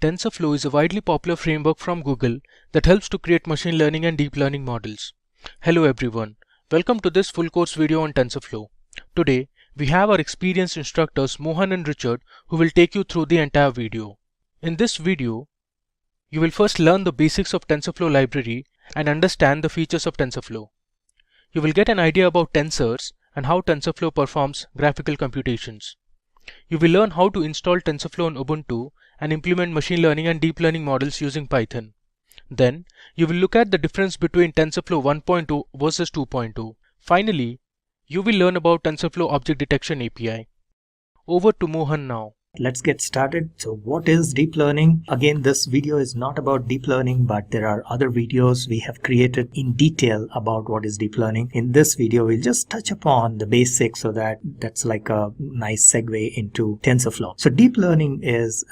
TensorFlow is a widely popular framework from Google that helps to create machine learning and deep learning models. Hello everyone, welcome to this full course video on TensorFlow. Today, we have our experienced instructors Mohan and Richard who will take you through the entire video. In this video, you will first learn the basics of TensorFlow library and understand the features of TensorFlow. You will get an idea about tensors and how TensorFlow performs graphical computations. You will learn how to install TensorFlow on Ubuntu and implement machine learning and deep learning models using Python. Then, you will look at the difference between TensorFlow 1.2 versus 2.2. Finally, you will learn about TensorFlow Object Detection API. Over to Mohan now. Let's get started. So what is deep learning? Again, this video is not about deep learning, but there are other videos we have created in detail about what is deep learning. In this video, we'll just touch upon the basics so that's like a nice segue into TensorFlow. So deep learning is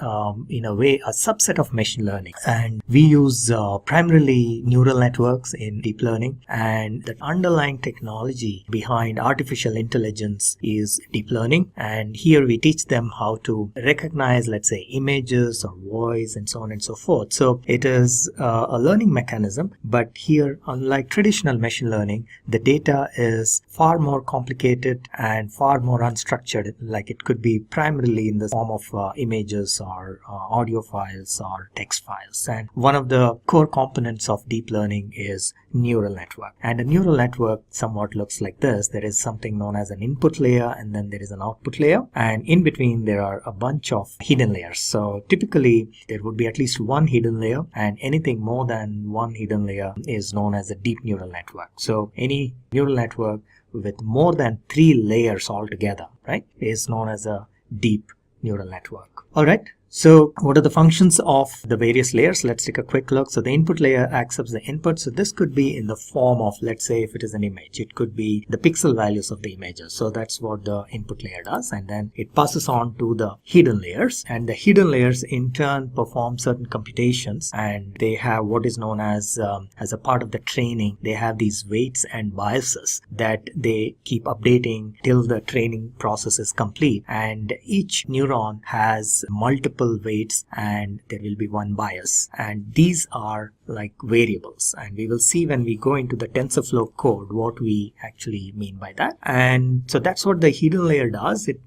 in a way a subset of machine learning, and we use primarily neural networks in deep learning, and the underlying technology behind artificial intelligence is deep learning. And here we teach them how to recognize, let's say, images or voice and so on and so forth. So it is a learning mechanism, but here, unlike traditional machine learning, the data is far more complicated and far more unstructured. Like it could be primarily in the form of images or audio files or text files. And one of the core components of deep learning is neural network. And a neural network somewhat looks like this. There is something known as an input layer, and then there is an output layer, and in between there are a bunch of hidden layers. So typically there would be at least one hidden layer, and anything more than one hidden layer is known as a deep neural network. So any neural network with more than 3 layers altogether, right, is known as a deep neural network. All right. So what are the functions of the various layers? Let's take a quick look. So the input layer accepts the input. So this could be in the form of, let's say, if it is an image, it could be the pixel values of the images. So that's what the input layer does. And then it passes on to the hidden layers. And the hidden layers in turn perform certain computations. And they have what is known as a part of the training, they have these weights and biases that they keep updating till the training process is complete. And each neuron has multiple weights and there will be one bias, and these are like variables, and we will see when we go into the TensorFlow code what we actually mean by that. And so that's what the hidden layer does. It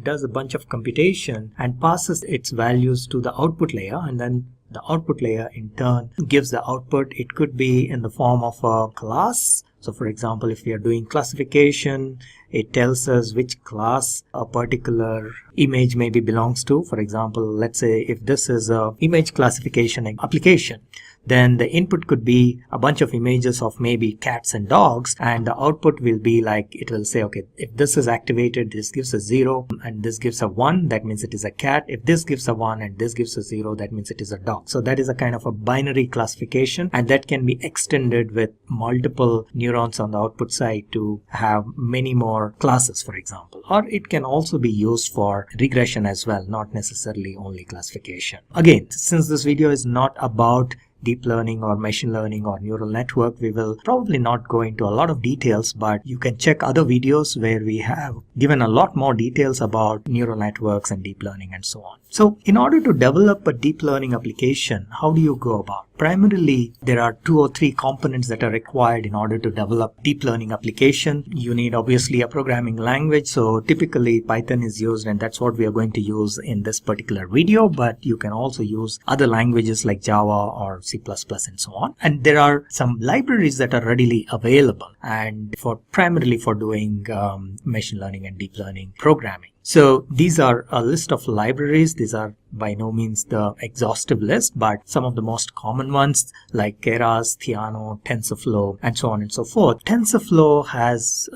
does a bunch of computation and passes its values to the output layer, and then the output layer in turn gives the output. It could be in the form of a class. So for example, if we are doing classification, it tells us which class a particular image maybe belongs to. For example, let's say if this is a image classification application, then the input could be a bunch of images of maybe cats and dogs, and the output will be like, it will say, okay, if this is activated, this gives a 0 and this gives a 1, that means it is a cat. If this gives a 1 and this gives a 0, that means it is a dog. So that is a kind of a binary classification, and that can be extended with multiple neurons on the output side to have many more classes, for example. Or it can also be used for regression as well, not necessarily only classification. Again, since this video is not about deep learning or machine learning or neural network, we will probably not go into a lot of details, but you can check other videos where we have given a lot more details about neural networks and deep learning and so on. So in order to develop a deep learning application, how do you go about? Primarily, there are 2 or 3 components that are required in order to develop deep learning application. You need obviously a programming language. So typically Python is used, and that's what we are going to use in this particular video, but you can also use other languages like Java or C++ and so on. And there are some libraries that are readily available and primarily for doing machine learning and deep learning programming. So these are a list of libraries. These are by no means the exhaustive list, but some of the most common ones like Keras, Theano, TensorFlow, and so on and so forth. TensorFlow has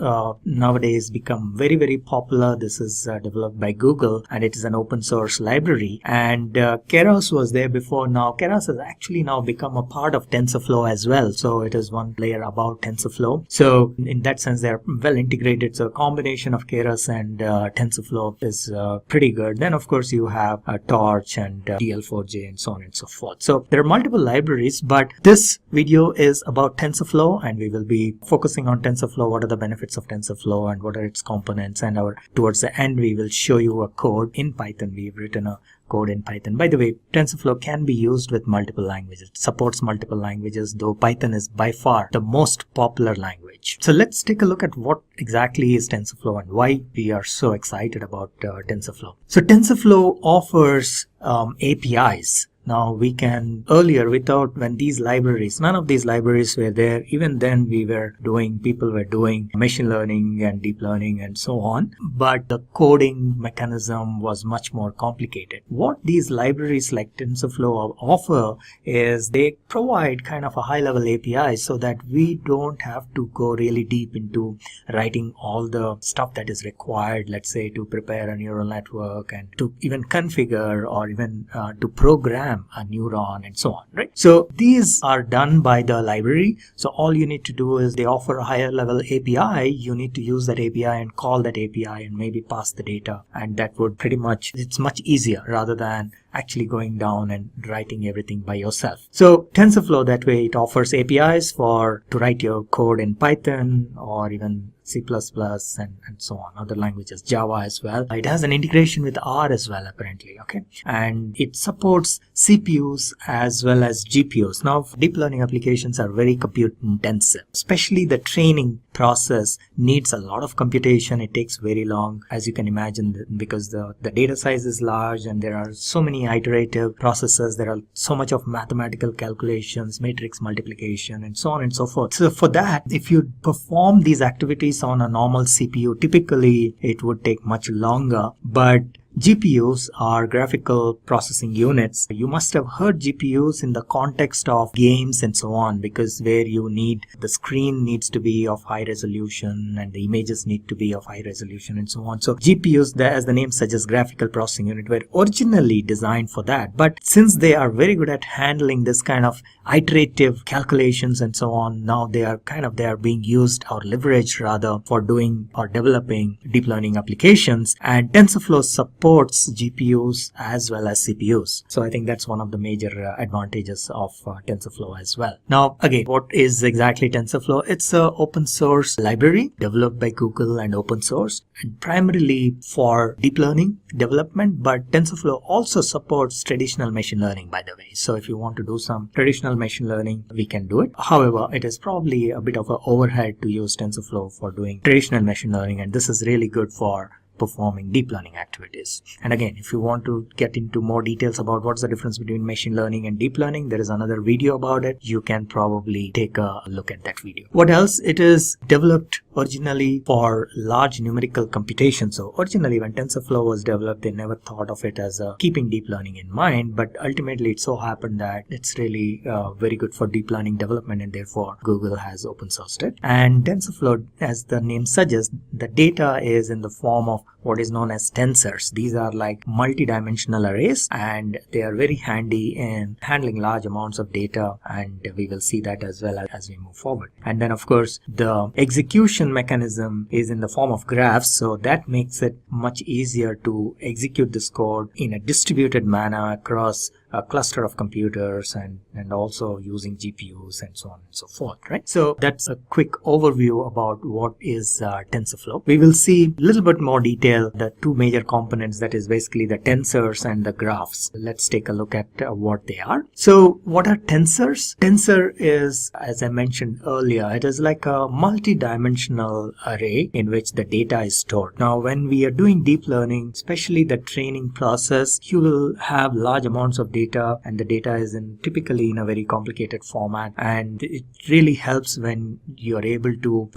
nowadays become very, very popular. This is developed by Google, and it is an open source library. And Keras was there before. Now Keras has actually now become a part of TensorFlow as well. So it is one layer above TensorFlow. So in that sense, they are well integrated. So a combination of Keras and TensorFlow TensorFlow is pretty good. Then of course you have Torch and DL4J and so on and so forth. So there are multiple libraries, but this video is about TensorFlow, and we will be focusing on TensorFlow. What are the benefits of TensorFlow and what are its components? And towards the end we will show you a code in Python. We've written a code in Python. By the way, TensorFlow can be used with multiple languages. It supports multiple languages, though Python is by far the most popular language. So let's take a look at what exactly is TensorFlow and why we are so excited about TensorFlow. So TensorFlow offers APIs. Now we can earlier when these libraries, none of these libraries were there. Even then people were doing machine learning and deep learning and so on. But the coding mechanism was much more complicated. What these libraries like TensorFlow offer is they provide kind of a high level API so that we don't have to go really deep into writing all the stuff that is required, let's say to prepare a neural network and to even configure or even to program a neuron and so on, right? So these are done by the library. So all you need to do is they offer a higher level API. You need to use that API and call that API and maybe pass the data, and that would it's much easier rather than actually going down and writing everything by yourself. So TensorFlow, that way it offers APIs to write your code in Python or even C++ and so on, other languages, Java as well. It has an integration with R as well, apparently, okay? And it supports CPUs as well as GPUs. Now, deep learning applications are very compute intensive, especially the training process needs a lot of computation. It takes very long, as you can imagine, because the data size is large and there are so many iterative processes. There are so much of mathematical calculations, matrix multiplication, and so on and so forth. So for that, if you perform these activities on a normal CPU, typically it would take much longer, but GPUs are graphical processing units. You must have heard GPUs in the context of games and so on, because where the screen needs to be of high resolution and the images need to be of high resolution and so on. So GPUs, as the name suggests, graphical processing unit, were originally designed for that. But since they are very good at handling this kind of iterative calculations and so on, now they are being used or leveraged rather for doing or developing deep learning applications. And TensorFlow supports GPUs as well as CPUs. So I think that's one of the major advantages of TensorFlow as well. Now, again, what is exactly TensorFlow? It's an open source library developed by Google and open source, and primarily for deep learning development. But TensorFlow also supports traditional machine learning, by the way. So if you want to do some traditional machine learning, we can do it. However, it is probably a bit of an overhead to use TensorFlow for doing traditional machine learning, and this is really good for performing deep learning activities. And again, if you want to get into more details about what's the difference between machine learning and deep learning, there is another video about it. You can probably take a look at that video. What else? It is developed originally for large numerical computation. So originally when TensorFlow was developed, they never thought of it as keeping deep learning in mind, but ultimately it so happened that it's really very good for deep learning development, and therefore Google has open sourced it. And TensorFlow, as the name suggests, the data is in the form of what is known as tensors. These are like multi-dimensional arrays, and they are very handy in handling large amounts of data, and we will see that as well as we move forward. And then of course the execution mechanism is in the form of graphs, so that makes it much easier to execute this code in a distributed manner across a cluster of computers and also using GPUs and so on and so forth, right? So that's a quick overview about what is TensorFlow. We will see a little bit more detail the two major components, that is basically the tensors and the graphs. Let's take a look at what they are. So what are tensors? Tensor is, as I mentioned earlier, it is like a multi-dimensional array in which the data is stored. Now when we are doing deep learning, especially the training process, you will have large amounts of data, and the data is typically in a very complicated format, and it really helps when you are able to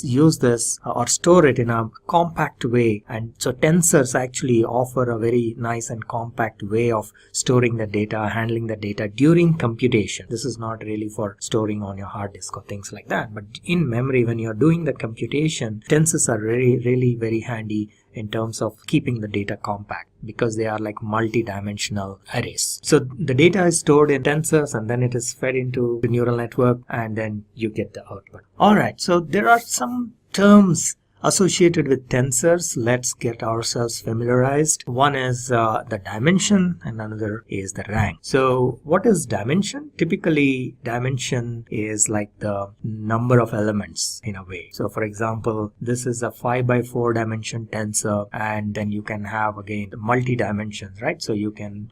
use this or store it in a compact way. And so tensors actually offer a very nice and compact way of storing the data, handling the data during computation. This is not really for storing on your hard disk or things like that, but in memory when you're doing the computation, tensors are really very handy in terms of keeping the data compact, because they are like multi-dimensional arrays. So the data is stored in tensors, and then it is fed into the neural network, and then you get the output. Alright, so there are some terms associated with tensors. Let's get ourselves familiarized. One is the dimension and another is the rank. So what is dimension? Typically, dimension is like the number of elements in a way. So for example, this is a 5 by 4 dimension tensor, and then you can have again multi dimensions, right? So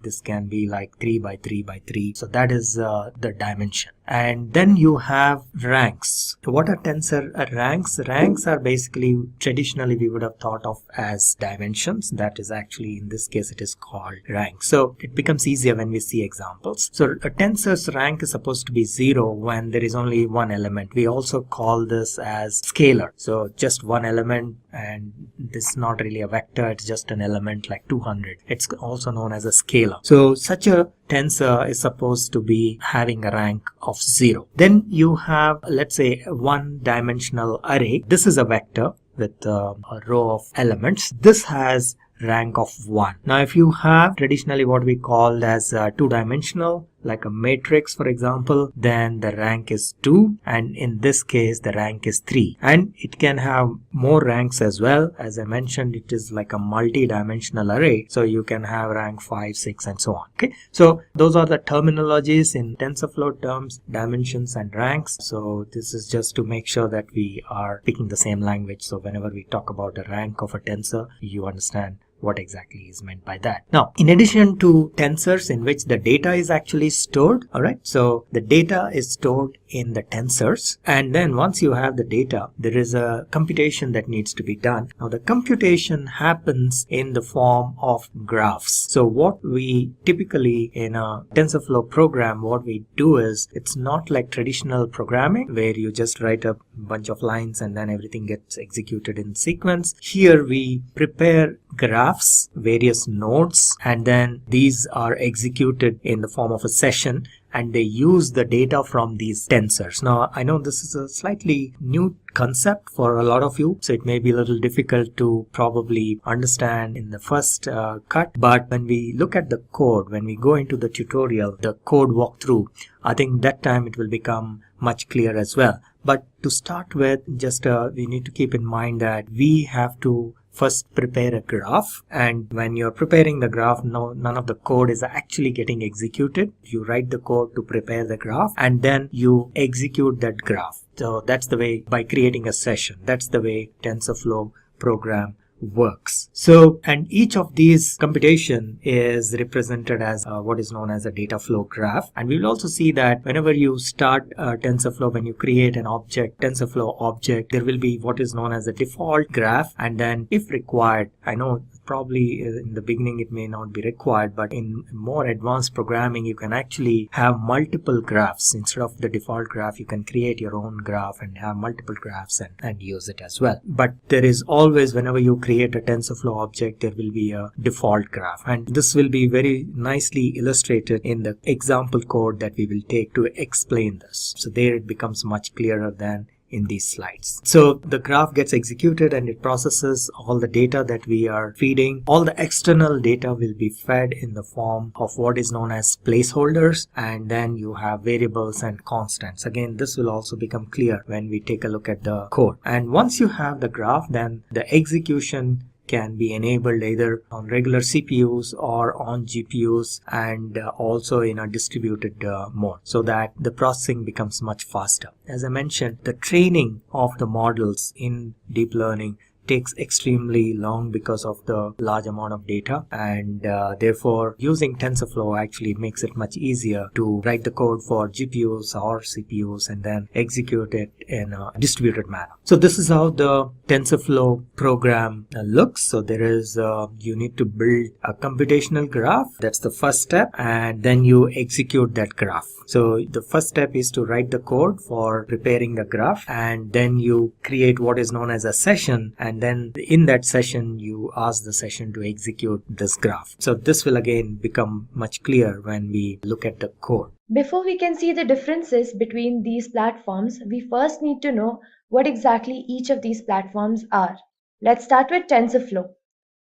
this can be like 3 by 3 by 3. So that is the dimension. And then you have ranks. What are tensor ranks? Ranks are basically, traditionally we would have thought of as dimensions. That is actually, in this case, it is called rank. So it becomes easier when we see examples. So a tensor's rank is supposed to be 0 when there is only one element. We also call this as scalar. So just one element, and this is not really a vector, it's just an element like 200. It's also known as a scalar. So such a tensor is supposed to be having a rank of 0. Then you have, let's say, a one-dimensional array. This is a vector with a row of elements. This has rank of 1. Now if you have traditionally what we call as two-dimensional, like a matrix for example, then the rank is 2, and in this case the rank is 3. And it can have more ranks as well. As I mentioned, it is like a multi-dimensional array, so you can have rank 5, 6 and so on. Okay, so those are the terminologies in TensorFlow terms, dimensions and ranks. So this is just to make sure that we are speaking the same language, so whenever we talk about a rank of a tensor, you understand what exactly is meant by that. Now, in addition to tensors in which the data is actually stored, all right, so the data is stored in the tensors, and then once you have the data, there is a computation that needs to be done. Now, the computation happens in the form of graphs. So what we typically in a TensorFlow program, what we do is, it's not like traditional programming where you just write a bunch of lines and then everything gets executed in sequence. Here we prepare graphs, various nodes, and then these are executed in the form of a session, and they use the data from these tensors. Now, I know this is a slightly new concept for a lot of you, so it may be a little difficult to probably understand in the first cut, but when we look at the code, when we go into the tutorial, the code walkthrough, I think that time it will become much clearer as well. But to start with, just we need to keep in mind that we have to first prepare a graph, and when you're preparing the graph, none of the code is actually getting executed. You write the code to prepare the graph, and then you execute that graph. So that's the way, by creating a session, that's the way TensorFlow program works. So, and each of these computation is represented as what is known as a data flow graph. And we will also see that whenever you start TensorFlow, when you create an object, TensorFlow object, there will be what is known as a default graph, and then if required, I know probably in the beginning it may not be required, but in more advanced programming you can actually have multiple graphs. Instead of the default graph, you can create your own graph and have multiple graphs and use it as well. But there is always, whenever you create a TensorFlow object, there will be a default graph, and this will be very nicely illustrated in the example code that we will take to explain this. So there it becomes much clearer than in these slides. So the graph gets executed and it processes all the data that we are feeding. All the external data will be fed in the form of what is known as placeholders, and then you have variables and constants. Again, this will also become clear when we take a look at the code. And once you have the graph, then the execution can be enabled either on regular CPUs or on GPUs, and also in a distributed mode, so that the processing becomes much faster. As I mentioned, the training of the models in deep learning takes extremely long because of the large amount of data, and therefore using TensorFlow actually makes it much easier to write the code for GPUs or CPUs and then execute it in a distributed manner. So this is how the TensorFlow program looks. So there is you need to build a computational graph. That's the first step, and then you execute that graph. So the first step is to write the code for preparing the graph, and then you create what is known as a session, and then in that session you ask the session to execute this graph. So this will again become much clearer when we look at the code. Before we can see the differences between these platforms, we first need to know what exactly each of these platforms are. Let's start with TensorFlow.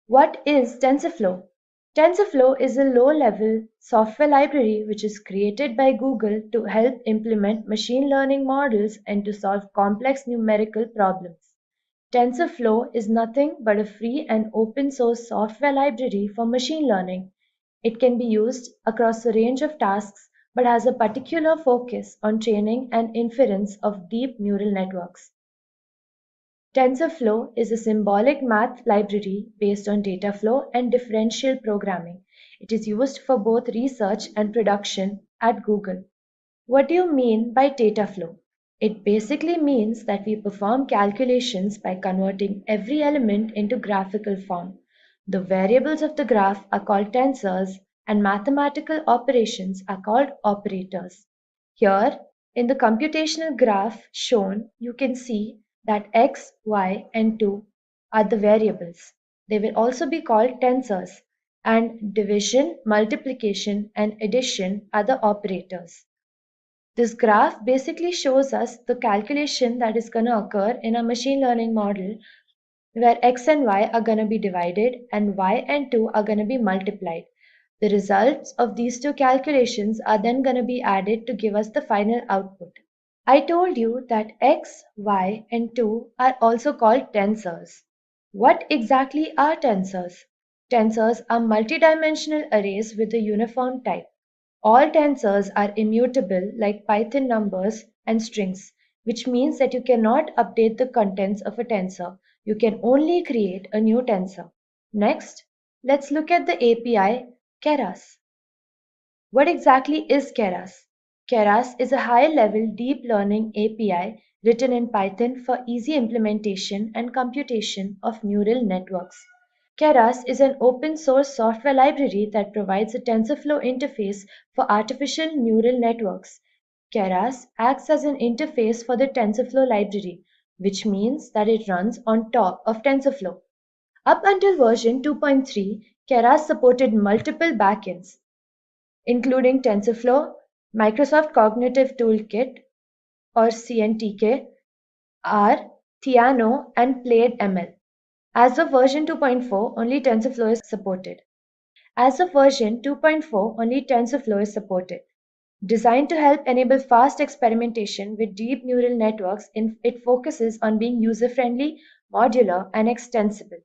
What is TensorFlow? TensorFlow is a low-level software library which is created by Google to help implement machine learning models and to solve complex numerical problems. TensorFlow is nothing but a free and open source software library for machine learning. It can be used across a range of tasks but has a particular focus on training and inference of deep neural networks. TensorFlow is a symbolic math library based on data flow and differential programming. It is used for both research and production at Google. What do you mean by data flow? It basically means that we perform calculations by converting every element into graphical form. The variables of the graph are called tensors and mathematical operations are called operators. Here, in the computational graph shown, you can see that x, y, and 2 are the variables. They will also be called tensors, and division, multiplication, and addition are the operators. This graph basically shows us the calculation that is going to occur in a machine learning model where x and y are going to be divided and y and 2 are going to be multiplied. The results of these two calculations are then going to be added to give us the final output. I told you that x, y, and 2 are also called tensors. What exactly are tensors? Tensors are multidimensional arrays with a uniform type. All tensors are immutable like Python numbers and strings, which means that you cannot update the contents of a tensor. You can only create a new tensor. Next, let's look at the API Keras. What exactly is Keras? Keras is a high-level deep learning API written in Python for easy implementation and computation of neural networks. Keras is an open source software library that provides a TensorFlow interface for artificial neural networks. Keras acts as an interface for the TensorFlow library, which means that it runs on top of TensorFlow. Up until version 2.3, Keras supported multiple backends, including TensorFlow, Microsoft Cognitive Toolkit or CNTK, R, Theano, and PlaidML. As of version 2.4, only TensorFlow is supported. Designed to help enable fast experimentation with deep neural networks, it focuses on being user-friendly, modular, and extensible.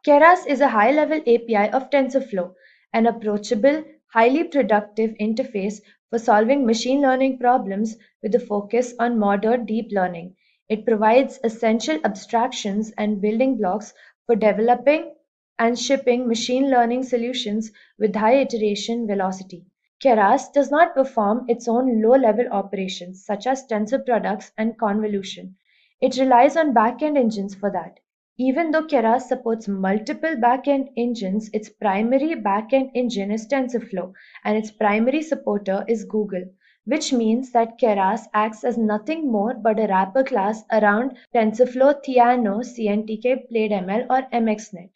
Keras is a high-level API of TensorFlow, an approachable, highly productive interface for solving machine learning problems with a focus on modern deep learning. It provides essential abstractions and building blocks for developing and shipping machine learning solutions with high iteration velocity. Keras does not perform its own low-level operations such as tensor products and convolution. It relies on backend engines for that. Even though Keras supports multiple backend engines, its primary backend engine is TensorFlow, and its primary supporter is Google, which means that Keras acts as nothing more but a wrapper class around TensorFlow, Theano, CNTK, PlaidML, or MXNet,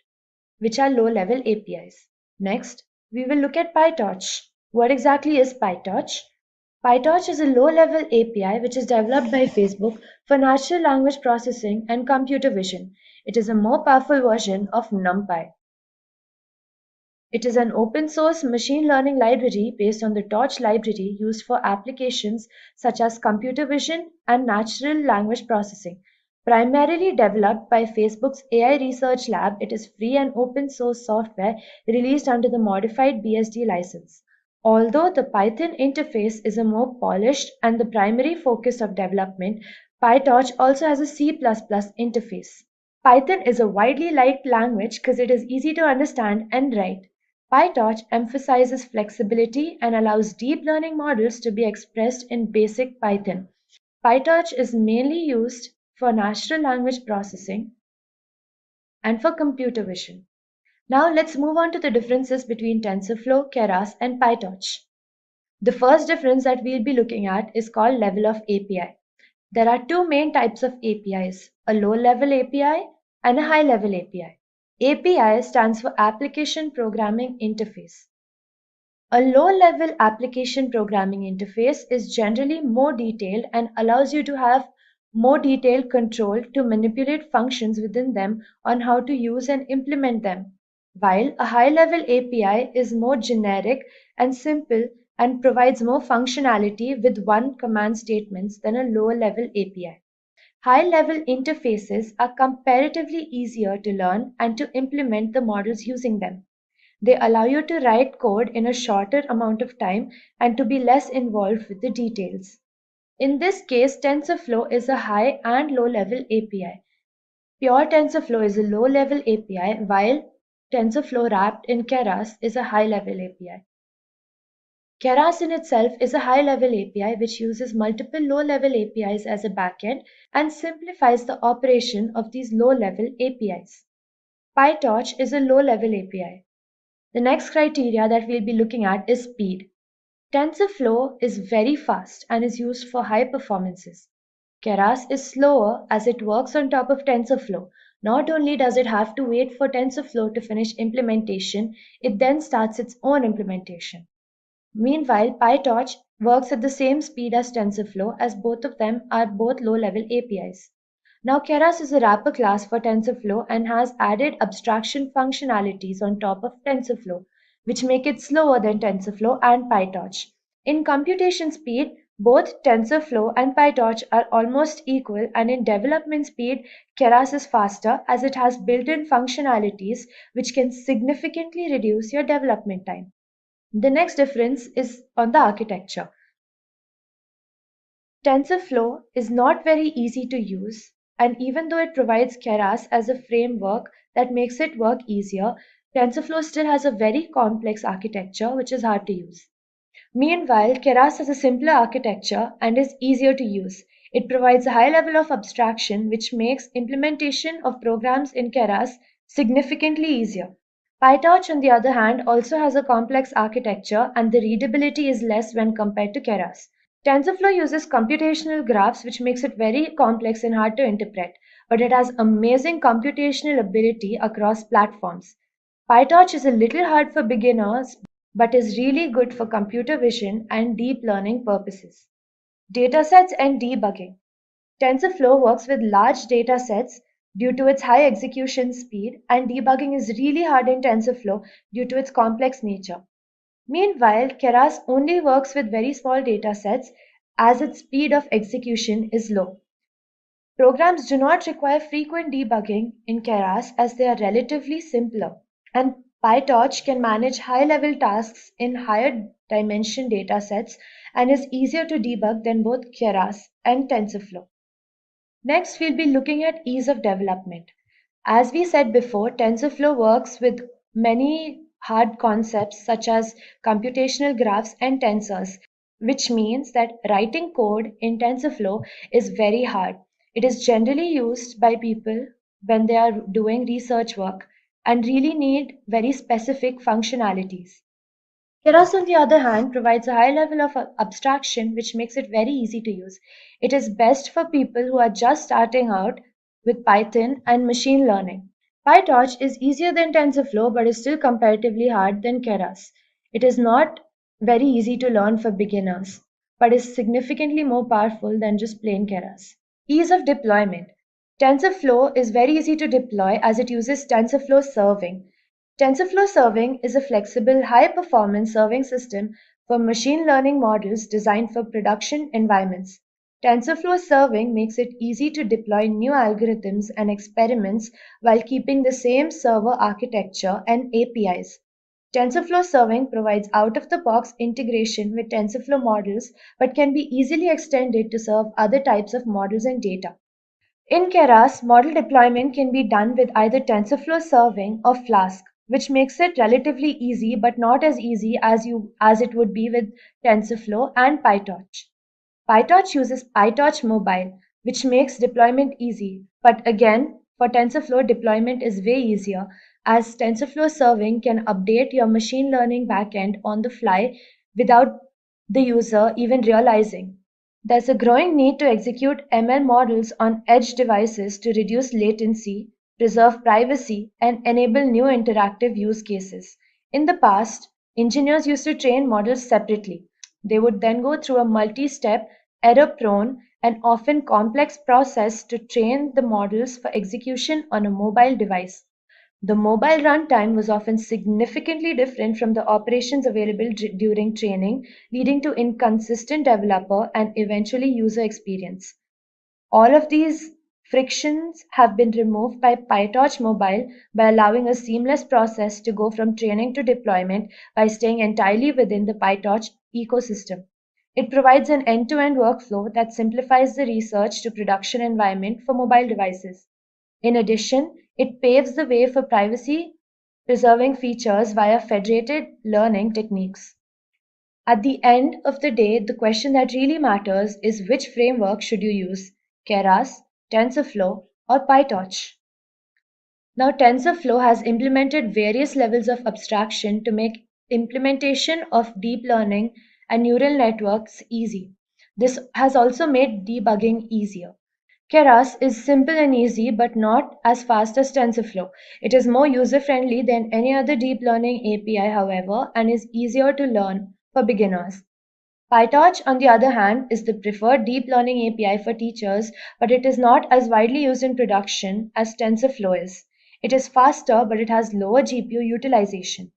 which are low-level APIs. Next, we will look at PyTorch. What exactly is PyTorch? PyTorch is a low-level API which is developed by Facebook for natural language processing and computer vision. It is a more powerful version of NumPy. It is an open-source machine learning library based on the Torch library used for applications such as computer vision and natural language processing. Primarily developed by Facebook's AI Research Lab, it is free and open-source software released under the modified BSD license. Although the Python interface is a more polished and the primary focus of development, PyTorch also has a C++ interface. Python is a widely liked language because it is easy to understand and write. PyTorch emphasizes flexibility and allows deep learning models to be expressed in basic Python. PyTorch is mainly used for natural language processing and for computer vision. Now let's move on to the differences between TensorFlow, Keras, and PyTorch. The first difference that we'll be looking at is called level of API. There are two main types of APIs, a low-level API and a high-level API. API stands for Application Programming Interface. A low-level application programming interface is generally more detailed and allows you to have more detailed control to manipulate functions within them on how to use and implement them, while a high-level API is more generic and simple and provides more functionality with one command statements than a lower-level API. High-level interfaces are comparatively easier to learn and to implement the models using them. They allow you to write code in a shorter amount of time and to be less involved with the details. In this case, TensorFlow is a high and low-level API. Pure TensorFlow is a low-level API, while TensorFlow wrapped in Keras is a high-level API. Keras in itself is a high-level API which uses multiple low-level APIs as a backend and simplifies the operation of these low-level APIs. PyTorch is a low-level API. The next criteria that we'll be looking at is speed. TensorFlow is very fast and is used for high performances. Keras is slower as it works on top of TensorFlow. Not only does it have to wait for TensorFlow to finish implementation, it then starts its own implementation. Meanwhile, PyTorch works at the same speed as TensorFlow, as both of them are both low-level APIs. Now, Keras is a wrapper class for TensorFlow and has added abstraction functionalities on top of TensorFlow, which make it slower than TensorFlow and PyTorch. In computation speed, both TensorFlow and PyTorch are almost equal, and in development speed, Keras is faster as it has built-in functionalities which can significantly reduce your development time. The next difference is on the architecture. TensorFlow is not very easy to use, and even though it provides Keras as a framework that makes it work easier, TensorFlow still has a very complex architecture which is hard to use. Meanwhile, Keras has a simpler architecture and is easier to use. It provides a high level of abstraction which makes implementation of programs in Keras significantly easier. PyTorch, on the other hand, also has a complex architecture and the readability is less when compared to Keras. TensorFlow uses computational graphs which makes it very complex and hard to interpret, but it has amazing computational ability across platforms. PyTorch is a little hard for beginners, but is really good for computer vision and deep learning purposes. Datasets and debugging. TensorFlow works with large datasets due to its high execution speed, and debugging is really hard in TensorFlow due to its complex nature. Meanwhile, Keras only works with very small datasets as its speed of execution is low. Programs do not require frequent debugging in Keras as they are relatively simpler, and PyTorch can manage high-level tasks in higher dimension datasets and is easier to debug than both Keras and TensorFlow. Next, we'll be looking at ease of development. As we said before, TensorFlow works with many hard concepts such as computational graphs and tensors, which means that writing code in TensorFlow is very hard. It is generally used by people when they are doing research work and really need very specific functionalities. Keras, on the other hand, provides a high level of abstraction which makes it very easy to use. It is best for people who are just starting out with Python and machine learning. PyTorch is easier than TensorFlow but is still comparatively hard than Keras. It is not very easy to learn for beginners but is significantly more powerful than just plain Keras. Ease of deployment. TensorFlow is very easy to deploy as it uses TensorFlow serving. TensorFlow Serving is a flexible, high-performance serving system for machine learning models designed for production environments. TensorFlow Serving makes it easy to deploy new algorithms and experiments while keeping the same server architecture and APIs. TensorFlow Serving provides out-of-the-box integration with TensorFlow models but can be easily extended to serve other types of models and data. In Keras, model deployment can be done with either TensorFlow Serving or Flask, which makes it relatively easy but not as easy as it would be with TensorFlow and PyTorch. PyTorch uses PyTorch Mobile, which makes deployment easy, but again, for TensorFlow, deployment is way easier as TensorFlow Serving can update your machine learning backend on the fly without the user even realizing. There's a growing need to execute ML models on edge devices to reduce latency, preserve privacy, and enable new interactive use cases. In the past, engineers used to train models separately. They would then go through a multi-step, error-prone, and often complex process to train the models for execution on a mobile device. The mobile runtime was often significantly different from the operations available during training, leading to inconsistent developer and eventually user experience. All of these frictions have been removed by PyTorch Mobile by allowing a seamless process to go from training to deployment by staying entirely within the PyTorch ecosystem. It provides an end-to-end workflow that simplifies the research to production environment for mobile devices. In addition, it paves the way for privacy-preserving features via federated learning techniques. At the end of the day, the question that really matters is which framework should you use, Keras, TensorFlow, or PyTorch? Now, TensorFlow has implemented various levels of abstraction to make implementation of deep learning and neural networks easy. This has also made debugging easier. Keras is simple and easy, but not as fast as TensorFlow. It is more user-friendly than any other deep learning API, however, and is easier to learn for beginners. PyTorch, on the other hand, is the preferred deep learning API for teachers, but it is not as widely used in production as TensorFlow is. It is faster, but it has lower GPU utilization.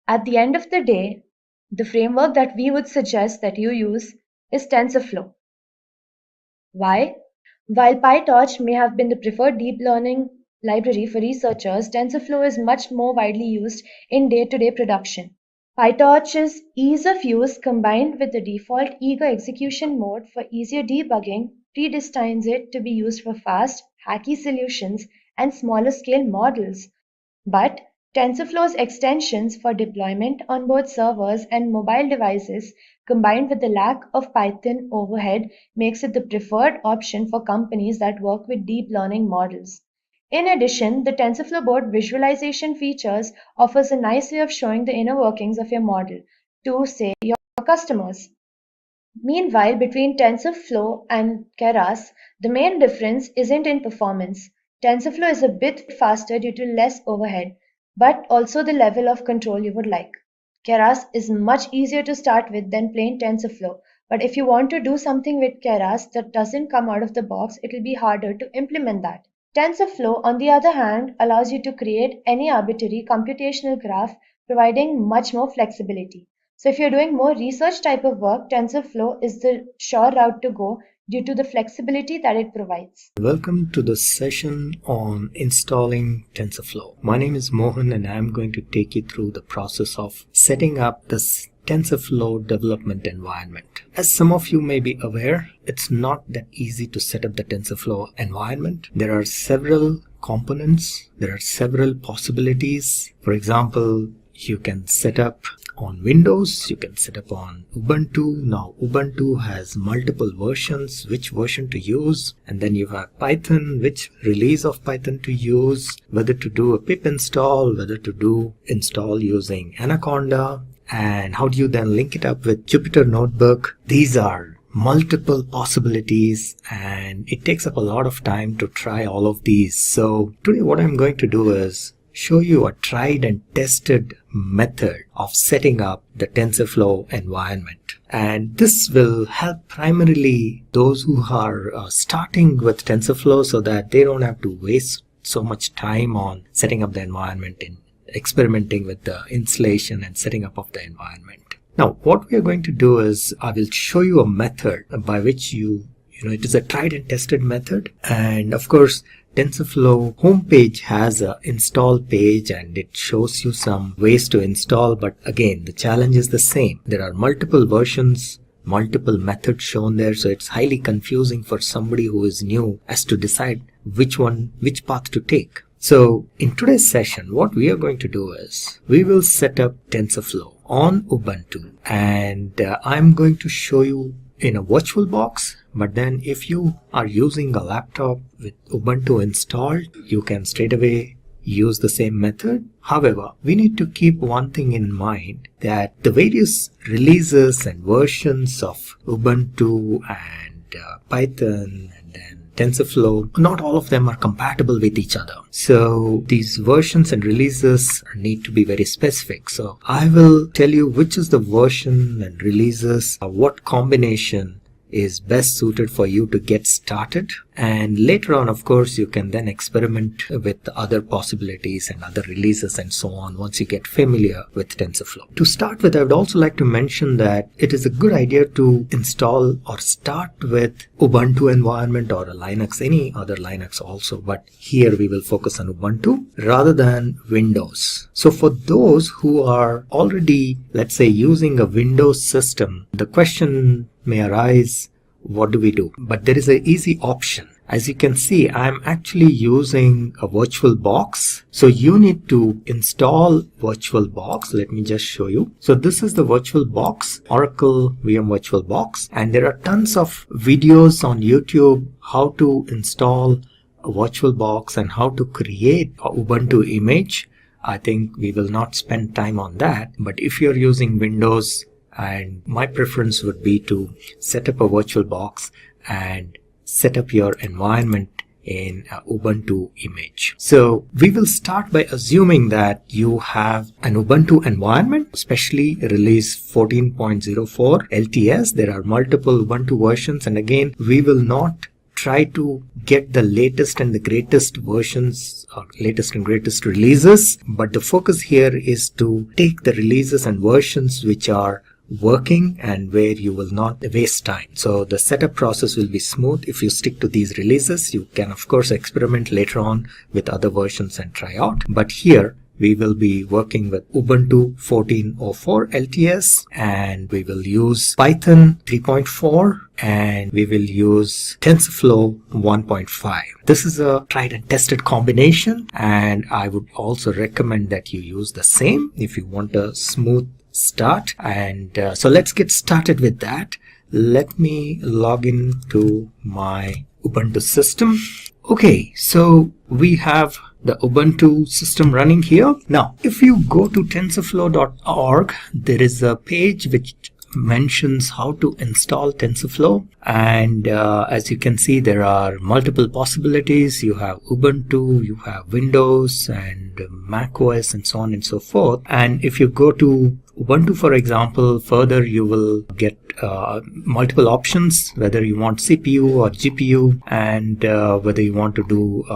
At the end of the day, the framework that we would suggest that you use is TensorFlow. Why? While PyTorch may have been the preferred deep learning library for researchers, TensorFlow is much more widely used in day-to-day production. PyTorch's ease of use combined with the default eager execution mode for easier debugging predestines it to be used for fast, hacky solutions and smaller scale models. But TensorFlow's extensions for deployment on both servers and mobile devices combined with the lack of Python overhead makes it the preferred option for companies that work with deep learning models. In addition, the TensorFlow board visualization features offers a nice way of showing the inner workings of your model to, say, your customers. Meanwhile, between TensorFlow and Keras, the main difference isn't in performance. TensorFlow is a bit faster due to less overhead, but also the level of control you would like. Keras is much easier to start with than plain TensorFlow, but if you want to do something with Keras that doesn't come out of the box, it will be harder to implement that. TensorFlow, on the other hand, allows you to create any arbitrary computational graph, providing much more flexibility. So if you're doing more research type of work, TensorFlow is the sure route to go due to the flexibility that it provides. Welcome to the session on installing TensorFlow. My name is Mohan and I'm going to take you through the process of setting up this TensorFlow development environment. As some of you may be aware, it's not that easy to set up the TensorFlow environment. There are several components, there are several possibilities. For example, you can set up on Windows, you can set up on Ubuntu. Now Ubuntu has multiple versions, which version to use, and then you have Python, which release of Python to use, whether to do a pip install, whether to do install using Anaconda, and how do you then link it up with Jupyter Notebook. These are multiple possibilities and it takes up a lot of time to try all of these. So today what I'm going to do is show you a tried and tested method of setting up the TensorFlow environment. And this will help primarily those who are starting with TensorFlow so that they don't have to waste so much time on setting up the environment and experimenting with the installation and setting up of the environment. Now, what we are going to do is I will show you a method by which it is a tried and tested method. And of course, TensorFlow homepage has an install page and it shows you some ways to install. But again, the challenge is the same. There are multiple versions, multiple methods shown there. So it's highly confusing for somebody who is new as to decide which path to take. So in today's session, what we are going to do is we will set up TensorFlow on Ubuntu, and I'm going to show you in a virtual box. But then if you are using a laptop with Ubuntu installed, you can straight away use the same method. However, we need to keep one thing in mind, that the various releases and versions of Ubuntu and Python and then TensorFlow, not all of them are compatible with each other. So these versions and releases need to be very specific. So I will tell you which is the version and releases, what combination is best suited for you to get started, and later on, of course, you can then experiment with other possibilities and other releases and so on once you get familiar with TensorFlow. To start with, I would also like to mention that it is a good idea to install or start with Ubuntu environment or a Linux, any other Linux also, but here we will focus on Ubuntu rather than Windows. So for those who are already, let's say, using a Windows system, the question may arise, what do we do? But there is an easy option. As you can see, I'm actually using a VirtualBox. So you need to install VirtualBox. Let me just show you. So this is the VirtualBox, Oracle VM VirtualBox. And there are tons of videos on YouTube how to install a VirtualBox and how to create a Ubuntu image. I think we will not spend time on that. But if you're using Windows, and my preference would be to set up a VirtualBox and set up your environment in Ubuntu image. So we will start by assuming that you have an Ubuntu environment, especially release 14.04 LTS. There are multiple Ubuntu versions, and again, we will not try to get the latest and the greatest versions or latest and greatest releases, but the focus here is to take the releases and versions which are working and where you will not waste time. So the setup process will be smooth if you stick to these releases. You can of course experiment later on with other versions and try out, but here we will be working with Ubuntu 14.04 LTS, and we will use Python 3.4, and we will use TensorFlow 1.5. This is a tried and tested combination, and I would also recommend that you use the same if you want a smooth start. And so let's get started with that. Let me log in to my Ubuntu system. Okay, so we have the Ubuntu system running here. Now, if you go to tensorflow.org, there is a page which mentions how to install TensorFlow, and as you can see, there are multiple possibilities. You have Ubuntu, you have Windows and Mac OS and so on and so forth. And if you go to Ubuntu, for example, further you will get multiple options, whether you want CPU or GPU, and whether you want to do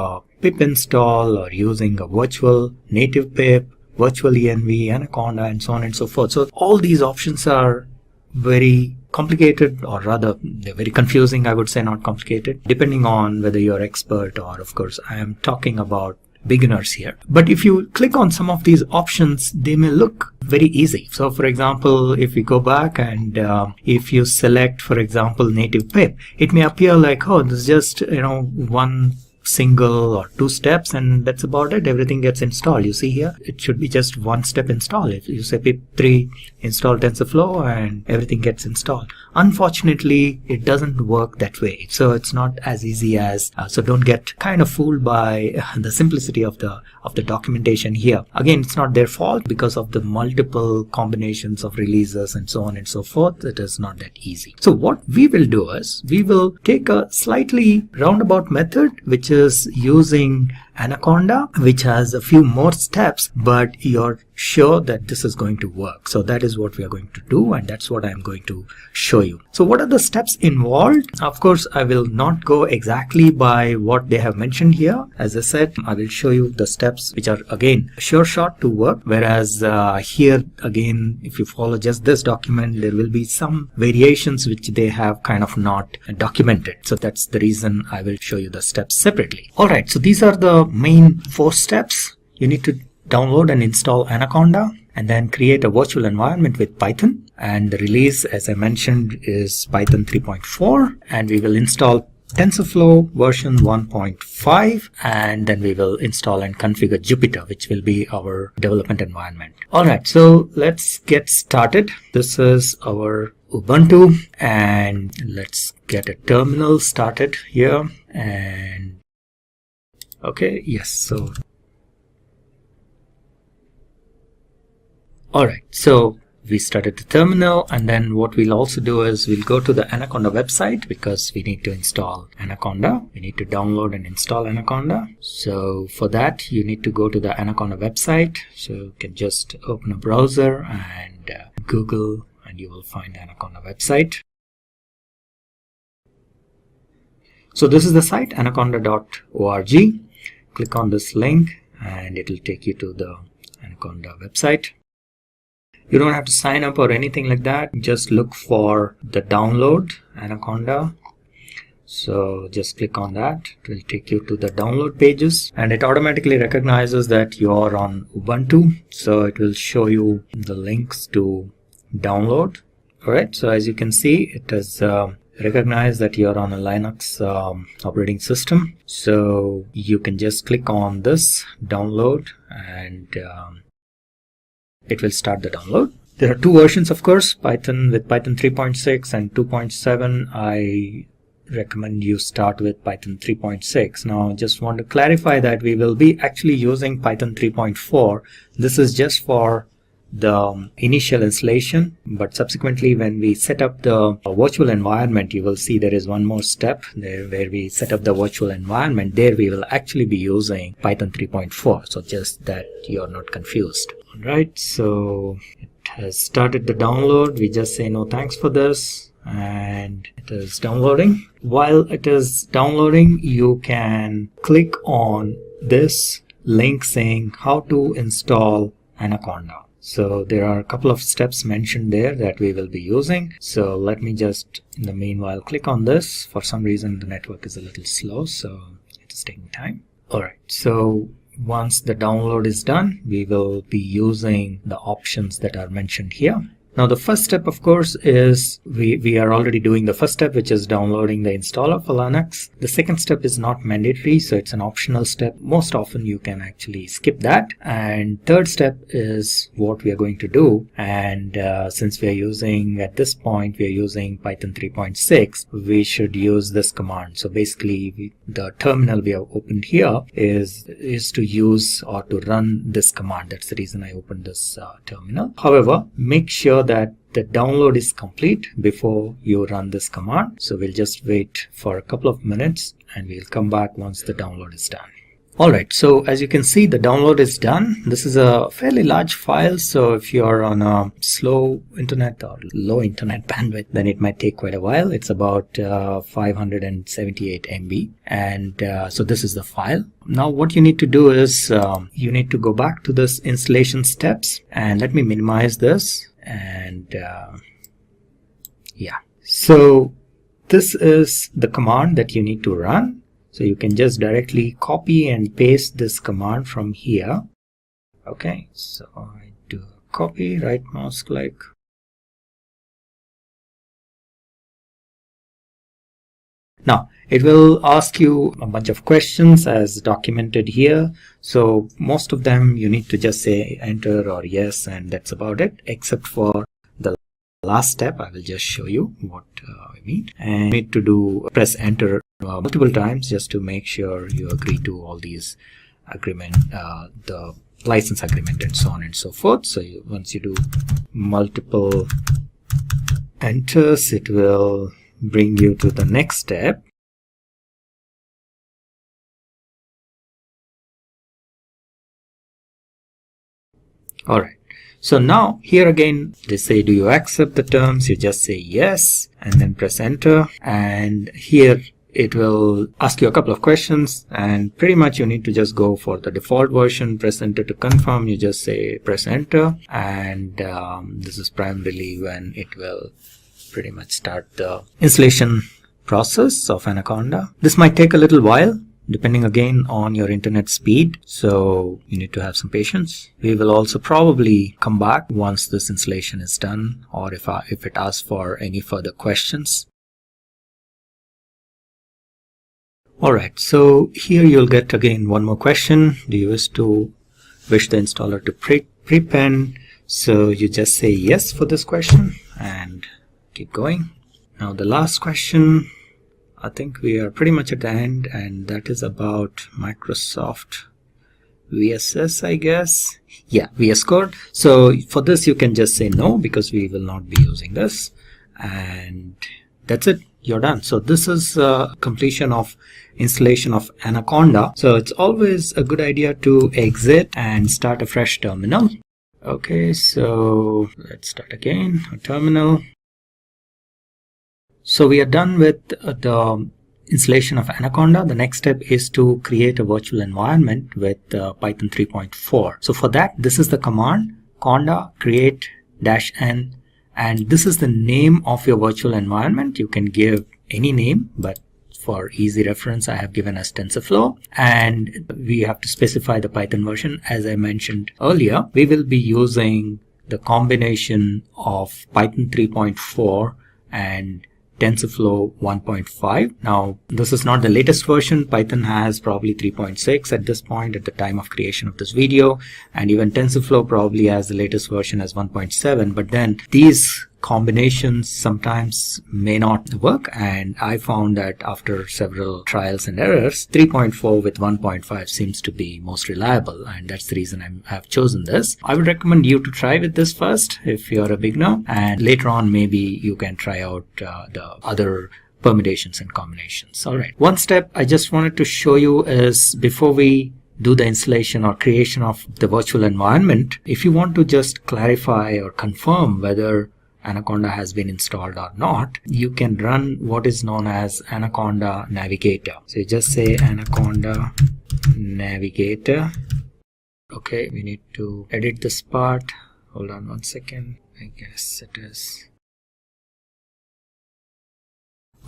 pip install or using a virtual native pip, virtual env, Anaconda, and so on and so forth. So all these options are very complicated, or rather they're very confusing, I would say, not complicated, depending on whether you're expert or, of course, I am talking about beginners here. But if you click on some of these options, they may look very easy. So for example, if we go back and if you select, for example, native pip, it may appear like, oh, this is just, one single or two steps and that's about it. Everything gets installed. You see here, it should be just one step install. If you say pip3 install TensorFlow and everything gets installed. Unfortunately, it doesn't work that way. So it's not as easy as, so don't get kind of fooled by the simplicity of the documentation here. Again, it's not their fault because of the multiple combinations of releases and so on and so forth. It is not that easy. So what we will do is we will take a slightly roundabout method, which is using Anaconda, which has a few more steps, but you're sure that this is going to work. So that is what we are going to do, and that's what I'm going to show you. So what are the steps involved? Of course, I will not go exactly by what they have mentioned here. As I said, I will show you the steps which are again sure shot to work, whereas here again, if you follow just this document, there will be some variations which they have kind of not documented. So that's the reason I will show you the steps separately. All right, so these are the main 4 steps. You need to download and install Anaconda, and then create a virtual environment with Python, and the release, as I mentioned, is Python 3.4, and we will install TensorFlow version 1.5, and then we will install and configure Jupyter, which will be our development environment. Alright, so let's get started. This is our Ubuntu, and let's get a terminal started here. And okay, yes, so alright, so we started the terminal, and then what we'll also do is we'll go to the Anaconda website because we need to install Anaconda. We need to download and install Anaconda. So for that, you need to go to the Anaconda website. So you can just open a browser and Google, and you will find Anaconda website. So this is the site, anaconda.org. Click on this link and it will take you to the Anaconda website. You don't have to sign up or anything like that. Just look for the download Anaconda. So just click on that. It will take you to the download pages and it automatically recognizes that you're on Ubuntu. So it will show you the links to download. Alright, so as you can see, it has recognized that you're on a Linux operating system. So you can just click on this download and it will start the download. There are two versions, of course, Python with Python 3.6 and 2.7. I recommend you start with Python 3.6. Now just want to clarify that we will be actually using Python 3.4. This is just for the initial installation, but subsequently when we set up the virtual environment, you will see there is one more step there where we set up the virtual environment. There we will actually be using Python 3.4, so just that you're not confused. Alright, so it has started the download. We just say no thanks for this and it is downloading. While it is downloading, you can click on this link saying how to install Anaconda. So there are a couple of steps mentioned there that we will be using. So let me just in the meanwhile click on this. For some reason the network is a little slow, so it is taking time. Alright, so once the download is done, we will be using the options that are mentioned here. Now the first step, of course, is we are already doing the first step, which is downloading the installer for Linux. The second step is not mandatory, so it's an optional step. Most often you can actually skip that. And third step is what we are going to do. And since we are using, at this point, we are using Python 3.6, we should use this command. So basically the terminal we have opened here is to use or to run this command. That's the reason I opened this terminal. However, make sure that the download is complete before you run this command. So we'll just wait for a couple of minutes and we'll come back once the download is done. Alright, so as you can see, the download is done. This is a fairly large file, so if you're on a slow internet or low internet bandwidth, then it might take quite a while. It's about 578 MB, and so this is the file. Now what you need to do is you need to go back to this installation steps, and let me minimize this, and yeah. So this is the command that you need to run. So you can just directly copy and paste this command from here. Okay, so I do copy, right mouse click. Now it will ask you a bunch of questions as documented here. So most of them you need to just say enter or yes, and that's about it, except for the last step. I will just show you what I mean. And you need to do press enter multiple times just to make sure you agree to all these agreement, the license agreement and so on and so forth. So once you do multiple enters, it will bring you to the next step. Alright, so now here again they say do you accept the terms. You just say yes and then press enter, and here it will ask you a couple of questions, and pretty much you need to just go for the default version. Press enter to confirm. You just say press enter, and this is primarily when it will pretty much start the installation process of Anaconda. This might take a little while depending again on your internet speed, so you need to have some patience. We will also probably come back once this installation is done, or if it asks for any further questions. Alright, so here you'll get again one more question. Do you wish the installer to prepend? So you just say yes for this question and keep going. Now the last question, I think we are pretty much at the end, and that is about Microsoft VSS, I guess. Yeah, VS Code. So for this you can just say no, because we will not be using this, and that's it. You're done. So this is completion of installation of Anaconda. So it's always a good idea to exit and start a fresh terminal. Okay, so let's start again a terminal. So we are done with the installation of Anaconda, the next step is to create a virtual environment with Python 3.4. So for that, this is the command conda create -n, and this is the name of your virtual environment. You can give any name, but for easy reference I have given as TensorFlow, and we have to specify the Python version. As I mentioned earlier, we will be using the combination of Python 3.4 and TensorFlow 1.5. Now, this is not the latest version. Python has probably 3.6 at this point at the time of creation of this video, and even TensorFlow probably has the latest version as 1.7, but then these combinations sometimes may not work, and I found that after several trials and errors, 3.4 with 1.5 seems to be most reliable, and that's the reason I have chosen this. I would recommend you to try with this first if you're a beginner, and later on maybe you can try out the other permutations and combinations. Alright, one step I just wanted to show you is before we do the installation or creation of the virtual environment, if you want to just clarify or confirm whether Anaconda has been installed or not, you can run what is known as Anaconda Navigator. So you just say Anaconda Navigator. Okay, we need to edit this part. Hold on one second. I guess it is.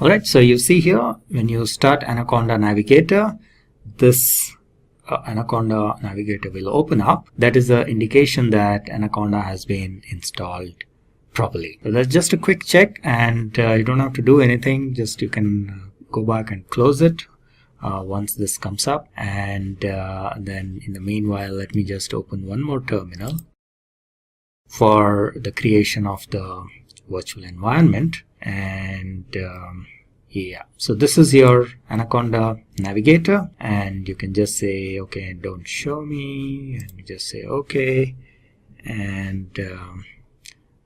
Alright, so you see here, when you start Anaconda Navigator, this Anaconda Navigator will open up. That is the indication that Anaconda has been installed properly. So that's just a quick check, and you don't have to do anything. Just you can go back and close it once this comes up, and then in the meanwhile, let me just open one more terminal for the creation of the virtual environment. And yeah, so this is your Anaconda Navigator, and you can just say okay, don't show me, and you just say okay, and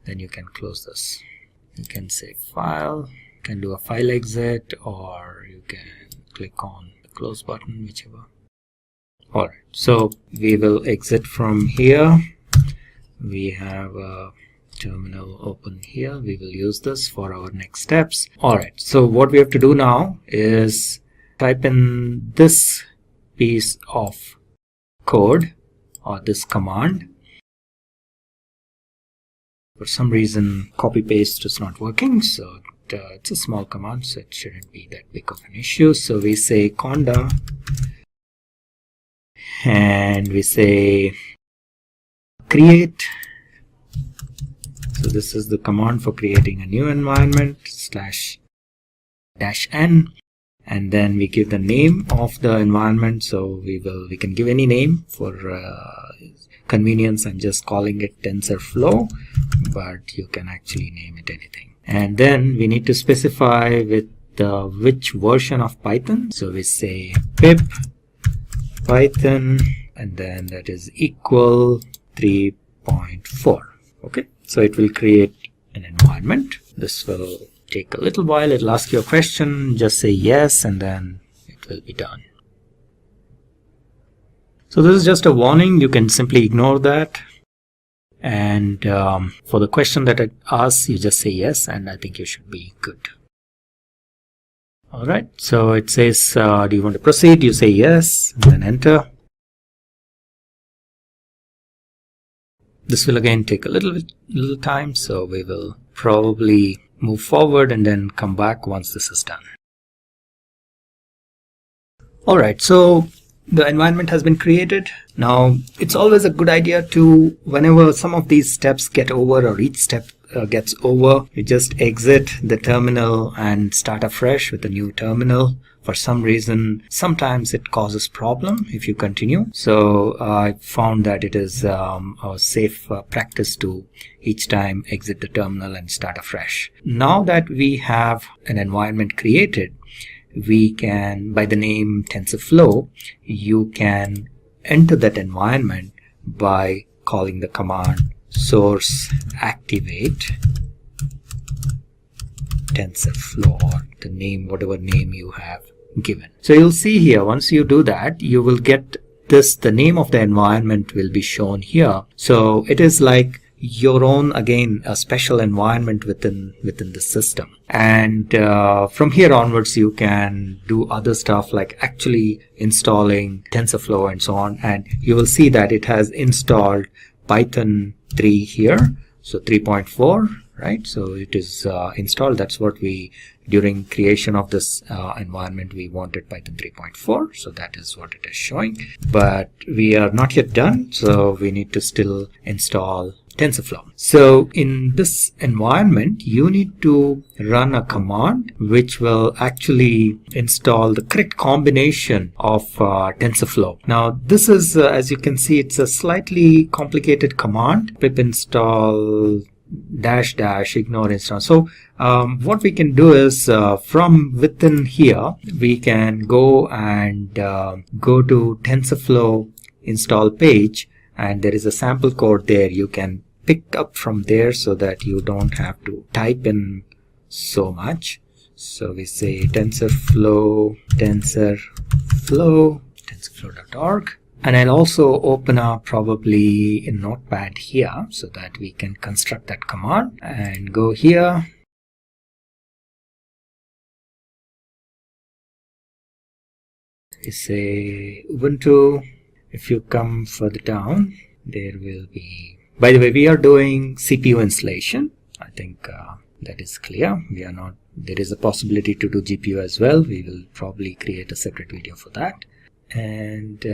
then you can close this. You can say file, you can do a file exit, or you can click on the close button, whichever. Alright, so we will exit from here. We have a terminal open here. We will use this for our next steps. Alright, so what we have to do now is type in this piece of code or this command. For some reason, copy paste is not working, so it's a small command, so it shouldn't be that big of an issue. So we say conda, and we say create. So this is the command for creating a new environment /-n, and then we give the name of the environment. So we can give any name. For convenience, I'm just calling it TensorFlow, but you can actually name it anything. And then we need to specify with which version of Python. So we say pip Python, and then that is equal 3.4. Okay, so it will create an environment. This will take a little while. It'll ask you a question, just say yes, and then it will be done. So this is just a warning. You can simply ignore that, and for the question that it asks, you just say yes, and I think you should be good. Alright, so it says do you want to proceed? You say yes, and then enter. This will again take a little time, so we will probably move forward and then come back once this is done. Alright, so the environment has been created. Now, it's always a good idea to, whenever some of these steps get over, or each step gets over, you just exit the terminal and start afresh with a new terminal. For some reason, sometimes it causes problem if you continue. So I found that it is a safe practice to each time exit the terminal and start afresh. Now that we have an environment created, we can, by the name TensorFlow, you can enter that environment by calling the command source activate TensorFlow, or the name, whatever name you have given. So you'll see here, once you do that, you will get this, the name of the environment will be shown here. So it is like your own, again, a special environment within the system. And from here onwards, you can do other stuff like actually installing TensorFlow and so on. And you will see that it has installed Python 3 here, so 3.4, right? So it is installed. That's what we, during creation of this environment, we wanted Python 3.4, so that is what it is showing. But we are not yet done, so we need to still install TensorFlow. So in this environment, you need to run a command which will actually install the correct combination of TensorFlow. Now this is, as you can see, it's a slightly complicated command, pip install -- ignore install. So what we can do is from within here, we can go and go to TensorFlow install page, and there is a sample code there. You can pick up from there so that you don't have to type in so much. So we say TensorFlow.org. And I'll also open up probably a notepad here so that we can construct that command and go here. We say Ubuntu. If you come further down, there will be, by the way, we are doing CPU installation. I think that is clear. We are not, there is a possibility to do GPU as well. We will probably create a separate video for that. And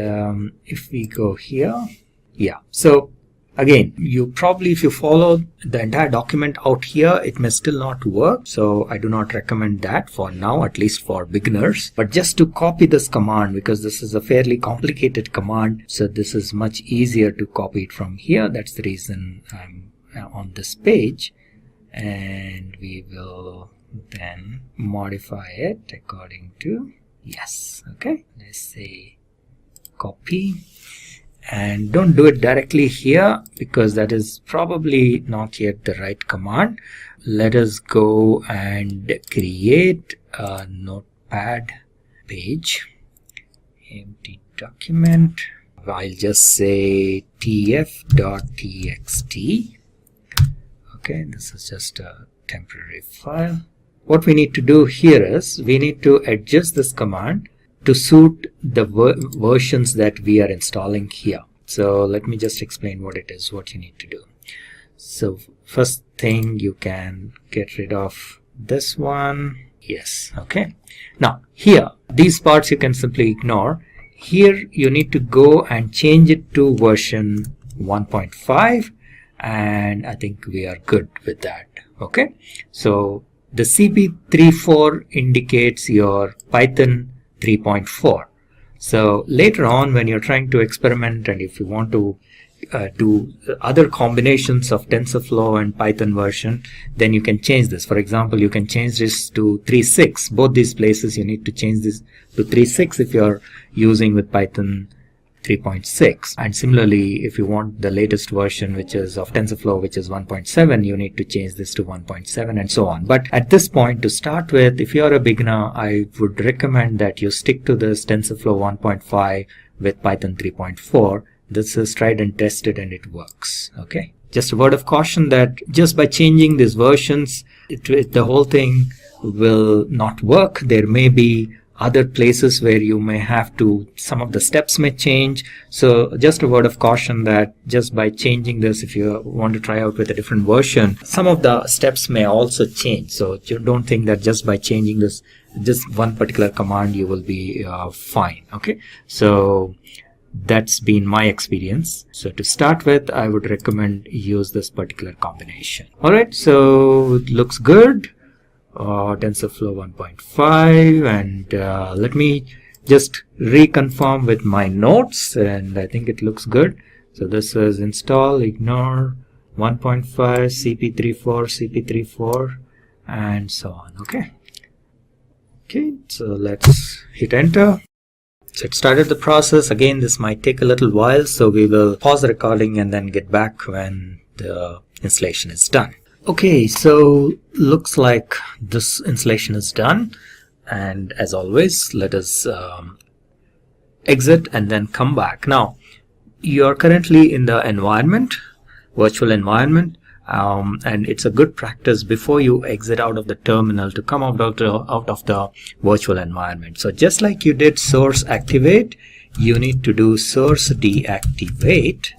if we go here, yeah, so again, you probably, if you follow the entire document out here, it may still not work. So I do not recommend that for now, at least for beginners. But just to copy this command, because this is a fairly complicated command, so this is much easier to copy it from here. That's the reason I'm on this page. And we will then modify it according to, yes, okay, let's say copy, and don't do it directly here because that is probably not yet the right command. Let us go and create a notepad page, empty document. I'll just say tf.txt. Okay, this is just a temporary file. What we need to do here is we need to adjust this command to suit the versions that we are installing here. So let me just explain what it is, what you need to do. So first thing, you can get rid of this one. Yes, okay. Now here, these parts you can simply ignore. Here you need to go and change it to version 1.5, and I think we are good with that. Okay, so the CP34 indicates your Python 3.4. So later on, when you're trying to experiment and if you want to do other combinations of TensorFlow and Python version, then you can change this. For example, you can change this to 3.6. Both these places you need to change this to 3.6 if you're using with Python 3.6. And similarly, if you want the latest version, which is of TensorFlow, which is 1.7, you need to change this to 1.7 and so on. But at this point, to start with, if you're a beginner, I would recommend that you stick to this TensorFlow 1.5 with Python 3.4. This is tried and tested and it works. Okay, just a word of caution that just by changing these versions, the whole thing will not work. There may be other places where you may have to, some of the steps may change. So just a word of caution that just by changing this, if you want to try out with a different version, some of the steps may also change. So you don't think that just by changing this, just one particular command, you will be fine. Okay, so that's been my experience. So to start with, I would recommend use this particular combination. All right, so it looks good. TensorFlow 1.5, and let me just reconfirm with my notes, and I think it looks good. So this is install, ignore, 1.5, CP34, and so on. Okay, so let's hit enter. So it started the process. Again, this might take a little while, so we will pause the recording and then get back when the installation is done. Okay, so looks like this installation is done, and as always, let us exit and then come back. Now, you are currently in the environment. virtual environment. And it's a good practice before you exit out of the terminal to come out of the virtual environment. So just like you did source activate, you need to do source deactivate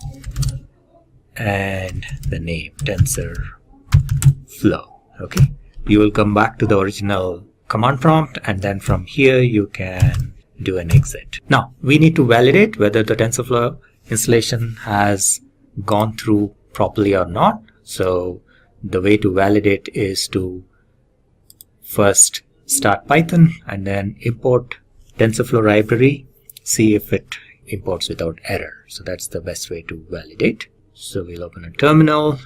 and the name TensorFlow. Okay, you will come back to the original command prompt, and then from here you can do an exit. Now we need to validate whether the TensorFlow installation has gone through properly or not. So the way to validate is to first start Python and then import TensorFlow library, see if it imports without error. So that's the best way to validate. So we'll open a terminal,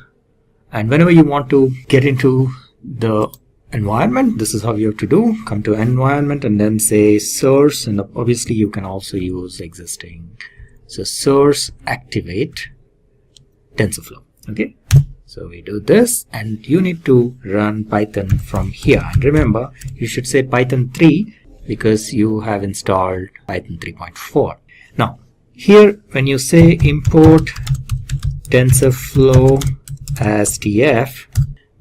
and whenever you want to get into the environment, this is how you have to do. Come to environment and then say source, and obviously you can also use existing. So source activate TensorFlow. Okay, so we do this, and you need to run Python from here. And remember, you should say Python 3 because you have installed Python 3.4. Now here when you say import TensorFlow as TF,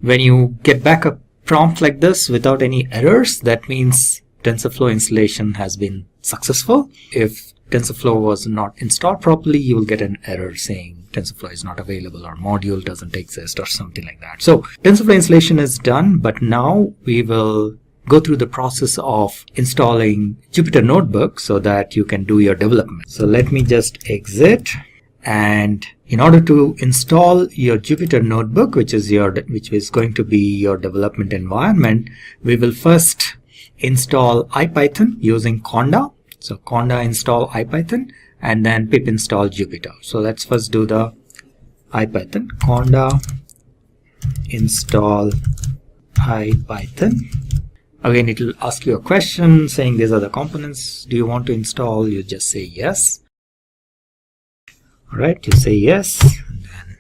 when you get back a prompt like this without any errors, that means TensorFlow installation has been successful. If TensorFlow was not installed properly, you will get an error saying TensorFlow is not available or module doesn't exist or something like that. So TensorFlow installation is done, but now we will go through the process of installing Jupyter Notebook so that you can do your development. So let me just exit, and in order to install your Jupyter Notebook, which is going to be your development environment, we will first install IPython using conda. So conda install IPython and then pip install Jupyter. So let's first do the IPython. Conda install IPython. Again, it will ask you a question saying these are the components. Do you want to install? You just say yes. Alright, you say yes. And then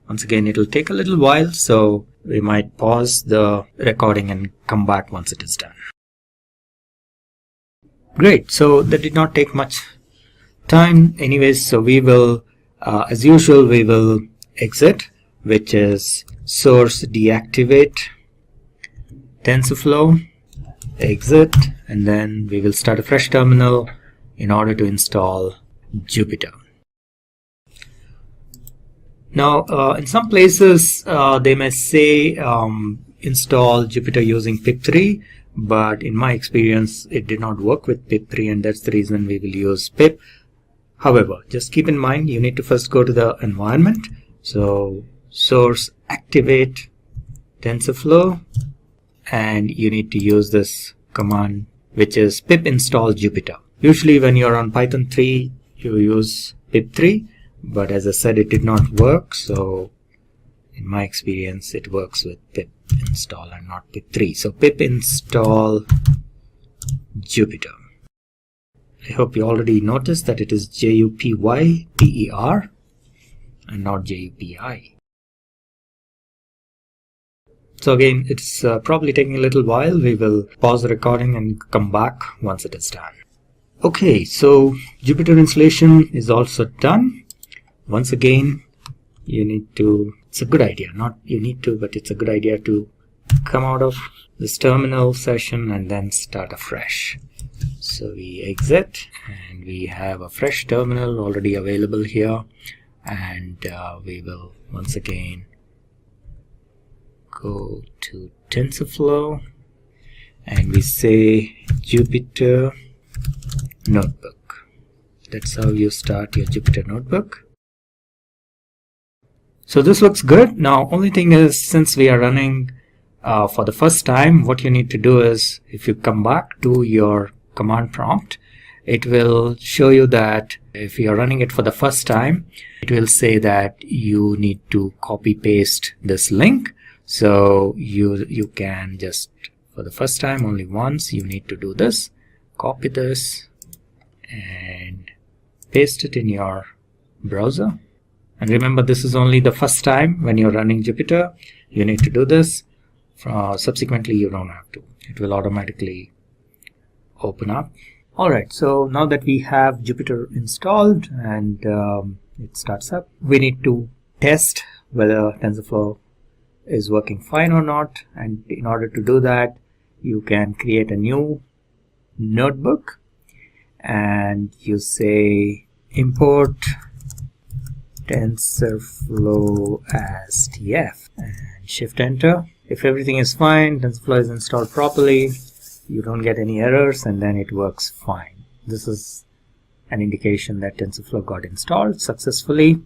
once again, it will take a little while, so we might pause the recording and come back once it is done. Great, so that did not take much time anyways. So we will, as usual, we will exit, which is source deactivate TensorFlow, exit, and then we will start a fresh terminal in order to install Jupyter. Now in some places they may say install Jupyter using pip3, but in my experience it did not work with pip3, and that's the reason we will use pip. However, just keep in mind you need to first go to the environment. So source activate TensorFlow, and you need to use this command, which is pip install Jupyter. Usually when you're on Python 3 you use pip3, but as I said, it did not work. So in my experience it works with pip install and not pip3. So pip install Jupyter. I hope you already noticed that it is JUPYTER and not JUPI. So again, it's probably taking a little while. We will pause the recording and come back once it is done. Okay, so Jupyter installation is also done. Once again, you need to, it's a good idea, not you need to, but it's a good idea to come out of this terminal session and then start afresh. So we exit, and we have a fresh terminal already available here, and we will once again go to TensorFlow and we say Jupyter Notebook. That's how you start your Jupyter Notebook. So this looks good. Now only thing is, since we are running for the first time, what you need to do is, if you come back to your command prompt, it will show you that if you are running it for the first time, it will say that you need to copy paste this link. So you can just, for the first time only once, you need to do this, copy this and paste it in your browser. And remember, this is only the first time when you're running Jupyter. You need to do this. Subsequently, you don't have to. It will automatically open up. Alright, so now that we have Jupyter installed and it starts up, we need to test whether TensorFlow is working fine or not. And in order to do that, you can create a new notebook and you say import TensorFlow as TF and shift enter. If everything is fine, TensorFlow is installed properly, you don't get any errors, and then it works fine. This is an indication that TensorFlow got installed successfully,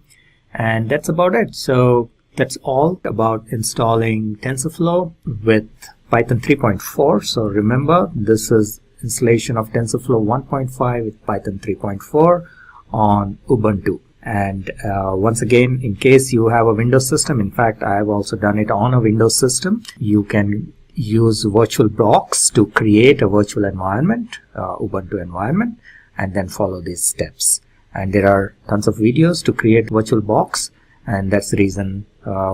and that's about it. So that's all about installing TensorFlow with Python 3.4. So remember, this is installation of TensorFlow 1.5 with Python 3.4 on Ubuntu. And once again, in case you have a Windows system, in fact I have also done it on a Windows system, you can use VirtualBox to create a virtual environment, Ubuntu environment, and then follow these steps. And there are tons of videos to create VirtualBox, and that's the reason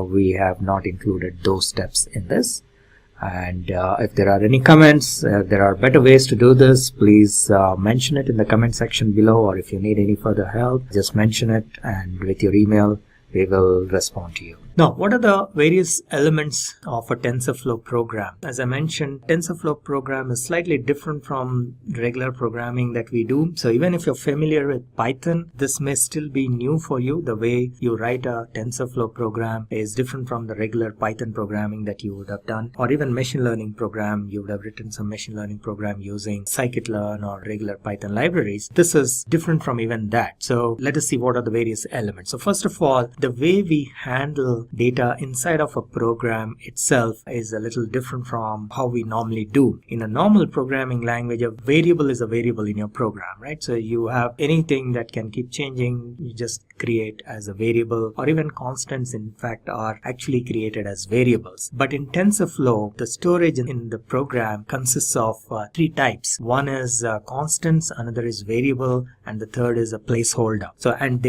we have not included those steps in this. And if there are any comments, there are better ways to do this, please mention it in the comment section below, or if you need any further help, just mention it, and with your email we will respond to you. Now, what are the various elements of a TensorFlow program? As I mentioned, TensorFlow program is slightly different from regular programming that we do. So even if you're familiar with Python, this may still be new for you. The way you write a TensorFlow program is different from the regular Python programming that you would have done, or even machine learning program. You would have written some machine learning program using scikit-learn or regular Python libraries. This is different from even that. So let us see what are the various elements. So first of all, the way we handle data inside of a program itself is a little different from how we normally do. In a normal programming language, a variable is a variable in your program, right? So you have anything that can keep changing, you just create as a variable, or even constants in fact are actually created as variables. But in TensorFlow, the storage in the program consists of three types. One is constants, another is variable, and the third is a placeholder. So, and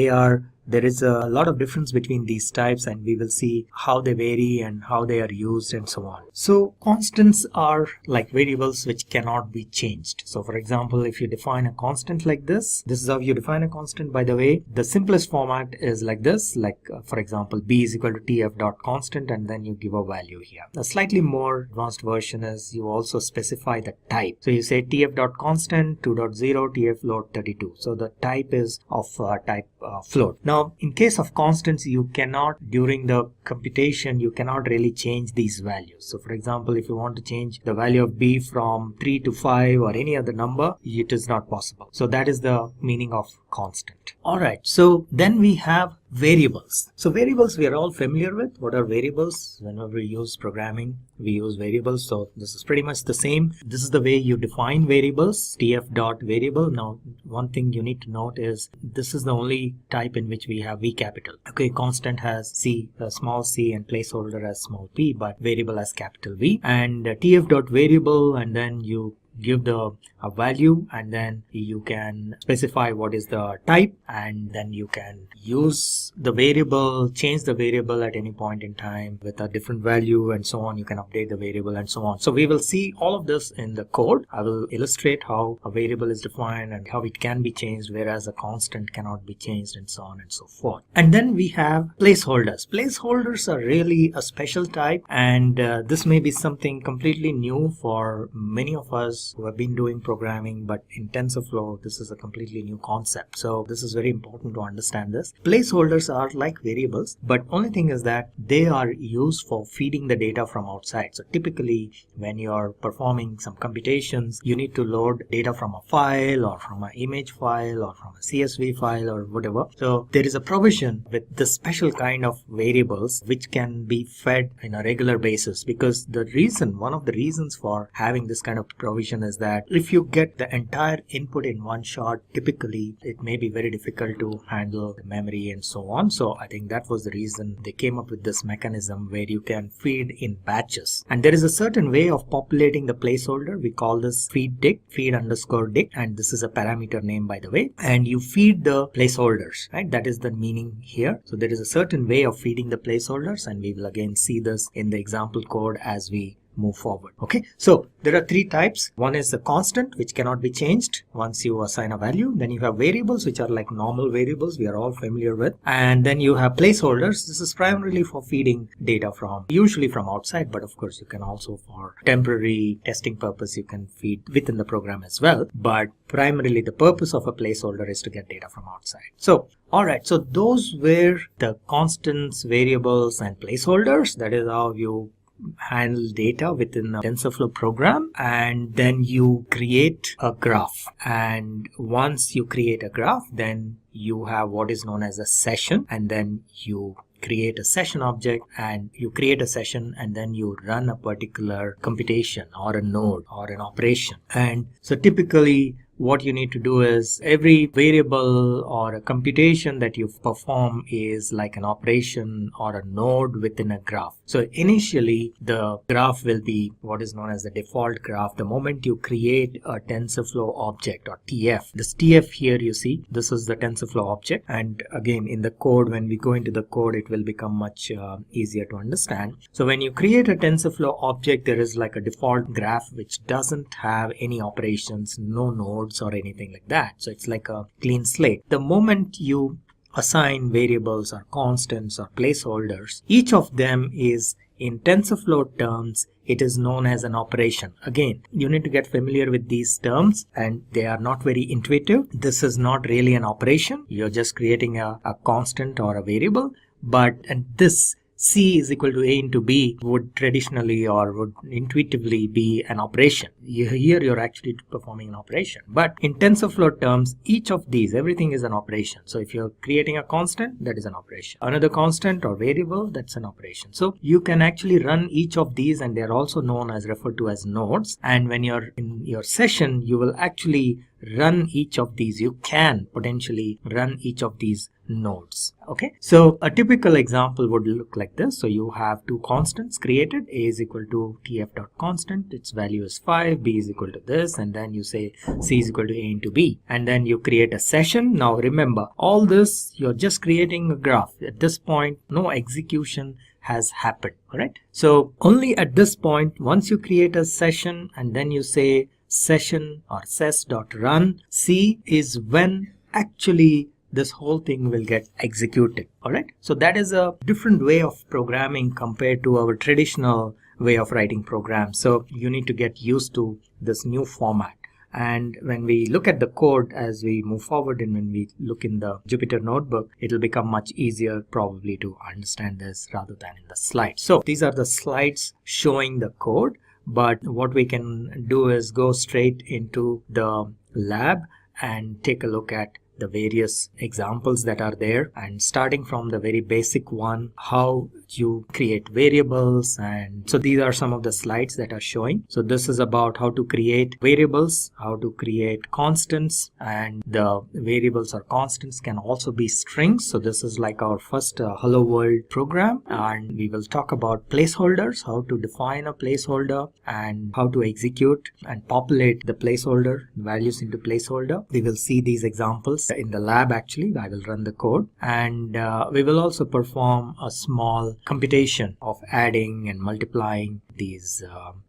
there is a lot of difference between these types, and we will see how they vary and how they are used and so on. So constants are like variables which cannot be changed. So for example, if you define a constant like this is how you define a constant, by the way. The simplest format is like this, like for example, b is equal to tf dot constant, and then you give a value here. A slightly more advanced version is you also specify the type. So you say tf dot constant 2.0 tf float 32. So the type is of type float. Now, in case of constants, you cannot, during the computation, you cannot really change these values. So for example, if you want to change the value of b from 3 to 5 or any other number, it is not possible. So that is the meaning of constant. Alright, so then we have variables. So variables we are all familiar with. What are variables? Whenever we use programming, we use variables. So this is pretty much the same. This is the way you define variables, tf dot variable. Now, one thing you need to note is this is the only type in which we have v capital. Okay, constant has c, small c, and placeholder as small p, but variable has capital V. And tf dot variable, and then you give the value, and then you can specify what is the type, and then you can use the variable, change the variable at any point in time with a different value and so on. You can update the variable and so on. So we will see all of this in the code. I will illustrate how a variable is defined and how it can be changed, whereas a constant cannot be changed, and so on and so forth. And then we have placeholders. Placeholders are really a special type, and this may be something completely new for many of us who have been doing programming, but in TensorFlow this is a completely new concept. So this is very important to understand this. Placeholders are like variables, but only thing is that they are used for feeding the data from outside. So typically when you're performing some computations, you need to load data from a file or from an image file or from a CSV file or whatever. So there is a provision with this special kind of variables which can be fed in a regular basis, because one of the reasons for having this kind of provision is that if you get the entire input in one shot, typically it may be very difficult to handle the memory and so on. So I think that was the reason they came up with this mechanism where you can feed in batches. And there is a certain way of populating the placeholder. We call this feed dict, feed underscore dict, and this is a parameter name, by the way. And you feed the placeholders, right? That is the meaning here. So there is a certain way of feeding the placeholders, and we will again see this in the example code as we move forward. Okay, so there are three types. One is the constant, which cannot be changed once you assign a value. Then you have variables, which are like normal variables we are all familiar with. And then you have placeholders. This is primarily for feeding data usually from outside, but of course you can also, for temporary testing purpose, you can feed within the program as well. But primarily the purpose of a placeholder is to get data from outside. So alright, so those were the constants, variables, and placeholders. That is how you handle data within a TensorFlow program. And then you create a graph. And once you create a graph, then you have what is known as a session. And then you create a session object, and you create a session, and then you run a particular computation or a node or an operation. And so typically what you need to do is every variable or a computation that you perform is like an operation or a node within a graph. So initially the graph will be what is known as the default graph. The moment you create a TensorFlow object or TF, this TF here you see, this is the TensorFlow object. And again, in the code, when we go into the code, it will become much easier to understand. So when you create a TensorFlow object, there is like a default graph which doesn't have any operations, no nodes or anything like that. So it's like a clean slate. The moment you assign variables or constants or placeholders, each of them is, in TensorFlow terms, it is known as an operation. Again, you need to get familiar with these terms, and they are not very intuitive. This is not really an operation. You're just creating a constant or a variable. And this C is equal to A into B would traditionally or would intuitively be an operation. Here you're actually performing an operation. But in TensorFlow terms, each of these, everything is an operation. So if you're creating a constant, that is an operation. Another constant or variable, that's an operation. So you can actually run each of these, and they're also referred to as nodes. And when you're in your session, you will actually run each of these. You can potentially run each of these nodes. Okay, so a typical example would look like this. So you have two constants created. A is equal to tf.constant, its value is 5, b is equal to this, and then you say c is equal to a into b, and then you create a session. Now remember, all this, you're just creating a graph. At this point, no execution has happened. All right, so only at this point, once you create a session and then you say session or ses.run, c is when actually this whole thing will get executed. All right, so that is a different way of programming compared to our traditional way of writing programs. So you need to get used to this new format. And when we look at the code as we move forward, and when we look in the Jupyter notebook, it'll become much easier probably to understand this rather than in the slides. So these are the slides showing the code, but what we can do is go straight into the lab and take a look at the various examples that are there, and starting from the very basic one, how you create variables. And so these are some of the slides that are showing. So this is about how to create variables, how to create constants, and the variables or constants can also be strings. So this is like our first hello world program, and we will talk about placeholders, how to define a placeholder and how to execute and populate the placeholder values into placeholder. We will see these examples in the lab. Actually, I will run the code, and we will also perform a small computation of adding and multiplying these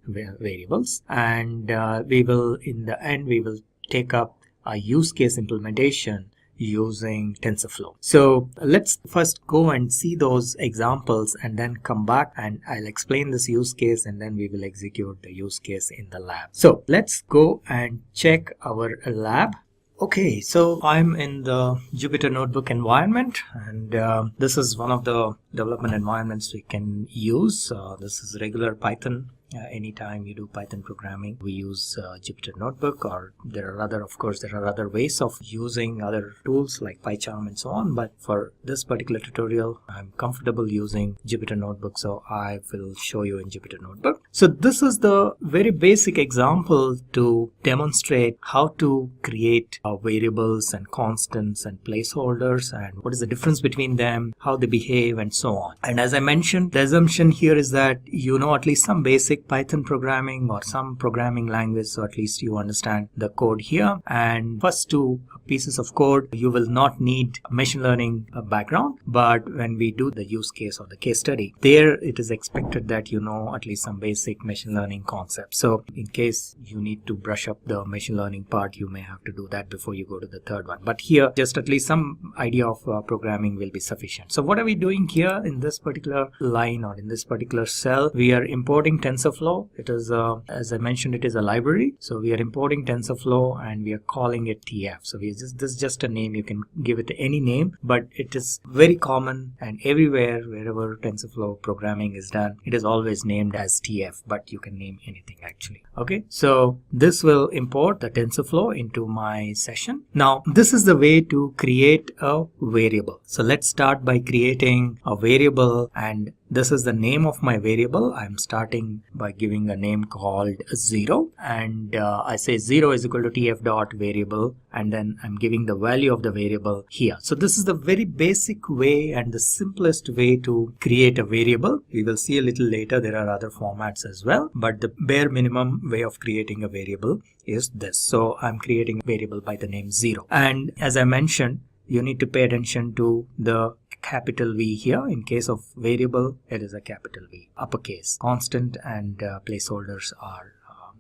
variables, and we will, in the end, we will take up a use case implementation using TensorFlow. So let's first go and see those examples and then come back and I'll explain this use case, and then we will execute the use case in the lab. So let's go and check our lab. Okay, so I'm in the Jupyter Notebook environment, and this is one of the development environments we can use. This is regular Python. Anytime you do Python programming, we use Jupyter Notebook, or there are other ways of using other tools like PyCharm and so on. But for this particular tutorial, I'm comfortable using Jupyter Notebook, so I will show you in Jupyter Notebook. So this is the very basic example to demonstrate how to create variables and constants and placeholders, and what is the difference between them, how they behave, and so on. And as I mentioned, the assumption here is that you know at least some basics basic Python programming or some programming language, so at least you understand the code here. And first two pieces of code, you will not need machine learning background, but when we do the use case or the case study, there it is expected that you know at least some basic machine learning concepts. So in case you need to brush up the machine learning part, you may have to do that before you go to the third one. But here, just at least some idea of programming will be sufficient. So what are we doing here in this particular line or in this particular cell? We are importing TensorFlow. It is, as I mentioned, it is a library. So we are importing TensorFlow and we are calling it TF. So this is just a name. You can give it any name, but it is very common and everywhere wherever TensorFlow programming is done, it is always named as TF, but you can name anything actually. Okay, so this will import the TensorFlow into my session. Now this is the way to create a variable. So let's start by creating a variable, and this is the name of my variable. I'm starting by giving a name called 0, and I say 0 is equal to tf dot variable, and then I'm giving the value of the variable here. So this is the very basic way and the simplest way to create a variable. We will see a little later there are other formats as well, but the bare minimum way of creating a variable is this. So I'm creating a variable by the name 0, and as I mentioned, you need to pay attention to the capital V here. In case of variable, it is a capital V, uppercase. Constant and placeholders are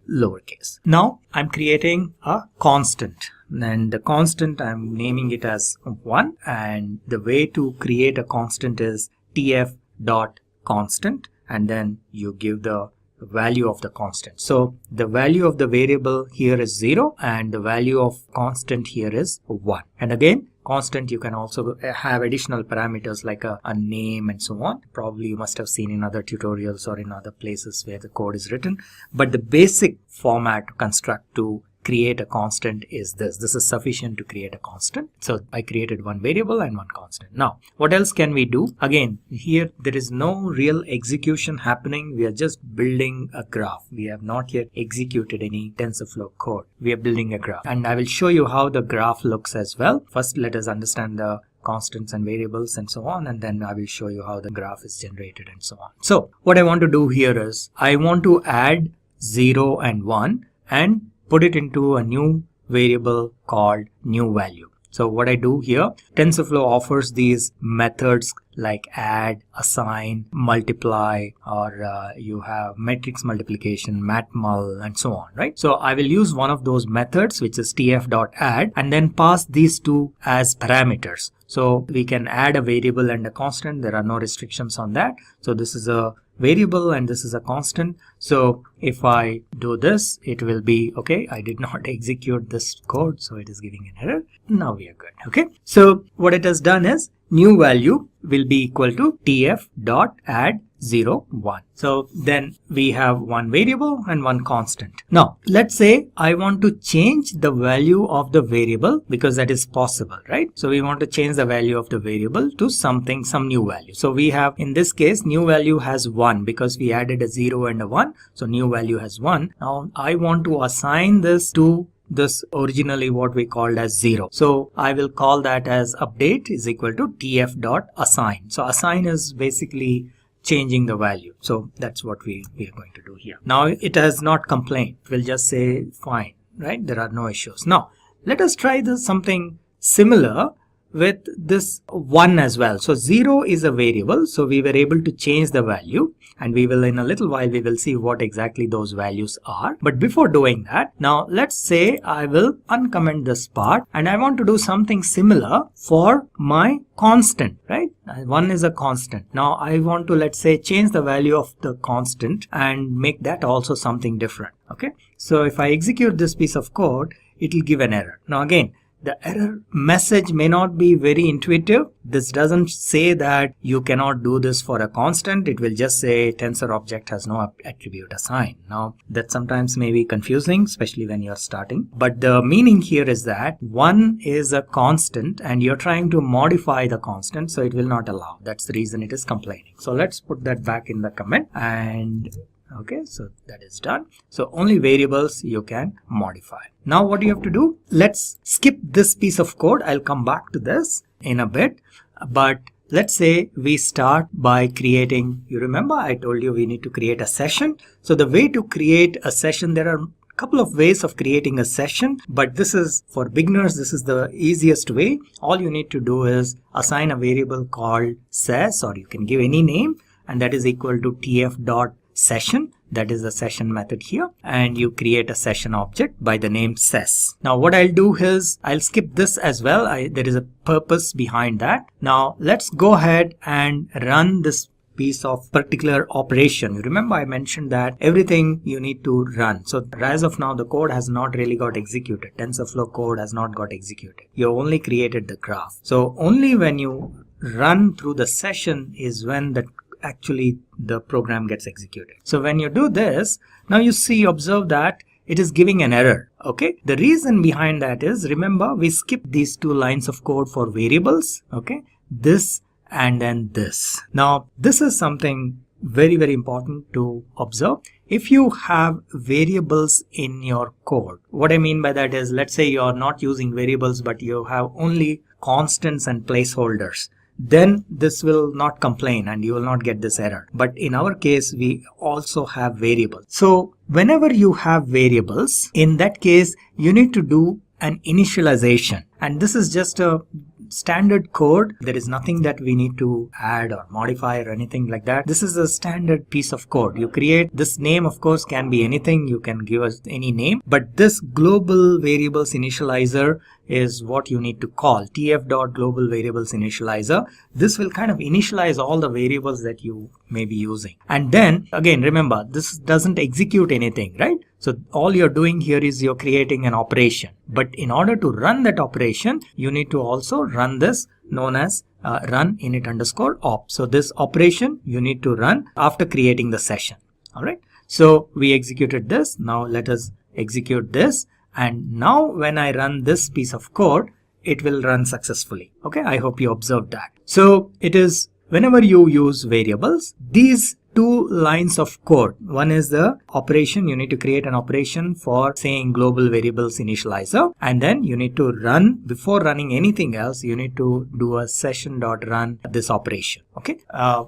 lowercase. Now I'm creating a constant, and the constant I'm naming it as 1, and the way to create a constant is tf dot constant, and then you give the value of the constant. So the value of the variable here is 0 and the value of constant here is 1. And again, constant you can also have additional parameters like a name and so on. Probably you must have seen in other tutorials or in other places where the code is written, but the basic format to construct to create a constant is this. This is sufficient to create a constant. So I created one variable and one constant. Now what else can we do? Again, here there is no real execution happening. We are just building a graph. We have not yet executed any TensorFlow code. We are building a graph, and I will show you how the graph looks as well. First let us understand the constants and variables and so on, and then I will show you how the graph is generated and so on. So what I want to do here is I want to add 0 and 1 and put it into a new variable called new value. So what I do here, TensorFlow offers these methods like add, assign, multiply, or you have matrix multiplication, matmul, and so on, right? So I will use one of those methods, which is tf.add, and then pass these two as parameters. So we can add a variable and a constant. There are no restrictions on that. So this is a variable and this is a constant. So if I do this, it will be okay. I did not execute this code, so it is giving an error. Now we are good. Okay, so what it has done is new value will be equal to tf.add 0, 1. So then we have one variable and one constant. Now let's say I want to change the value of the variable, because that is possible, right? So we want to change the value of the variable to something, some new value. So we have, in this case, new value has 1 because we added a 0 and a 1. So new value has 1. Now I want to assign this to this originally what we called as 0. So I will call that as update is equal to tf.assign. So assign is basically changing the value. So that's what we are going to do here. Now it has not complained. We'll just say fine, right? There are no issues. Now let us try this something similar with this 1 as well. So 0 is a variable, so we were able to change the value, and we will in a little while we will see what exactly those values are. But before doing that, now let's say I will uncomment this part and I want to do something similar for my constant, right? 1 is a constant. Now I want to, let's say, change the value of the constant and make that also something different. Okay, so if I execute this piece of code, it will give an error. Now again, the error message may not be very intuitive. This doesn't say that you cannot do this for a constant. It will just say tensor object has no attribute assign. Now that sometimes may be confusing, especially when you're starting. But the meaning here is that 1 is a constant and you're trying to modify the constant, so it will not allow. That's the reason it is complaining. So let's put that back in the comment, and okay, so that is done. So only variables you can modify. Now what you have to do, let's skip this piece of code. I'll come back to this in a bit, but let's say we start by creating, you remember I told you we need to create a session. So the way to create a session, there are a couple of ways of creating a session, but this is for beginners, this is the easiest way. All you need to do is assign a variable called ses, or you can give any name, and that is equal to tf.session. That is the session method here, and you create a session object by the name ses. Now what I'll do is I'll skip this as well. There is a purpose behind that. Now let's go ahead and run this piece of particular operation. You remember I mentioned that everything you need to run. So as of now, the code has not really got executed. TensorFlow code has not got executed. You only created the graph. So only when you run through the session is when actually the program gets executed. So when you do this, now you see, observe that it is giving an error. Okay, the reason behind that is, remember we skipped these two lines of code for variables. Okay, this and then this. Now this is something very, very important to observe. If you have variables in your code, what I mean by that is, let's say you are not using variables but you have only constants and placeholders, then this will not complain and you will not get this error. But in our case, we also have variables. So whenever you have variables, in that case, you need to do an initialization. And this is just a standard code. There is nothing that we need to add or modify or anything like that. This is a standard piece of code. You create this name, of course, can be anything. You can give us any name, but this global variables initializer is what you need to call tf.global variables initializer. This will kind of initialize all the variables that you may be using. And then again, remember, this doesn't execute anything, right? So all you're doing here is you're creating an operation. But in order to run that operation, you need to also run this known as run init_op. So this operation you need to run after creating the session. All right. So we executed this. Now let us execute this. And now when I run this piece of code, it will run successfully. Okay. I hope you observed that. So it is whenever you use variables, these two lines of code. One is the operation. You need to create an operation for saying global variables initializer, and then you need to run, before running anything else, you need to do a session.run this operation. Okay.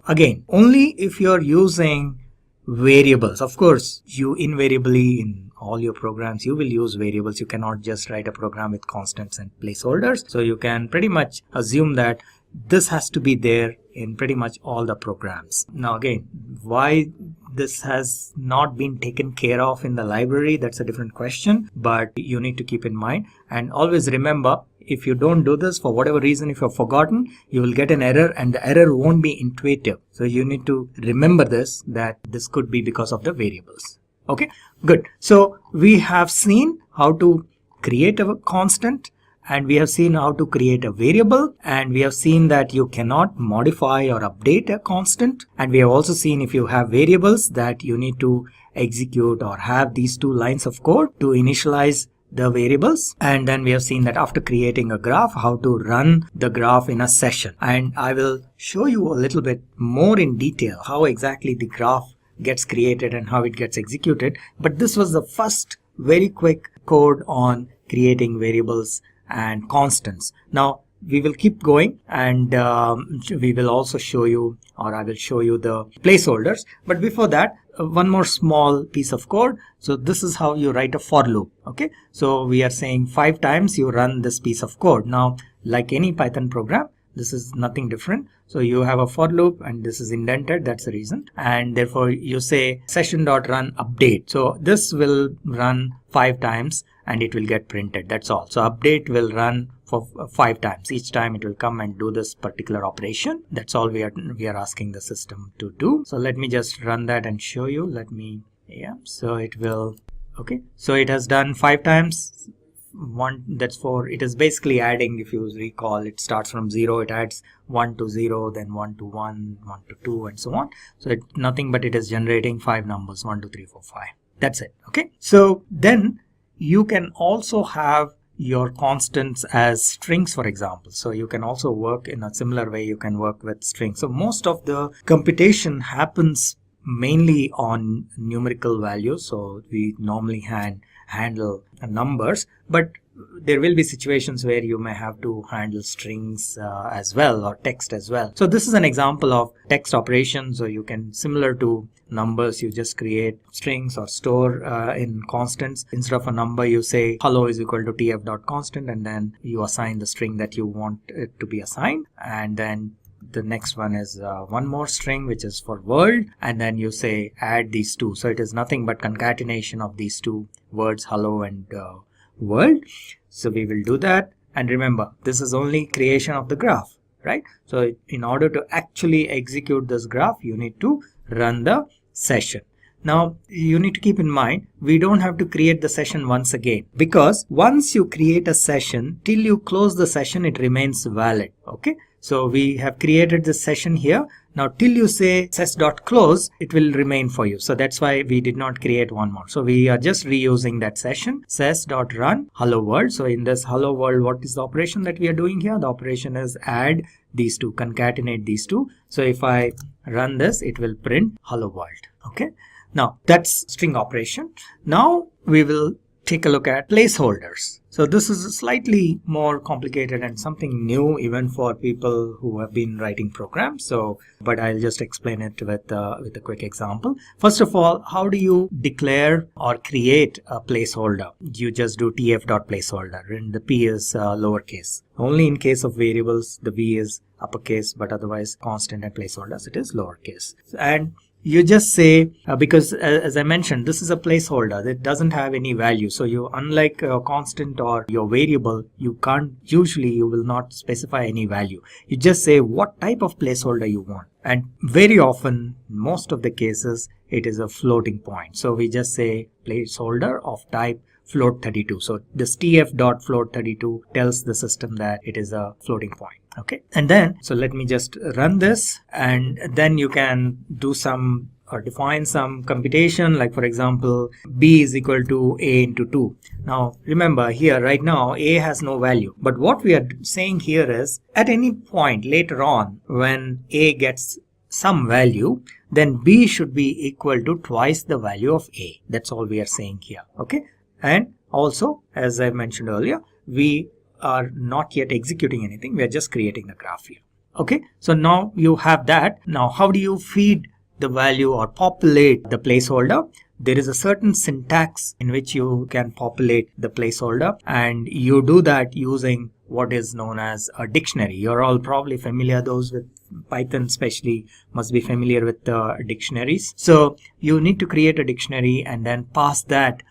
Again, only if you're using variables. Of course, you invariably in all your programs, you will use variables. You cannot just write a program with constants and placeholders. So you can pretty much assume that this has to be there in pretty much all the programs. Now again, why this has not been taken care of in the library, that's a different question, but you need to keep in mind. And always remember, if you don't do this for whatever reason, if you've forgotten, you will get an error and the error won't be intuitive. So you need to remember this, that this could be because of the variables. Okay, good. So we have seen how to create a constant, and we have seen how to create a variable, and we have seen that you cannot modify or update a constant. And we have also seen if you have variables that you need to execute or have these two lines of code to initialize the variables. And then we have seen that after creating a graph, how to run the graph in a session. And I will show you a little bit more in detail how exactly the graph gets created and how it gets executed. But this was the first very quick code on creating variables and constants. Now we will keep going, and we will also show you, or I will show you the placeholders. But before that, one more small piece of code. So this is how you write a for loop. Okay, so we are saying 5 times you run this piece of code. Now like any Python program, this is nothing different. So you have a for loop and this is indented, that's the reason. And therefore you say session.run update. So this will run 5 times and it will get printed. That's all. So update will run for 5 times. Each time it will come and do this particular operation. That's all we are asking the system to do. So let me just run that and show you. So it will, okay. So it has done 5 times. That's 4. It is basically adding, if you recall, it starts from 0, it adds 1 to 0, then 1 to 1, 1 to 2, and so on. So it's nothing but it is generating 5 numbers, 1, 2, 3, 4, 5. That's it. Okay. So then you can also have your constants as strings, for example. So you can also work in a similar way. You can work with strings. So most of the computation happens mainly on numerical values. So we normally handle numbers, but there will be situations where you may have to handle strings as well, or text as well. So this is an example of text operations. So you can, similar to numbers, you just create strings or store in constants. Instead of a number, you say hello is equal to tf.constant, and then you assign the string that you want it to be assigned, and then the next one is one more string which is for world, and then you say add these two. So it is nothing but concatenation of these two words, hello and world. So we will do that, and remember, this is only creation of the graph, right? So in order to actually execute this graph, you need to run the session. Now you need to keep in mind, we don't have to create the session once again, because once you create a session, till you close the session, it remains valid. Okay, so we have created this session here. Now till you say ses.close, it will remain for you. So that's why we did not create one more. So we are just reusing that session, ses.run hello world. So in this hello world, what is the operation that we are doing here? The operation is add these two, concatenate these two. So if I run this, it will print hello world. Okay, now that's string operation. Now we will take a look at placeholders. So this is slightly more complicated and something new even for people who have been writing programs. So, but I'll just explain it with a quick example. First of all, how do you declare or create a placeholder? You just do tf.placeholder, and the p is lowercase. Only in case of variables, the v is uppercase, but otherwise constant and placeholders, it is lowercase. And you just say, because as I mentioned, this is a placeholder that doesn't have any value. So you, unlike a constant or your variable, you will not specify any value. You just say what type of placeholder you want. And very often, most of the cases, it is a floating point. So we just say placeholder of type float32. So this tf.float32 tells the system that it is a floating point. Okay, and then, so let me just run this, and then you can do some or define some computation, like for example, b is equal to a into 2. Now remember, here right now a has no value, but what we are saying here is at any point later on when a gets some value, then b should be equal to twice the value of a. That's all we are saying here. Okay, and also, as I mentioned earlier, we are not yet executing anything. We are just creating the graph here. Okay, so now you have that. Now how do you feed the value or populate the placeholder? There is a certain syntax in which you can populate the placeholder, and you do that using what is known as a dictionary. You're all probably familiar, those with Python especially must be familiar with dictionaries. So you need to create a dictionary and then pass that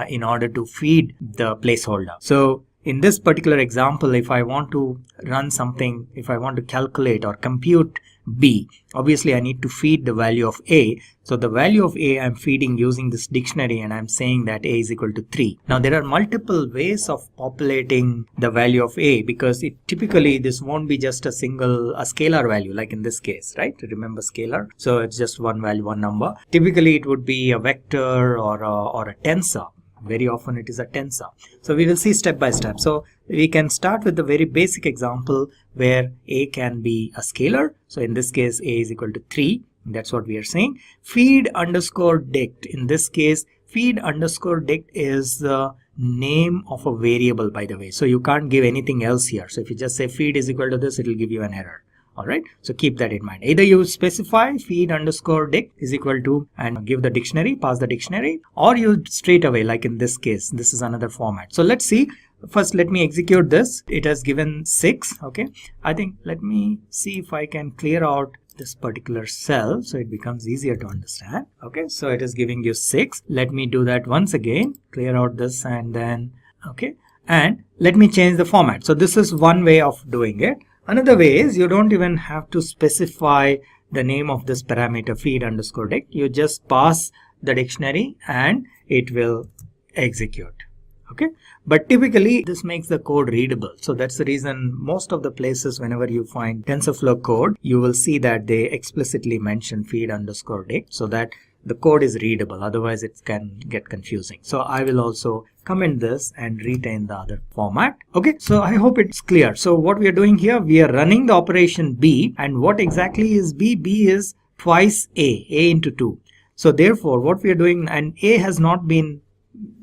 in order to feed the placeholder. So in this particular example, if I want to run something, if I want to calculate or compute b, obviously I need to feed the value of a. So the value of a I'm feeding using this dictionary, and I'm saying that a is equal to 3. Now there are multiple ways of populating the value of a, because typically this won't be just a scalar value, like in this case, right? Remember scalar? So it's just one value, one number. Typically it would be a vector or a tensor. Very often it is a tensor. So we will see step by step. So we can start with the very basic example where a can be a scalar. So in this case, a is equal to 3. That's what we are saying. Feed underscore dict. In this case, feed underscore dict is the name of a variable, by the way. So you can't give anything else here. So if you just say feed is equal to this, it will give you an error. Alright, so keep that in mind. Either you specify feed underscore dict is equal to and give the dictionary, pass the dictionary, or you straight away, like in this case, this is another format. So let's see. First, let me execute this. It has given 6. Okay, I think let me see if I can clear out this particular cell so it becomes easier to understand. Okay, so it is giving you 6. Let me do that once again. Clear out this and then, okay, and let me change the format. So this is one way of doing it. Another way is you don't even have to specify the name of this parameter feed underscore dict. You just pass the dictionary and it will execute. Okay, but typically this makes the code readable. So that's the reason most of the places whenever you find TensorFlow code, you will see that they explicitly mention feed underscore dict so that the code is readable. Otherwise it can get confusing. So I will also comment this and retain the other format. Okay, so I hope it's clear. So what we are doing here, we are running the operation b, and what exactly is b? B is twice a into 2. So therefore what we are doing, and a has not been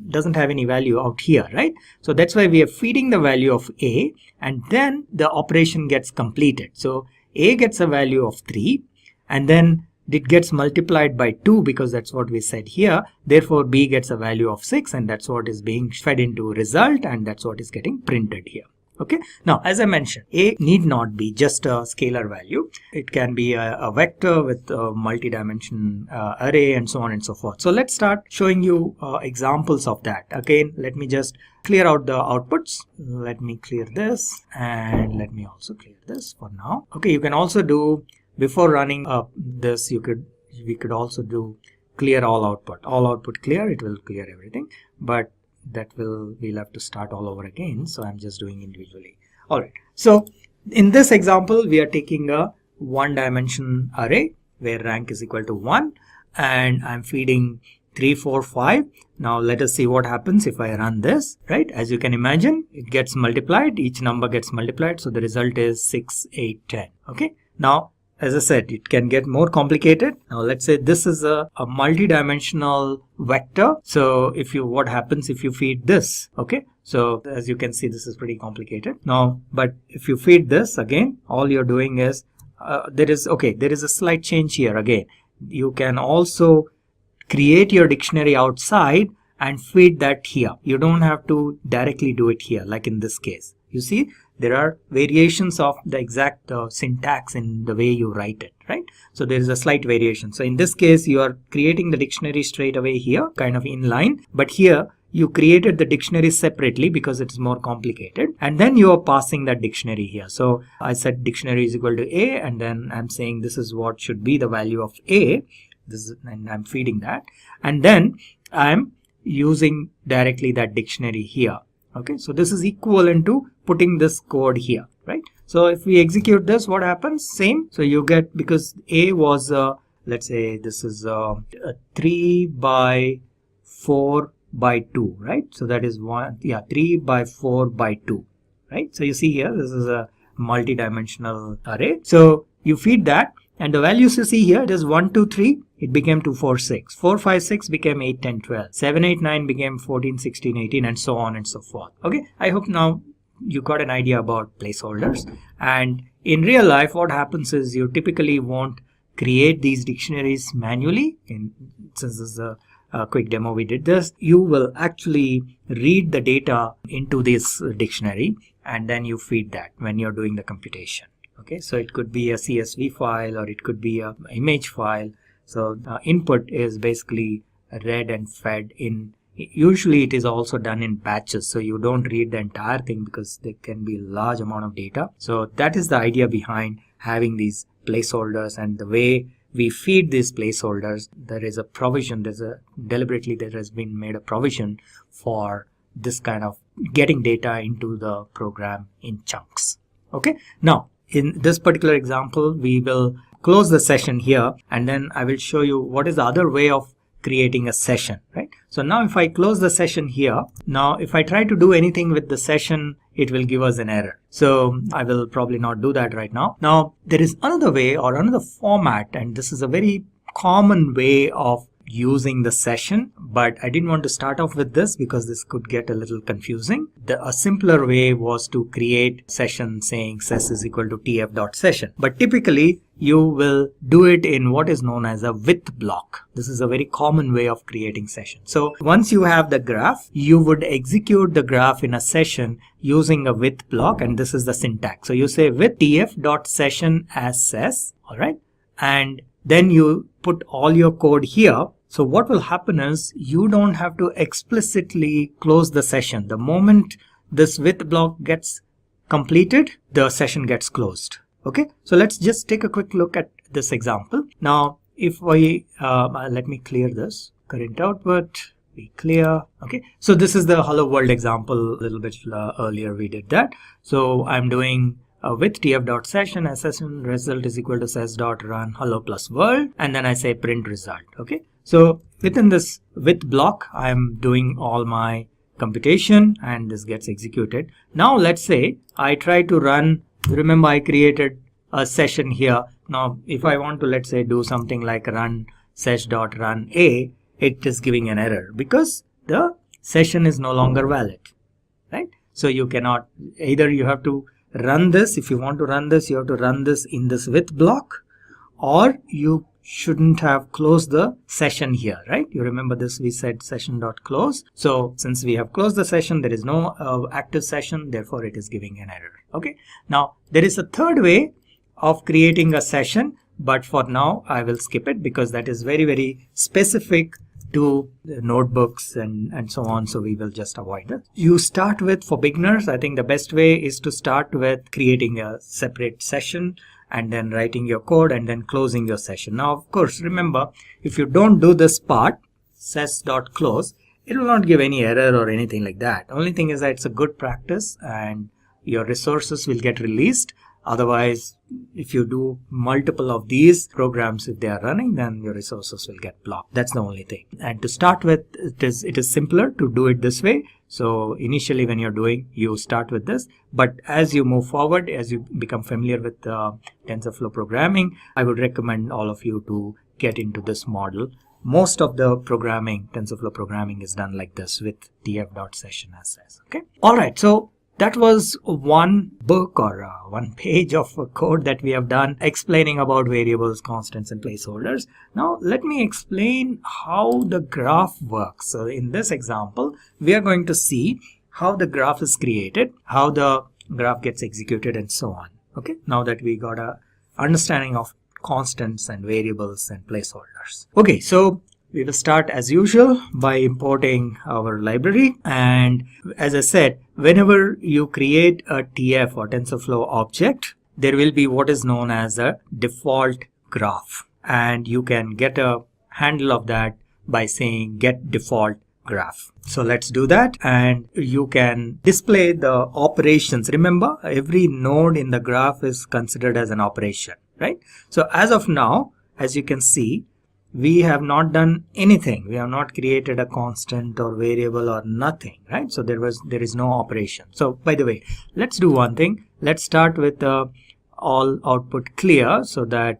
doesn't have any value out here, right? So that's why we are feeding the value of a, and then the operation gets completed. So a gets a value of 3, and then it gets multiplied by 2 because that's what we said here. Therefore, b gets a value of 6, and that's what is being fed into result, and that's what is getting printed here. Okay. Now, as I mentioned, a need not be just a scalar value. It can be a vector with a multi-dimension array and so on and so forth. So let's start showing you examples of that. Again, let me just clear out the outputs. Let me clear this, and let me also clear this for now. Okay, you can also do, before running this, we could also do clear all output clear. It will clear everything, but we'll have to start all over again. So I'm just doing individually. All right. So in this example, we are taking a one-dimension array where rank is equal to 1, and I'm feeding 3, 4, 5. Now let us see what happens if I run this, right? As you can imagine, it gets multiplied. Each number gets multiplied. So the result is 6, 8, 10. Okay. Now, as I said, it can get more complicated. Now let's say this is a multi-dimensional vector. So what happens if you feed this? Okay. So as you can see, this is pretty complicated. Now, but if you feed this again, all you're doing is, there is a slight change here again. You can also create your dictionary outside and feed that here. You don't have to directly do it here, like in this case. You see, there are variations of the exact syntax in the way you write it, right? So there is a slight variation. So in this case, you are creating the dictionary straight away here, kind of inline. But here, you created the dictionary separately because it's more complicated. And then you are passing that dictionary here. So I said dictionary is equal to a, and then I'm saying this is what should be the value of a. And I'm feeding that. And then I'm using directly that dictionary here. Okay, so this is equivalent to putting this code here, right? So if we execute this, what happens? Same. So you get, because a was, let's say this is a 3 by 4 by 2, right? So that is 3 by 4 by 2, right? So you see here, this is a multi-dimensional array. So you feed that, and the values you see here, it is 1, 2, 3. It became 2, 4, 6. 4, 5, 6 became 8, 10, 12. 7, 8, 9 became 14, 16, 18, and so on and so forth. Okay, I hope now you got an idea about placeholders. And in real life, what happens is you typically won't create these dictionaries manually. Since this is a quick demo, we did this. You will actually read the data into this dictionary, and then you feed that when you're doing the computation. Okay, so it could be a CSV file, or it could be an image file. So input is basically read and fed in. Usually it is also done in batches, so you don't read the entire thing because there can be a large amount of data. So that is the idea behind having these placeholders, and the way we feed these placeholders, there is a provision, deliberately there has been made a provision for this kind of getting data into the program in chunks. Okay, now in this particular example, we will close the session here, and then I will show you what is the other way of creating a session, right? So now if I close the session here, now if I try to do anything with the session, it will give us an error. So I will probably not do that right now. Now there is another way or another format, and this is a very common way of using the session, but I didn't want to start off with this because this could get a little confusing. A simpler way was to create session saying ses is equal to tf.session, but typically you will do it in what is known as a with block. This is a very common way of creating session. So once you have the graph, you would execute the graph in a session using a with block, and this is the syntax. So you say with tf.session as ses, all right, and then you put all your code here. So what will happen is you don't have to explicitly close the session. The moment this with block gets completed, the session gets closed. Okay, so let's just take a quick look at this example. Now, if we let me clear this current output, we clear. Okay, so this is the hello world example. A little bit earlier we did that. So I'm doing with tf.session as session result is equal to ses.run hello plus world, and then I say print result. Okay, so within this with block, I'm doing all my computation, and this gets executed. Now let's say I try to run. Remember, I created a session here. Now if I want to, let's say, do something like run ses.run a, it is giving an error because the session is no longer valid, right? So you cannot, either you have to run this. If you want to run this, you have to run this in this with block, or you shouldn't have closed the session here, right? You remember this, we said session.close. So since we have closed the session, there is no active session, therefore it is giving an error. Okay, now there is a third way of creating a session, but for now I will skip it because that is very, very specific to notebooks and so on, so we will just avoid it. You start with, for beginners, I think the best way is to start with creating a separate session and then writing your code and then closing your session. Now of course, remember, if you don't do this part, ses.close, it will not give any error or anything like that. Only thing is that it's a good practice and your resources will get released. Otherwise, if you do multiple of these programs, if they are running, then your resources will get blocked. That's the only thing. And to start with, it is simpler to do it this way. So initially when you're doing, you start with this. But as you move forward, as you become familiar with TensorFlow programming, I would recommend all of you to get into this model. Most of the programming, TensorFlow programming, is done like this with tf.session as says. Okay. All right. So that was one book or one page of code that we have done explaining about variables, constants, and placeholders. Now let me explain how the graph works. So in this example, we are going to see how the graph is created, how the graph gets executed, and so on. Okay, now that we got a understanding of constants and variables and placeholders. Okay, so we will start as usual by importing our library, and as I said, whenever you create a TF or TensorFlow object, there will be what is known as a default graph, and you can get a handle of that by saying get default graph. So let's do that, and you can display the operations. Remember, every node in the graph is considered as an operation, right? So as of now, as you can see, we have not done anything. We have not created a constant or variable or nothing, right? So there is no operation. So by the way, let's do one thing. Let's start with all output clear so that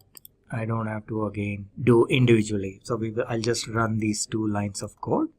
I don't have to again do individually. So I'll just run these two lines of code.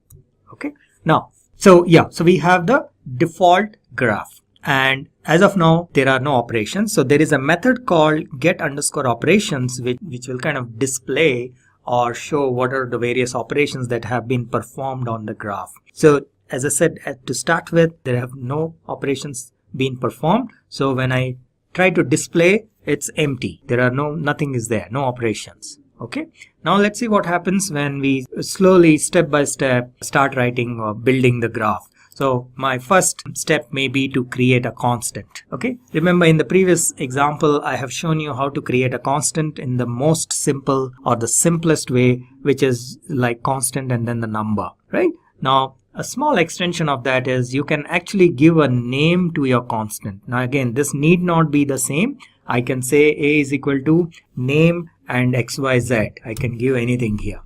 Okay. Now, so we have the default graph. And as of now, there are no operations. So there is a method called get_operations, which will kind of display or show what are the various operations that have been performed on the graph. So as I said, to start with, there have no operations being performed. So when I try to display, it's empty. There are nothing is there, no operations. Okay. Now let's see what happens when we slowly, step by step, start writing or building the graph. So my first step may be to create a constant. Okay. Remember, in the previous example, I have shown you how to create a constant in the most simple or the simplest way, which is like constant and then the number, right? Now, a small extension of that is you can actually give a name to your constant. Now again, this need not be the same. I can say a is equal to name and xyz. I can give anything here.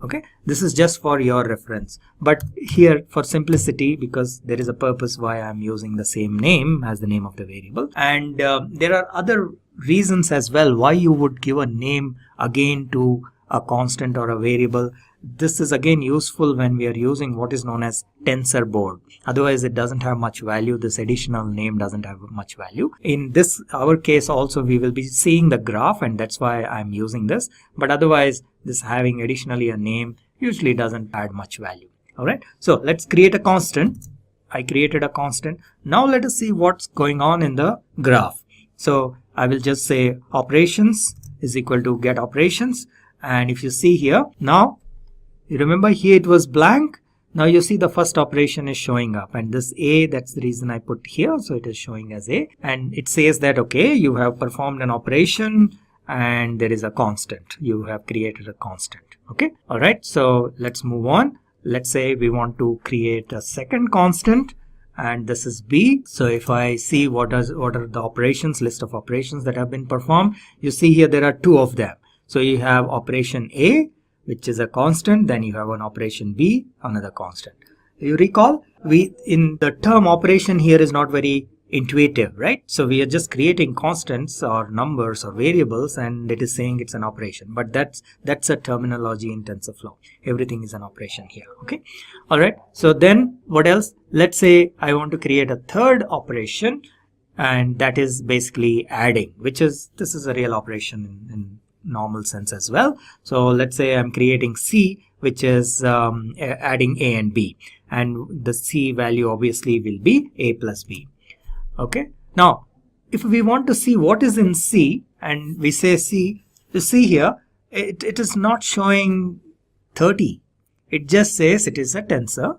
Okay, this is just for your reference, but here for simplicity, because there is a purpose why I'm using the same name as the name of the variable, and there are other reasons as well why you would give a name again to a constant or a variable. This is again useful when we are using what is known as tensor board. Otherwise it doesn't have much value. This additional name doesn't have much value. In this our case also, we will be seeing the graph, and that's why I'm using this, but otherwise this having additionally a name usually doesn't add much value. All right, so let's create a constant. I created a constant. Now let us see what's going on in the graph. So I will just say operations is equal to get operations, and if you see here, now you remember here it was blank. Now you see the first operation is showing up, and this a, that's the reason I put here, so it is showing as a, and it says that okay, you have performed an operation and there is a constant. You have created a constant. Okay, all right, so let's move on. Let's say we want to create a second constant, and this is b. So if I see what are the operations, list of operations that have been performed, you see here there are two of them. So you have operation a, which is a constant, then you have an operation b, another constant. You recall, in the term operation here is not very intuitive, right? So we are just creating constants or numbers or variables, and it is saying it's an operation. But that's a terminology in TensorFlow. Everything is an operation here. Okay. All right. So then what else? Let's say I want to create a third operation, and that is basically adding, this is a real operation in normal sense as well. So let's say I'm creating C, which is adding A and B, and the C value obviously will be A plus B. Okay. Now, if we want to see what is in C, and we say C, you see here, it is not showing 30. It just says it is a tensor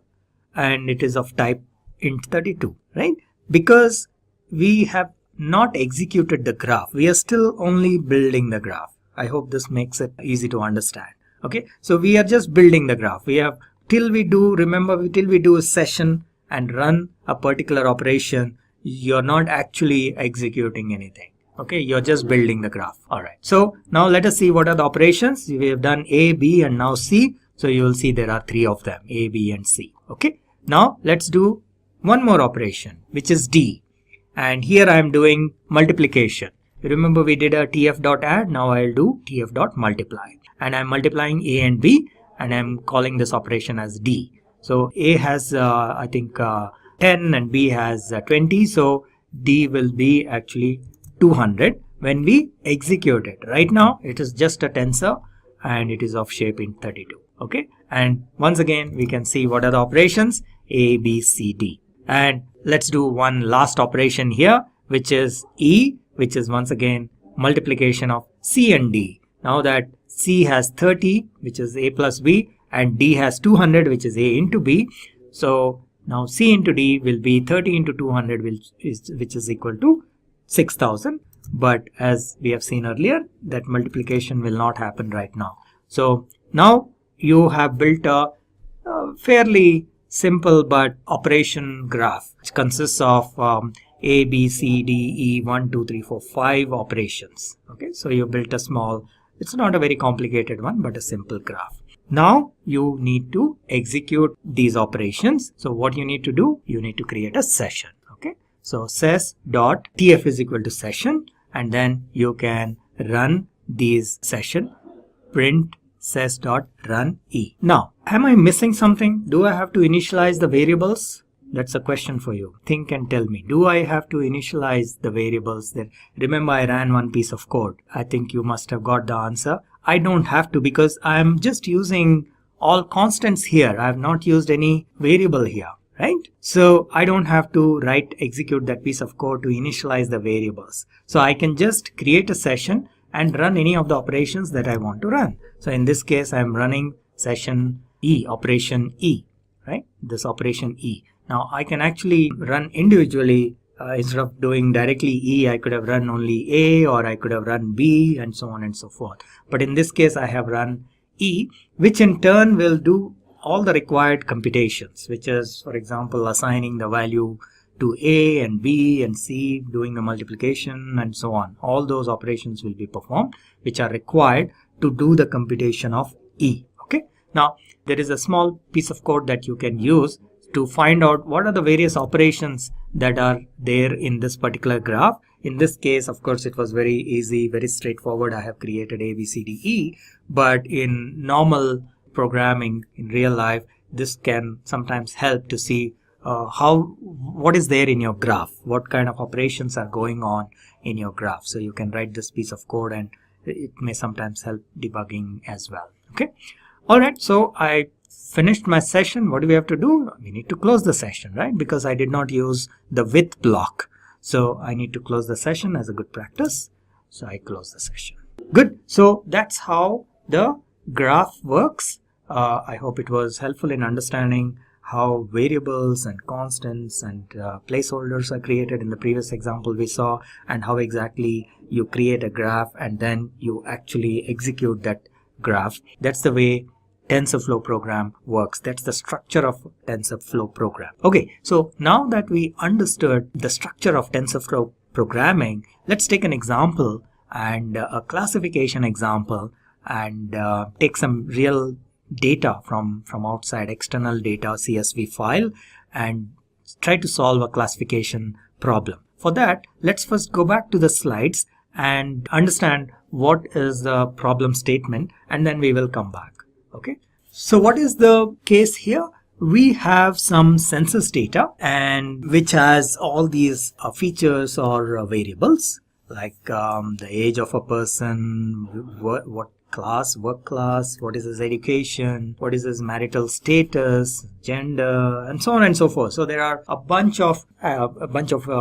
and it is of type int32, right? Because we have not executed the graph. We are still only building the graph. I hope this makes it easy to understand. Okay. So we are just building the graph. We have till we do a session and run a particular operation, you're not actually executing anything. Okay, you're just building the graph. All right. So now let us see what are the operations. We have done A, B, and now C. So you will see there are 3 of them, A, B, and C. Okay. Now let's do one more operation, which is D. And here I am doing multiplication. You remember we did a tf.add. Now I'll do tf.multiply. And I'm multiplying A and B, and I'm calling this operation as D. So A has, I think, 10 and B has 20. So D will be actually 200 when we execute it. Right now it is just a tensor and it is of shape int32. Okay. And once again we can see what are the operations: A, B, C, D. And let's do one last operation here, which is E, which is once again multiplication of C and D. Now that C has 30, which is A plus B, and D has 200, which is A into B. So now C into D will be 30 into 200, which is equal to 6000. But as we have seen earlier, that multiplication will not happen right now. So now you have built a fairly simple but operation graph, which consists of A, B, C, D, E, 1, 2, 3, 4, 5 operations. Okay, so you built a small, it's not a very complicated one, but a simple graph. Now you need to execute these operations. So what you need to do, you need to create a session. Okay, so ses.tf is equal to session, and then you can run these session, print ses.run e. Now, am I missing something? Do I have to initialize the variables? That's a question for you. Think and tell me. Do I have to initialize the variables there? Remember, I ran one piece of code. I think you must have got the answer. I don't have to, because I'm just using all constants here. I have not used any variable here, right? So I don't have to execute that piece of code to initialize the variables. So I can just create a session and run any of the operations that I want to run. So in this case, I'm running session E, operation E, right? This operation E. Now I can actually run individually. Instead of doing directly E, I could have run only A, or I could have run B, and so on and so forth. But in this case, I have run E, which in turn will do all the required computations, which is, for example, assigning the value to A and B and C, doing the multiplication and so on. All those operations will be performed, which are required to do the computation of E. Okay. Now, there is a small piece of code that you can use to find out what are the various operations that are there in this particular graph. In this case, of course, it was very easy, very straightforward. I have created A, B, C, D, E. But in normal programming, in real life, this can sometimes help to see what is there in your graph, what kind of operations are going on in your graph. So you can write this piece of code, and it may sometimes help debugging as well. Okay. All right. So I finished my session. What do we have to do? We need to close the session, right? Because I did not use the with block. So I need to close the session as a good practice. So I close the session. Good. So that's how the graph works. I hope it was helpful in understanding how variables and constants and placeholders are created. In the previous example we saw, and how exactly you create a graph and then you actually execute that graph. That's the way TensorFlow program works. That's the structure of TensorFlow program. Okay, so now that we understood the structure of TensorFlow programming, let's take an example, and a classification example, and take some real data from outside, external data CSV file, and try to solve a classification problem. For that, let's first go back to the slides and understand what is the problem statement, and then we will come back. Okay. So what is the case here? We have some census data and which has all these features or variables like the age of a person, what class, work class, what is his education, what is his marital status, gender, and so on and so forth. So there are a bunch of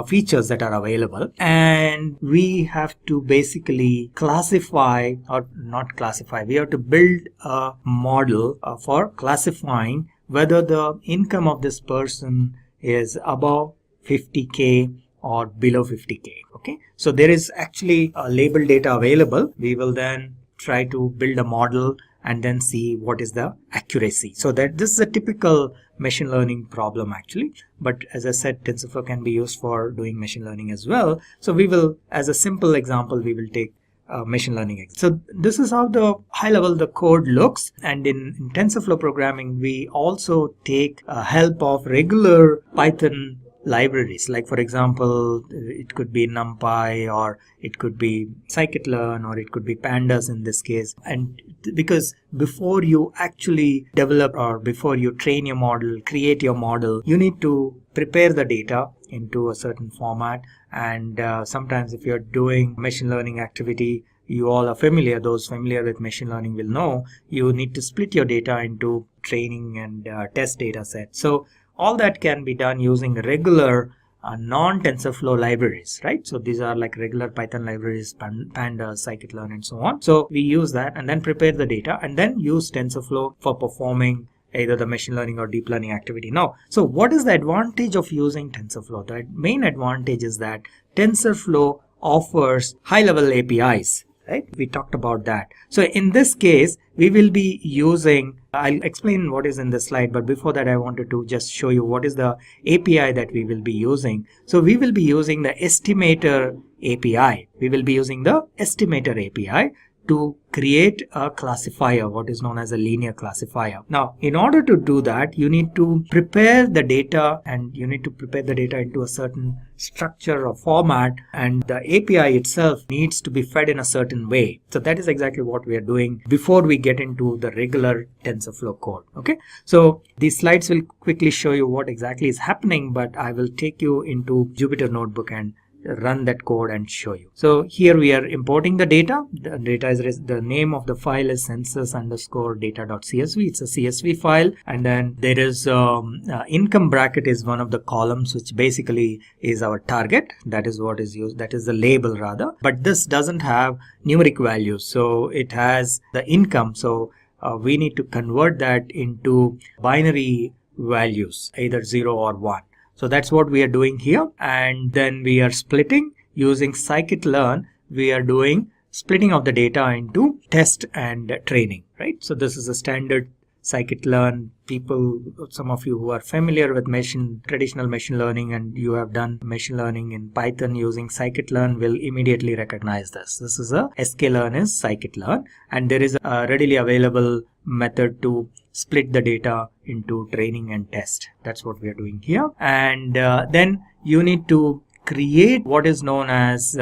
features that are available, and we have to basically classify, or not classify, we have to build a model for classifying whether the income of this person is above 50K or below 50K. Okay, so there is actually a label data available. We will then try to build a model and then see what is the accuracy. So that this is a typical machine learning problem actually, but as I said, TensorFlow can be used for doing machine learning as well. So we will, as a simple example, we will take machine learning. So this is how the high level the code looks, and in TensorFlow programming we also take help of regular Python libraries, like for example it could be NumPy, or it could be scikit-learn, or it could be pandas in this case. And because before you actually develop or before you train your model, create your model, you need to prepare the data into a certain format. And sometimes if you're doing machine learning activity, you all are familiar, those familiar with machine learning will know, you need to split your data into training and test data sets. So all that can be done using regular non-TensorFlow libraries, right? So these are like regular Python libraries, pandas, scikit-learn, and so on. So we use that and then prepare the data and then use TensorFlow for performing either the machine learning or deep learning activity. Now, so what is the advantage of using TensorFlow? The main advantage is that TensorFlow offers high-level APIs, right? We talked about that. So in this case, we will be using, I'll explain what is in the slide, but before that I wanted to just show you what is the API that we will be using. So we will be using the estimator API. We will be using the estimator API to create a classifier, what is known as a linear classifier. Now, in order to do that, you need to prepare the data, and you need to prepare the data into a certain structure or format, and the API itself needs to be fed in a certain way. So that is exactly what we are doing before we get into the regular TensorFlow code. Okay, so these slides will quickly show you what exactly is happening, but I will take you into Jupyter Notebook and run that code and show you. So here we are importing the data. The data is, the name of the file is census_data.csv. It's a CSV file, and then there is income bracket is one of the columns, which basically is our target. That is what is used. That is the label rather. But this doesn't have numeric values, so it has the income. So we need to convert that into binary values, either 0 or 1. So that's what we are doing here, and then we are splitting using scikit-learn. We are doing splitting of the data into test and training, right? So this is a standard scikit-learn. People, some of you who are familiar with traditional machine learning, and you have done machine learning in Python using scikit-learn, will immediately recognize this. This is a sklearn is scikit-learn, and there is a readily available method to split the data into training and test. That's what we are doing here. And then you need to create what is known as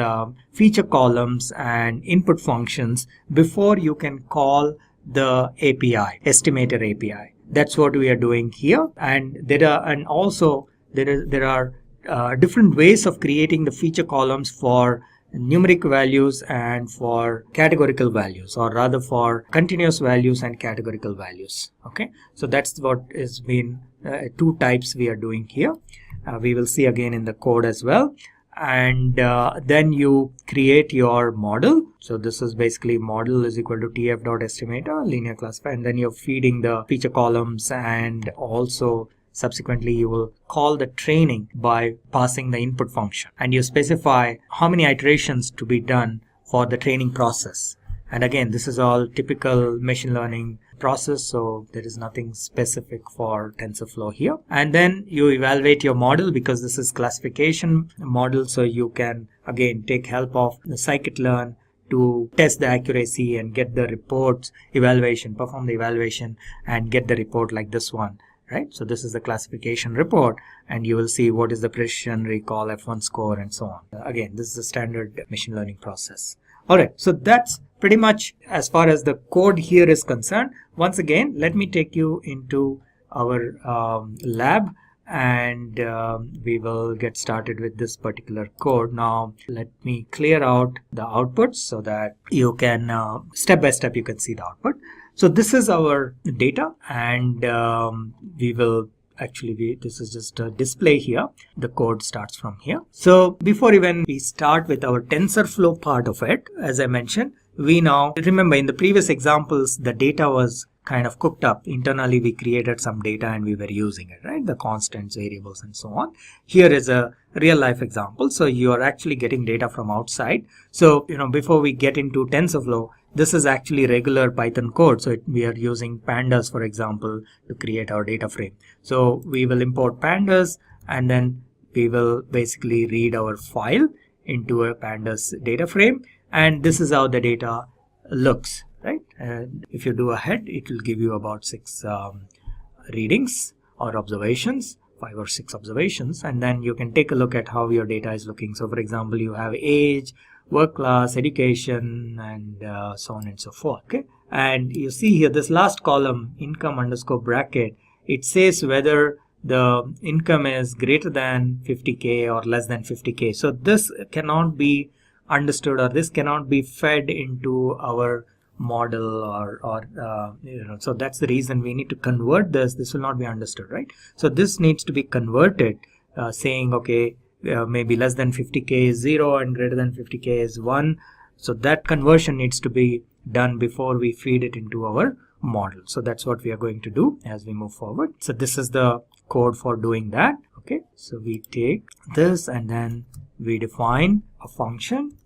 feature columns and input functions before you can call the API, estimator API. That's what we are doing here. And there are different ways of creating the feature columns for numeric values and for categorical values, or rather for continuous values and categorical values. Okay, so that's what has been two types we are doing here. We will see again in the code as well. And then you create your model. So this is basically model is equal to tf.estimator linear classifier, and then you're feeding the feature columns, and also subsequently you will call the training by passing the input function, and you specify how many iterations to be done for the training process. And again, this is all typical machine learning process, so there is nothing specific for TensorFlow here. And then you evaluate your model, because this is classification model, so you can again take help of the scikit-learn to test the accuracy and get the reports, perform the evaluation and get the report like this one. right? So this is the classification report, and you will see what is the precision, recall, F1 score, and so on. Again, this is a standard machine learning process. All right, so that's pretty much as far as the code here is concerned. Once again, let me take you into our lab, and we will get started with this particular code. Now let me clear out the outputs so that you can step by step you can see the output. So this is our data, and we will actually this is just a display here. The code starts from here. So before even we start with our TensorFlow part of it, as I mentioned, we now remember in the previous examples the data was kind of cooked up. Internally we created some data and we were using it, right? The constants, variables, and so on. Here is a real life example. So you are actually getting data from outside. So before we get into TensorFlow, this is actually regular Python code. So we are using pandas, for example, to create our data frame. So we will import pandas, and then we will basically read our file into a pandas data frame, and this is how the data looks, right? And if you do ahead, it will give you about 6 readings or observations, 5 or 6 observations, and then you can take a look at how your data is looking. So for example, you have age, work class, education, and so on and so forth. Okay, and you see here this last column, income underscore bracket, it says whether the income is greater than 50k or less than 50k. So this cannot be understood, or this cannot be fed into our model, or so that's the reason we need to convert this. This will not be understood, right? So this needs to be converted, saying okay, maybe less than 50k is 0 and greater than 50k is 1. So that conversion needs to be done before we feed it into our model. So that's what we are going to do as we move forward. So this is the code for doing that. Okay, so we take this and then we define a function,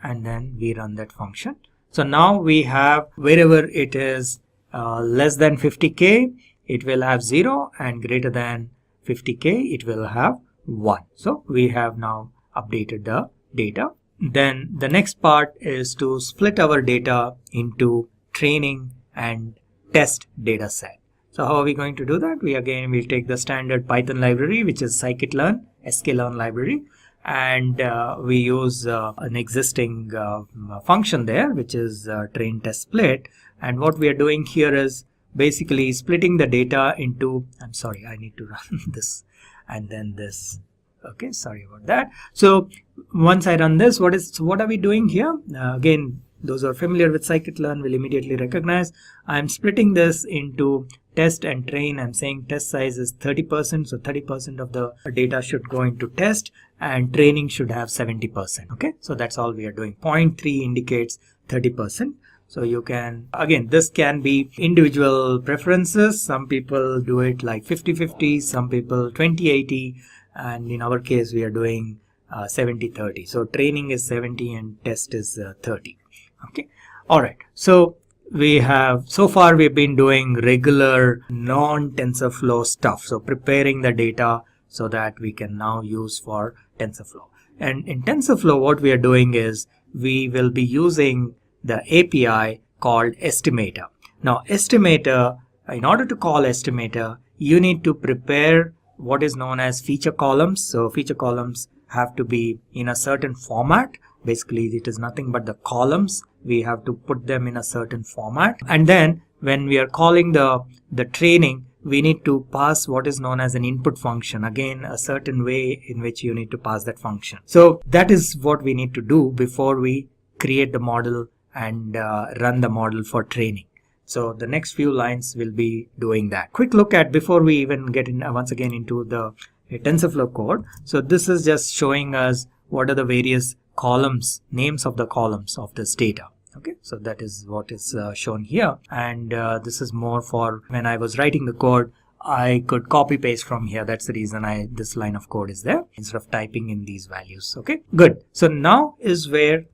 and then we run that function. So now we have wherever it is less than 50k, it will have 0, and greater than 50k, it will have 1. So we have now updated the data. Then the next part is to split our data into training and test data set. So how are we going to do that? We again will take the standard Python library, which is scikit-learn, sklearn library, and we use an existing function there, which is train test split. And what we are doing here is basically splitting the data into, I'm sorry, I need to run this and then this. Okay, sorry about that. So once I run this, what are we doing here? Again, those who are familiar with scikit-learn will immediately recognize I'm splitting this into test and train. I'm saying test size is 30%, so 30% of the data should go into test, and training should have 70%. Okay, so that's all we are doing. 0.3 indicates 30%. So you can, again, this can be individual preferences. Some people do it like 50-50, some people 20-80, and in our case we are doing 70-30. So training is 70 and test is 30. Okay, all right. So so far we've been doing regular non-TensorFlow stuff. So preparing the data so that we can now use for TensorFlow. And in TensorFlow, what we are doing is we will be using the API called estimator. Now estimator, in order to call estimator, you need to prepare what is known as feature columns. So feature columns have to be in a certain format. Basically, it is nothing but the columns. We have to put them in a certain format. And then when we are calling the training, we need to pass what is known as an input function. Again, a certain way in which you need to pass that function. So that is what we need to do before we create the model and run the model for training. So the next few lines will be doing that. Quick look at, before we even get in once again into the TensorFlow code. So this is just showing us what are the various columns, names of the columns of this data. Okay, so that is what is shown here, and this is more for when I was writing the code, I could copy paste from here. That's the reason this line of code is there instead of typing in these values. Okay, good. So now is where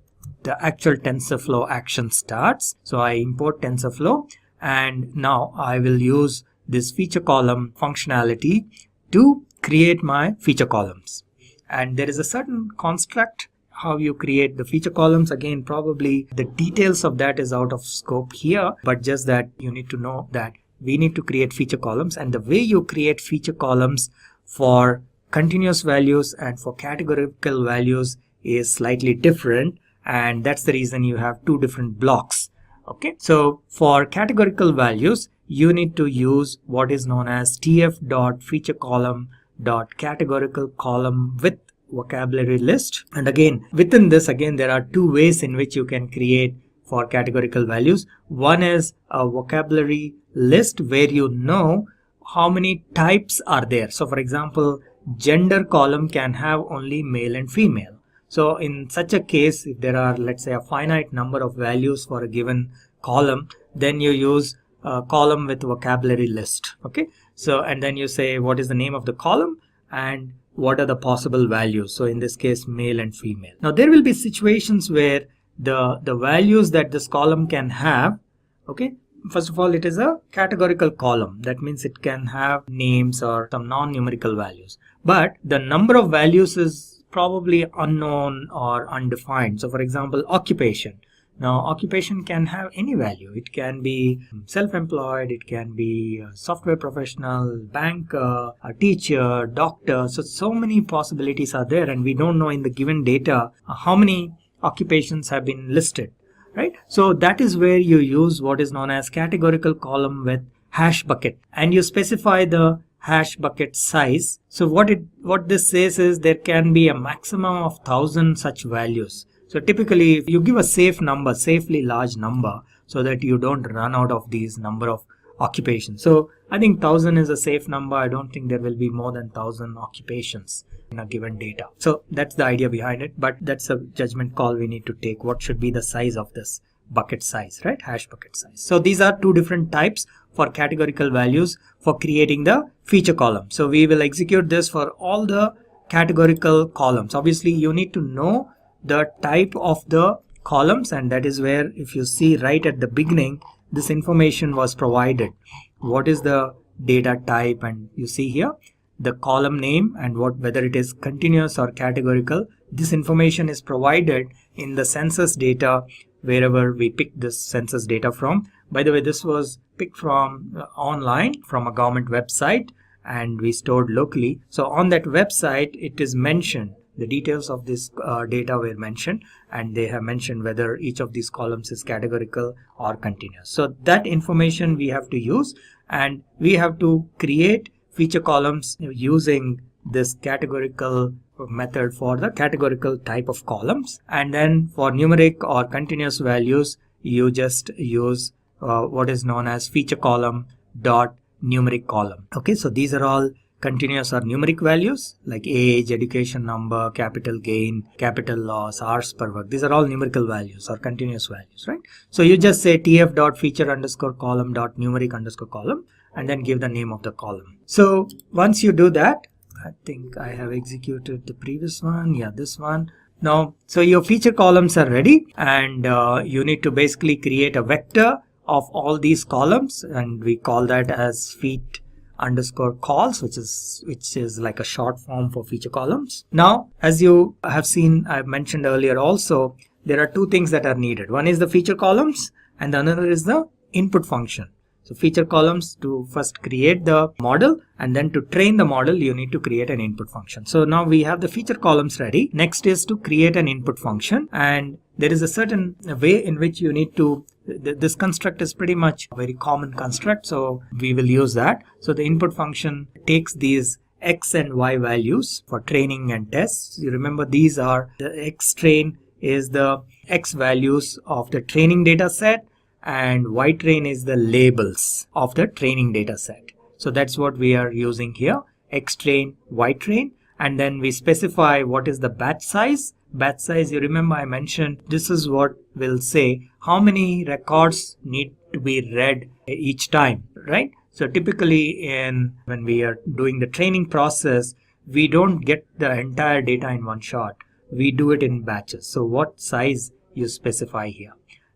the actual TensorFlow action starts. So I import TensorFlow, and now I will use this feature column functionality to create my feature columns. And there is a certain construct how you create the feature columns. Again, probably the details of that is out of scope here, but just that you need to know that we need to create feature columns, and the way you create feature columns for continuous values and for categorical values is slightly different, and that's the reason you have two different blocks. Okay, so for categorical values you need to use what is known as tf.featureColumn.categorical column with vocabulary list. And again, within this, there are two ways in which you can create for categorical values. One is a vocabulary list where you know how many types are there. So for example, gender column can have only male and female. So in such a case, if there are, let's say, a finite number of values for a given column, then you use a column with vocabulary list. Okay, so and then you say what is the name of the column and what are the possible values. So in this case, male and female. Now there will be situations where the values that this column can have, okay, first of all, it is a categorical column. That means it can have names or some non-numerical values, but the number of values is probably unknown or undefined. So for example, occupation. Now occupation can have any value. It can be self-employed, it can be a software professional, banker, a teacher, doctor. So many possibilities are there, and we don't know in the given data how many occupations have been listed, right? So that is where you use what is known as categorical column with hash bucket, and you specify the hash bucket size. So what this says is there can be a maximum of 1000 such values. So typically if you give a safe number, safely large number, so that you don't run out of these number of occupations. So I think 1000 is a safe number. I don't think there will be more than 1000 occupations in a given data. So that's the idea behind it, but that's a judgment call we need to take. What should be the size of this bucket size, right? Hash bucket size. So these are two different types for categorical values for creating the feature column. So we will execute this for all the categorical columns. Obviously you need to know the type of the columns, and that is where, if you see right at the beginning, this information was provided. What is the data type, and you see here the column name and whether it is continuous or categorical. This information is provided in the census data wherever we pick this census data from. By the way, this was picked from online from a government website and we stored locally. So on that website it is mentioned, the details of this data were mentioned, and they have mentioned whether each of these columns is categorical or continuous. So that information we have to use, and we have to create feature columns using this categorical method for the categorical type of columns. And then for numeric or continuous values, you just use what is known as feature column dot numeric column. Okay, so these are all continuous or numeric values like age, education number, capital gain, capital loss, hours per work. These are all numerical values or continuous values, right? So you just say tf.feature_column.numeric_column and then give the name of the column. So once you do that, I think I have executed the previous one. Yeah, this one. Now, so your feature columns are ready, and you need to basically create a vector of all these columns, and we call that as feat_calls, which is like a short form for feature columns. Now, as you have seen, I've mentioned earlier also, there are two things that are needed. One is the feature columns and the another is the input function. So feature columns to first create the model, and then to train the model you need to create an input function. So now we have the feature columns ready. Next is to create an input function, and there is a certain way in which you need to, this construct is pretty much a very common construct, so we will use that. So the input function takes these x and y values for training and tests. You remember these are, the x train is the x values of the training data set, and y train is the labels of the training data set. So that's what we are using here, x train, y train, and then we specify what is the batch size. Batch size, you remember I mentioned, this is what will say how many records need to be read each time, right? So typically when we are doing the training process, we don't get the entire data in one shot. We do it in batches. So what size you specify here.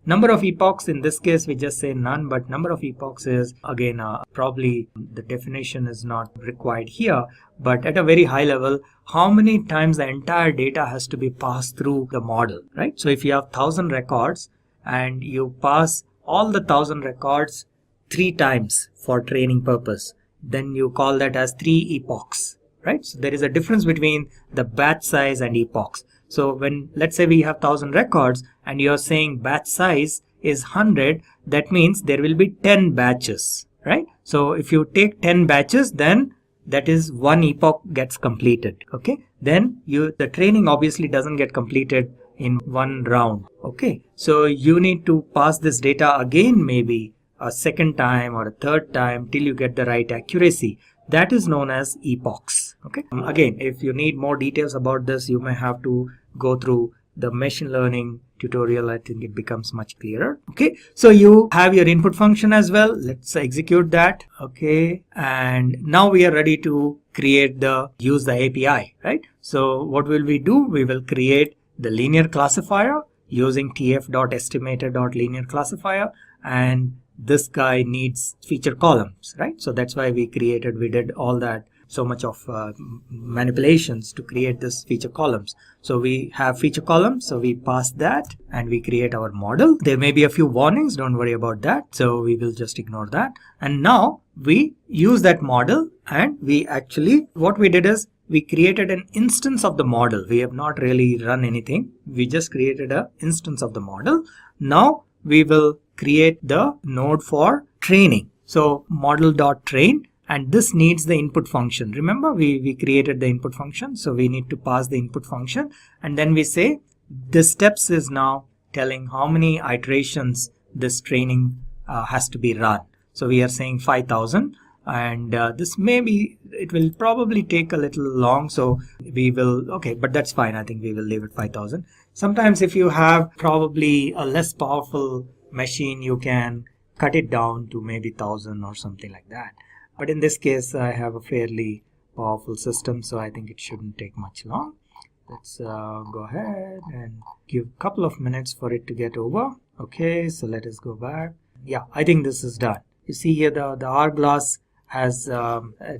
Number of epochs, in this case we just say none, but number of epochs is again probably the definition is not required here, but at a very high level, how many times the entire data has to be passed through the model, right? So if you have 1000 records and you pass all the 1000 records 3 times for training purpose, then you call that as 3 epochs, right? So there is a difference between the batch size and epochs. So when, let's say we have 1000 records and you're saying batch size is 100, that means there will be 10 batches, right? So if you take 10 batches, then that is 1 epoch gets completed. Okay, then the training obviously doesn't get completed in one round. Okay, so you need to pass this data again, maybe a second time or a third time, till you get the right accuracy. That is known as epochs. Okay, again, if you need more details about this, you may have to go through the machine learning tutorial. I think it becomes much clearer. Okay, so you have your input function as well. Let's execute that. Okay, and now we are ready to use the API, right? So what will we do? We will create the linear classifier using tf.estimator.linear classifier, and this guy needs feature columns, right? So that's why we did all that, so much of manipulations to create this feature columns. So we have feature columns, so we pass that and we create our model. There may be a few warnings, don't worry about that, so we will just ignore that. And now we use that model, and what we did is we created an instance of the model. We have not really run anything, we just created an instance of the model. Now we will create the node for training. So model.train, and this needs the input function. Remember, we created the input function, so we need to pass the input function, and then we say this steps is now telling how many iterations this training has to be run. So we are saying 5000, and this it will probably take a little long, so we will, okay, but that's fine. I think we will leave it 5000. Sometimes if you have probably a less powerful machine, you can cut it down to maybe 1000 or something like that. But in this case, I have a fairly powerful system, so I think it shouldn't take much long. Let's go ahead and give a couple of minutes for it to get over. Okay, so let us go back. Yeah, I think this is done. You see here the hourglass has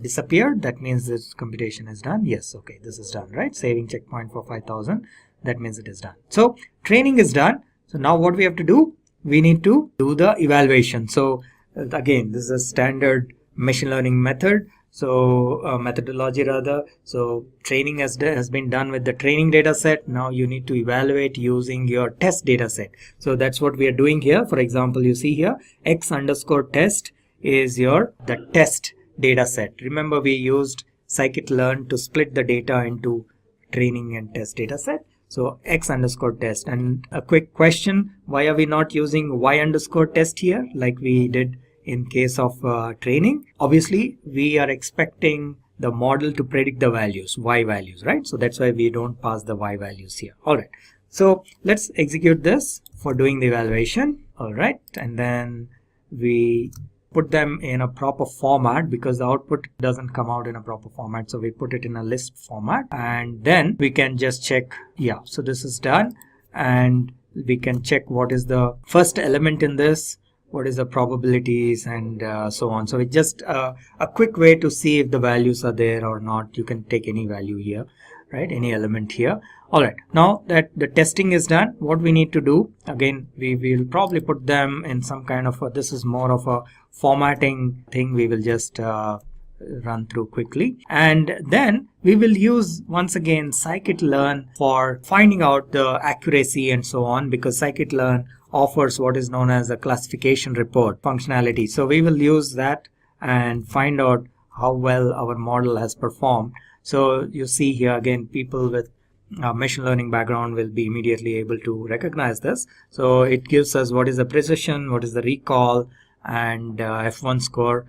disappeared. That means this computation is done. Yes, okay, this is done, right? Saving checkpoint for 5000. That means it is done. So training is done. So now what we have to do? We need to do the evaluation. So again, this is a standard machine learning method. So methodology rather. So training has been done with the training data set. Now you need to evaluate using your test data set. So that's what we are doing here. For example, you see here x_test is the test data set. Remember, we used scikit-learn to split the data into training and test data set. So x_test. And a quick question, why are we not using y_test here like we did in case of training? Obviously, we are expecting the model to predict the values, y values, right? So that's why we don't pass the y values here. All right. So let's execute this for doing the evaluation. All right. And then we put them in a proper format because the output doesn't come out in a proper format. So we put it in a list format, and then we can just check. Yeah. So this is done, and we can check what is the first element in this, what is the probabilities, and so on. So it's just a quick way to see if the values are there or not. You can take any value here, right? Any element here. All right. Now that the testing is done, what we need to do, again, we will probably put them in some kind of this is more of a formatting thing. We will just run through quickly, and then we will use once again scikit-learn for finding out the accuracy and so on, because scikit-learn offers what is known as a classification report functionality. So we will use that and find out how well our model has performed. So you see here again, people with machine learning background will be immediately able to recognize this. So it gives us what is the precision, what is the recall, and F1 score.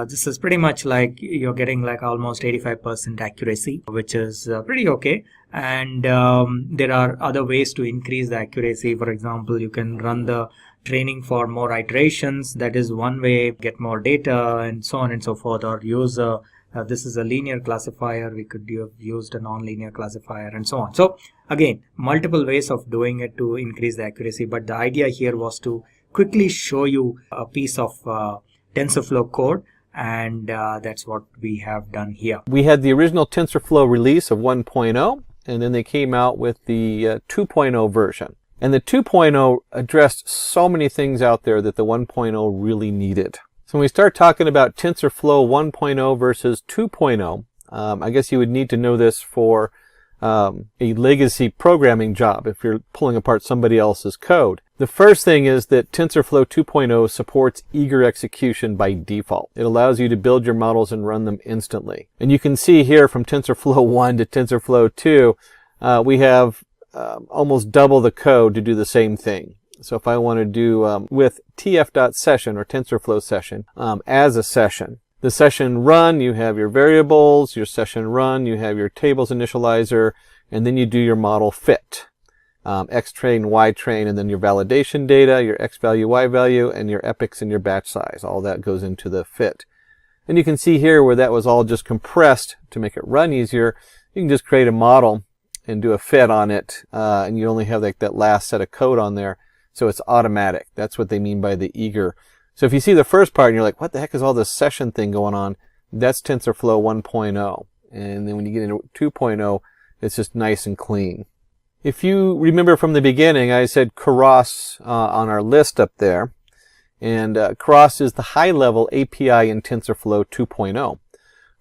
This is pretty much like you're getting like almost 85% accuracy, which is pretty okay. And there are other ways to increase the accuracy. For example, you can run the training for more iterations. That is one way, get more data and so on and so forth, or use this is a linear classifier. We could have used a non-linear classifier and so on. So again, multiple ways of doing it to increase the accuracy. But the idea here was to quickly show you a piece of TensorFlow code, and that's what we have done here. We had the original TensorFlow release of 1.0, and then they came out with the 2.0 version. And the 2.0 addressed so many things out there that the 1.0 really needed. So when we start talking about TensorFlow 1.0 versus 2.0, I guess you would need to know this for a legacy programming job if you're pulling apart somebody else's code. The first thing is that TensorFlow 2.0 supports eager execution by default. It allows you to build your models and run them instantly. And you can see here from TensorFlow 1 to TensorFlow 2, we have almost double the code to do the same thing. So if I want to do with tf.session or TensorFlow session as a session, the session run, you have your variables, your session run, you have your tables initializer, and then you do your model fit. X train, Y train, and then your validation data, your X value, Y value, and your epochs and your batch size. All that goes into the fit. And you can see here where that was all just compressed to make it run easier. You can just create a model and do a fit on it, and you only have like that last set of code on there. So it's automatic. That's what they mean by the eager. So if you see the first part and you're like, what the heck is all this session thing going on? That's TensorFlow 1.0. And then when you get into 2.0, it's just nice and clean. If you remember from the beginning, I said Keras on our list up there. And Keras is the high-level API in TensorFlow 2.0.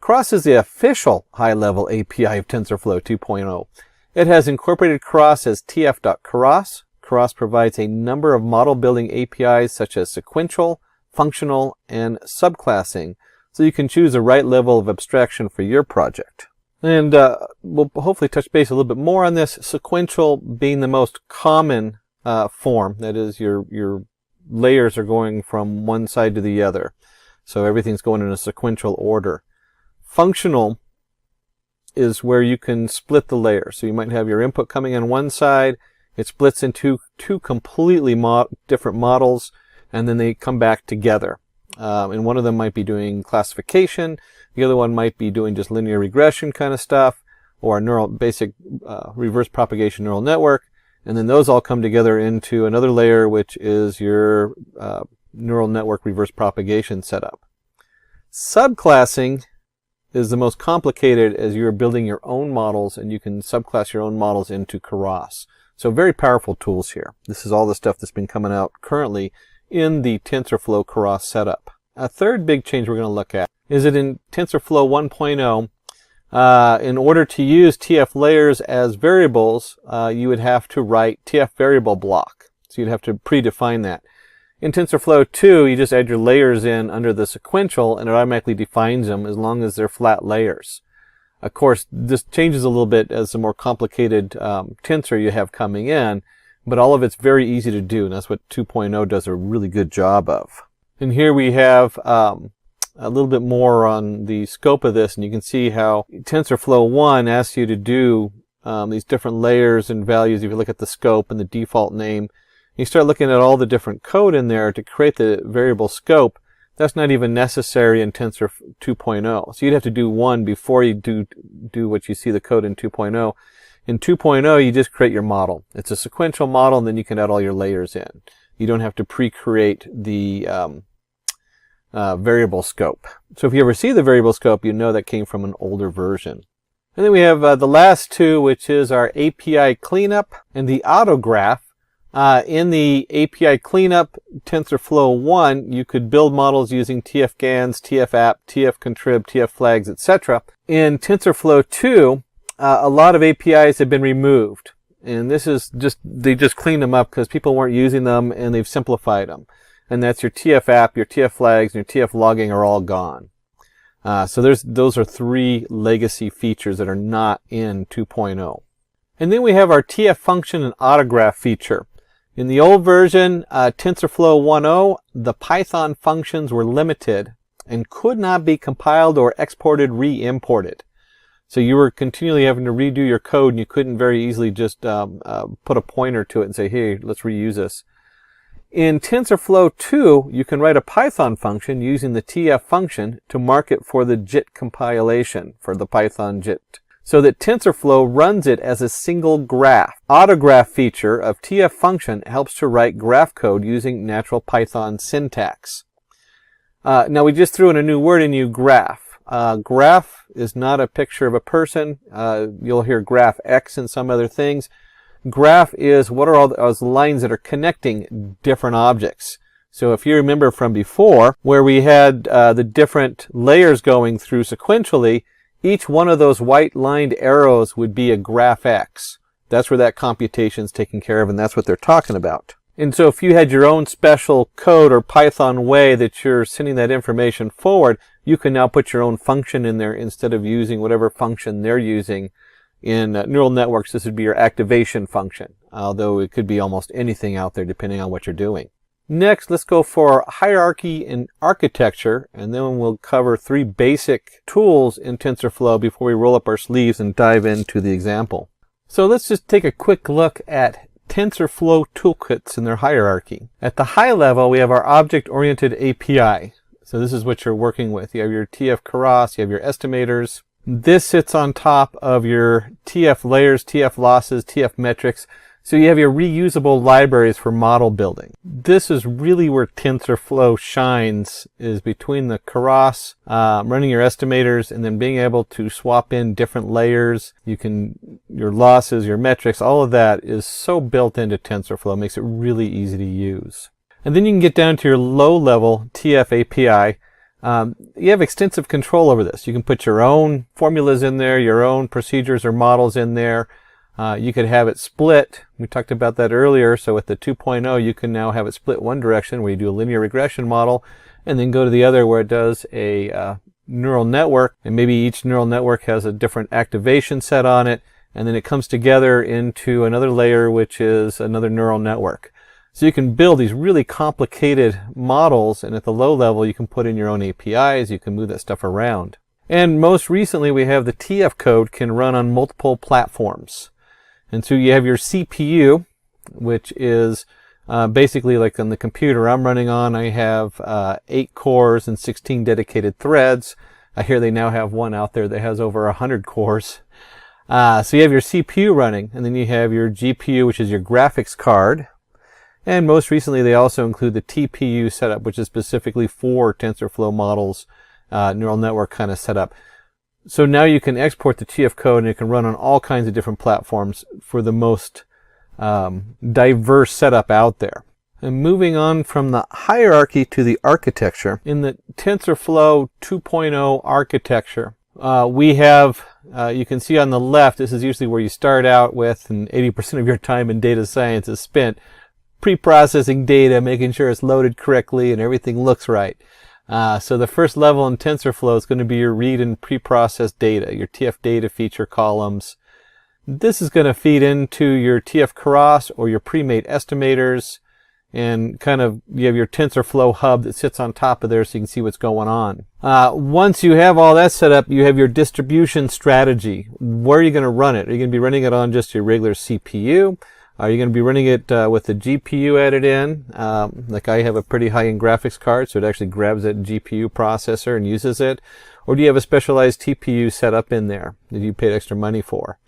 Keras is the official high-level API of TensorFlow 2.0. It has incorporated Keras as tf.keras. Keras provides a number of model building APIs such as sequential, functional, and subclassing, so you can choose the right level of abstraction for your project. And we'll hopefully touch base a little bit more on this, sequential being the most common form. That is, your layers are going from one side to the other. So everything's going in a sequential order. Functional is where you can split the layers. So you might have your input coming on one side. It splits into two completely different models, and then they come back together. And one of them might be doing classification. The other one might be doing just linear regression kind of stuff, or a basic reverse propagation neural network. And then those all come together into another layer, which is your neural network reverse propagation setup. Subclassing is the most complicated, as you're building your own models, and you can subclass your own models into Keras. So very powerful tools here. This is all the stuff that's been coming out currently in the TensorFlow Keras setup. A third big change we're going to look at is that in TensorFlow 1.0, in order to use TF layers as variables, you would have to write TF variable block. So you'd have to predefine that. In TensorFlow 2, you just add your layers in under the sequential, and it automatically defines them as long as they're flat layers. Of course, this changes a little bit as the more complicated tensor you have coming in, but all of it's very easy to do, and that's what 2.0 does a really good job of. And here we have a little bit more on the scope of this, and you can see how TensorFlow 1 asks you to do these different layers and values. If you look at the scope and the default name, you start looking at all the different code in there to create the variable scope. That's not even necessary in Tensor 2.0. So you'd have to do one before you do what you see the code in 2.0. In 2.0, you just create your model. It's a sequential model, and then you can add all your layers in. You don't have to pre-create the variable scope. So if you ever see the variable scope, you know that came from an older version. And then we have the last two, which is our API cleanup and the autograph. In the API cleanup, TensorFlow 1, you could build models using TF-GANs, TF-app, TF-contrib, TF-flags, etc. In TensorFlow 2, a lot of APIs have been removed. And this is they just cleaned them up because people weren't using them, and they've simplified them. And that's your TF-app, your TF-flags, and your TF-logging are all gone. So those are three legacy features that are not in 2.0. And then we have our TF function and autograph feature. In the old version, TensorFlow 1.0, the Python functions were limited and could not be compiled or exported, re-imported. So you were continually having to redo your code, and you couldn't very easily just put a pointer to it and say, hey, let's reuse this. In TensorFlow 2, you can write a Python function using the TF function to mark it for the JIT compilation, for the Python JIT, so that TensorFlow runs it as a single graph. Autograph feature of TF function helps to write graph code using natural Python syntax. Now we just threw in a new word in you, graph. Graph is not a picture of a person. You'll hear graph X and some other things. Graph is what are all those lines that are connecting different objects. So if you remember from before, where we had the different layers going through sequentially, each one of those white lined arrows would be a graph X. That's where that computation is taken care of, and that's what they're talking about. And so if you had your own special code or Python way that you're sending that information forward, you can now put your own function in there instead of using whatever function they're using. In neural networks, this would be your activation function, although it could be almost anything out there depending on what you're doing. Next, let's go for hierarchy and architecture, and then we'll cover 3 basic tools in TensorFlow before we roll up our sleeves and dive into the example. So let's just take a quick look at TensorFlow toolkits and their hierarchy. At the high level, we have our object-oriented API. So this is what you're working with. You have your TF Keras, you have your estimators. This sits on top of your TF layers, TF losses, TF metrics. So you have your reusable libraries for model building. This is really where TensorFlow shines, is between the Keras, running your estimators, and then being able to swap in different layers. Your losses, your metrics, all of that is so built into TensorFlow. It makes it really easy to use. And then you can get down to your low-level TF API. You have extensive control over this. You can put your own formulas in there, your own procedures or models in there. You could have it split. We talked about that earlier. So with the 2.0, you can now have it split one direction where you do a linear regression model and then go to the other where it does a neural network. And maybe each neural network has a different activation set on it. And then it comes together into another layer, which is another neural network. So you can build these really complicated models. And at the low level, you can put in your own APIs. You can move that stuff around. And most recently, we have the TF code can run on multiple platforms. And so you have your CPU, which is basically like on the computer I'm running on. I have 8 cores and 16 dedicated threads. I hear they now have one out there that has over 100 cores. So you have your CPU running, and then you have your GPU, which is your graphics card. And most recently, they also include the TPU setup, which is specifically for TensorFlow models, neural network kind of setup. So now you can export the TF code and it can run on all kinds of different platforms for the most diverse setup out there. And moving on from the hierarchy to the architecture, in the TensorFlow 2.0 architecture, we have, you can see on the left, this is usually where you start out with, and 80% of your time in data science is spent pre-processing data, making sure it's loaded correctly and everything looks right. So the first level in TensorFlow is going to be your read and pre-processed data, your TF data feature columns. This is going to feed into your TF Keras or your pre-made estimators, and kind of you have your TensorFlow hub that sits on top of there so you can see what's going on. Once you have all that set up, you have your distribution strategy. Where are you going to run it? Are you going to be running it on just your regular CPU? Are you going to be running it with the GPU added in? Like I have a pretty high-end graphics card, so it actually grabs that GPU processor and uses it. Or do you have a specialized TPU set up in there that you paid extra money for?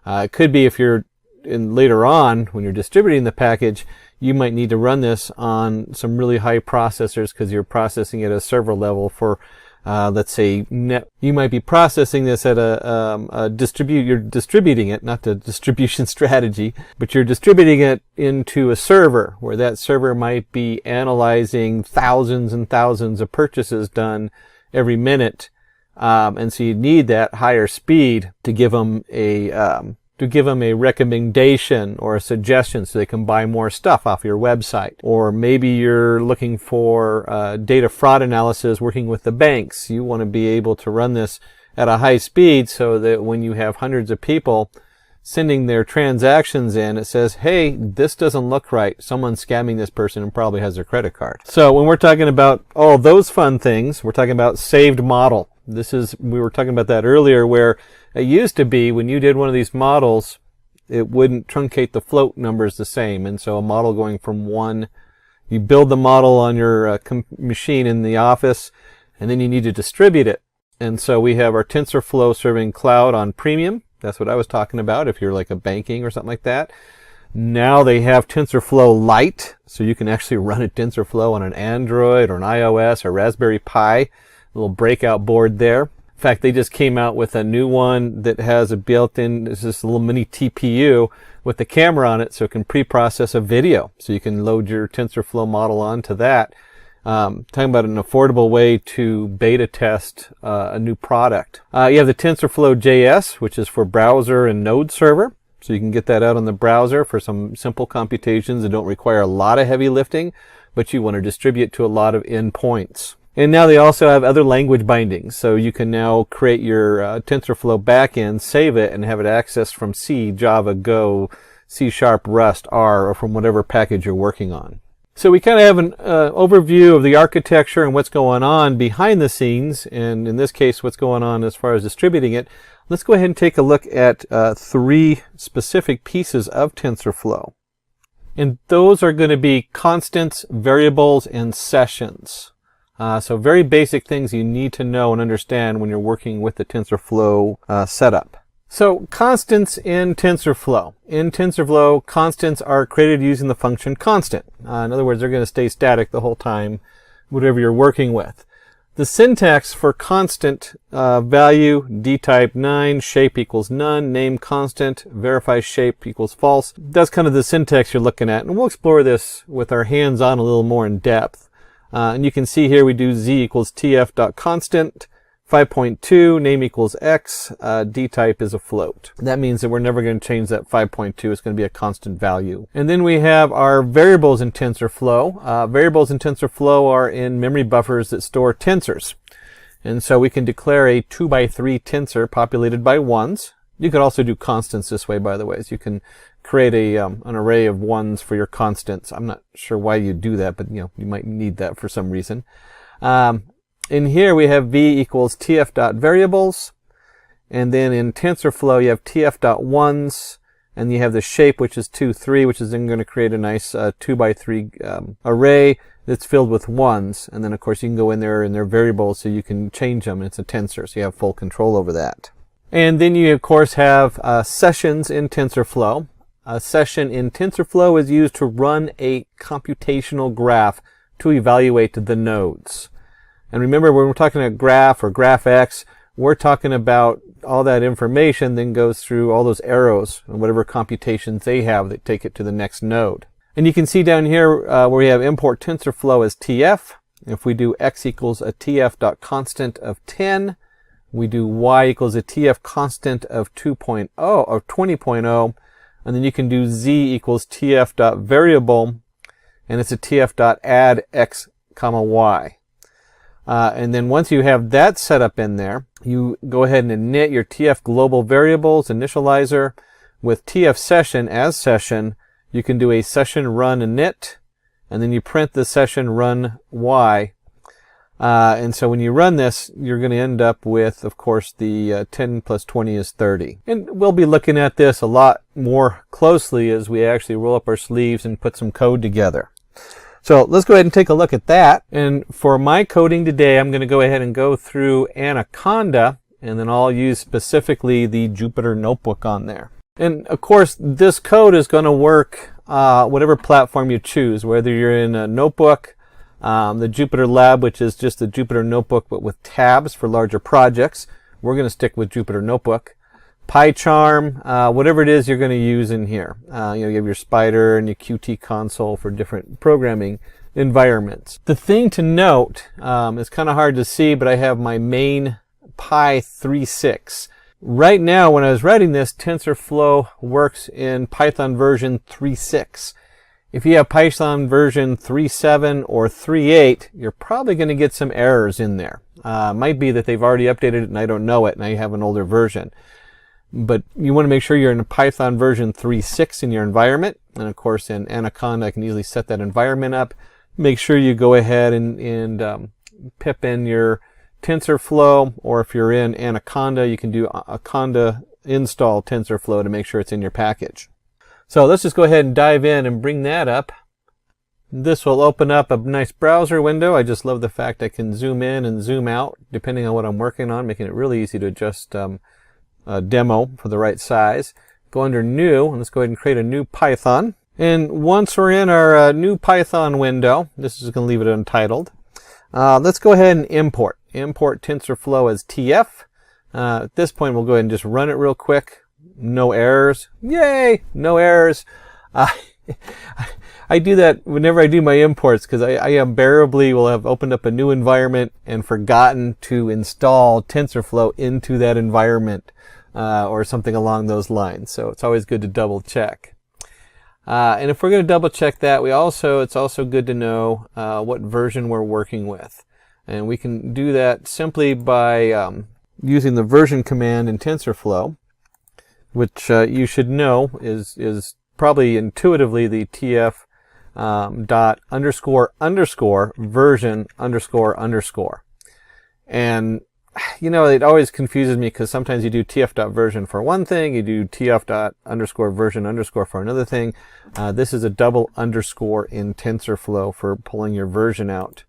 It could be if you're later on, when you're distributing the package, you might need to run this on some really high processors because you're processing at a server level for let's say you might be processing this at you're distributing it, not the distribution strategy, but you're distributing it into a server where that server might be analyzing thousands and thousands of purchases done every minute. And so you need that higher speed to give them a recommendation or a suggestion so they can buy more stuff off your website. Or maybe you're looking for data fraud analysis working with the banks. You want to be able to run this at a high speed so that when you have hundreds of people sending their transactions in, it says, hey, this doesn't look right. Someone's scamming this person and probably has their credit card. So when we're talking about all those fun things, we're talking about saved model. We were talking about that earlier, where it used to be when you did one of these models, it wouldn't truncate the float numbers the same. And so a model going from one, you build the model on your machine in the office, and then you need to distribute it. And so we have our TensorFlow serving cloud on premium. That's what I was talking about if you're like a banking or something like that. Now they have TensorFlow Lite, so you can actually run a TensorFlow on an Android or an iOS or Raspberry Pi, little breakout board there. fact, they just came out with a new one that has a built-in, this little mini TPU with the camera on it, so it can pre-process a video. So you can load your TensorFlow model onto that. Talking about an affordable way to beta test a new product. You have the TensorFlow JS, which is for browser and node server. So you can get that out on the browser for some simple computations that don't require a lot of heavy lifting, but you want to distribute to a lot of endpoints. And now they also have other language bindings. So you can now create your TensorFlow backend, save it, and have it accessed from C, Java, Go, C#, Rust, R, or from whatever package you're working on. So we kind of have an overview of the architecture and what's going on behind the scenes, and in this case, what's going on as far as distributing it. Let's go ahead and take a look at 3 specific pieces of TensorFlow. And those are going to be constants, variables, and sessions. So very basic things you need to know and understand when you're working with the TensorFlow setup. So constants in TensorFlow. In TensorFlow, constants are created using the function constant. In other words, they're going to stay static the whole time, whatever you're working with. The syntax for constant value, dtype 9, shape equals none, name constant, verify shape equals false. That's kind of the syntax you're looking at. And we'll explore this with our hands on a little more in depth. And you can see here we do z equals tf.constant, 5.2, name equals x, dtype is a float. That means that we're never going to change that 5.2. It's going to be a constant value. And then we have our variables in TensorFlow. Variables in TensorFlow are in memory buffers that store tensors. And so we can declare a 2x3 tensor populated by ones. You could also do constants this way, by the way. So you can create an array of ones for your constants. I'm not sure why you do that, but you might need that for some reason. In here we have v equals tf.variables, and then in TensorFlow you have tf.ones, and you have the shape, which is 2, 3, which is then going to create a nice 2x3 array that's filled with ones. And then of course you can go in there and they're variables, so you can change them. It's a tensor, so you have full control over that. And then you of course have sessions in TensorFlow. A session in TensorFlow is used to run a computational graph to evaluate the nodes. And remember, when we're talking about graph or graph X, we're talking about all that information then goes through all those arrows and whatever computations they have that take it to the next node. And you can see down here where we have import TensorFlow as TF. If we do x equals a TF.constant of 10, we do y equals a TF constant of 2.0 or 20.0, and then you can do z equals TF.variable, and it's a TF.add x comma y. And then once you have that set up in there, you go ahead and init your TF global variables initializer with TF session as session. You can do a session run init, and then you print the session run y. And so when you run this, you're going to end up with, of course, the 10 plus 20 is 30. And we'll be looking at this a lot more closely as we actually roll up our sleeves and put some code together. So let's go ahead and take a look at that. And for my coding today, I'm going to go ahead and go through Anaconda, and then I'll use specifically the Jupyter Notebook on there. And of course, this code is going to work whatever platform you choose, whether you're in a notebook, the Jupyter Lab, which is just the Jupyter Notebook but with tabs for larger projects. We're going to stick with Jupyter Notebook. PyCharm, whatever it is you're going to use in here. You have your Spider and your Qt console for different programming environments. The thing to note, it's kind of hard to see, but I have my main Pi 3.6. Right now, when I was writing this, TensorFlow works in Python version 3.6. If you have Python version 3.7 or 3.8, you're probably going to get some errors in there. Might be that they've already updated it and I don't know it, and I have an older version. But you want to make sure you're in Python version 3.6 in your environment. And of course, in Anaconda, I can easily set that environment up. Make sure you go ahead and pip in your TensorFlow, or if you're in Anaconda, you can do Anaconda install TensorFlow to make sure it's in your package. So let's just go ahead and dive in and bring that up. This will open up a nice browser window. I just love the fact I can zoom in and zoom out depending on what I'm working on, making it really easy to adjust a demo for the right size. Go under New, and let's go ahead and create a new Python. And once we're in our new Python window, this is going to leave it untitled. Let's go ahead and import. Import TensorFlow as TF. At this point, we'll go ahead and just run it real quick. No errors. Yay! No errors. I do that whenever I do my imports because I invariably will have opened up a new environment and forgotten to install TensorFlow into that environment or something along those lines. So it's always good to double check. And if we're going to double check that, it's also good to know what version we're working with. And we can do that simply by using the version command in TensorFlow, which you should know is probably intuitively the tf dot underscore underscore version underscore underscore. And you know, it always confuses me because sometimes you do tf dot version for one thing, you do tf dot underscore version underscore for another thing. This is a double underscore in TensorFlow for pulling your version out.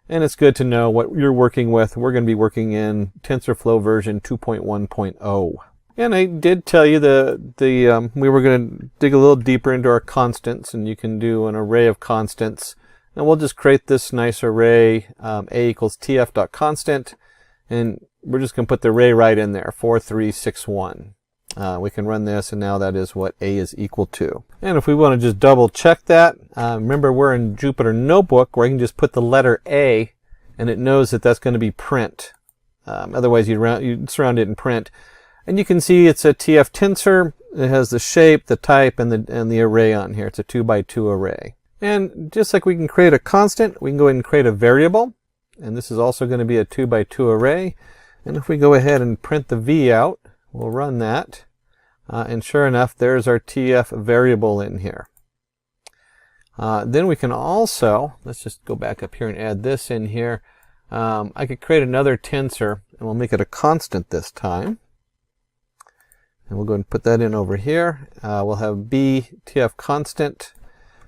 And it's good to know what you're working with. We're going to be working in TensorFlow version 2.1.0. And I did tell you we were going to dig a little deeper into our constants, and you can do an array of constants. And we'll just create this nice array, a equals tf.constant, and we're just going to put the array right in there, 4361. We can run this, and now that is what a is equal to. And if we want to just double check that, remember we're in Jupyter Notebook, where I can just put the letter A, and it knows that that's going to be print. Otherwise, you'd surround it in print. And you can see it's a TF tensor. It has the shape, the type, and the array on here. It's a 2x2 array. And just like we can create a constant, we can go ahead and create a variable. And this is also going to be a 2x2 array. And if we go ahead and print the v out, we'll run that. And sure enough, there's our TF variable in here. Then we can also, let's just go back up here and add this in here. I could create another tensor, and we'll make it a constant this time. And we'll go ahead and put that in over here. We'll have b tf constant.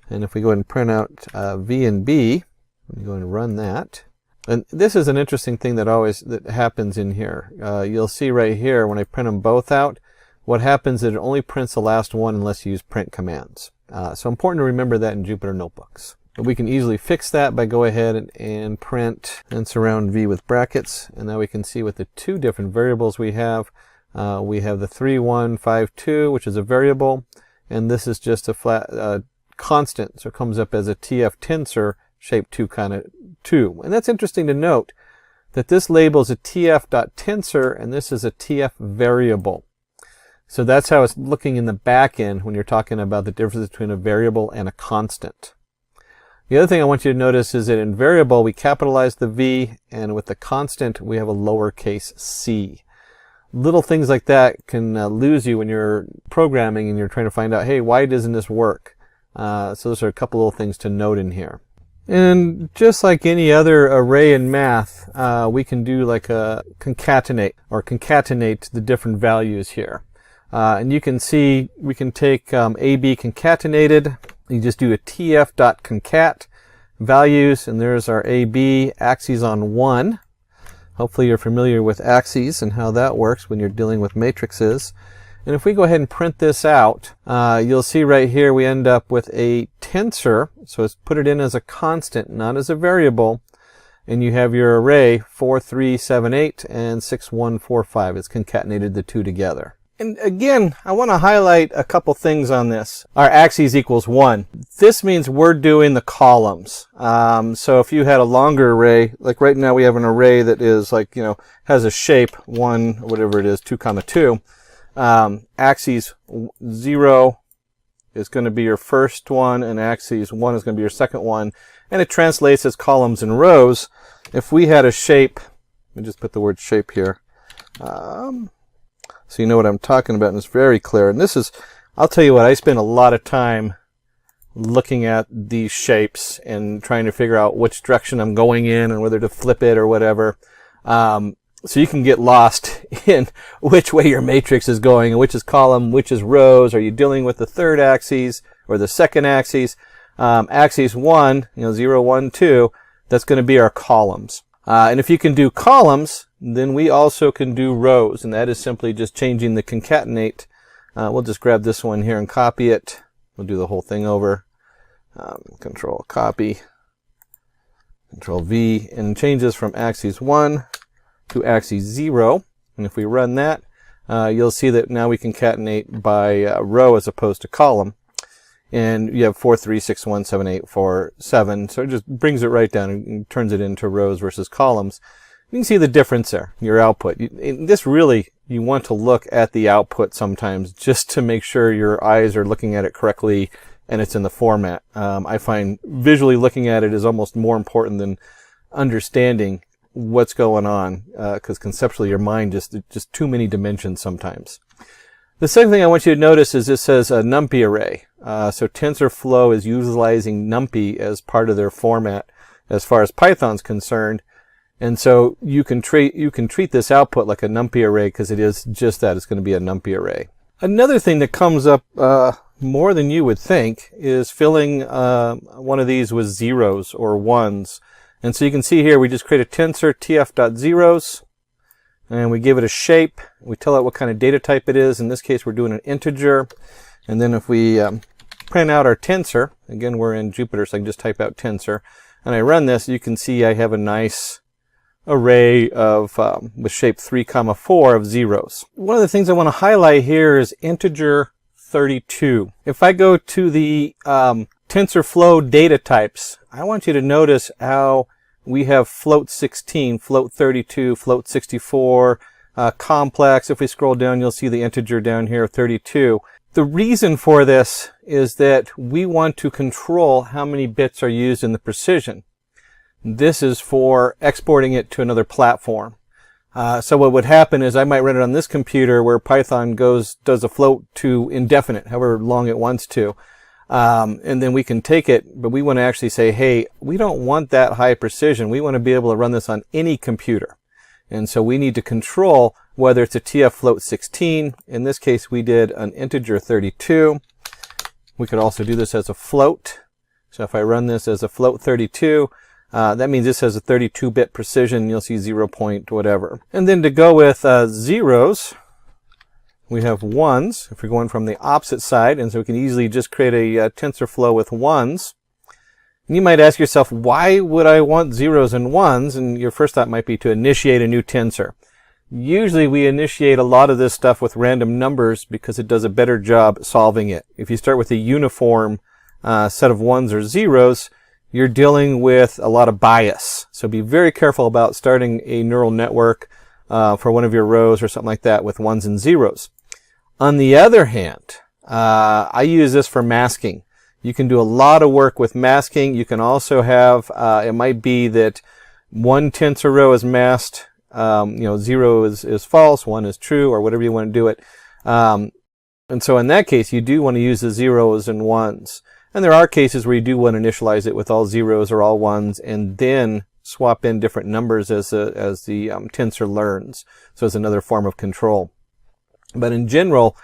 And if we go ahead and print out v and b, we go ahead and run that. And this is an interesting thing that happens in here. You'll see right here when I print them both out, what happens is it only prints the last one unless you use print commands. So important to remember that in Jupyter Notebooks. But we can easily fix that by go ahead and print and surround v with brackets. And now we can see with the two different variables we have the 3152, which is a variable, and this is just a flat constant, so it comes up as a TF tensor shape 2 kind of 2. And that's interesting to note that this label is a TF.tensor and this is a TF variable. So that's how it's looking in the back end when you're talking about the difference between a variable and a constant. The other thing I want you to notice is that in variable we capitalize the V, and with the constant we have a lowercase c. Little things like that can lose you when you're programming and you're trying to find out, hey, why doesn't this work? So those are a couple little things to note in here. And just like any other array in math, we can do like a concatenate the different values here. And you can see we can take AB concatenated. You just do a tf.concat values, and there's our AB axes on 1. Hopefully you're familiar with axes and how that works when you're dealing with matrices. And if we go ahead and print this out, you'll see right here we end up with a tensor. So it's put it in as a constant, not as a variable. And you have your array 4378 and 6145. It's concatenated the two together. And again, I want to highlight a couple things on this. Our axes equals 1. This means we're doing the columns. So if you had a longer array, like right now we have an array that is like, has a shape 1, whatever it is, 2, 2. Axes 0 is going to be your first one, and axes 1 is going to be your second one. And it translates as columns and rows. If we had a shape, let me just put the word shape here. So you know what I'm talking about, and it's very clear. And this is, I'll tell you what, I spend a lot of time looking at these shapes and trying to figure out which direction I'm going in and whether to flip it or whatever. So you can get lost in which way your matrix is going, and which is column, which is rows. Are you dealing with the third axis or the second axis? Axis 1, 0, 1, 2, that's going to be our columns. And if you can do columns, then we also can do rows, and that is simply just changing the concatenate. We'll just grab this one here and copy it. We'll do the whole thing over. Control copy, Control V, and change this from axis 1 to axis 0. And if we run that, you'll see that now we concatenate by row as opposed to column. And you have 4, 3, 6, 1, 7, 8, 4, 7. So it just brings it right down and turns it into rows versus columns. You can see the difference there, your output. This really, you want to look at the output sometimes just to make sure your eyes are looking at it correctly and it's in the format. I find visually looking at it is almost more important than understanding what's going on, because conceptually your mind just too many dimensions sometimes. The second thing I want you to notice is this says a NumPy array. So TensorFlow is utilizing NumPy as part of their format as far as Python's concerned. And so you can treat this output like a NumPy array because it is just that. It's going to be a NumPy array. Another thing that comes up more than you would think is filling one of these with zeros or ones. And so you can see here we just create a tensor tf.zeros. And we give it a shape. We tell it what kind of data type it is. In this case, we're doing an integer. And then if we print out our tensor, again, we're in Jupyter, so I can just type out tensor. And I run this, you can see I have a nice array of with shape 3, 4 of zeros. One of the things I want to highlight here is integer 32. If I go to the TensorFlow data types, I want you to notice how we have float 16, float 32, float 64, complex. If we scroll down, you'll see the integer down here, 32. The reason for this is that we want to control how many bits are used in the precision. This is for exporting it to another platform. So what would happen is I might run it on this computer where Python does a float to indefinite, however long it wants to. And then we can take it, but we want to actually say, hey, we don't want that high precision. We want to be able to run this on any computer. And so we need to control whether it's a TF float 16. In this case, we did an integer 32. We could also do this as a float. So if I run this as a float 32, that means this has a 32-bit precision. You'll see 0 point whatever. And then to go with zeros, we have ones, if we're going from the opposite side, and so we can easily just create a TensorFlow with ones. And you might ask yourself, why would I want zeros and ones? And your first thought might be to initiate a new tensor. Usually we initiate a lot of this stuff with random numbers because it does a better job solving it. If you start with a uniform set of ones or zeros, you're dealing with a lot of bias. So be very careful about starting a neural network for one of your rows or something like that with ones and zeros. On the other hand, I use this for masking. You can do a lot of work with masking. You can also have, it might be that one tensor row is masked, 0 is false, 1 is true, or whatever you want to do it. And so in that case, you do want to use the zeros and ones. And there are cases where you do want to initialize it with all zeros or all ones, and then swap in different numbers as the tensor learns. So it's another form of control. But in general,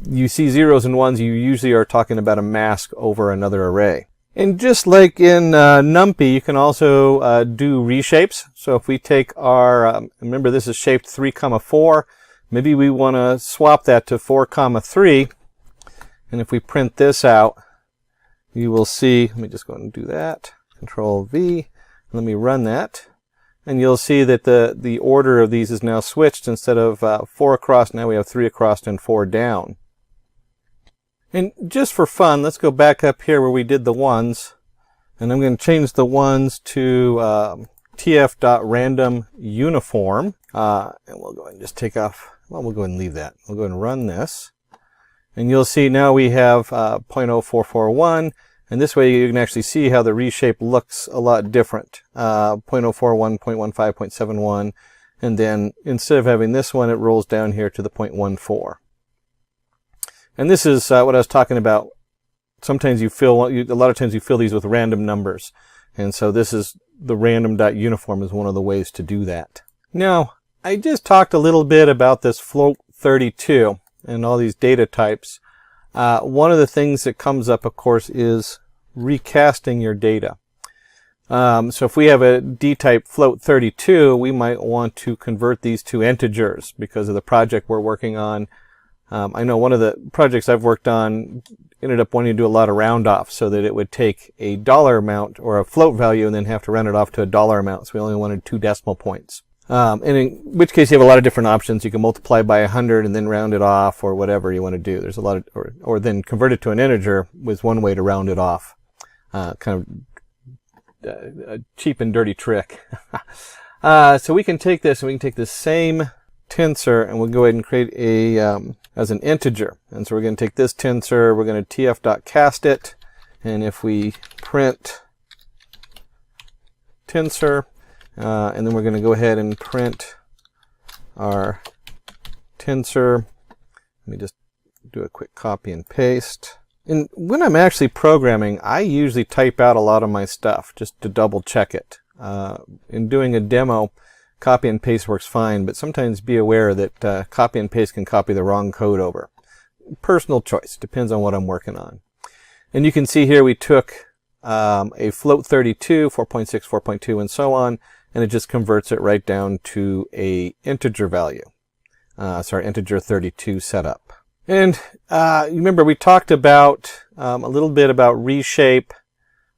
you see zeros and ones, you usually are talking about a mask over another array. And just like in NumPy, you can also do reshapes. So if we take our, remember this is shaped 3, 4, maybe we want to swap that to 4, 3. And if we print this out, you will see, let me just go ahead and do that, Control V, let me run that. And you'll see that the order of these is now switched. Instead of 4 across, now we have 3 across and 4 down. And just for fun, let's go back up here where we did the ones. And I'm going to change the ones to tf.randomUniform. And we'll go ahead and just take off, well, we'll go ahead and leave that. We'll go ahead and run this. And you'll see now we have 0.0441. And this way you can actually see how the reshape looks a lot different. 0.041, 0.15, 0.71. And then instead of having this one, it rolls down here to the 0.14. And this is what I was talking about. Sometimes a lot of times you fill these with random numbers. And so this is the random.uniform is one of the ways to do that. Now, I just talked a little bit about this float 32 and all these data types. One of the things that comes up, of course, is recasting your data. So if we have a D-type float 32, we might want to convert these to integers because of the project we're working on. I know one of the projects I've worked on ended up wanting to do a lot of round off so that it would take a dollar amount or a float value and then have to round it off to a dollar amount. So we only wanted 2 decimal points. And in which case you have a lot of different options. You can multiply by 100 and then round it off, or whatever you want to do. There's a lot of, or then convert it to an integer was one way to round it off. Kind of a cheap and dirty trick. So we can take this and we can take the same tensor and we'll go ahead and create a as an integer. And so we're going to take this tensor, we're going to tf.cast it, and if we print tensor, and then we're going to go ahead and print our tensor. Let me just do a quick copy and paste. And when I'm actually programming, I usually type out a lot of my stuff just to double check it. In doing a demo, copy and paste works fine, but sometimes be aware that copy and paste can copy the wrong code over. Personal choice, depends on what I'm working on. And you can see here we took a float 32, 4.6, 4.2, and so on, and it just converts it right down to a integer value. So our integer 32 setup. And you remember we talked about a little bit about reshape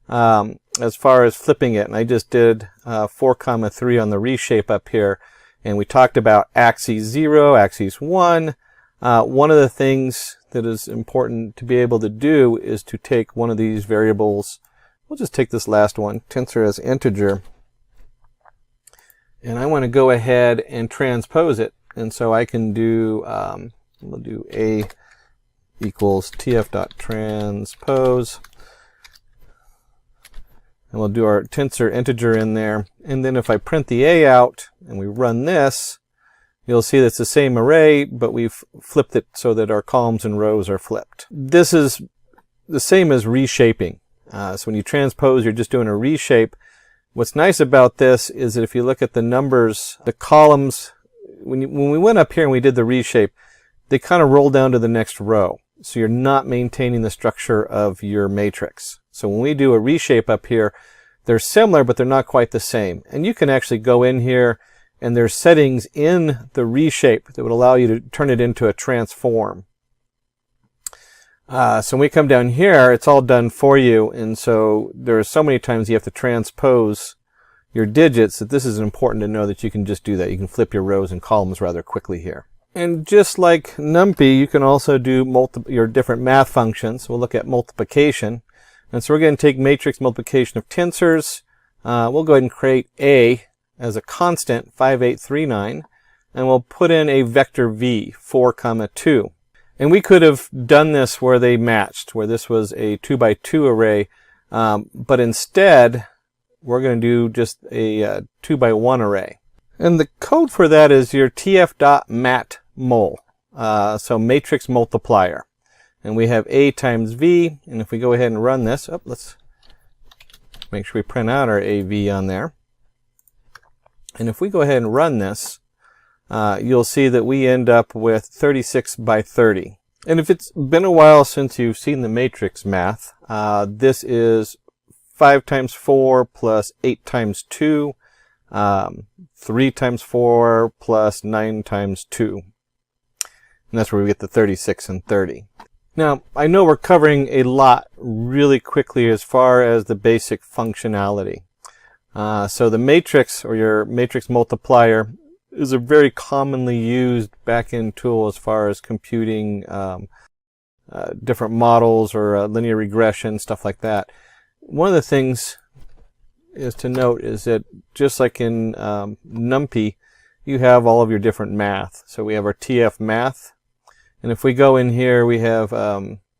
as far as flipping it, and I just did 4, 3 on the reshape up here, and we talked about axis 0, axis 1. One of the things that is important to be able to do is to take one of these variables. We'll just take this last one, tensor as integer, and I want to go ahead and transpose it. And so I can do, we'll do a equals tf.transpose, and we'll do our tensor integer in there. And then if I print the a out and we run this, you'll see that it's the same array, but we've flipped it so that our columns and rows are flipped. This is the same as reshaping. So when you transpose, you're just doing a reshape. What's nice about this is that if you look at the numbers, the columns, when we went up here and we did the reshape, they kind of roll down to the next row. So you're not maintaining the structure of your matrix. So when we do a reshape up here, they're similar, but they're not quite the same. And you can actually go in here and there's settings in the reshape that would allow you to turn it into a transform. So when we come down here, it's all done for you. And so there are so many times you have to transpose your digits that this is important to know that you can just do that. You can flip your rows and columns rather quickly here. And just like NumPy, you can also do your different math functions. We'll look at multiplication. And so we're going to take matrix multiplication of tensors. We'll go ahead and create A as a constant, 5839. And we'll put in a vector V, 4, 2. And we could have done this where they matched, where this was a 2 by 2 array. But instead, we're going to do just a 2 by 1 array. And the code for that is your tf.matmul, so matrix multiplier. And we have A times V, and if we go ahead and run this, let's make sure we print out our AV on there. And if we go ahead and run this, you'll see that we end up with 36 by 30. And if it's been a while since you've seen the matrix math, this is 5 times 4 plus 8 times 2. 3 times 4 plus 9 times 2. And that's where we get the 36 and 30. Now, I know we're covering a lot really quickly as far as the basic functionality. So the matrix, or your matrix multiplier, is a very commonly used back-end tool as far as computing different models or linear regression, stuff like that. One of the things is to note is that just like in NumPy, you have all of your different math. So we have our TF math, and if we go in here, we have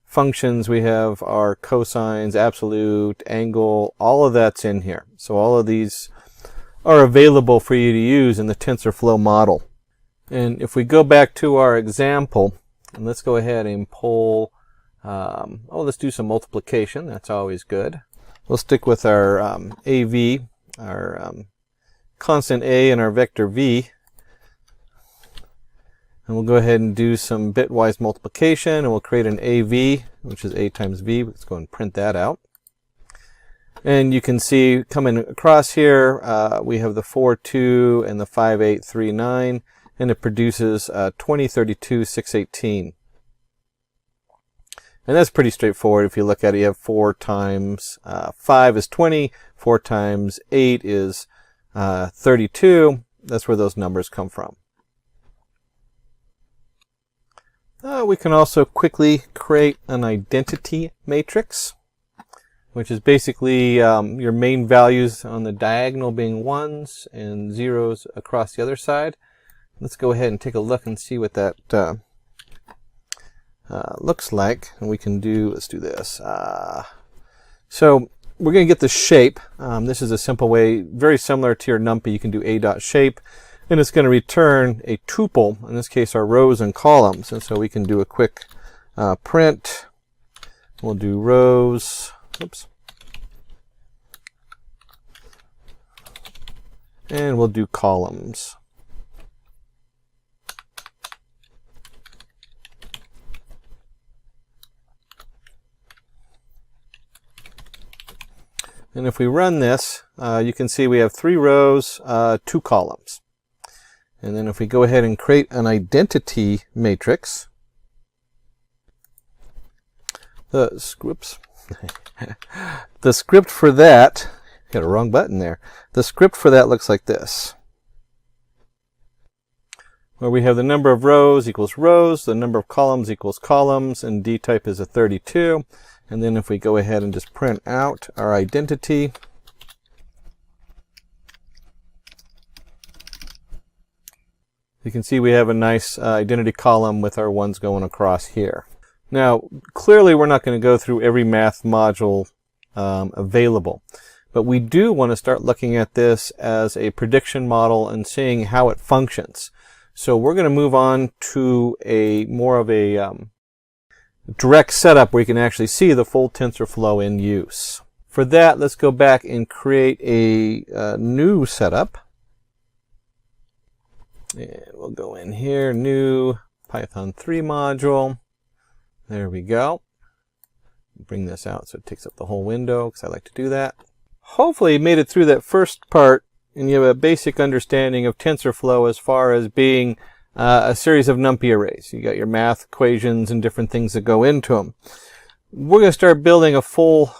functions, we have our cosines, absolute, angle, all of that's in here. So all of these are available for you to use in the TensorFlow model. And if we go back to our example, and let's go ahead and pull, let's do some multiplication. That's always good. We'll stick with our AV, our constant A and our vector V. And we'll go ahead and do some bitwise multiplication, and we'll create an AV, which is A times V. Let's go and print that out. And you can see coming across here, we have the 4, 2 and the 5, 8, 3, 9, and it produces 20, 32, 618. And that's pretty straightforward. If you look at it, you have 4 times 5 is 20, 4 times 8 is 32, That's where those numbers come from. We can also quickly create an identity matrix, which is basically your main values on the diagonal being 1s and 0s across the other side. Let's go ahead and take a look and see what that looks like. And we can do, let's do this. So we're going to get the shape. This is a simple way, very similar to your NumPy. You can do a.shape, and it's going to return a tuple, in this case our rows and columns. And so we can do a quick print. We'll do rows. Oops. And we'll do columns. And if we run this, you can see we have 3 rows, 2 columns. And then if we go ahead and create an identity matrix, the script for that, got a wrong button there. The script for that looks like this, where we have the number of rows equals rows, the number of columns equals columns, and D type is a 32. And then if we go ahead and just print out our identity, you can see we have a nice identity column with our ones going across here. Now, clearly we're not going to go through every math module available, but we do want to start looking at this as a prediction model and seeing how it functions. So we're going to move on to a more of a direct setup where you can actually see the full TensorFlow in use. For that, let's go back and create a new setup. And we'll go in here, new Python 3 module. There we go. Bring this out so it takes up the whole window, because I like to do that. Hopefully you made it through that first part and you have a basic understanding of TensorFlow as far as being a series of NumPy arrays. You got your math equations and different things that go into them. We're going to start building a full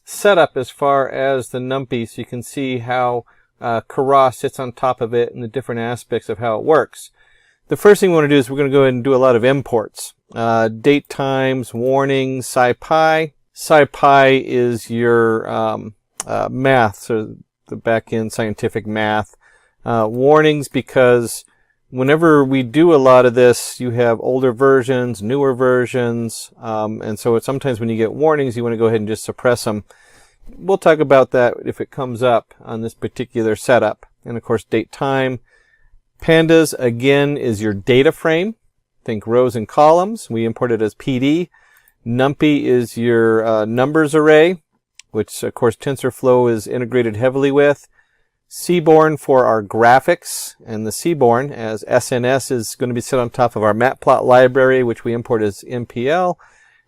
setup as far as the NumPy, so you can see how Keras sits on top of it and the different aspects of how it works. The first thing we want to do is we're going to go ahead and do a lot of imports. Date times, warnings, SciPy. SciPy is your math, so the back-end scientific math. Warnings, because whenever we do a lot of this, you have older versions, newer versions, and so sometimes when you get warnings, you want to go ahead and just suppress them. We'll talk about that if it comes up on this particular setup. And of course, date time. Pandas, again, is your data frame. Think rows and columns. We import it as PD. NumPy is your numbers array, which of course TensorFlow is integrated heavily with. Seaborn for our graphics, and the Seaborn as SNS is going to be set on top of our matplot library, which we import as MPL.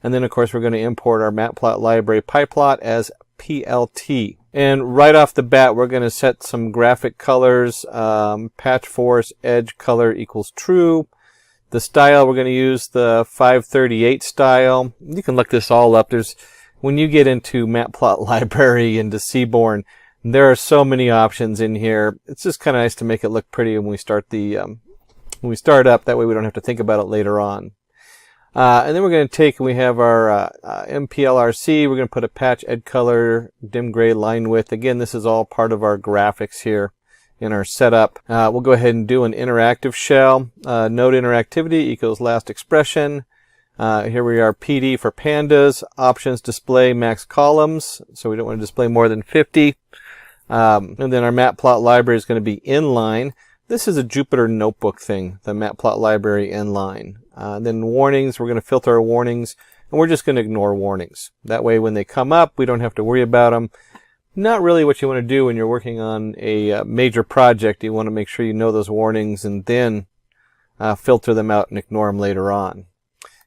And then of course we're going to import our matplot library pyplot as PLT. And right off the bat, we're going to set some graphic colors. Patch force edge color equals true. The style, we're going to use the 538 style. You can look this all up. When you get into matplot library into Seaborn, there are so many options in here. It's just kind of nice to make it look pretty when we start up. That way we don't have to think about it later on. And then we're going to take, we have our MPLRC. We're going to put a patch edge color, dim gray line width. Again, this is all part of our graphics here in our setup. We'll go ahead and do an interactive shell. Node interactivity equals last expression. Here we are, PD for pandas. Options display max columns, so we don't want to display more than 50. And then our matplot library is going to be inline. This is a Jupyter notebook thing, the matplot library inline. Then warnings, we're going to filter our warnings, and we're just going to ignore warnings. That way when they come up, we don't have to worry about them. Not really what you want to do when you're working on a major project. You want to make sure you know those warnings and then filter them out and ignore them later on.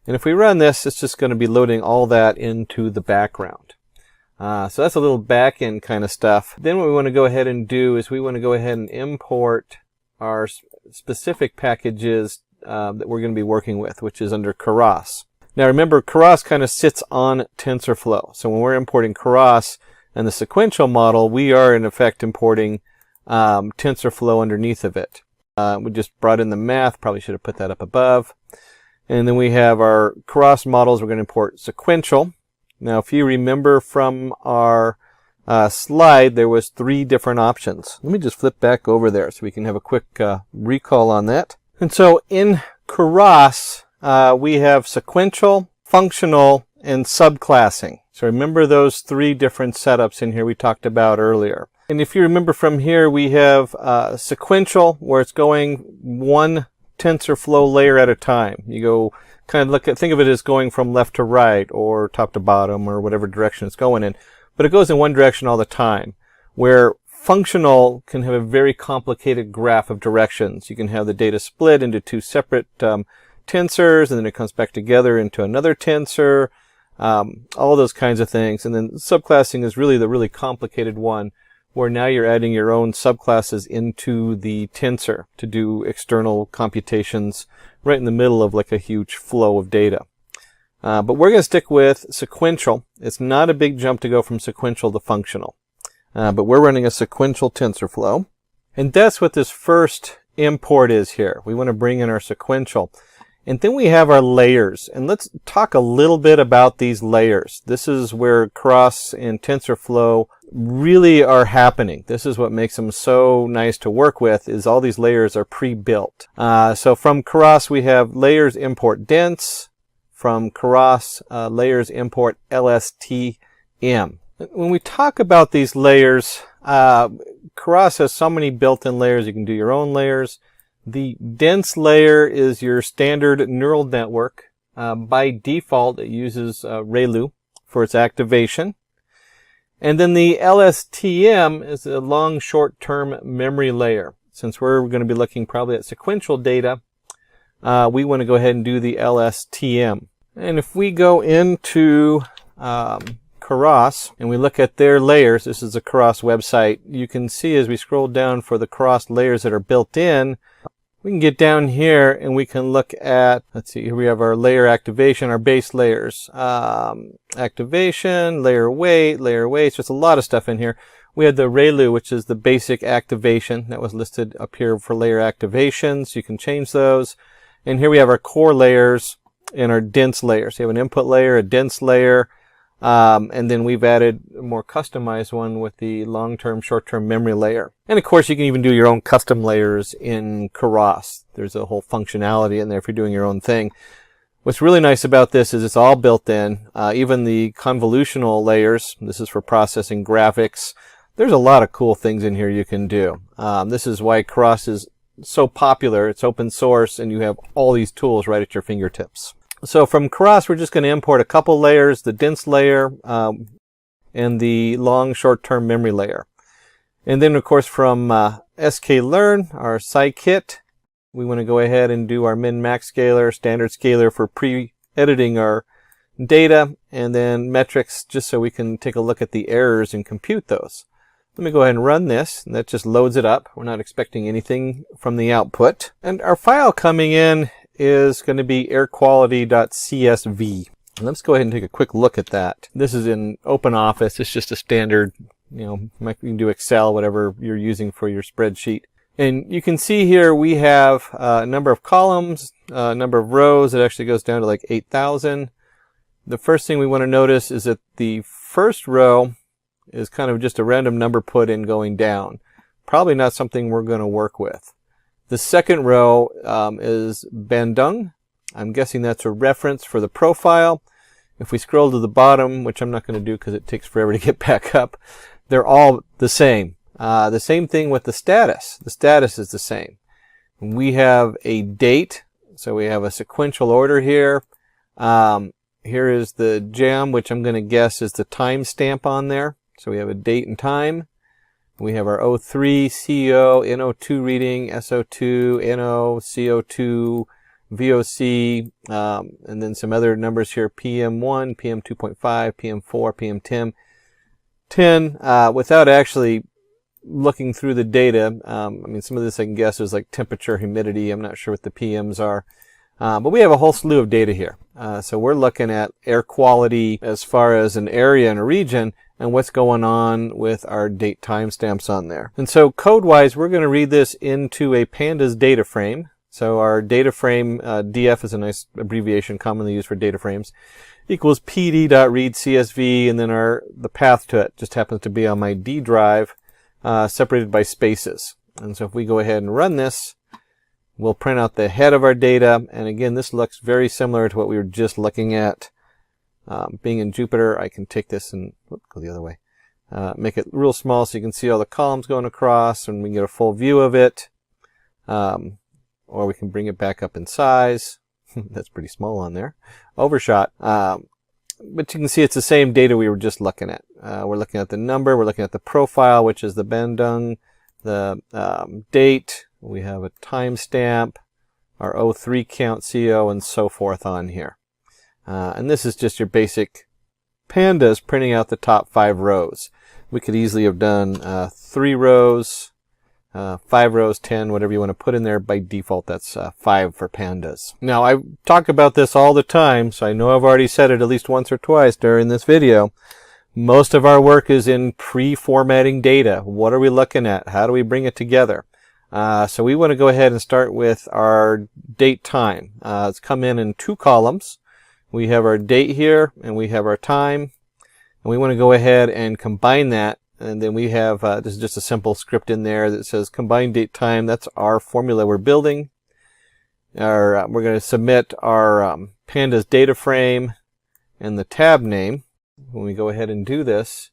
And if we run this, it's just going to be loading all that into the background. So that's a little back-end kind of stuff. Then what we want to go ahead and do is we want to go ahead and import our specific packages that we're going to be working with, which is under Keras. Now remember, Keras kind of sits on TensorFlow. So when we're importing Keras and the sequential model, we are in effect importing TensorFlow underneath of it. We just brought in the math, probably should have put that up above. And then we have our cross models. We're going to import sequential. Now, if you remember from our slide, there was 3 different options. Let me just flip back over there so we can have a quick recall on that. And so in cross, we have sequential, functional, and subclassing. So remember those 3 different setups in here we talked about earlier. And if you remember from here, we have sequential, where it's going one TensorFlow layer at a time. You go kind of think of it as going from left to right or top to bottom or whatever direction it's going in. But it goes in one direction all the time. Where functional can have a very complicated graph of directions. You can have the data split into 2 separate tensors, and then it comes back together into another tensor. All those kinds of things. And then subclassing is really the really complicated one, where now you're adding your own subclasses into the tensor to do external computations right in the middle of like a huge flow of data. But we're going to stick with sequential. It's not a big jump to go from sequential to functional. But we're running a sequential TensorFlow. And that's what this first import is here. We want to bring in our sequential. And then we have our layers. And let's talk a little bit about these layers. This is where cross and TensorFlow really are happening. This is what makes them so nice to work with, is all these layers are pre-built. So from cross, we have layers import dense. From cross, layers import LSTM. When we talk about these layers, cross has so many built-in layers. You can do your own layers. The dense layer is your standard neural network. By default, it uses ReLU for its activation. And then the LSTM is a long short-term memory layer. Since we're going to be looking probably at sequential data, we want to go ahead and do the LSTM. And if we go into Keras and we look at their layers, this is the Keras website, you can see as we scroll down for the Keras layers that are built in, we can get down here and we can look at, let's see, here we have our layer activation, our base layers. Activation, layer weight, so it's a lot of stuff in here. We had the ReLU, which is the basic activation that was listed up here for layer activations. You can change those. And here we have our core layers and our dense layers. So you have an input layer, a dense layer, and then we've added a more customized one with the long-term, short-term memory layer. And of course, you can even do your own custom layers in Keras. There's a whole functionality in there if you're doing your own thing. What's really nice about this is it's all built in. Even the convolutional layers, this is for processing graphics. There's a lot of cool things in here you can do. This is why Keras is so popular. It's open source, and you have all these tools right at your fingertips. So from Keras, we're just going to import a couple layers, the dense layer and the long short-term memory layer. And then, of course, from sklearn, our scikit, we want to go ahead and do our min-max scaler, standard scaler for pre-editing our data, and then metrics just so we can take a look at the errors and compute those. Let me go ahead and run this, and that just loads it up. We're not expecting anything from the output. And our file coming in is going to be airquality.csv. Let's go ahead and take a quick look at that. This is in OpenOffice. It's just a standard, you can do Excel, whatever you're using for your spreadsheet. And you can see here we have a number of columns, a number of rows. It actually goes down to like 8,000. The first thing we want to notice is that the first row is kind of just a random number put in going down. Probably not something we're going to work with. The second row is Bandung. I'm guessing that's a reference for the profile. If we scroll to the bottom, which I'm not going to do because it takes forever to get back up, they're all the same. The same thing with the status. The status is the same. We have a date, so we have a sequential order here. Here is the jam, which I'm going to guess is the timestamp on there. So we have a date and time. We have our O3, CO, NO2 reading, SO2, NO, CO2, VOC, and then some other numbers here, PM1, PM2.5, PM4, PM10. Without actually looking through the data, some of this I can guess is like temperature, humidity. I'm not sure what the PMs are. But we have a whole slew of data here. So we're looking at air quality as far as an area and a region, and what's going on with our date timestamps on there. And so code-wise, we're going to read this into a pandas data frame. So our data frame, DF is a nice abbreviation commonly used for data frames, equals pd.read_csv, and then the path to it just happens to be on my D drive, separated by spaces. And so if we go ahead and run this, we'll print out the head of our data. And again, this looks very similar to what we were just looking at. Being in Jupyter, I can take this and go the other way. Make it real small so you can see all the columns going across, and we can get a full view of it. Or we can bring it back up in size. That's pretty small on there. Overshot. But you can see it's the same data we were just looking at. We're looking at the number, we're looking at the profile, which is the Bandung, the date, we have a timestamp, our O3 count, CO, and so forth on here. And this is just your basic pandas printing out the top 5 rows. We could easily have done 3 rows, 5 rows, 10, whatever you want to put in there. By default, that's 5 for pandas. Now, I talk about this all the time, so I know I've already said it at least once or twice during this video. Most of our work is in pre-formatting data. What are we looking at? How do we bring it together? So we want to go ahead and start with our date time. It's come in 2 columns. We have our date here, and we have our time. And we want to go ahead and combine that. And then we have, this is just a simple script in there that says combine date time. That's our formula we're building. We're going to submit our pandas data frame and the tab name. When we go ahead and do this,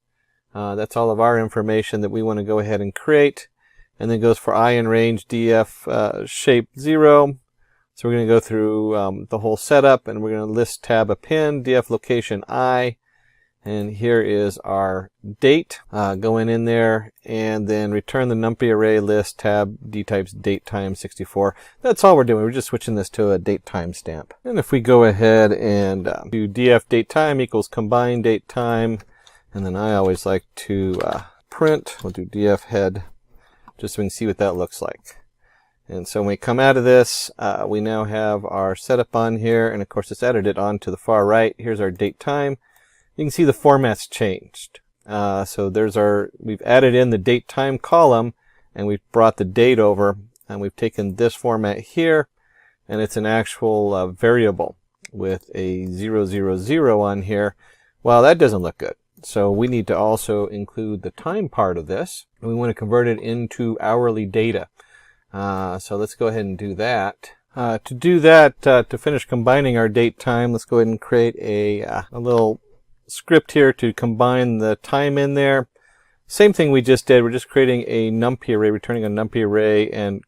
that's all of our information that we want to go ahead and create. And then goes for I in range df shape 0. So we're going to go through the whole setup, and we're going to list tab append df location I. And here is our date going in there, and then return the numpy array list tab dtypes date time 64. That's all we're doing. We're just switching this to a date timestamp. And if we go ahead and do df date time equals combine date time, and then I always like to print. We'll do df head just so we can see what that looks like. And so when we come out of this, we now have our setup on here, and of course it's edited on to the far right. Here's our date time. You can see the format's changed. So we've added in the date time column, and we've brought the date over, and we've taken this format here, and it's an actual variable with a 000 on here. Well, that doesn't look good. So we need to also include the time part of this, and we want to convert it into hourly data. So let's go ahead and do that. To do that, to finish combining our date time, let's go ahead and create a little script here to combine the time in there. Same thing we just did. We're just creating a numpy array, returning a numpy array, and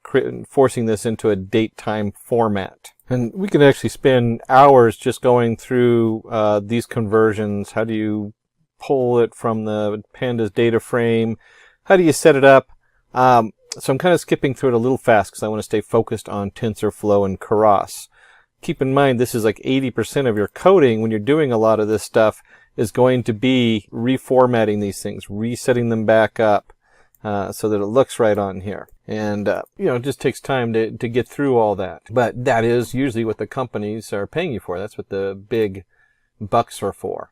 forcing this into a date time format. And we can actually spend hours just going through these conversions. How do you pull it from the pandas data frame? How do you set it up? So I'm kind of skipping through it a little fast because I want to stay focused on TensorFlow and Keras. Keep in mind, this is like 80% of your coding when you're doing a lot of this stuff is going to be reformatting these things, resetting them back up so that it looks right on here. And, it just takes time to get through all that. But that is usually what the companies are paying you for. That's what the big bucks are for.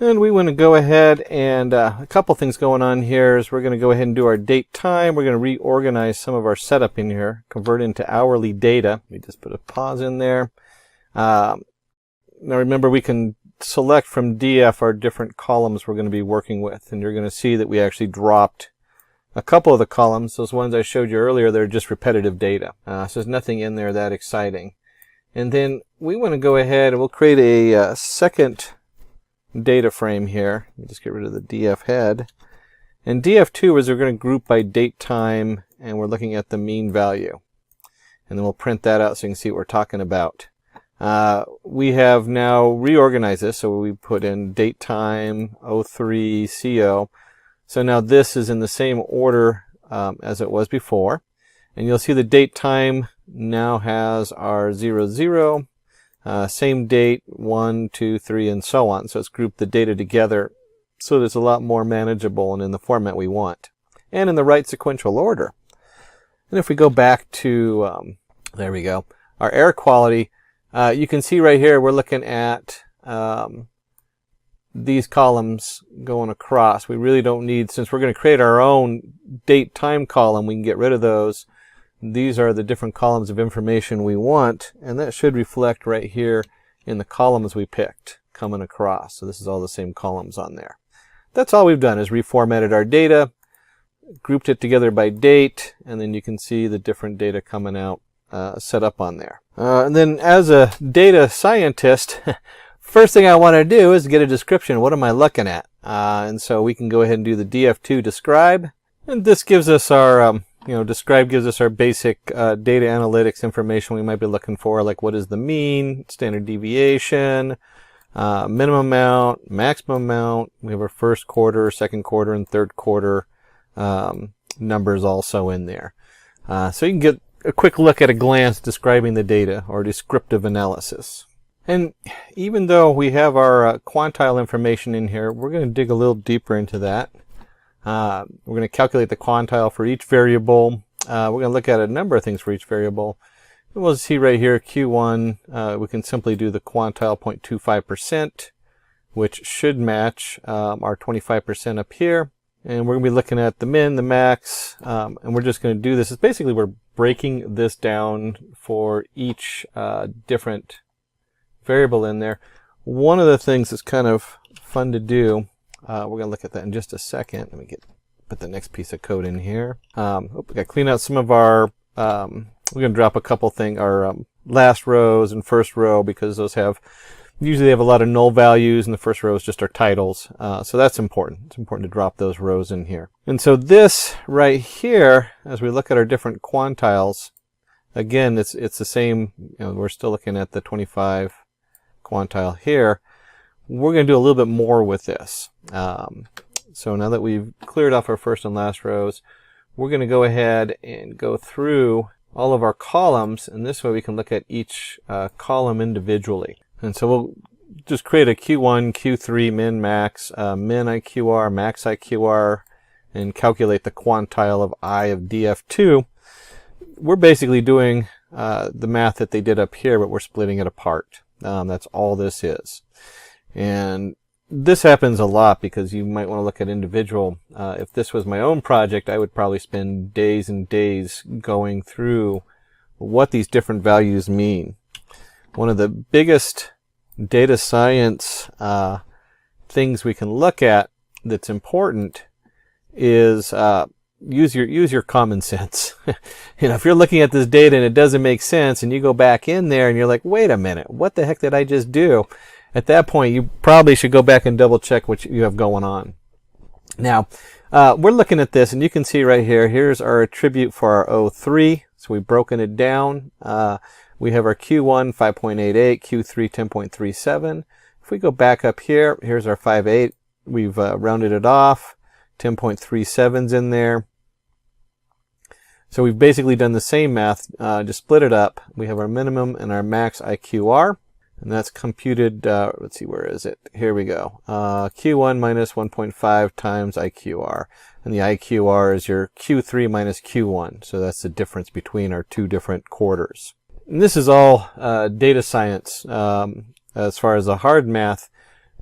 And we want to go ahead and a couple things going on here is we're going to go ahead and do our date time. We're going to reorganize some of our setup in here, convert into hourly data. Let me just put a pause in there. Now remember, we can select from DF our different columns we're going to be working with, and you're going to see that we actually dropped a couple of the columns. Those ones I showed you earlier, they're just repetitive data. So there's nothing in there that exciting. And then we want to go ahead and we'll create a second data frame here. Let me just get rid of the DF head. And DF2 is we're going to group by date time, and we're looking at the mean value. And then we'll print that out so you can see what we're talking about. We have now reorganized this, so we put in date time, O3, CO. So now this is in the same order as it was before. And you'll see the date time now has our 00, same date, 1, 2, 3, and so on. So it's grouped the data together so that it's a lot more manageable and in the format we want. And in the right sequential order. And if we go back to, there we go, our air quality, you can see right here we're looking at the these columns going across. We really don't need, since we're going to create our own date time column, we can get rid of those. These are the different columns of information we want, and that should reflect right here in the columns we picked coming across. So this is all the same columns on there. That's all we've done is reformatted our data, grouped it together by date, and then you can see the different data coming out set up on there. And then as a data scientist, first thing I want to do is get a description. What am I looking at? And so we can go ahead and do the df2 describe, and this gives us our describe gives us our basic data analytics information we might be looking for, like what is the mean, standard deviation, minimum amount, maximum amount. We have our first quarter, second quarter, and third quarter numbers also in there. So you can get a quick look at a glance describing the data, or descriptive analysis. And even though we have our quantile information in here, we're going to dig a little deeper into that. We're going to calculate the quantile for each variable. We're going to look at a number of things for each variable. And we'll see right here, Q1, we can simply do the quantile 0.25%, which should match our 25% up here. And we're going to be looking at the min, the max, and we're just going to do this. It's basically we're breaking this down for each different variable in there. One of the things that's kind of fun to do, we're going to look at that in just a second. Let me put the next piece of code in here. We got to clean out some of our, we're going to drop a couple things, our last rows and first row, because those usually they have a lot of null values, and the first row is just our titles. So that's important. It's important to drop those rows in here. And so this right here, as we look at our different quantiles, again, it's the same, we're still looking at the 25 quantile here. We're going to do a little bit more with this. So now that we've cleared off our first and last rows, we're going to go ahead and go through all of our columns, and this way we can look at each column individually. And so we'll just create a Q1, Q3, min, max, min IQR, max IQR, and calculate the quantile of I of df2. We're basically doing the math that they did up here, but we're splitting it apart. That's all this is. And this happens a lot because you might want to look at individual. If this was my own project, I would probably spend days and days going through what these different values mean. One of the biggest data science things we can look at that's important is use your common sense. If you're looking at this data and it doesn't make sense, and you go back in there and you're like, wait a minute, what the heck did I just do? At that point, you probably should go back and double check what you have going on. Now, we're looking at this, and you can see right here, here's our attribute for our O3. So we've broken it down. We have our Q1 5.88, Q3 10.37. If we go back up here, here's our 5.8. We've rounded it off. 10.37's in there. So we've basically done the same math, just split it up. We have our minimum and our max IQR, and that's computed, let's see, where is it? Here we go. Q1 minus 1.5 times IQR. And the IQR is your Q3 minus Q1. So that's the difference between our two different quarters. And this is all data science. As far as the hard math,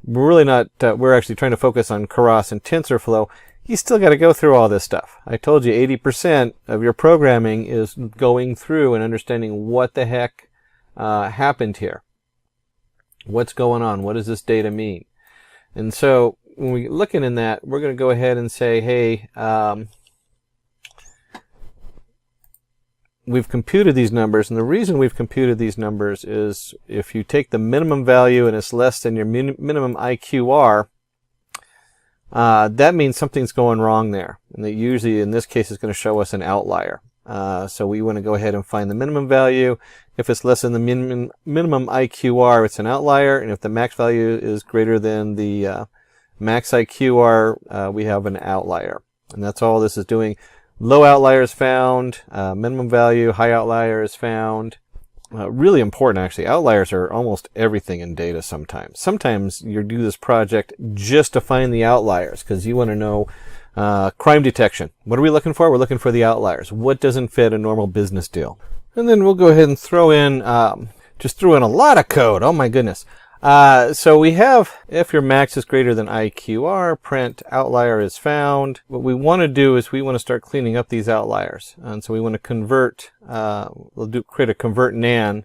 we're really not, we're actually trying to focus on Keras and TensorFlow. You still got to go through all this stuff. I told you 80% of your programming is going through and understanding what the heck happened here. What's going on? What does this data mean? And so when we're looking in that, we're going to go ahead and say, hey, we've computed these numbers, and the reason we've computed these numbers is if you take the minimum value and it's less than your minimum IQR, that means something's going wrong there. And that usually, in this case, is going to show us an outlier. So we want to go ahead and find the minimum value. If it's less than the minimum IQR, it's an outlier. And if the max value is greater than the max IQR, we have an outlier. And that's all this is doing. Low outlier is found, minimum value, high outlier is found. Really important, actually. Outliers are almost everything in data sometimes. Sometimes you do this project just to find the outliers because you want to know crime detection. What are we looking for? We're looking for the outliers. What doesn't fit a normal business deal? And then we'll go ahead and throw in, just throw in a lot of code. Oh my goodness. So we have, if your max is greater than IQR, print outlier is found. What we want to do is we want to start cleaning up these outliers. And so we want to convert, create a convert nan,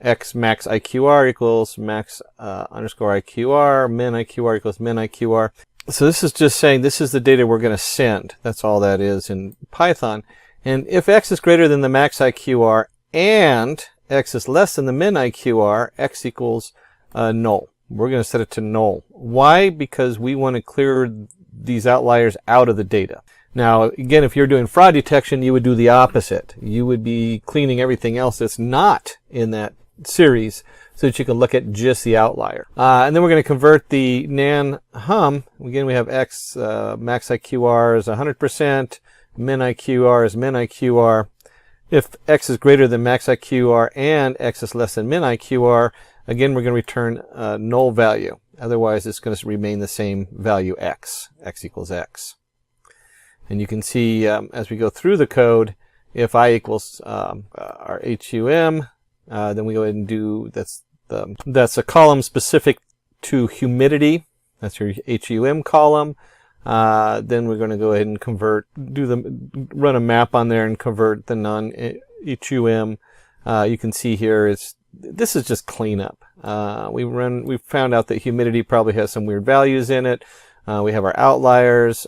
x max IQR equals max underscore IQR, min IQR equals min IQR. So this is just saying this is the data we're going to send. That's all that is in Python. And if x is greater than the max IQR and x is less than the min IQR, x equals null. We're going to set it to null. Why? Because we want to clear these outliers out of the data. Now, again, if you're doing fraud detection, you would do the opposite. You would be cleaning everything else that's not in that series so that you can look at just the outlier. And then we're going to convert the nan hum. Again, we have x max IQR is 100%, min IQR is min IQR. If x is greater than max IQR and x is less than min IQR, again, we're going to return a null value. Otherwise, it's going to remain the same value x equals x. And you can see as we go through the code, if I equals our HUM, then we go ahead and do, that's a column specific to humidity. That's your HUM column. Then we're going to go ahead and run a map on there and convert the non-HUM. You can see here this is just cleanup. We found out that humidity probably has some weird values in it. We have our outliers.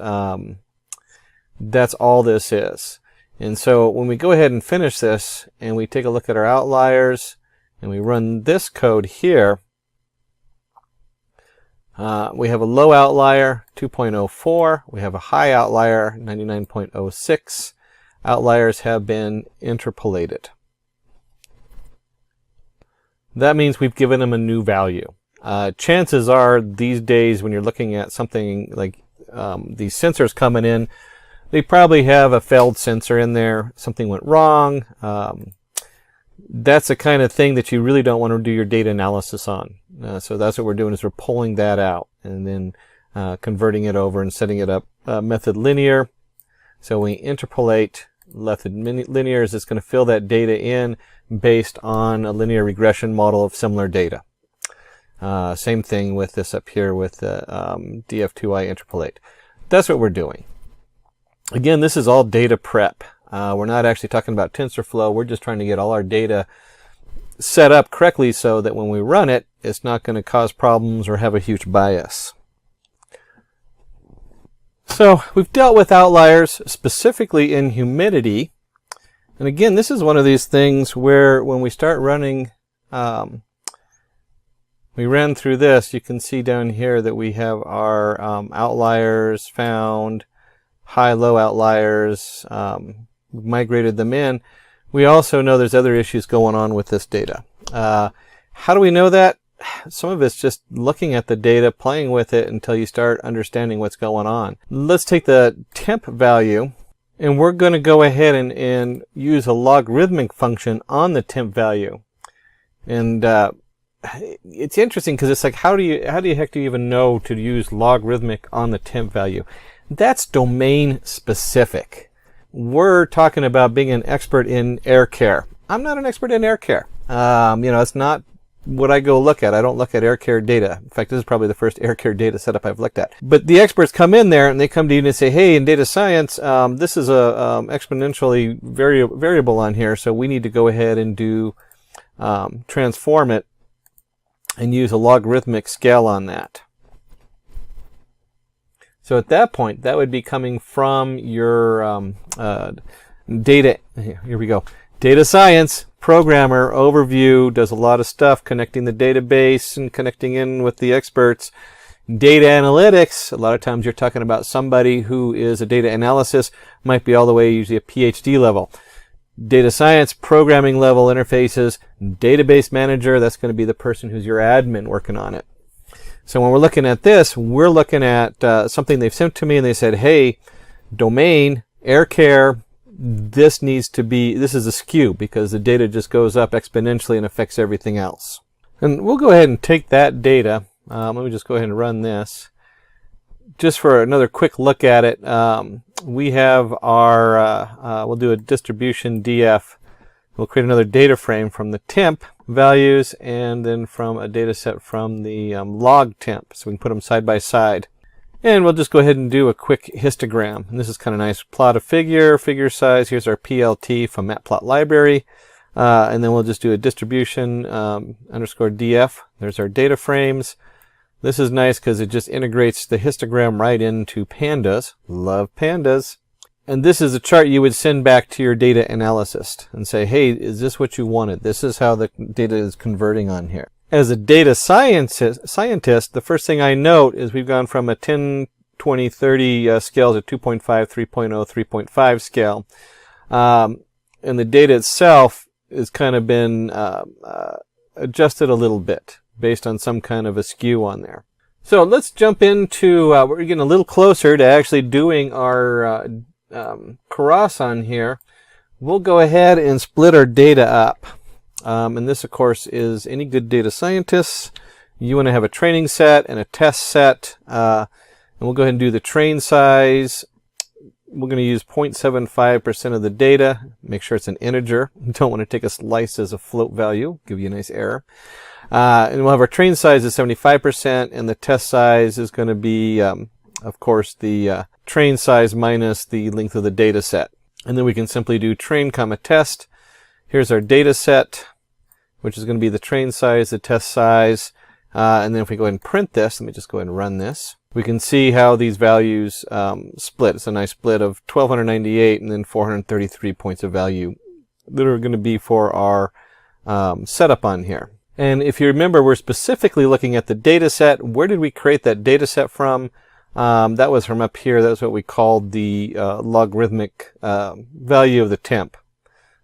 That's all this is. And so when we go ahead and finish this and we take a look at our outliers and we run this code here, we have a low outlier, 2.04. We have a high outlier, 99.06. Outliers have been interpolated. That means we've given them a new value. Chances are these days when you're looking at something like these sensors coming in, they probably have a failed sensor in there. Something went wrong. That's the kind of thing that you really don't want to do your data analysis on. So that's what we're doing, is we're pulling that out and then converting it over and setting it up method linear. So we interpolate method linear is it's going to fill that data in based on a linear regression model of similar data. Same thing with this up here with the df2i interpolate. That's what we're doing. Again, this is all data prep. We're not actually talking about TensorFlow. We're just trying to get all our data set up correctly so that when we run it, it's not going to cause problems or have a huge bias. So we've dealt with outliers specifically in humidity. And again, this is one of these things where when we start running, we ran through this, you can see down here that we have our outliers found, high-low outliers, we've migrated them in. We also know there's other issues going on with this data. How do we know that? Some of it's just looking at the data, playing with it until you start understanding what's going on. Let's take the temp value, and we're going to go ahead and use a logarithmic function on the temp value. And it's interesting because it's like, how do you heck do you even know to use logarithmic on the temp value? That's domain specific. We're talking about being an expert in air care. I'm not an expert in air care. It's not what I go look at. I don't look at air care data. In fact, this is probably the first air care data setup I've looked at. But the experts come in there and they come to you and say, hey, in data science, this is a exponentially variable on here, so we need to go ahead and do transform it and use a logarithmic scale on that. So at that point, that would be coming from your data. Here we go. Data science programmer overview, does a lot of stuff connecting the database and connecting in with the experts. Data analytics, a lot of times you're talking about somebody who is a data analysis, might be all the way usually a PhD level. Data science programming level interfaces, database manager, that's going to be the person who's your admin working on it. So when we're looking at this, we're looking at something they've sent to me and they said, hey, domain, air care, this is a skew because the data just goes up exponentially and affects everything else. And we'll go ahead and take that data. Let me just go ahead and run this. Just for another quick look at it, we have our, we'll do a distribution df We'll create another data frame from the temp values and then from a data set from the log temp. So we can put them side by side. And we'll just go ahead and do a quick histogram. And this is kind of nice. Plot a figure size. Here's our PLT from Matplot library. And then we'll just do a distribution underscore df. There's our data frames. This is nice because it just integrates the histogram right into pandas. Love pandas. And this is a chart you would send back to your data analyst and say, hey, is this what you wanted? This is how the data is converting on here. As a data scientist, the first thing I note is we've gone from a 10, 20, 30 scale to 2.5, 3.0, 3.5 scale. And the data itself has kind of been adjusted a little bit based on some kind of a skew on there. So let's jump into, we're getting a little closer to actually doing our cross on here. We'll go ahead and split our data up. And this, of course, is any good data scientists. You want to have a training set and a test set. And we'll go ahead and do the train size. We're going to use 0.75% of the data. Make sure it's an integer. You don't want to take a slice as a float value. Give you a nice error. And we'll have our train size at 75%, and the test size is going to be, of course, the train size minus the length of the data set. And then we can simply do train comma test. Here's our data set, which is going to be the train size, the test size. And then if we go ahead and print this, let me just go ahead and run this. We can see how these values split. It's a nice split of 1298 and then 433 points of value that are going to be for our setup on here. And if you remember, we're specifically looking at the data set. Where did we create that data set from? That was from up here. That was what we called the logarithmic value of the temp.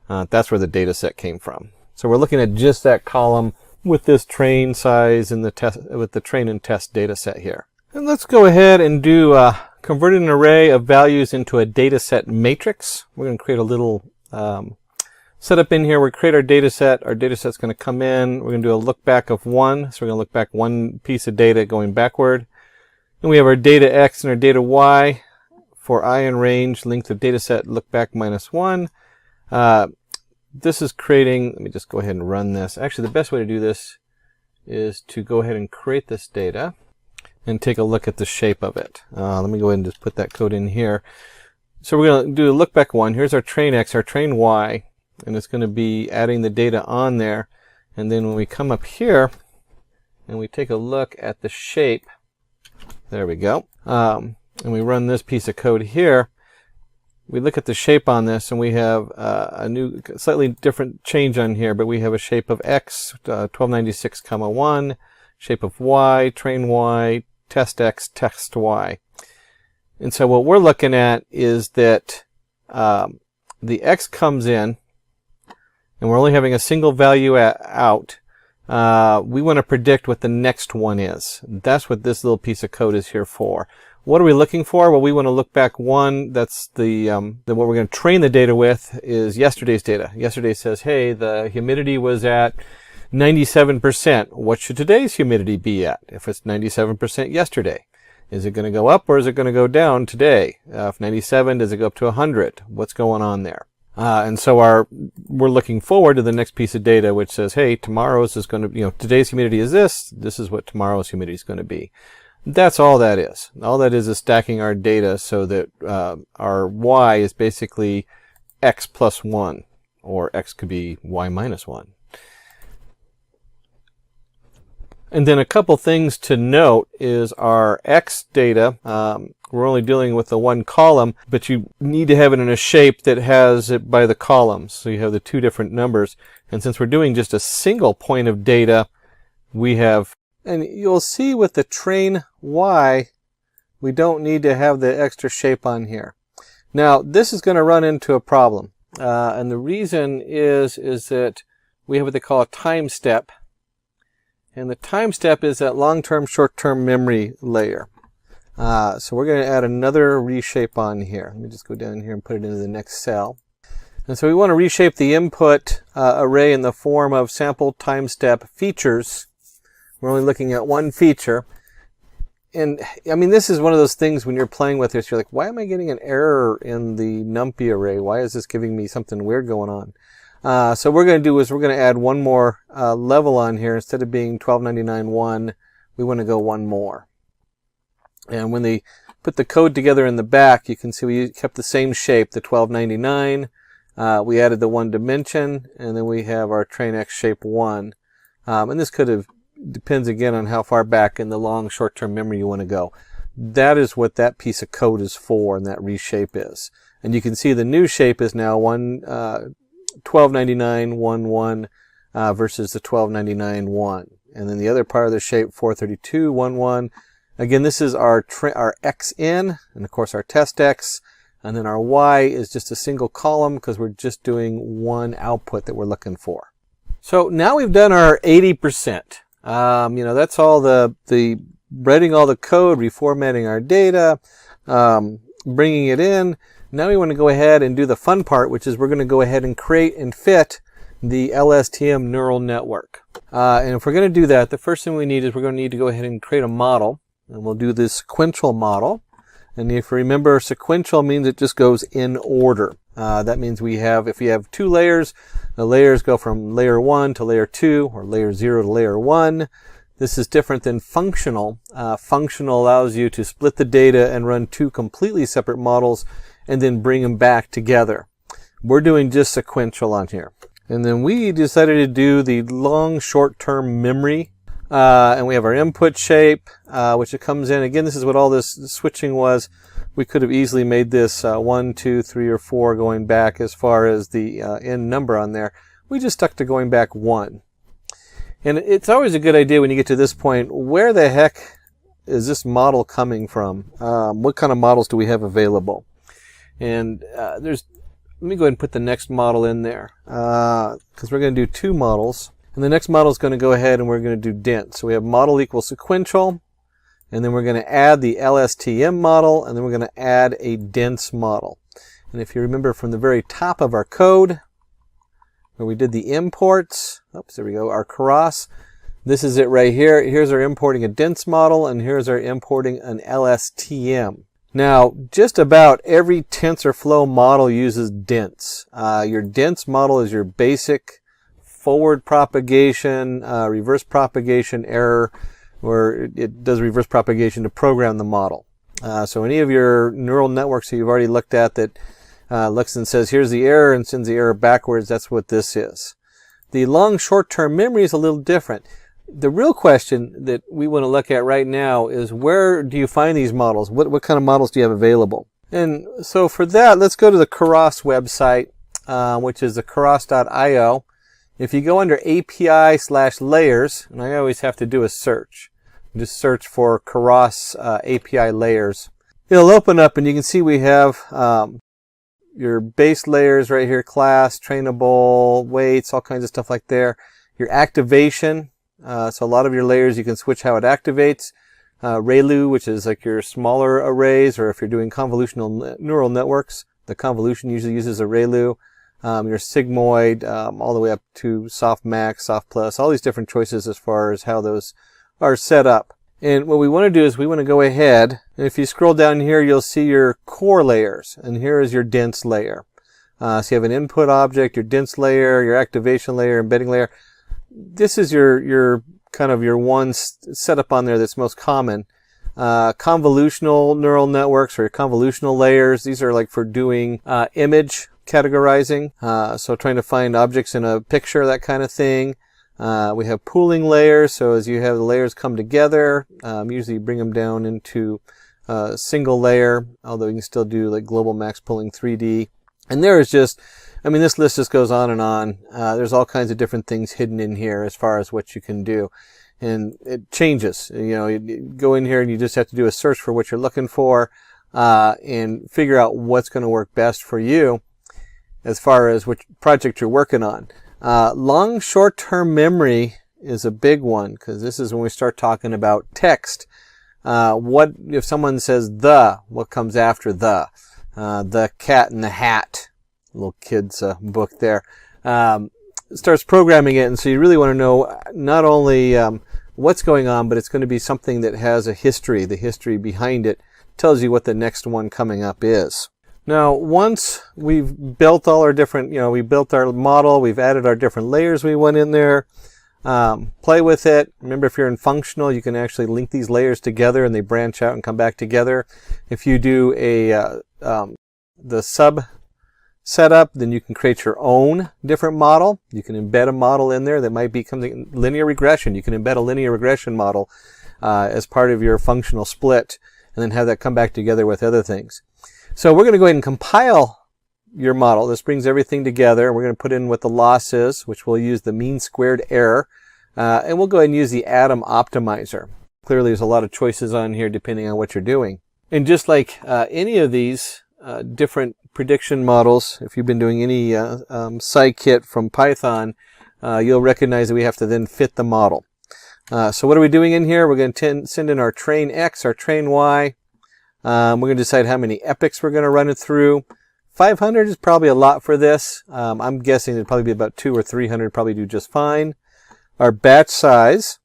That's where the data set came from. So we're looking at just that column with this train size and the test, with the train and test data set here. And let's go ahead and do convert an array of values into a data set matrix. We're going to create a little setup in here. We'll create our data set. Our data set's going to come in. We're going to do a look back of 1. So we're going to look back one piece of data going backward. And we have our data X and our data Y. For I in range, length of data set, look back minus 1. This is creating, let me just go ahead and run this. Actually, the best way to do this is to go ahead and create this data and take a look at the shape of it. Let me go ahead and just put that code in here. So we're going to do a look back 1. Here's our train X, our train Y. And it's going to be adding the data on there. And then when we come up here and we take a look at the shape, there we go. And we run this piece of code here. We look at the shape on this and we have a new, slightly different change on here, but we have a shape of X, 1296, 1, shape of Y, train Y, test X, test Y. And so what we're looking at is that the X comes in, and we're only having a single value out. We want to predict what the next one is. That's what this little piece of code is here for. What are we looking for? Well, we want to look back 1. That's the what we're going to train the data with is yesterday's data. Yesterday says, hey, the humidity was at 97%. What should today's humidity be at? If it's 97% yesterday, is it going to go up or is it going to go down today? If 97, does it go up to 100? What's going on there? And so we're looking forward to the next piece of data, which says, hey, tomorrow's is going to, today's humidity is this. This is what tomorrow's humidity is going to be. That's all that is. All that is stacking our data so that our Y is basically X plus 1, or X could be Y minus 1. And then a couple things to note is our X data. We're only dealing with the one column, but you need to have it in a shape that has it by the columns. So you have the two different numbers. And since we're doing just a single point of data, we have, and you'll see with the train Y, we don't need to have the extra shape on here. Now, this is going to run into a problem. And the reason is that we have what they call a time step. And the time step is that long-term, short-term memory layer. So we're going to add another reshape on here. Let me just go down here and put it into the next cell. And so we want to reshape the input array in the form of sample time step features. We're only looking at one feature. And I mean, this is one of those things when you're playing with this, you're like, why am I getting an error in the numpy array? Why is this giving me something weird going on? So what we're going to do is we're going to add one more level on here. Instead of being 1299.1, we want to go one more. And when they put the code together in the back, you can see we kept the same shape, the 1299. We added the one dimension, and then we have our train X shape 1. And this depends again on how far back in the long short-term memory you want to go. That is what that piece of code is for, and that reshape is. And you can see the new shape is now 1299.11 versus the 1299.1. And then the other part of the shape, 432.11. Again, this is our xn, and of course our test x. And then our y is just a single column because we're just doing one output that we're looking for. So now we've done our 80%. That's all the writing all the code, reformatting our data, bringing it in. Now we want to go ahead and do the fun part, which is we're going to go ahead and create and fit the LSTM neural network. And if we're going to do that, the first thing we need is we're going to need to go ahead and create a model. And we'll do this sequential model. And if you remember, sequential means it just goes in order. That means if you have two layers, the layers go from layer 1 to layer 2, or layer 0 to layer 1. This is different than functional. Functional allows you to split the data and run two completely separate models and then bring them back together. We're doing just sequential on here. And then we decided to do the long short-term memory. And we have our input shape, which it comes in. Again, this is what all this switching was. We could have easily made this 1, 2, 3, or 4 going back as far as the end number on there. We just stuck to going back 1. And it's always a good idea when you get to this point, where the heck is this model coming from? What kind of models do we have available? And let me go ahead and put the next model in there, because we're going to do two models. And the next model is going to go ahead and we're going to do dense. So we have model equals sequential, and then we're going to add the LSTM model, and then we're going to add a dense model. And if you remember from the very top of our code, where we did the imports, there we go, our cross, this is it right here. Here's our importing a dense model, and here's our importing an LSTM. Now, just about every TensorFlow model uses dense. Your dense model is your basic forward propagation, reverse propagation error, where it does reverse propagation to program the model. So any of your neural networks that you've already looked at that looks and says, here's the error, and sends the error backwards, that's what this is. The long short-term memory is a little different. The real question that we want to look at right now is, where do you find these models? What kind of models do you have available? And so for that, let's go to the Keras website, which is the keras.io. If you go under API/layers, and I always have to do a search, just search for Keras API layers. It'll open up and you can see we have your base layers right here, class, trainable, weights, all kinds of stuff like there. Your activation, so a lot of your layers you can switch how it activates. ReLU, which is like your smaller arrays, or if you're doing convolutional neural networks, the convolution usually uses a ReLU. Your sigmoid, all the way up to softmax, softplus, all these different choices as far as how those are set up. And what we want to do is we want to go ahead, and if you scroll down here, you'll see your core layers, and here is your dense layer. So you have an input object, your dense layer, your activation layer, embedding layer. This is your kind of your one setup on there that's most common. Convolutional neural networks, or your convolutional layers, these are like for doing image categorizing, so trying to find objects in a picture, that kind of thing. We have pooling layers, so as you have the layers come together, usually you bring them down into a single layer, although you can still do like global max pooling 3D. And there is just, this list just goes on and on. There's all kinds of different things hidden in here as far as what you can do. And it changes. You go in here and you just have to do a search for what you're looking for, and figure out what's going to work best for you as far as which project you're working on. Long short-term memory is a big one, because this is when we start talking about text. What if someone says what comes after the cat in the hat, little kid's book there, starts programming it, and so you really want to know not only what's going on, but it's going to be something that has a history. The history behind it tells you what the next one coming up is. Now, once we've built all our different, we built our model, we've added our different layers we want in there, play with it. Remember, if you're in functional, you can actually link these layers together and they branch out and come back together. If you do the sub setup, then you can create your own different model. You can embed a model in there that might be something linear regression. You can embed a linear regression model as part of your functional split and then have that come back together with other things. So we're going to go ahead and compile your model. This brings everything together. We're going to put in what the loss is, which we'll use the mean squared error. And we'll go ahead and use the atom optimizer. Clearly, there's a lot of choices on here depending on what you're doing. And just like any of these different prediction models, if you've been doing any scikit from Python, you'll recognize that we have to then fit the model. So what are we doing in here? We're going to send in our train X, our train Y. We're going to decide how many epochs we're going to run it through. 500 is probably a lot for this. I'm guessing it'd probably be about 200 or 300 probably do just fine. Our batch size.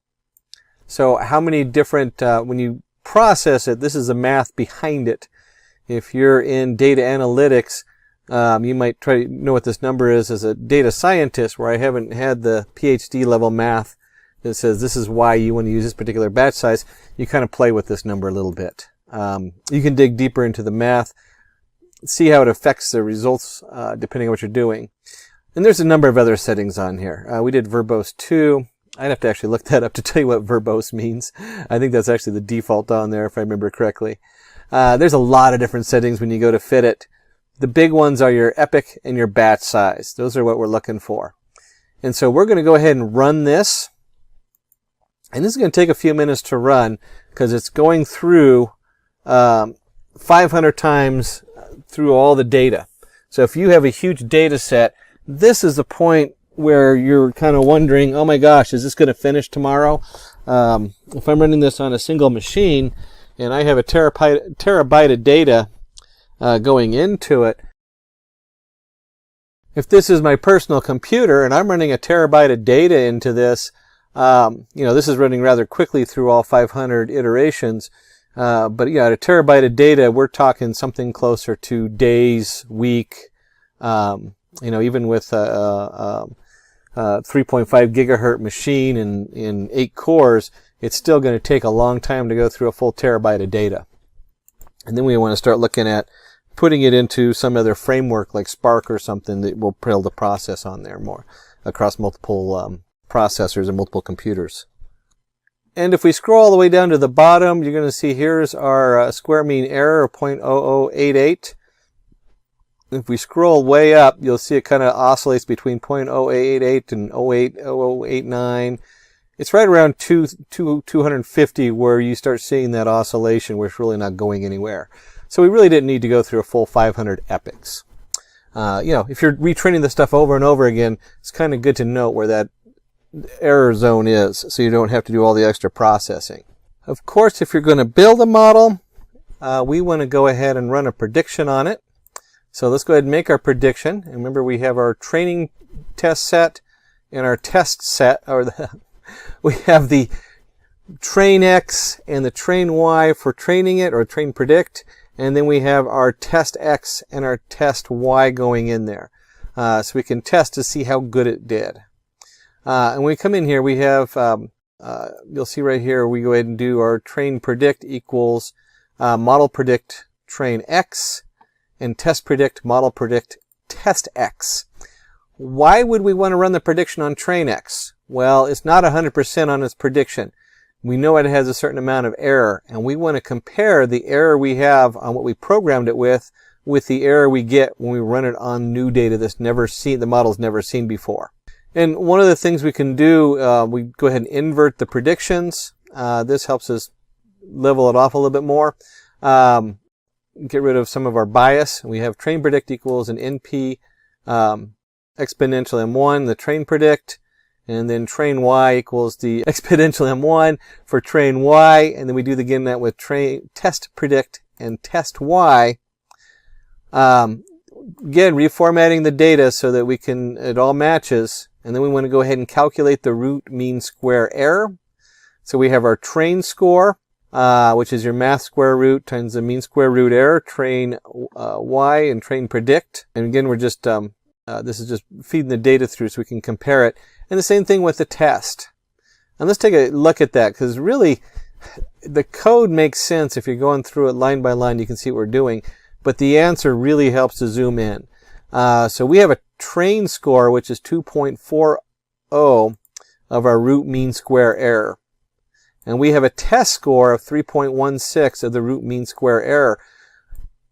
So how many different, when you process it, this is the math behind it. If you're in data analytics, you might try to know what this number is as a data scientist, where I haven't had the PhD level math that says this is why you want to use this particular batch size. You kind of play with this number a little bit. You can dig deeper into the math, see how it affects the results depending on what you're doing. And there's a number of other settings on here. We did verbose 2. I'd have to actually look that up to tell you what verbose means. I think that's actually the default on there if I remember correctly. There's a lot of different settings when you go to fit it. The big ones are your epoch and your batch size. Those are what we're looking for. And so we're going to go ahead and run this. And this is going to take a few minutes to run because it's going through 500 times through all the data. So if you have a huge data set, this is the point where you're kind of wondering, oh my gosh, is this going to finish tomorrow? If I'm running this on a single machine and I have a terabyte of data going into it, if this is my personal computer and I'm running a terabyte of data into this, this is running rather quickly through all 500 iterations. But yeah, at a terabyte of data, we're talking something closer to days, week, even with a 3.5 gigahertz machine in 8 cores, it's still going to take a long time to go through a full terabyte of data. And then we want to start looking at putting it into some other framework like Spark or something that will be able to process on there more across multiple processors and multiple computers. And if we scroll all the way down to the bottom, you're going to see here's our square mean error of 0.0088. If we scroll way up, you'll see it kind of oscillates between 0.0888 and 0.0089. It's right around 250 where you start seeing that oscillation where it's really not going anywhere. So we really didn't need to go through a full 500 epochs. If you're retraining this stuff over and over again, it's kind of good to note where that error zone is so you don't have to do all the extra processing. Of course, if you're going to build a model, we want to go ahead and run a prediction on it. So let's go ahead and make our prediction. And remember, we have our training test set and our test set, we have the train X and the train Y for training it, or train predict, and then we have our test X and our test Y going in there. So we can test to see how good it did. And when we come in here, we have, you'll see right here, we go ahead and do our train predict equals model predict train X and test predict model predict test X. Why would we want to run the prediction on train X? Well, it's not 100% on its prediction. We know it has a certain amount of error, and we want to compare the error we have on what we programmed it with the error we get when we run it on new data that's the model's never seen before. And one of the things we can do, we go ahead and invert the predictions. This helps us level it off a little bit more. Get rid of some of our bias. We have train predict equals an NP exponential M1, the train predict, and then train Y equals the exponential M1 for train Y, and then we do again that with test predict and test Y. Again, reformatting the data so that it all matches, and then we want to go ahead and calculate the root mean square error. So we have our train score which is your math square root times the mean square root error, train y and train predict. And again, we're just, this is just feeding the data through so we can compare it. And the same thing with the test. And let's take a look at that, because really the code makes sense if you're going through it line by line. You can see what we're doing, but the answer really helps to zoom in. So we have a train score which is 2.40 of our root mean square error, and we have a test score of 3.16 of the root mean square error.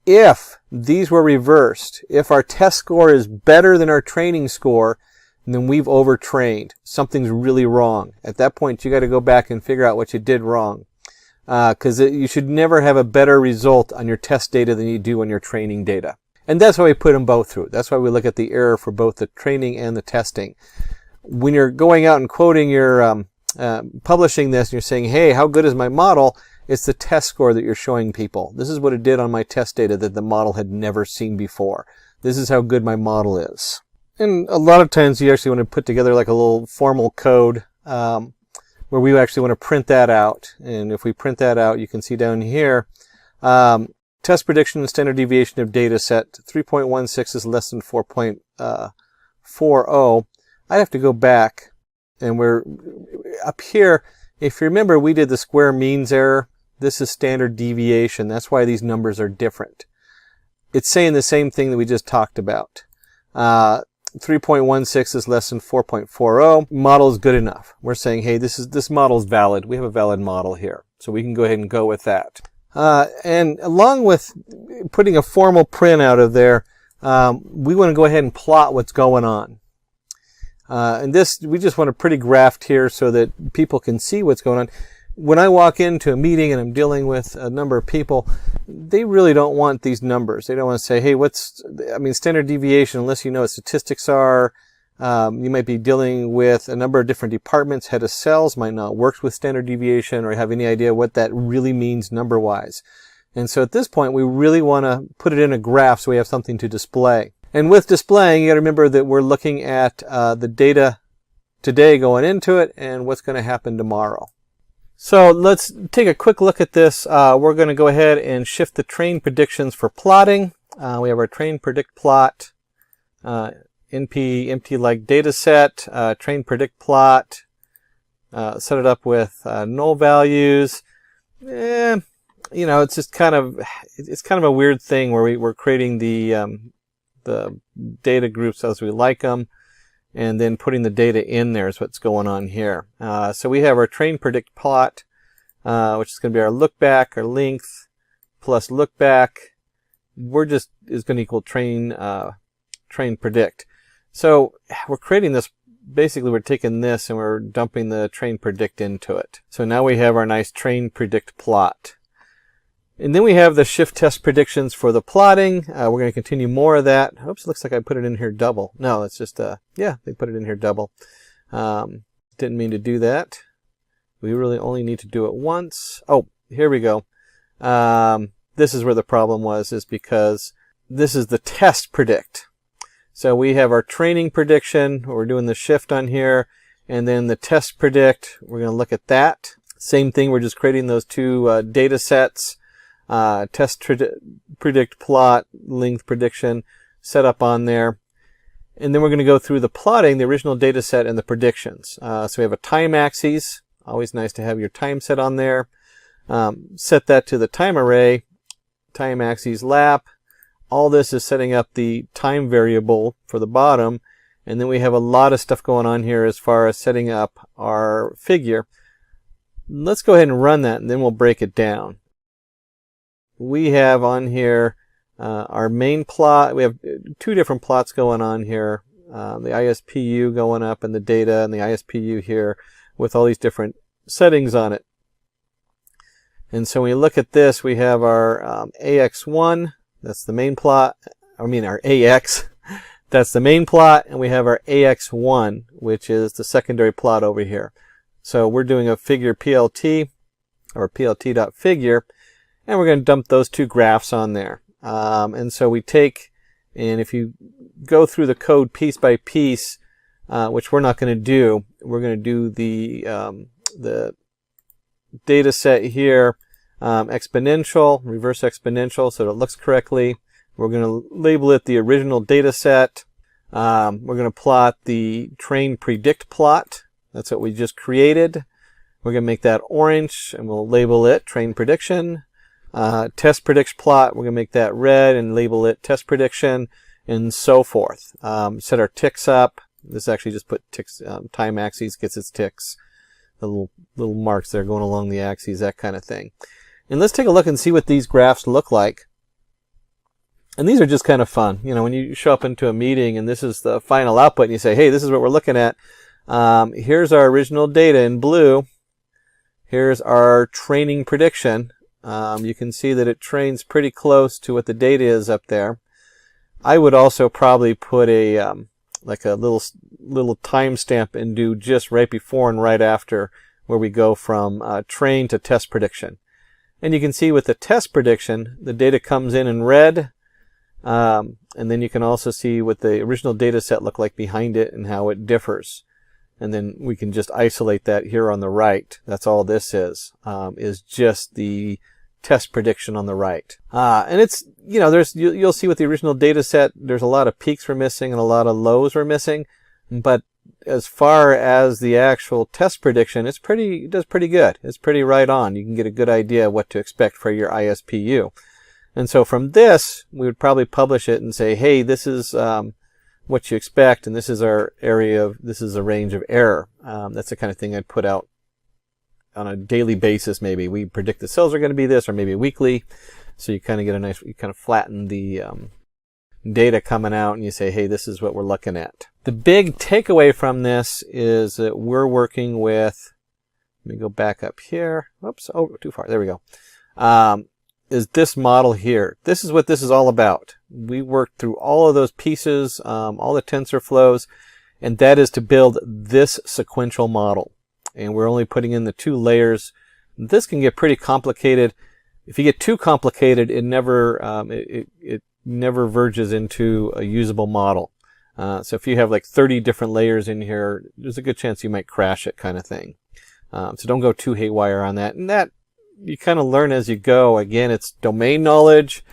If these were reversed, if our test score is better than our training score, then we've overtrained. Something's really wrong. At that point, you got to go back and figure out what you did wrong. Because you should never have a better result on your test data than you do on your training data. And that's why we put them both through. That's why we look at the error for both the training and the testing. When you're going out and quoting your, publishing this, and you're saying, hey, how good is my model? It's the test score that you're showing people. This is what it did on my test data that the model had never seen before. This is how good my model is. And a lot of times you actually want to put together like a little formal code where we actually want to print that out. And if we print that out, you can see down here, test prediction and standard deviation of data set, 3.16 is less than 4.40. I'd have to go back, and we're up here. If you remember, we did the square means error. This is standard deviation. That's why these numbers are different. It's saying the same thing that we just talked about. 3.16 is less than 4.40. Model is good enough. We're saying, hey, this model is valid. We have a valid model here. So we can go ahead and go with that. And along with putting a formal print out of there, we want to go ahead and plot what's going on. And this, we just want a pretty graph here so that people can see what's going on. When I walk into a meeting and I'm dealing with a number of people, they really don't want these numbers. They don't want to say, hey, standard deviation, unless you know what statistics are. You might be dealing with a number of different departments. Head of sales might not work with standard deviation or have any idea what that really means number-wise. And so at this point, we really want to put it in a graph so we have something to display. And with displaying, you got to remember that we're looking at the data today going into it and what's going to happen tomorrow. So let's take a quick look at this. We're going to go ahead and shift the train predictions for plotting. We have our train predict plot, NP empty like data set, train predict plot, set it up with null values. You know, it's just kind of a weird thing where we're creating the data groups as we like them, and then putting the data in there is what's going on here. So we have our train predict plot, which is going to be our look back, our length, plus look back. Is going to equal train predict. So we're creating this, basically we're taking this and we're dumping the train predict into it. So now we have our nice train predict plot. And then we have the shift test predictions for the plotting. We're going to continue more of that. Oops, looks like I put it in here double. No, it's just, yeah, they put it in here double. Didn't mean to do that. We really only need to do it once. Oh, here we go. This is where the problem is because this is the test predict. So we have our training prediction, we're doing the shift on here, and then the test predict, we're going to look at that. Same thing, we're just creating those two data sets. Test predict plot, length prediction, set up on there. And then we're going to go through the plotting, the original data set, and the predictions. So we have a time axis. Always nice to have your time set on there. Set that to the time array, time axis lap. All this is setting up the time variable for the bottom. And then we have a lot of stuff going on here as far as setting up our figure. Let's go ahead and run that, and then we'll break it down. We have on here our main plot. We have two different plots going on here. The ISPU going up and the data, and the ISPU here with all these different settings on it. And so when we look at this, we have our AX1, that's the main plot. Our AX, that's the main plot, and we have our AX1, which is the secondary plot over here. So we're doing a figure PLT, or PLT.figure, and we're going to dump those two graphs on there. And so we take, and if you go through the code piece by piece, which we're not going to do, we're going to do the data set here, exponential, reverse exponential, so that it looks correctly. We're going to label it the original data set. We're going to plot the train predict plot. That's what we just created. We're going to make that orange, and we'll label it train prediction. Test predict plot, we're going to make that red and label it test prediction, and so forth. Set our ticks up. This actually just put ticks, time axes gets its ticks. The little marks there going along the axes, that kind of thing. And let's take a look and see what these graphs look like. And these are just kind of fun. You know, when you show up into a meeting and this is the final output and you say, hey, this is what we're looking at. Here's our original data in blue. Here's our training prediction. You can see that it trains pretty close to what the data is up there. I would also probably put a like a little timestamp and do just right before and right after, where we go from train to test prediction. And you can see with the test prediction, the data comes in red. And then you can also see what the original data set looked like behind it and how it differs. And then we can just isolate that here on the right. That's all this is just the test prediction on the right. And it's, you know, you'll see with the original data set, there's a lot of peaks we're missing and a lot of lows we're missing. But as far as the actual test prediction, it does pretty good. It's pretty right on. You can get a good idea of what to expect for your ISPU. And so from this, we would probably publish it and say, hey, this is what you expect, and this is our this is a range of error. That's the kind of thing I'd put out on a daily basis. Maybe we predict the cells are going to be this, or maybe weekly. So you kind of get you kind of flatten the data coming out, and you say, hey, this is what we're looking at. The big takeaway from this is that we're working with, let me go back up here. Oops, oh, too far. There we go. Is this model here. This is what this is all about. We worked through all of those pieces, all the TensorFlows, and that is to build this sequential model. And we're only putting in the 2 layers. This can get pretty complicated. If you get too complicated, it never verges into a usable model. So if you have like 30 different layers in here, there's a good chance you might crash it, kind of thing. So don't go too haywire on that. And that you kind of learn as you go. Again, it's domain knowledge,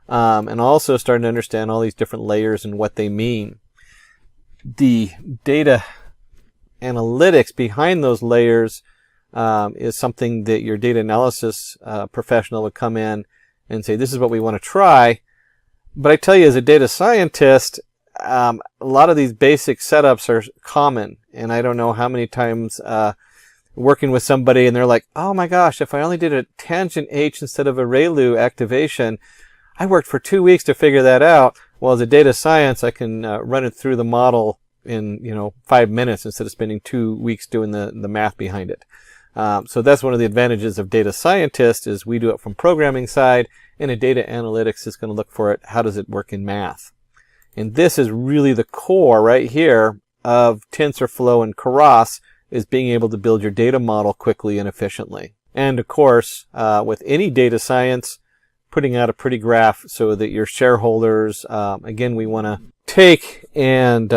and also starting to understand all these different layers and what they mean. The data analytics behind those layers is something that your data analysis professional would come in and say, this is what we want to try. But I tell you, as a data scientist, a lot of these basic setups are common, and I don't know how many times working with somebody and they're like, oh my gosh, if I only did a tangent H instead of a ReLU activation, I worked for 2 weeks to figure that out. Well, as a data science, I can run it through the model in 5 minutes instead of spending 2 weeks doing the math behind it. So that's one of the advantages of data scientist, is we do it from programming side, and a data analytics is going to look for it. How does it work in math? And this is really the core right here of TensorFlow and Keras, is being able to build your data model quickly and efficiently. And of course, with any data science, putting out a pretty graph so that your shareholders, again, we want to take and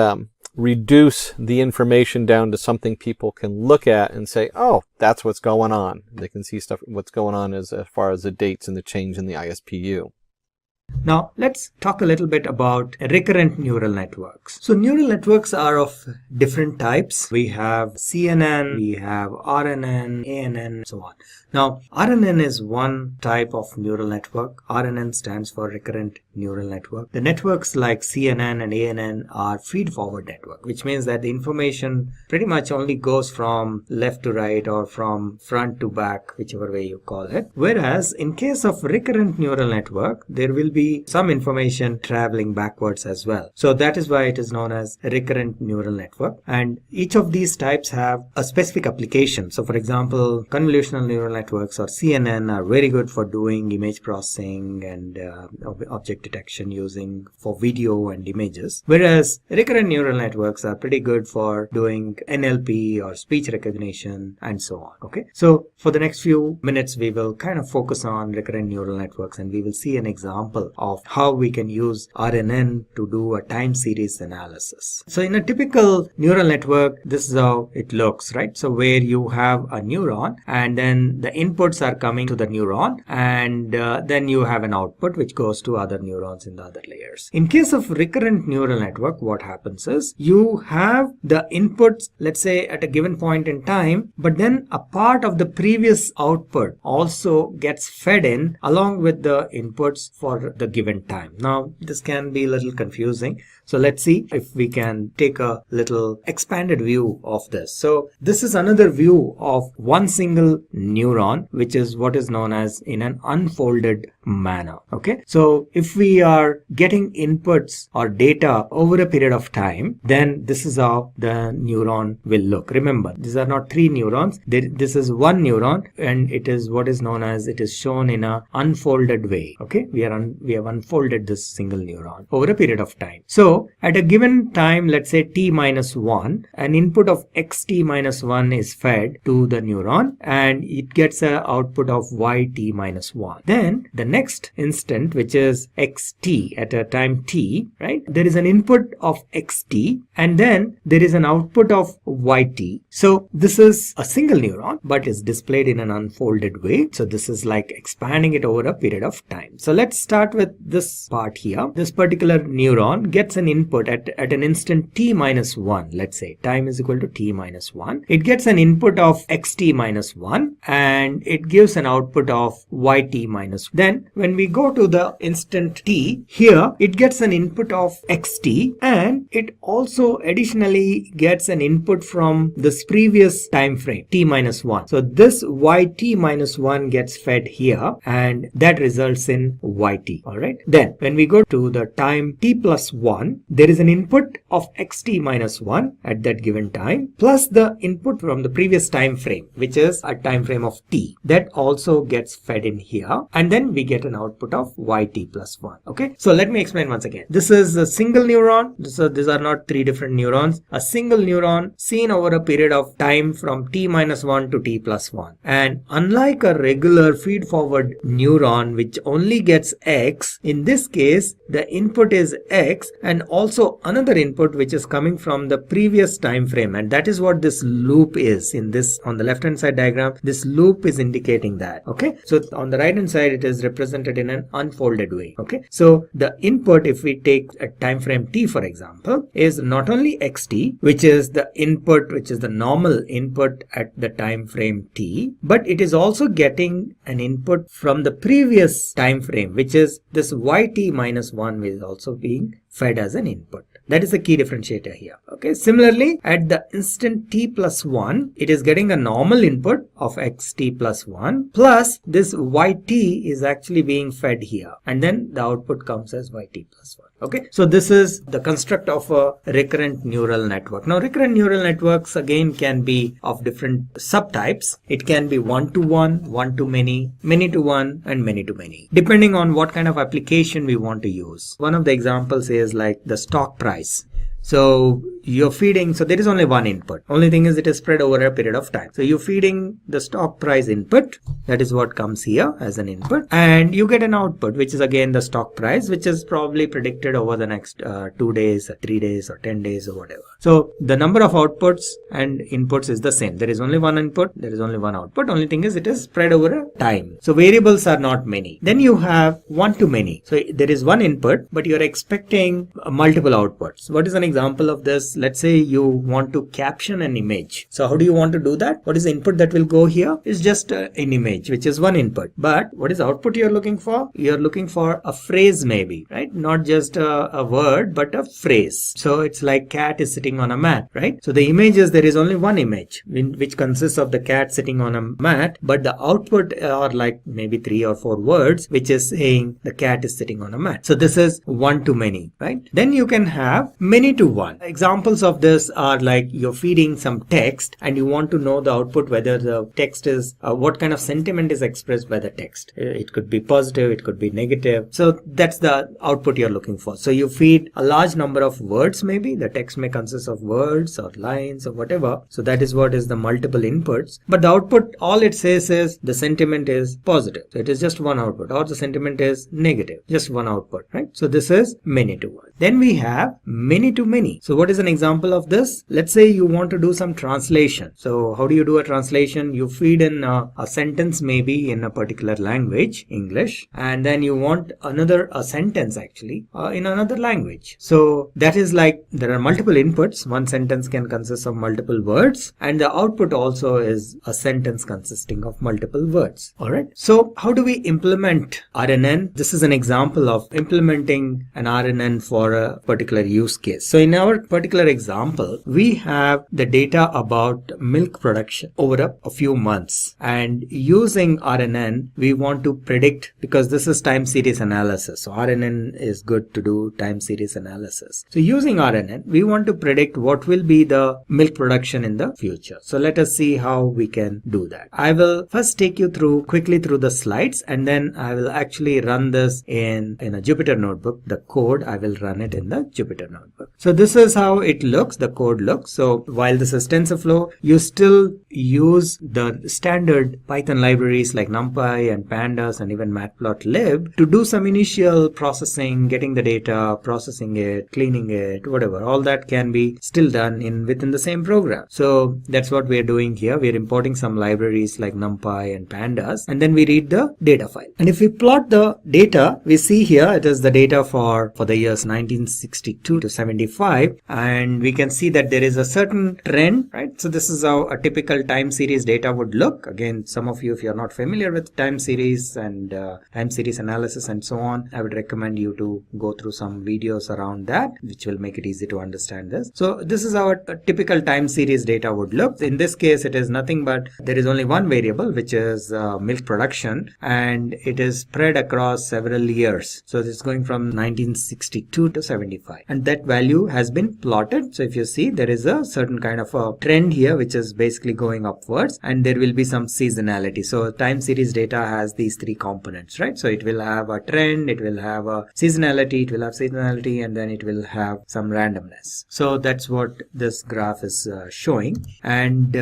reduce the information down to something people can look at and say, oh, that's what's going on. They can see what's going on as far as the dates and the change in the ISPU. Now, let's talk a little bit about recurrent neural networks. So neural networks are of different types. We have CNN, we have RNN, ANN, and so on. Now, RNN is one type of neural network. RNN stands for recurrent neural network. The networks like CNN and ANN are feed-forward network, which means that the information pretty much only goes from left to right or from front to back, whichever way you call it. Whereas in case of recurrent neural network, there will be some information traveling backwards as well. So that is why it is known as a recurrent neural network. And each of these types have a specific application. So for example, convolutional neural networks or CNN are very good for doing image processing and object detection using for video and images. Whereas recurrent neural networks are pretty good for doing NLP or speech recognition and so on. Okay. So for the next few minutes, we will kind of focus on recurrent neural networks, and we will see an example example of how we can use RNN to do a time series analysis. So in a typical neural network, this is how it looks, right? So where you have a neuron and then the inputs are coming to the neuron, and then you have an output which goes to other neurons in the other layers. In case of recurrent neural network, what happens is you have the inputs, let's say at a given point in time, but then a part of the previous output also gets fed in along with the inputs for the given time. Now this can be a little confusing, so let's see if we can take a little expanded view of this. So this is another view of one single neuron, which is what is known as in an unfolded manner. Okay, so if we are getting inputs or data over a period of time, then this is how the neuron will look. Remember, these are not three neurons. This is one neuron, and it is what is known as, it is shown in a unfolded way. Okay, we have unfolded this single neuron over a period of time. So at a given time, let's say t minus 1, an input of xt minus 1 is fed to the neuron, and it gets an output of yt minus 1. Then the next instant, which is xt at a time t, right, there is an input of xt, and then there is an output of yt. So this is a single neuron, but is displayed in an unfolded way. So this is like expanding it over a period of time. So let's start with this part here. This particular neuron gets an input at an instant t minus 1. Let's say time is equal to t minus 1. It gets an input of xt minus 1, and it gives an output of yt minus 1. Then when we go to the instant t, here it gets an input of xt, and it also additionally gets an input from this previous time frame t minus 1. So this yt minus 1 gets fed here, and that results in yt. All right, then when we go to the time t plus 1, there is an input of xt minus 1 at that given time, plus the input from the previous time frame, which is a time frame of t. That also gets fed in here, and then we get an output of yt plus 1. Okay, so let me explain once again. This is a single neuron. These are not three different neurons. A single neuron seen over a period of time from t minus 1 to t plus 1. And unlike a regular feed forward neuron which only gets x, in this case the input is x and also another input which is coming from the previous time frame, and that is what this loop is. In this, on the left hand side diagram, this loop is indicating that. Okay, so on the right hand side it is represented in an unfolded way. Okay, so the input, if we take a time frame t for example, is not only xt, which is the input, which is the normal input at the time frame t, but it is also getting an input from the previous time frame, which is this yt minus 1 is also being fed as an input. That is the key differentiator here. Okay, similarly at the instant t plus 1, it is getting a normal input of xt plus 1 plus this yt is actually being fed here, and then the output comes as yt plus 1. Okay, so this is the construct of a recurrent neural network. Now recurrent neural networks again can be of different subtypes. It can be one-to-one, one-to-many, many-to-one, and many-to-many, depending on what kind of application we want to use. One of the examples is like the stock price. So you're feeding, so there is only one input. Only thing is it is spread over a period of time. So you're feeding the stock price input, that is what comes here as an input, and you get an output which is again the stock price, which is probably predicted over the next 2 days or 3 days or 10 days or whatever. So the number of outputs and inputs is the same. There is only one input, there is only one output. Only thing is it is spread over a time. So variables are not many. Then you have one-to-many. So there is one input, but you're expecting multiple outputs. What is an example of this? Let's say you want to caption an image. So how do you want to do that? What is the input that will go here? Is just an image, which is one input. But what is the output you're looking for? You're looking for a phrase maybe, right? Not just a word, but a phrase. So it's like cat is sitting on a mat, right? So the image is, there is only one image which consists of the cat sitting on a mat, but the output are like maybe 3 or 4 words, which is saying the cat is sitting on a mat. So this is one-to-many, right? Then you can have many-to to 1. Examples of this are like you're feeding some text and you want to know the output, whether the text is, what kind of sentiment is expressed by the text. It could be positive, it could be negative. So that's the output you're looking for. So you feed a large number of words, maybe the text may consist of words or lines or whatever. So that is what is the multiple inputs. But the output, all it says is the sentiment is positive. So it is just one output, or the sentiment is negative, just one output, right? So this is many to one. Then we have many to many. So what is an example of this? Let's say you want to do some translation. So how do you do a translation? You feed in a sentence maybe in a particular language, English, and then you want a sentence actually in another language. So that is like there are multiple inputs. One sentence can consist of multiple words, and the output also is a sentence consisting of multiple words. All right. So how do we implement RNN? This is an example of implementing an RNN for a particular use case. So in our particular example, we have the data about milk production over a few months, and using RNN, we want to predict, because this is time series analysis. So RNN is good to do time series analysis. So using RNN, we want to predict what will be the milk production in the future. So let us see how we can do that. I will first take you quickly through the slides, and then I will actually run this in a Jupyter notebook. The code, I will run it in the Jupyter notebook. So this is how it looks, the code looks. So while this is TensorFlow, you still use the standard Python libraries like NumPy and Pandas and even Matplotlib to do some initial processing, getting the data, processing it, cleaning it, whatever. All that can be still done within the same program. So that's what we're doing here. We're importing some libraries like NumPy and Pandas, and then we read the data file. And if we plot the data, we see here it is the data for the years 1962 to 75, and we can see that there is a certain trend, right? So this is how a typical time series data would look. Again, some of you, if you're not familiar with time series and time series analysis and so on, I would recommend you to go through some videos around that, which will make it easy to understand this. So this is how a typical time series data would look. In this case, it is nothing but there is only one variable, which is milk production, and it is spread across several years. So it's going from 1962 to 75, and that value has been plotted. So if you see, there is a certain kind of a trend here, which is basically going upwards, and there will be some seasonality. So time series data has these three components, right? So it will have a trend, it will have a seasonality, and then it will have some randomness. So that's what this graph is showing. And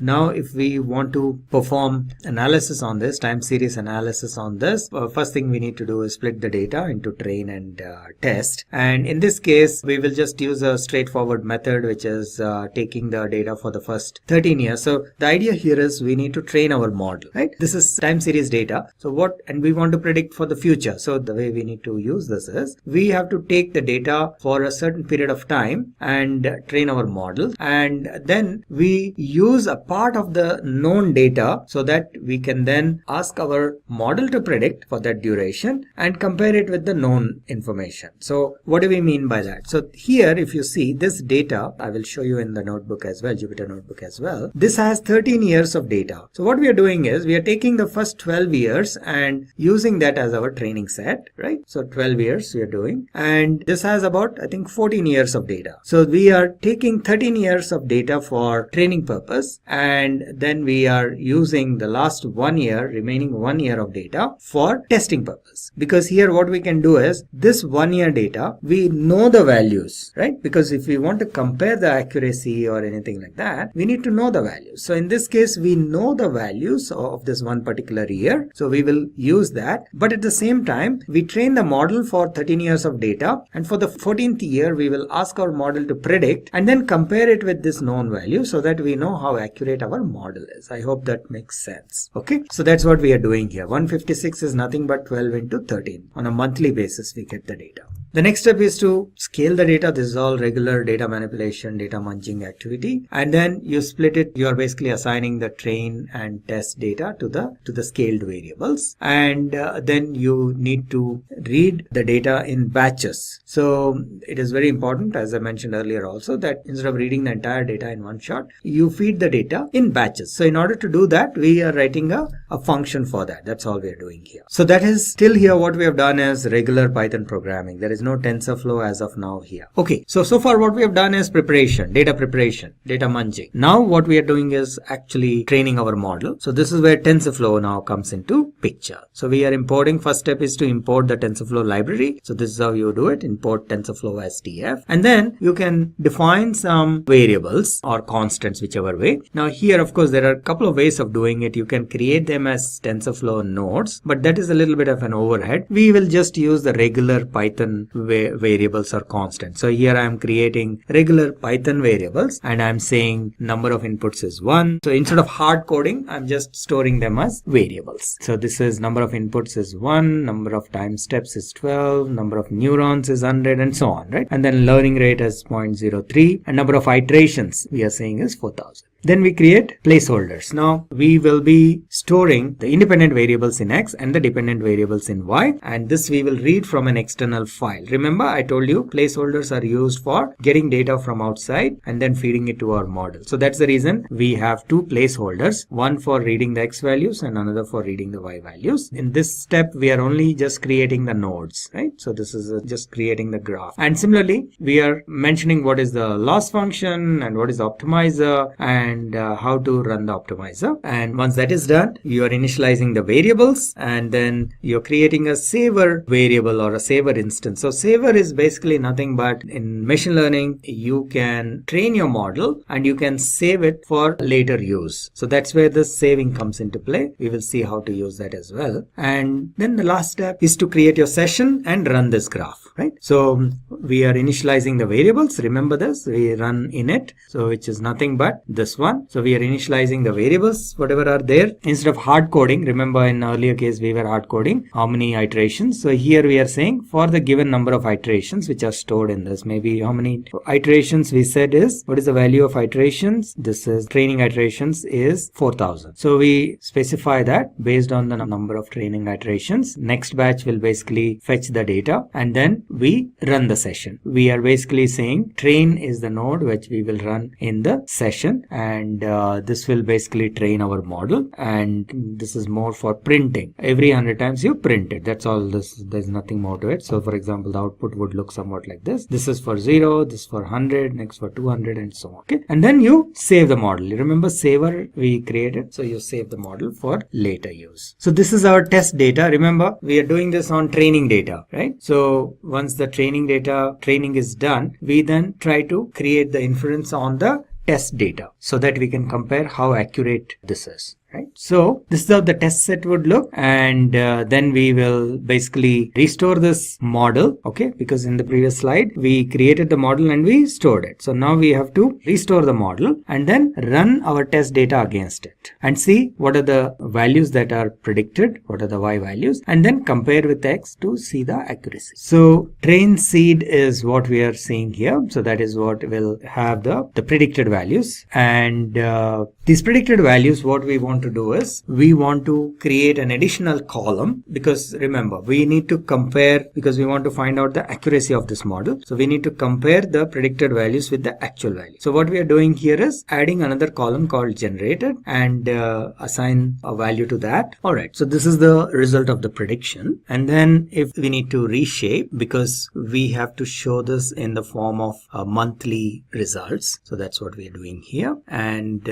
now if we want to perform analysis on this, time series analysis on this, first thing we need to do is split the data into train and test. And in this case, we will just use a straightforward method, which is taking the data for the first 13 years. So the idea here is we need to train our model, right? This is time series data. So and we want to predict for the future. So the way we need to use this is we have to take the data for a certain period of time and train our model. And then we use a part of the known data so that we can then ask our model to predict for that duration and compare it with the known information. So what do we mean by that? So here, if you see this data, I will show you in the notebook as well, Jupyter notebook as well. This has 13 years of data. So what we are doing is we are taking the first 12 years and using that as our training set, right? So 12 years we are doing, and this has about, I think, 14 years of data. So we are taking 13 years of data for training purpose, and then we are using the last 1 year, remaining 1 year of data for testing purpose. Because here what we can do is this 1 year data, we know the values, right? Because if we want to compare the accuracy or anything like that, we need to know the values. So in this case, we know the values of this one particular year. So we will use that. But at the same time, we train the model for 13 years of data. And for the 14th year, we will ask our model to predict and then compare it with this known value so that we know how accurate our model is. I hope that makes sense. Okay. So that's what we are doing here. 156 is nothing but 12 into 13. On a monthly basis, we get the data. The next step is to scale the data. This is all regular data manipulation, data munching activity. And then you split it. You are basically assigning the train and test data to the scaled variables. And then you need to read the data in batches. So it is very important, as I mentioned earlier also, that instead of reading the entire data in one shot, you feed the data in batches. So in order to do that, we are writing a function for that. That's all we are doing here. So that is still here what we have done is regular Python programming. There is is no TensorFlow as of now here. Okay, so far what we have done is preparation, data munging. Now what we are doing is actually training our model. So this is where TensorFlow now comes into picture. So we are importing, first step is to import the TensorFlow library. So this is how you do it, import TensorFlow STF, and then you can define some variables or constants, whichever way. Now here, of course, there are a couple of ways of doing it. You can create them as TensorFlow nodes, but that is a little bit of an overhead. We will just use the regular Python variables or constants. So here I am creating regular Python variables and I'm saying number of inputs is 1. So instead of hard coding, I'm just storing them as variables. So this is number of inputs is 1, number of time steps is 12, number of neurons is 100, and so on, right? And then learning rate is 0.03, and number of iterations we are saying is 4000. Then we create placeholders. Now we will be storing the independent variables in X and the dependent variables in Y, and this we will read from an external file. Remember, I told you placeholders are used for getting data from outside and then feeding it to our model. So that's the reason we have two placeholders, one for reading the X values and another for reading the Y values. In this step, we are only just creating the nodes, right? So this is just creating the graph. And similarly, we are mentioning what is the loss function and what is the optimizer and how to run the optimizer. And once that is done, you are initializing the variables and then you're creating a saver variable or a saver instance. So saver is basically nothing but in machine learning, you can train your model and you can save it for later use. So that's where the saving comes into play. We will see how to use that as well. And then the last step is to create your session and run this graph, right? So we are initializing the variables. Remember this, we run init, so which is nothing but this one. So we are initializing the variables, whatever are there. Instead of hard coding, remember in earlier case we were hard coding how many iterations. So here we are saying for the given number of iterations which are stored in this, maybe how many iterations we said is, what is the value of iterations? This is training iterations is 4000. So we specify that based on the number of training iterations. Next batch will basically fetch the data and then we run the session. We are basically saying train is the node which we will run in the session, and this will basically train our model, and this is more for printing. Every 100 times you print it, that's all. There's nothing more to it. So for example, the output would look somewhat like this. This is for 0, this for 100, next for 200, and so on. Okay, and then you save the model. You remember saver we created, so you save the model for later use. So this is our test data. Remember, we are doing this on training data, right? So once the training is done, we then try to create the inference on the test data so that we can compare how accurate this is. Right. So this is how the test set would look, and then we will basically restore this model, okay, because in the previous slide we created the model and we stored it. So now we have to restore the model and then run our test data against it and see what are the values that are predicted, what are the Y values, and then compare with X to see the accuracy. So train seed is what we are seeing here. So that is what will have the predicted values, and these predicted values, what we want to do is we want to create an additional column, because remember we need to compare, because we want to find out the accuracy of this model. So we need to compare the predicted values with the actual value. So what we are doing here is adding another column called generated and assign a value to that. All right, so this is the result of the prediction. And then if we need to reshape, because we have to show this in the form of monthly results. So that's what we are doing here. And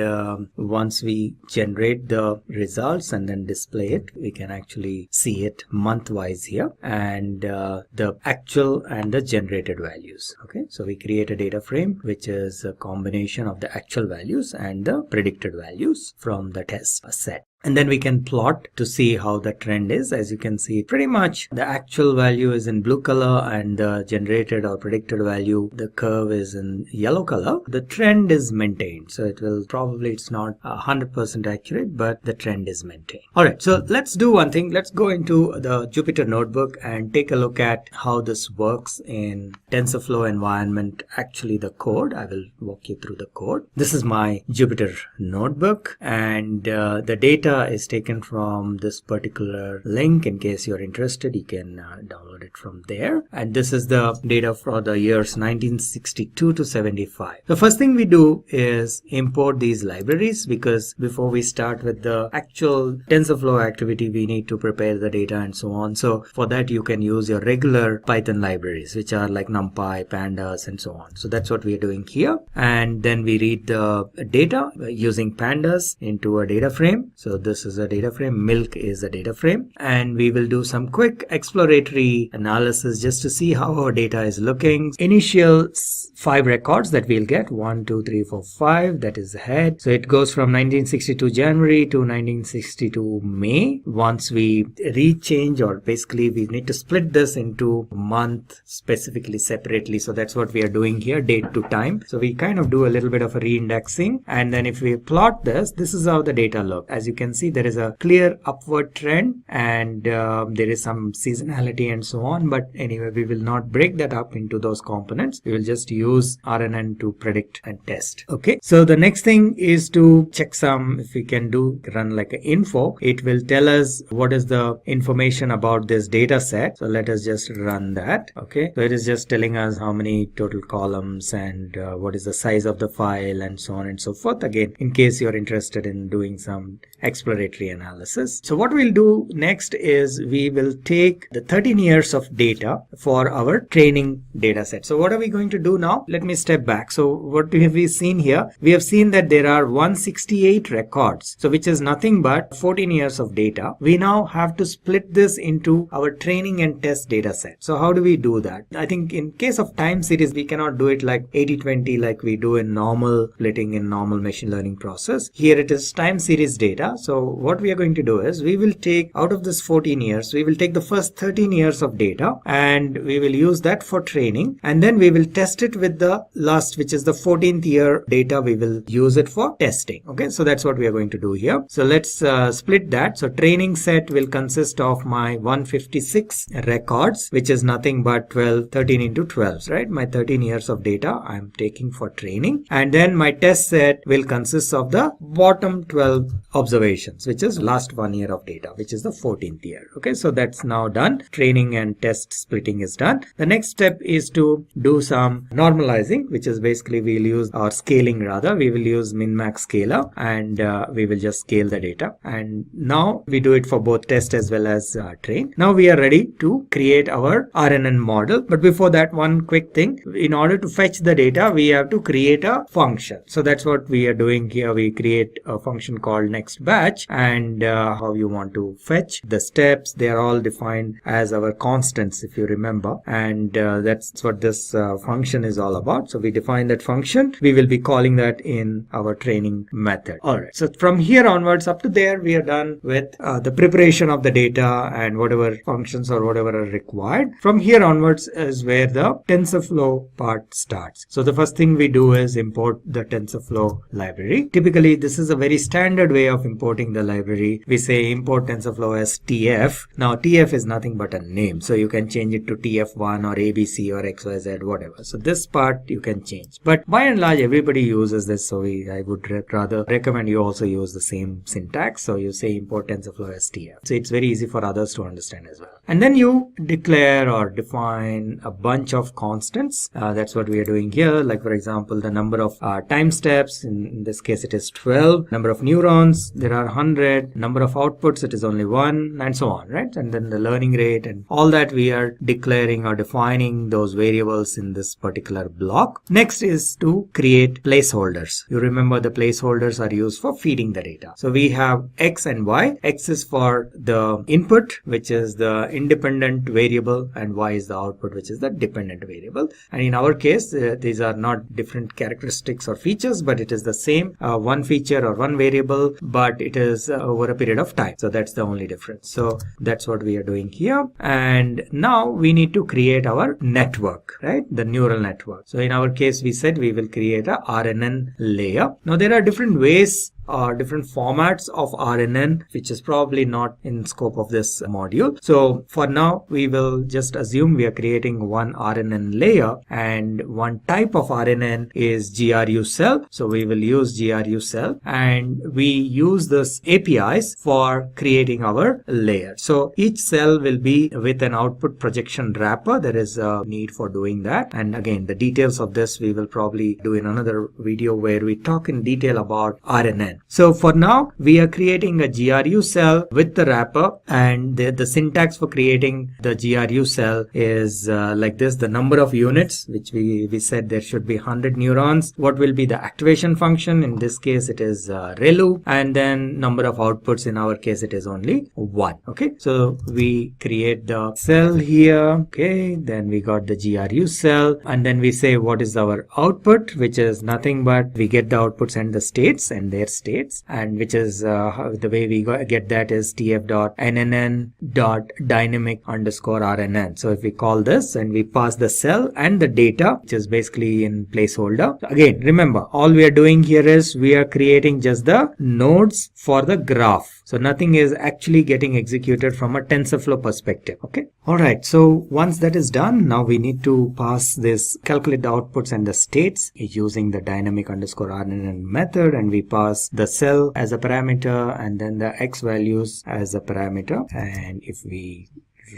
once we generate the results and then display it, we can actually see it month wise here, and the actual and the generated values. Okay, so we create a data frame which is a combination of the actual values and the predicted values from the test set. And then we can plot to see how the trend is. As you can see, pretty much the actual value is in blue color and the generated or predicted value, the curve is in yellow color. The trend is maintained. So it will probably, it's not 100% accurate, but the trend is maintained. All right, so let's do one thing. Let's go into the Jupyter notebook and take a look at how this works in TensorFlow environment. Actually, the code, I will walk you through the code. This is my Jupyter notebook, and the data data is taken from this particular link. In case you're interested, you can download it from there. And this is the data for the years 1962 to 75. The first thing we do is import these libraries, because before we start with the actual TensorFlow activity, we need to prepare the data and so on. So for that, you can use your regular Python libraries, which are like NumPy, Pandas, and so on. So that's what we are doing here. And then we read the data using Pandas into a data frame. So this is a data frame, milk is a data frame, and we will do some quick exploratory analysis just to see how our data is looking. Initial 5 records that we'll get, 1, 2, 3, 4, 5, that is the head. So it goes from 1962 January to 1962 May. Once we rechange, or basically we need to split this into month specifically separately. So that's what we are doing here, date to time. So we kind of do a little bit of a reindexing, and then if we plot this, this is how the data look. As you can see, there is a clear upward trend, and there is some seasonality and so on. But anyway, we will not break that up into those components. We will just use RNN to predict and test. Okay, so the next thing is to check some, if we can run like an info, it will tell us what is the information about this data set. So let us just run that. Okay, so it is just telling us how many total columns and what is the size of the file and so on and so forth. Again, in case you're interested in doing some exploratory analysis. So what we'll do next is we will take the 13 years of data for our training data set. So what are we going to do now? Let me step back. So what have we seen here? We have seen that there are 168 records, so which is nothing but 14 years of data. We now have to split this into our training and test data set. So how do we do that? I think in case of time series, we cannot do it like 80-20 like we do in normal splitting in normal machine learning process. Here it is time series data. So what we are going to do is we will take out of this 14 years, we will take the first 13 years of data and we will use that for training, and then we will test it with the last, which is the 14th year data. We will use it for testing. Okay, so that's what we are going to do here. So let's split that. So training set will consist of my 156 records, which is nothing but 13 into 12, right? My 13 years of data I'm taking for training, and then my test set will consist of the bottom 12 observations, which is last 1 year of data, which is the 14th year. Okay, so that's now done. Training and test splitting is done. The next step is to do some normalizing, which is basically we'll use our scaling, rather we will use min-max scaler, and we will just scale the data. And now we do it for both test as well as train. Now we are ready to create our RNN model. But before that, one quick thing, in order to fetch the data, we have to create a function. So that's what we are doing here. We create a function called next batch, and how you want to fetch the steps, they are all defined as our constants, if you remember, and that's what this function is all about. So we define that function. We will be calling that in our training method. All right, so from here onwards up to there, we are done with the preparation of the data and whatever functions or whatever are required. From here onwards is where the TensorFlow part starts. So the first thing we do is import the TensorFlow library. Typically, this is a very standard way of importing the library. We say import TensorFlow as TF. Now TF is nothing but a name, so you can change it to TF1 or ABC or XYZ, whatever. So this part you can change, but by and large everybody uses this, so I would rather recommend you also use the same syntax. So you say import TensorFlow as TF, so it's very easy for others to understand as well. And then you declare or define a bunch of constants. That's what we are doing here. Like for example, the number of time steps, in this case it is 12, number of neurons, there are 100, number of outputs, it is only 1, and so on, right? And then the learning rate and all that, we are declaring or defining those variables in this particular block. Next is to create placeholders. You remember the placeholders are used for feeding the data. So we have X and Y. X is for the input, which is the independent variable, and Y is the output, which is the dependent variable. And in our case, these are not different characteristics or features, but it is the same one feature or one variable, but it is over a period of time. So that's the only difference. So that's what we are doing here. And now we need to create our network, right? The neural network. So in our case, we said we will create a RNN layer. Now there are different ways different formats of RNN, which is probably not in scope of this module. So for now, we will just assume we are creating one RNN layer, and one type of RNN is GRU cell. So we will use GRU cell, and we use this APIs for creating our layer. So each cell will be with an output projection wrapper. There is a need for doing that. And again, the details of this we will probably do in another video where we talk in detail about RNN. So for now, we are creating a GRU cell with the wrapper, and the syntax for creating the GRU cell is like this. The number of units, which we said there should be 100 neurons. What will be the activation function? In this case, it is ReLU, and then number of outputs. In our case, it is only 1. Okay, so we create the cell here. Okay, then we got the GRU cell, and then we say what is our output, which is nothing but we get the outputs and the states and their states, and which is the way we get that is tf.nnn.dynamic_rnn. So if we call this and we pass the cell and the data, which is basically in placeholder. So again, remember, all we are doing here is we are creating just the nodes for the graph. So nothing is actually getting executed from a TensorFlow perspective. Okay. All right. So once that is done, now we need to pass this, calculate the outputs and the states using the dynamic_rnn method, and we pass the cell as a parameter and then the x values as a parameter. And if we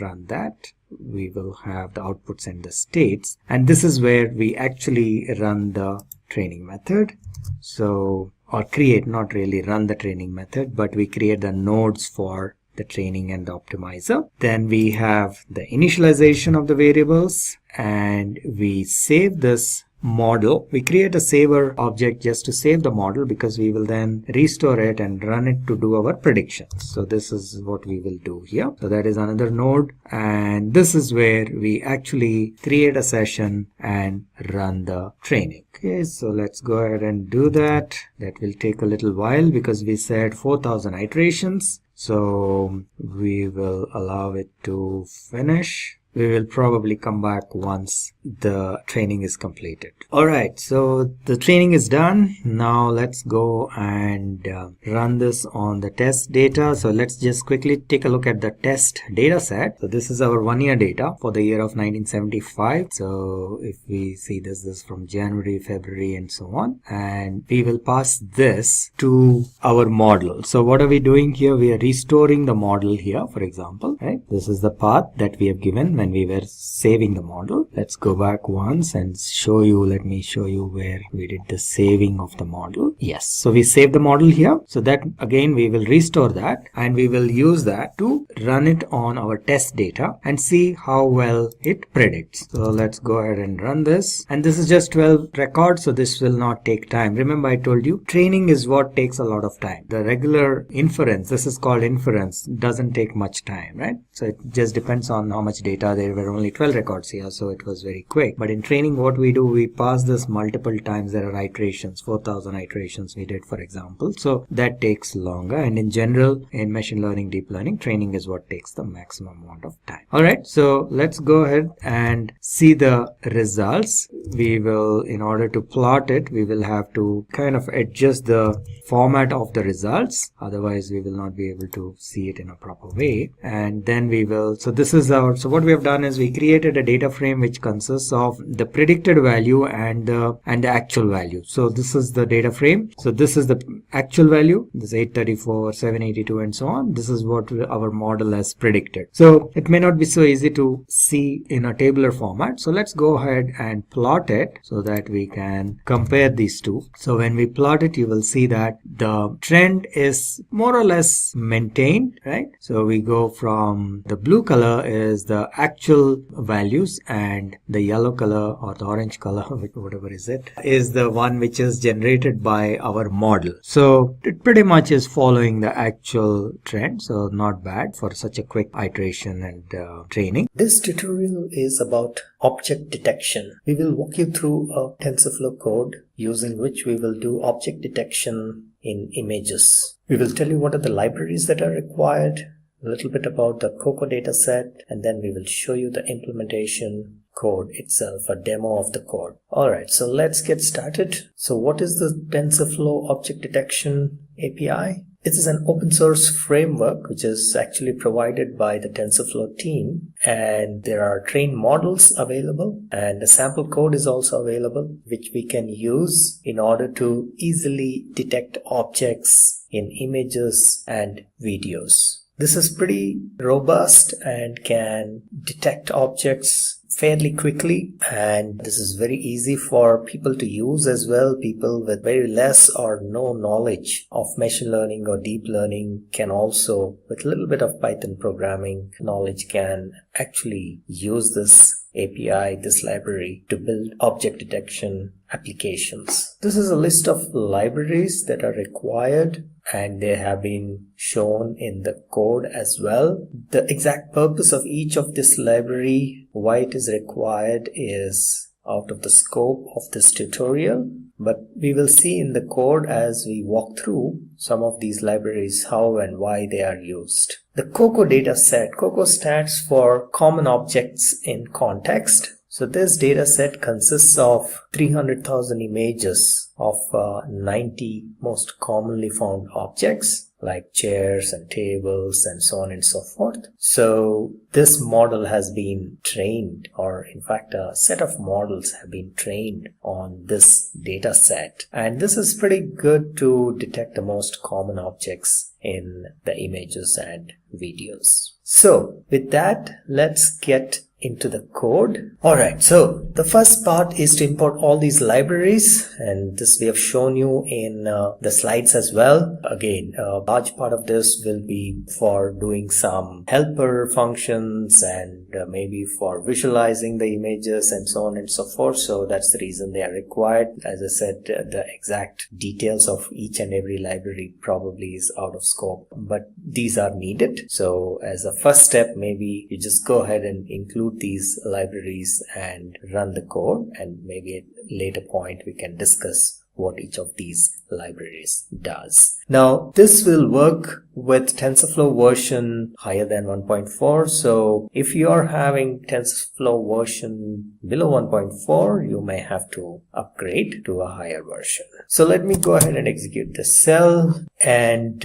run that, we will have the outputs and the states, and this is where we actually run the training method. So, or create, not really run the training method, but we create the nodes for the training and the optimizer. Then we have the initialization of the variables, and we save this model. We create a saver object just to save the model, because we will then restore it and run it to do our predictions. So this is what we will do here. So that is another node, and this is where we actually create a session and run the training. Okay, so let's go ahead and do that. That will take a little while because we said 4000 iterations. So we will allow it to finish. We will probably come back once the training is completed. Alright, so the training is done. Now let's go and run this on the test data. So let's just quickly take a look at the test data set. So this is our 1 year data for the year of 1975. So if we see this is from January, February, and so on. And we will pass this to our model. So what are we doing here? We are restoring the model here, for example. Right? This is the path that we have given when we were saving the model. Let's go back once and show you. Let me show you where we did the saving of the model. Yes, so we saved the model here. So that again we will restore that, and we will use that to run it on our test data and see how well it predicts. So let's go ahead and run this, and this is just 12 records, so this will not take time. Remember, I told you training is what takes a lot of time. The regular inference, this is called inference, doesn't take much time, right? So it just depends on how much data. There were only 12 records here, so it was very quick. But in training, what we do, we pass this multiple times. There are iterations, 4000 iterations we did, for example. So that takes longer. And in general, in machine learning, deep learning, training is what takes the maximum amount of time. All right, so let's go ahead and see the results. We will, in order to plot it, we will have to kind of adjust the format of the results. Otherwise, we will not be able to see it in a proper way. And then we will, so this is our, so what we have done is we created a data frame which consists of the predicted value and the actual value. So this is the data frame. So this is the actual value. This is 834, 782, and so on. This is what our model has predicted. So it may not be so easy to see in a tabular format. So let's go ahead and plot it so that we can compare these two. So when we plot it, you will see that the trend is more or less maintained, right? So we go from the blue color is the actual values, and the yellow color or the orange color, whatever is it, is the one which is generated by our model. So it pretty much is following the actual trend. So not bad for such a quick iteration and training. This tutorial is about object detection. We will walk you through a TensorFlow code using which we will do object detection in images. We will tell you what are the libraries that are required, a little bit about the COCO data set, and then we will show you the implementation code itself, a demo of the code. Alright, so let's get started. So what is the TensorFlow Object Detection API? It is an open source framework which is actually provided by the TensorFlow team, and there are trained models available and a sample code is also available which we can use in order to easily detect objects in images and videos. This is pretty robust and can detect objects fairly quickly, and this is very easy for people to use as well. People with very less or no knowledge of machine learning or deep learning can also, with a little bit of Python programming knowledge, can actually use this API, this library, to build object detection applications. This is a list of libraries that are required, and they have been shown in the code as well. The exact purpose of each of this library, why it is required, is out of the scope of this tutorial, but we will see in the code as we walk through some of these libraries how and why they are used. The COCO data set. COCO stands for Common Objects in Context. So this data set consists of 300,000 images of 90 most commonly found objects like chairs and tables and so on and so forth. So this model has been trained, or in fact a set of models have been trained on this data set, and this is pretty good to detect the most common objects in the images and videos. So with that, let's get into the code. Alright, so the first part is to import all these libraries, and this we have shown you in the slides as well. Again, a large part of this will be for doing some helper functions and maybe for visualizing the images and so on and so forth. So that's the reason they are required. As I said, the exact details of each and every library probably is out of scope, but these are needed. So as a first step, maybe you just go ahead and include these libraries and run the code, and maybe at a later point we can discuss what each of these libraries does. Now this will work with TensorFlow version higher than 1.4. So if you are having TensorFlow version below 1.4, you may have to upgrade to a higher version. So let me go ahead and execute the cell, and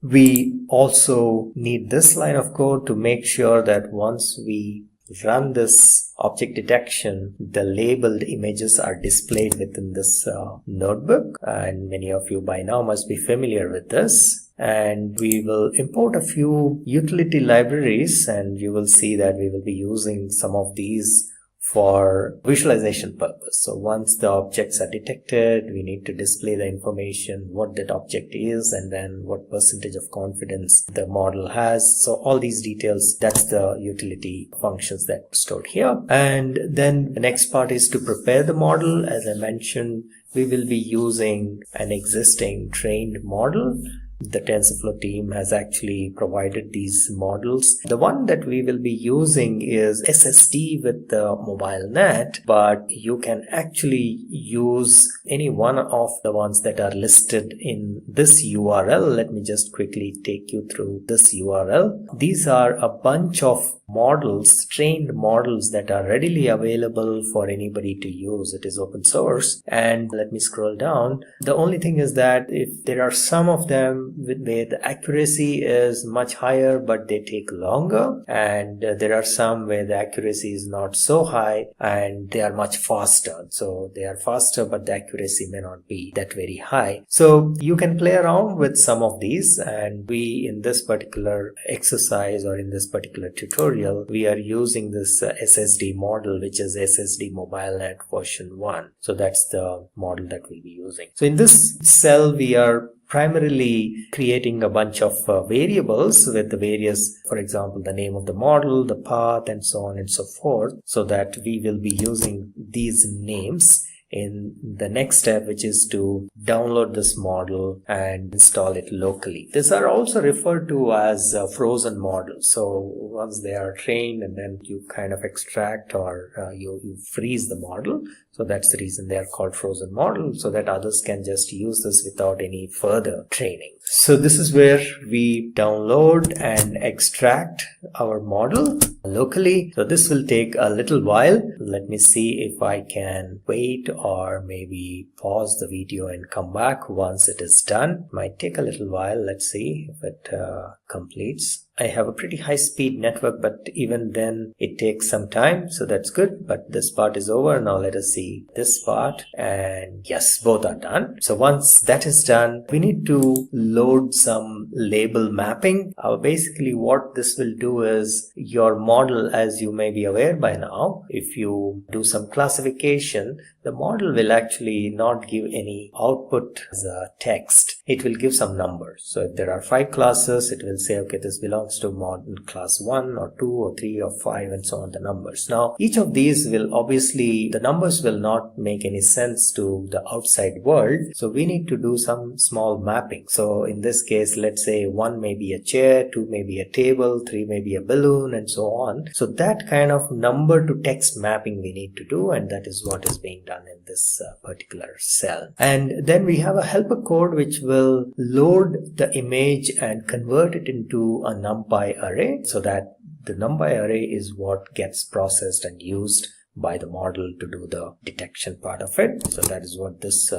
we also need this line of code to make sure that once we run this object detection, the labeled images are displayed within this notebook, and many of you by now must be familiar with this. And we will import a few utility libraries, and you will see that we will be using some of these for visualization purpose. So once the objects are detected, we need to display the information, what that object is, and then what percentage of confidence the model has. So all these details, that's the utility functions that are stored here. And then the next part is to prepare the model. As I mentioned, we will be using an existing trained model. The TensorFlow team has actually provided these models. The one that we will be using is SSD with the mobile net, but you can actually use any one of the ones that are listed in this URL. Let me just quickly take you through this URL. These are a bunch of models, trained models that are readily available for anybody to use. It is open source. And let me scroll down. The only thing is that if there are some of them where the accuracy is much higher but they take longer, and there are some where the accuracy is not so high and they are much faster. So they are faster but the accuracy may not be that very high. So you can play around with some of these, and we in this particular exercise or in this particular tutorial, we are using this SSD model, which is SSD MobileNet version 1. So that's the model that we'll be using. So in this cell, we are primarily creating a bunch of variables with the various, for example, the name of the model, the path, and so on and so forth, so that we will be using these names in the next step, which is to download this model and install it locally. These are also referred to as frozen models. So once they are trained, and then you kind of extract or you freeze the model. So that's the reason they are called frozen models, so that others can just use this without any further training. So this is where we download and extract our model locally. So this will take a little while. Let me see if I can wait or maybe pause the video and come back once it is done. Might take a little while. Let's see if it completes. I have a pretty high speed network, but even then it takes some time, so that's good. But this part is over. Now let us see this part, and yes, both are done. So once that is done, we need to load some label mapping. Basically what this will do is, your model, as you may be aware by now, if you do some classification, the model will actually not give any output as a text. It will give some numbers. So if there are 5 classes, it will say, okay, this belongs to model class 1 or 2 or 3 or 5 and so on, the numbers. Now each of these will obviously, the numbers will not make any sense to the outside world. So we need to do some small mapping. So in this case, let's say 1 may be a chair, 2 may be a table, 3 may be a balloon, and so on. So that kind of number to text mapping we need to do, and that is what is being done in this particular cell. And then we have a helper code which will load the image and convert it into a NumPy array, so that the NumPy array is what gets processed and used by the model to do the detection part of it. So that is what this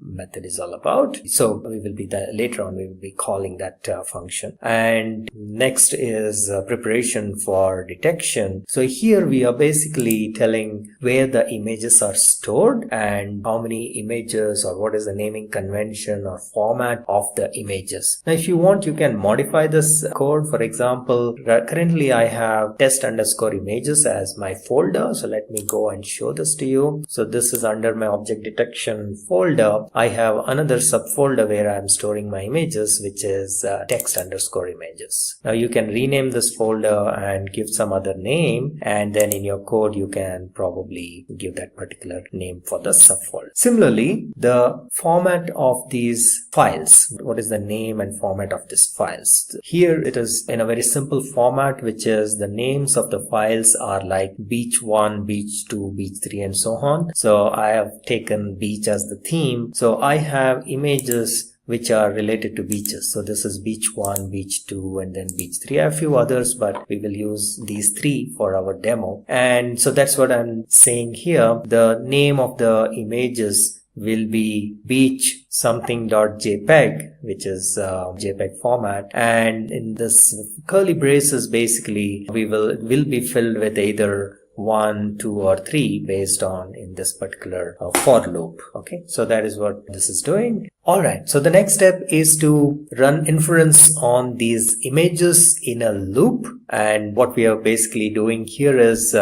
method is all about. So we will be later on we will be calling that function. And next is preparation for detection. So here we are basically telling where the images are stored and how many images, or what is the naming convention or format of the images. Now if you want, you can modify this code. For example, currently I have test_images as my folder. So let me go and show this to you. So this is under my object detection folder. I have another subfolder where I am storing my images, which is text_images. Now you can rename this folder and give some other name, and then in your code you can probably give that particular name for the subfolder. Similarly, the format of these files, what is the name and format of these files? Here it is in a very simple format, which is the names of the files are like beach 1, beach 2, beach 3, and so on. So I have taken beach as the theme. So I have images which are related to beaches. So this is beach 1, beach 2, and then beach 3. I have a few others, but we will use these 3 for our demo. And so that's what I'm saying here. The name of the images will be beach something.jpg, which is JPEG format, and in this curly braces basically will be filled with either 1, 2, or 3 based on in this particular for loop. Okay, so that is what this is doing. Alright, so the next step is to run inference on these images in a loop, and what we are basically doing here is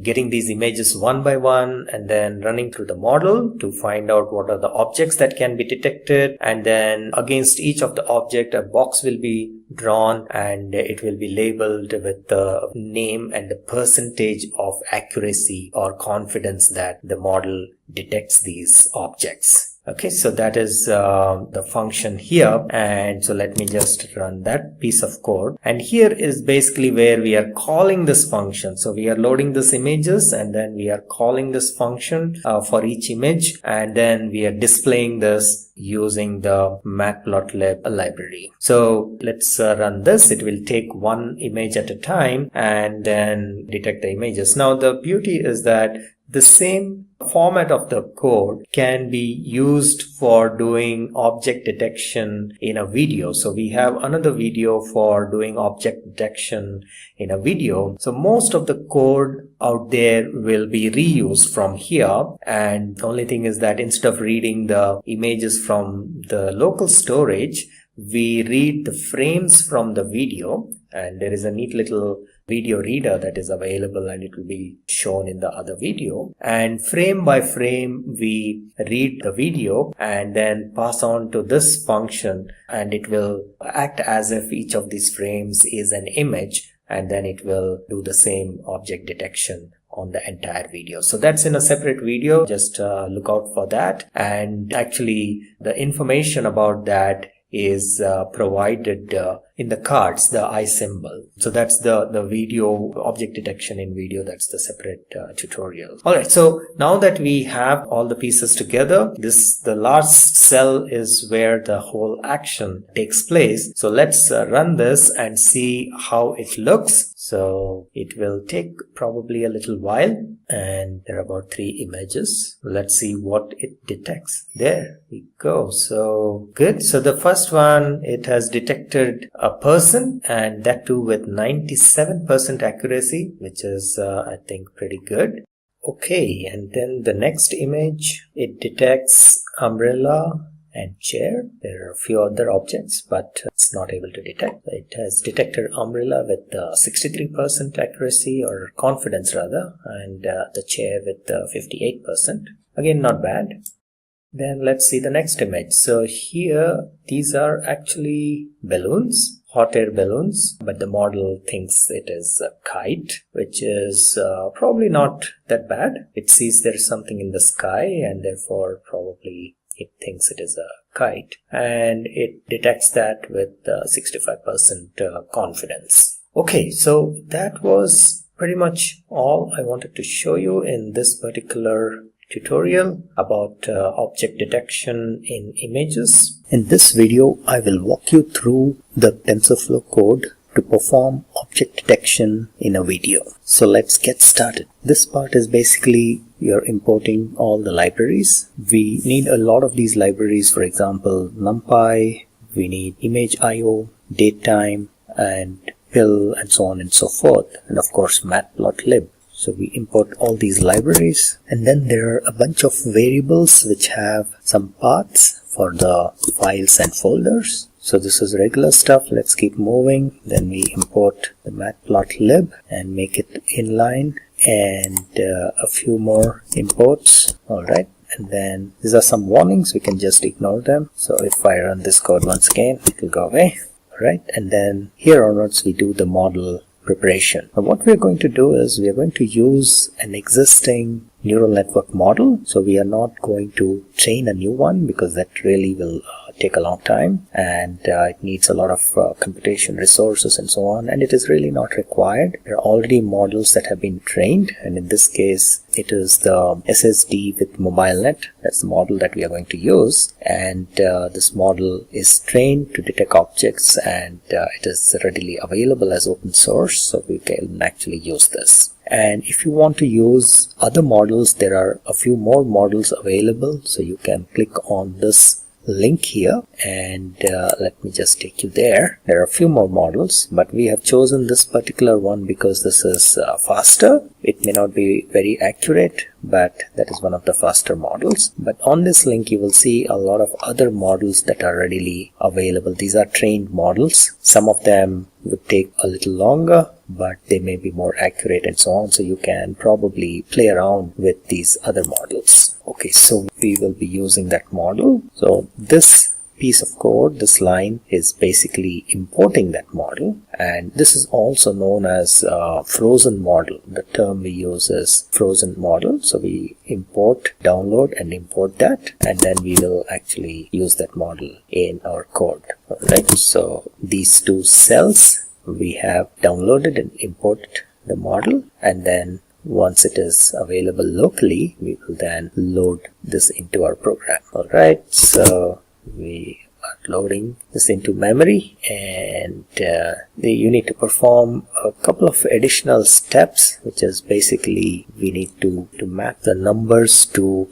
getting these images one by one and then running through the model to find out what are the objects that can be detected, and then against each of the object a box will be drawn and it will be labeled with the name and the percentage of accuracy or confidence that the model detects these objects. Okay, so that is the function here, and so let me just run that piece of code. And here is basically where we are calling this function. So we are loading this images and then we are calling this function for each image, and then we are displaying this using the matplotlib library. So let's run this. It will take one image at a time and then detect the images. Now the beauty is that the same format of the code can be used for doing object detection in a video. So we have another video for doing object detection in a video. So most of the code out there will be reused from here, and the only thing is that instead of reading the images from the local storage, we read the frames from the video, and there is a neat little video reader that is available and it will be shown in the other video, and frame by frame we read the video and then pass on to this function, and it will act as if each of these frames is an image, and then it will do the same object detection on the entire video. So that's in a separate video. Just look out for that. And actually the information about that is provided in the cards, the I symbol. So that's the video object detection in video. That's the separate tutorial. All right. So now that we have all the pieces together, the last cell is where the whole action takes place. So let's run this and see how it looks. So it will take probably a little while, and there are about 3 images. Let's see what it detects. There we go. So good. So the first one, it has detected a person, and that too with 97% accuracy, which is I think pretty good. Okay, and then the next image, it detects umbrella and chair. There are a few other objects, but it's not able to detect. It has detected umbrella with 63% accuracy, or confidence rather, and the chair with 58%. Again, not bad. Then let's see the next image. So here, these are actually balloons, hot air balloons, but the model thinks it is a kite, which is probably not that bad. It sees there's something in the sky, and therefore probably it thinks it is a kite, and it detects that with 65% confidence. Okay, so that was pretty much all I wanted to show you in this particular tutorial about object detection in images. In this video, I will walk you through the TensorFlow code to perform object detection in a video. So let's get started. This part is basically you're importing all the libraries. We need a lot of these libraries. For example, NumPy, we need image.io, datetime, and pill, and so on and so forth, and of course matplotlib. So we import all these libraries, and then there are a bunch of variables which have some paths for the files and folders. So this is regular stuff. Let's keep moving. Then we import the matplotlib and make it inline, and a few more imports. All right. And then these are some warnings. We can just ignore them. So if I run this code once again, it will go away. All right. And then here onwards, we do the model preparation. Now what we're going to do is we are going to use an existing neural network model. So we are not going to train a new one, because that really will take a long time, and it needs a lot of computation resources and so on, and it is really not required. There are already models that have been trained, and in this case it is the SSD with MobileNet. That's the model that we are going to use, and this model is trained to detect objects, and it is readily available as open source, so we can actually use this. And if you want to use other models, there are a few more models available, so you can click on this link here, and let me just take you there. There are a few more models, but we have chosen this particular one because this is faster. It may not be very accurate, but that is one of the faster models. But on this link, you will see a lot of other models that are readily available. These are trained models. Some of them would take a little longer, but they may be more accurate and so on. So you can probably play around with these other models. Okay, so we will be using that model. So this piece of code, this line, is basically importing that model, and this is also known as frozen model. The term we use is frozen model. So we import, download and import that, and then we will actually use that model in our code. Alright, so these two cells, we have downloaded and imported the model, and then once it is available locally, we will then load this into our program. Alright, so we are loading this into memory, and you need to perform a couple of additional steps, which is basically we need to map the numbers to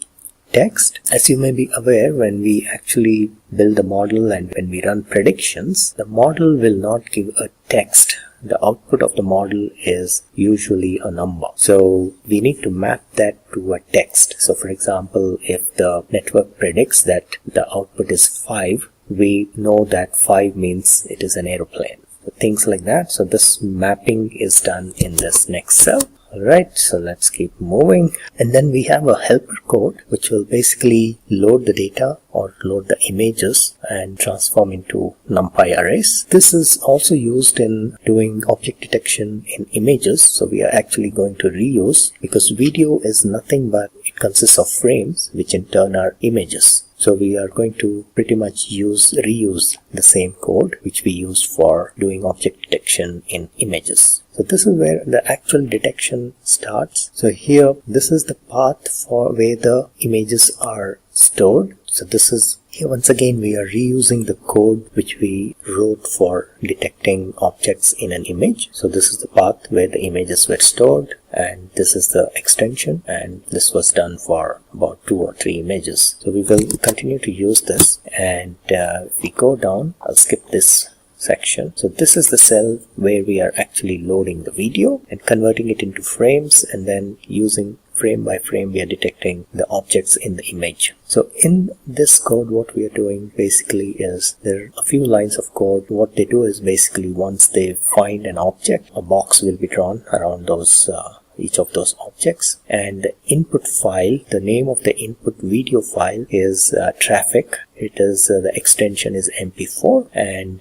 text. As you may be aware, when we actually build a model and when we run predictions, the model will not give a text. The output of the model is usually a number. So we need to map that to a text. So for example, if the network predicts that the output is 5, we know that 5 means it is an aeroplane. Things like that. So this mapping is done in this next cell. Alright, so let's keep moving. And then we have a helper code which will basically load the data or load the images and transform into NumPy arrays. This is also used in doing object detection in images. So we are actually going to reuse, because video is nothing but it consists of frames which in turn are images. So we are going to pretty much reuse the same code which we used for doing object detection in images. So this is where the actual detection starts. So here, this is the path for where the images are stored. So this is, here once again we are reusing the code which we wrote for detecting objects in an image. So this is the path where the images were stored, and this is the extension, and this was done for about 2 or 3 images. So we will continue to use this, and if we go down, I'll skip this section. So this is the cell where we are actually loading the video and converting it into frames, and then using frame by frame we are detecting the objects in the image. So in this code, what we are doing basically is, there are a few lines of code. What they do is basically, once they find an object, a box will be drawn around those each of those objects, and the input file, the name of the input video file is traffic. It is the extension is MP4, and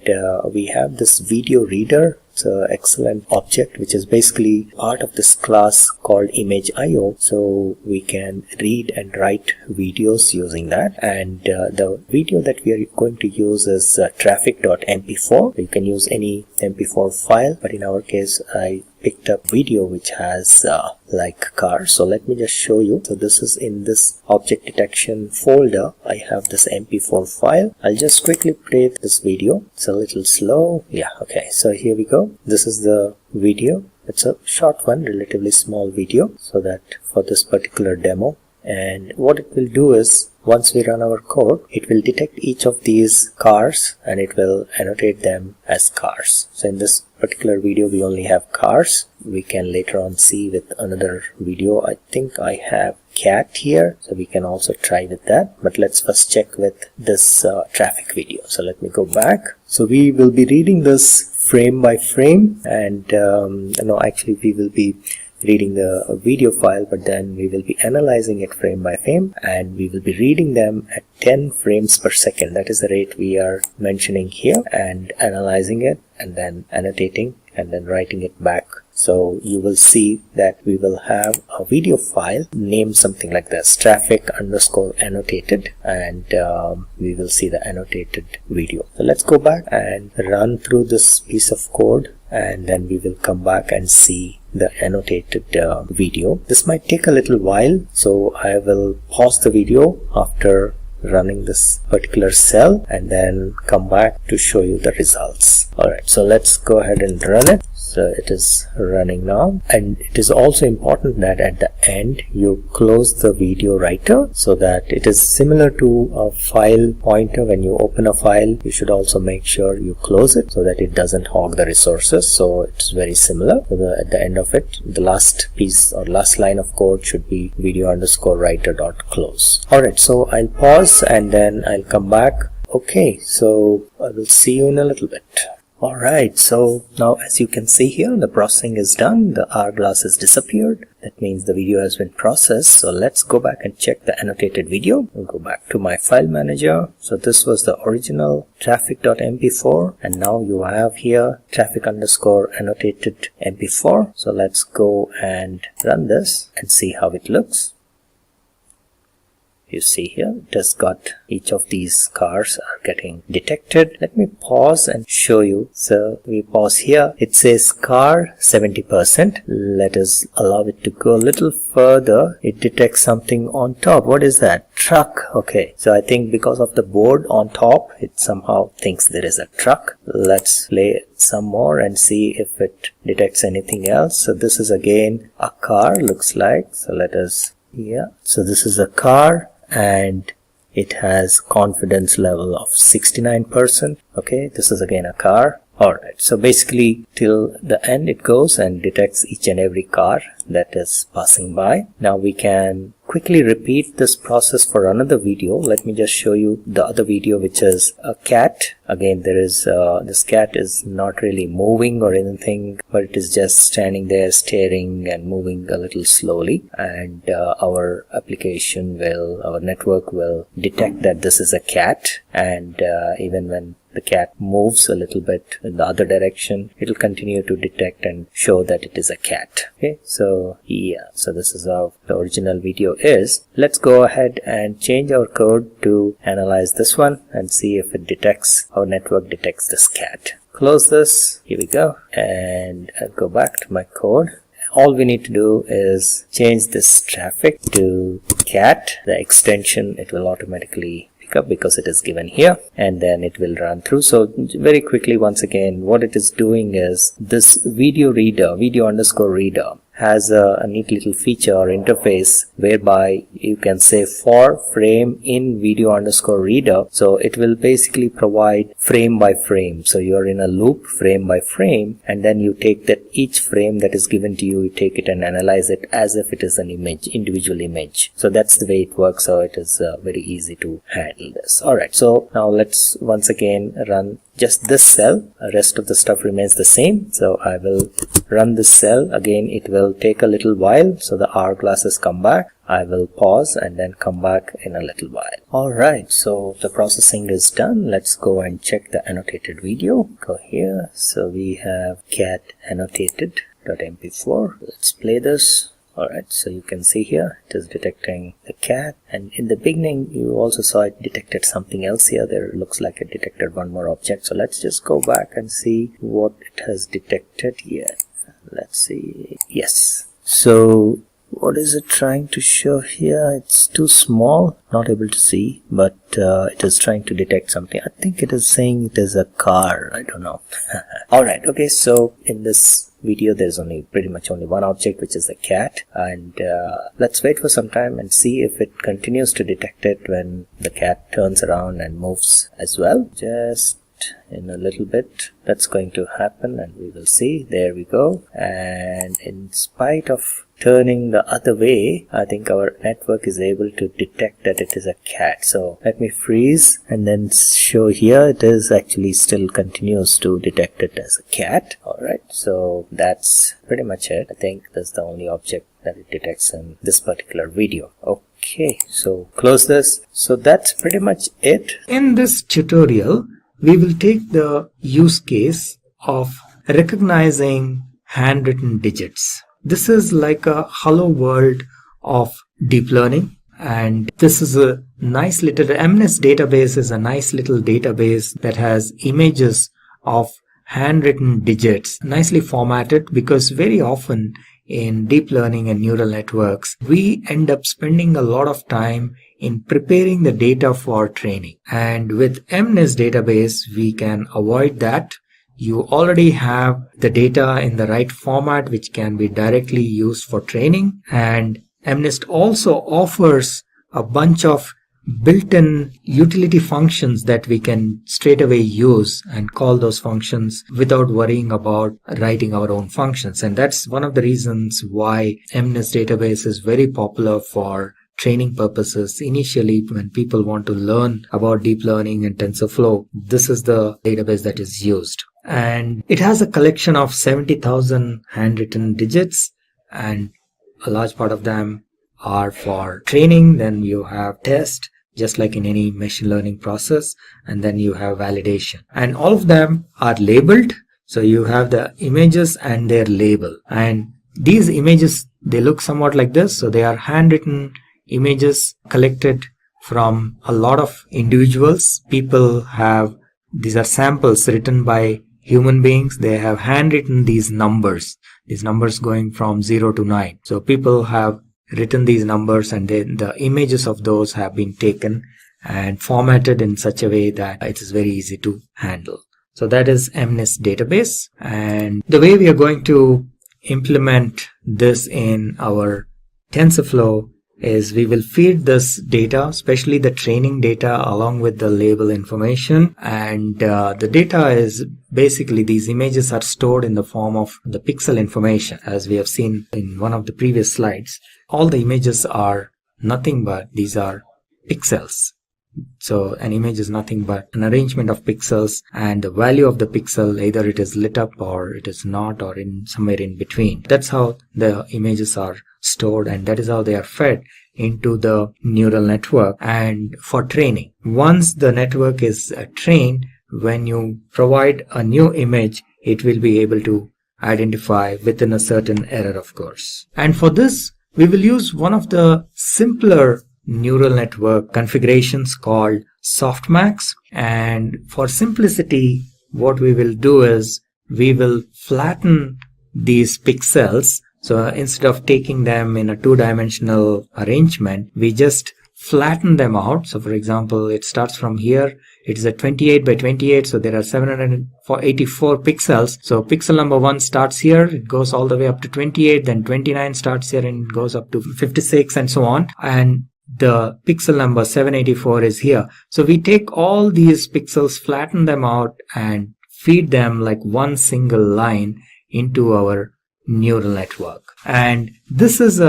we have this video reader. It's an excellent object which is basically part of this class called image.io. So we can read and write videos using that, and the video that we are going to use is traffic.mp4. You can use any MP4 file, but in our case I picked up video which has like cars. So let me just show you. So this is in this object detection folder. I have this MP4 file. I'll just quickly play this video. It's a little slow. Yeah, okay. So here we go. This is the video. It's a short one, relatively small video, so that for this particular demo. And what it will do is, once we run our code, it will detect each of these cars and it will annotate them as cars. So in this particular video, we only have cars. We can later on see with another video. I think I have cat here, so we can also try with that. But let's first check with this traffic video. So let me go back. So we will be reading this frame by frame, and no, actually we will be reading the video file, but then we will be analyzing it frame by frame, and we will be reading them at 10 frames per second. That is the rate we are mentioning here, and analyzing it and then annotating and then writing it back. So you will see that we will have a video file named something like this, traffic_annotated, and we will see the annotated video. So let's go back and run through this piece of code, and then we will come back and see the annotated video. This might take a little while, so I will pause the video after running this particular cell and then come back to show you the results. Alright, so let's go ahead and run it. So it is running now, and it is also important that at the end you close the video writer, so that it is similar to a file pointer. When you open a file, you should also make sure you close it so that it doesn't hog the resources. So it's very similar. So at the end of it, the last piece or last line of code should be video_writer.close. Alright, so I'll pause and then I'll come back. Okay, so I will see you in a little bit. Alright, so now as you can see here, the processing is done. The hourglass has disappeared. That means the video has been processed. So let's go back and check the annotated video. I'll go back to my file manager. So this was the original traffic.mp4, and now you have here traffic_annotated mp4. So let's go and run this and see how it looks. You see here, it has got each of these cars are getting detected. Let me pause and show you. So we pause here. It says car 70%. Let us allow it to go a little further. It detects something on top. What is that? Truck. Okay. So I think because of the board on top, it somehow thinks there is a truck. Let's play some more and see if it detects anything else. So this is again a car, looks like. So let us, yeah. So this is a car, and it has confidence level of 69%. Okay, this is again a car. Alright, so basically till the end it goes and detects each and every car that is passing by. Now we can quickly repeat this process for another video. Let me just show you the other video, which is a cat. Again, there is this cat is not really moving or anything, but it is just standing there staring and moving a little slowly, and our application will, our network will detect that this is a cat, and even when the cat moves a little bit in the other direction, it will continue to detect and show that it is a cat. Okay, so yeah, so this is how the original video is. Let's go ahead and change our code to analyze this one and see if it detects, our network detects this cat. Close this, here we go, and I'll go back to my code. All we need to do is change this traffic to cat. The extension, it will automatically up because it is given here, and then it will run through. So very quickly, once again, what it is doing is this video underscore reader has a neat little feature or interface whereby you can say for frame in video underscore reader. So it will basically provide frame by frame. So you're in a loop frame by frame, and then you take that each frame that is given to you, you take it and analyze it as if it is an image, individual image. So that's the way it works. So it is very easy to handle this. Alright, so now let's once again run just this cell. The rest of the stuff remains the same. So I will run this cell again. It will take a little while, so the hourglasses come back. I will pause and then come back in a little while. Alright, so the processing is done. Let's go and check the annotated video. Go here. So we have cat annotated.mp4. Let's play this. Alright, so you can see here it is detecting the cat, and in the beginning you also saw it detected something else here. There looks like it detected one more object. So let's just go back and see what it has detected here. Let's see. Yes. So what is it trying to show here? It's too small, not able to see, but it is trying to detect something. I think it is saying it is a car. I don't know. Alright, okay, so in this video there's pretty much only one object, which is the cat, and let's wait for some time and see if it continues to detect it when the cat turns around and moves as well. Just in a little bit that's going to happen, and we will see. There we go. And in spite of turning the other way, I think our network is able to detect that it is a cat. So let me freeze and then show here it is actually still continues to detect it as a cat. Alright, so that's pretty much it. I think that's the only object that it detects in this particular video. Okay, so close this. So that's pretty much it. In this tutorial, we will take the use case of recognizing handwritten digits. This is like a hello world of deep learning, and this is a nice little MNIST database is a nice little database that has images of handwritten digits nicely formatted, because very often in deep learning and neural networks we end up spending a lot of time in preparing the data for training, and with MNIST database we can avoid that. You already have the data in the right format which can be directly used for training, and MNIST also offers a bunch of built-in utility functions that we can straight away use and call those functions without worrying about writing our own functions. And that's one of the reasons why MNIST database is very popular for training purposes. Initially, when people want to learn about deep learning and TensorFlow, this is the database that is used. And it has a collection of 70,000 handwritten digits, and a large part of them are for training. Then you have test, just like in any machine learning process, and then you have validation. And all of them are labeled. So you have the images and their label. And these images, they look somewhat like this. So they are handwritten images collected from a lot of individuals. People have, these are samples written by human beings. They have handwritten these numbers going from 0 to 9. So people have written these numbers, and then the images of those have been taken and formatted in such a way that it is very easy to handle. So that is MNIST database. And the way we are going to implement this in our TensorFlow is we will feed this data, especially the training data, along with the label information. And the data is basically, these images are stored in the form of the pixel information, as we have seen in one of the previous slides. All the images are nothing but these are pixels. So an image is nothing but an arrangement of pixels, and the value of the pixel, either it is lit up or it is not, or in somewhere in between. That's how the images are stored, and that is how they are fed into the neural network and for training. Once the network is trained, when you provide a new image, it will be able to identify within a certain error, of course. And for this, we will use one of the simpler neural network configurations called softmax. And for simplicity, what we will do is we will flatten these pixels. So instead of taking them in a two-dimensional arrangement, we just flatten them out. So for example, it starts from here. It is a 28 by 28. So there are 784 pixels. So pixel number 1 starts here. It goes all the way up to 28. Then 29 starts here and goes up to 56 and so on. And the pixel number 784 is here. So we take all these pixels, flatten them out, and feed them like one single line into our neural network. And this is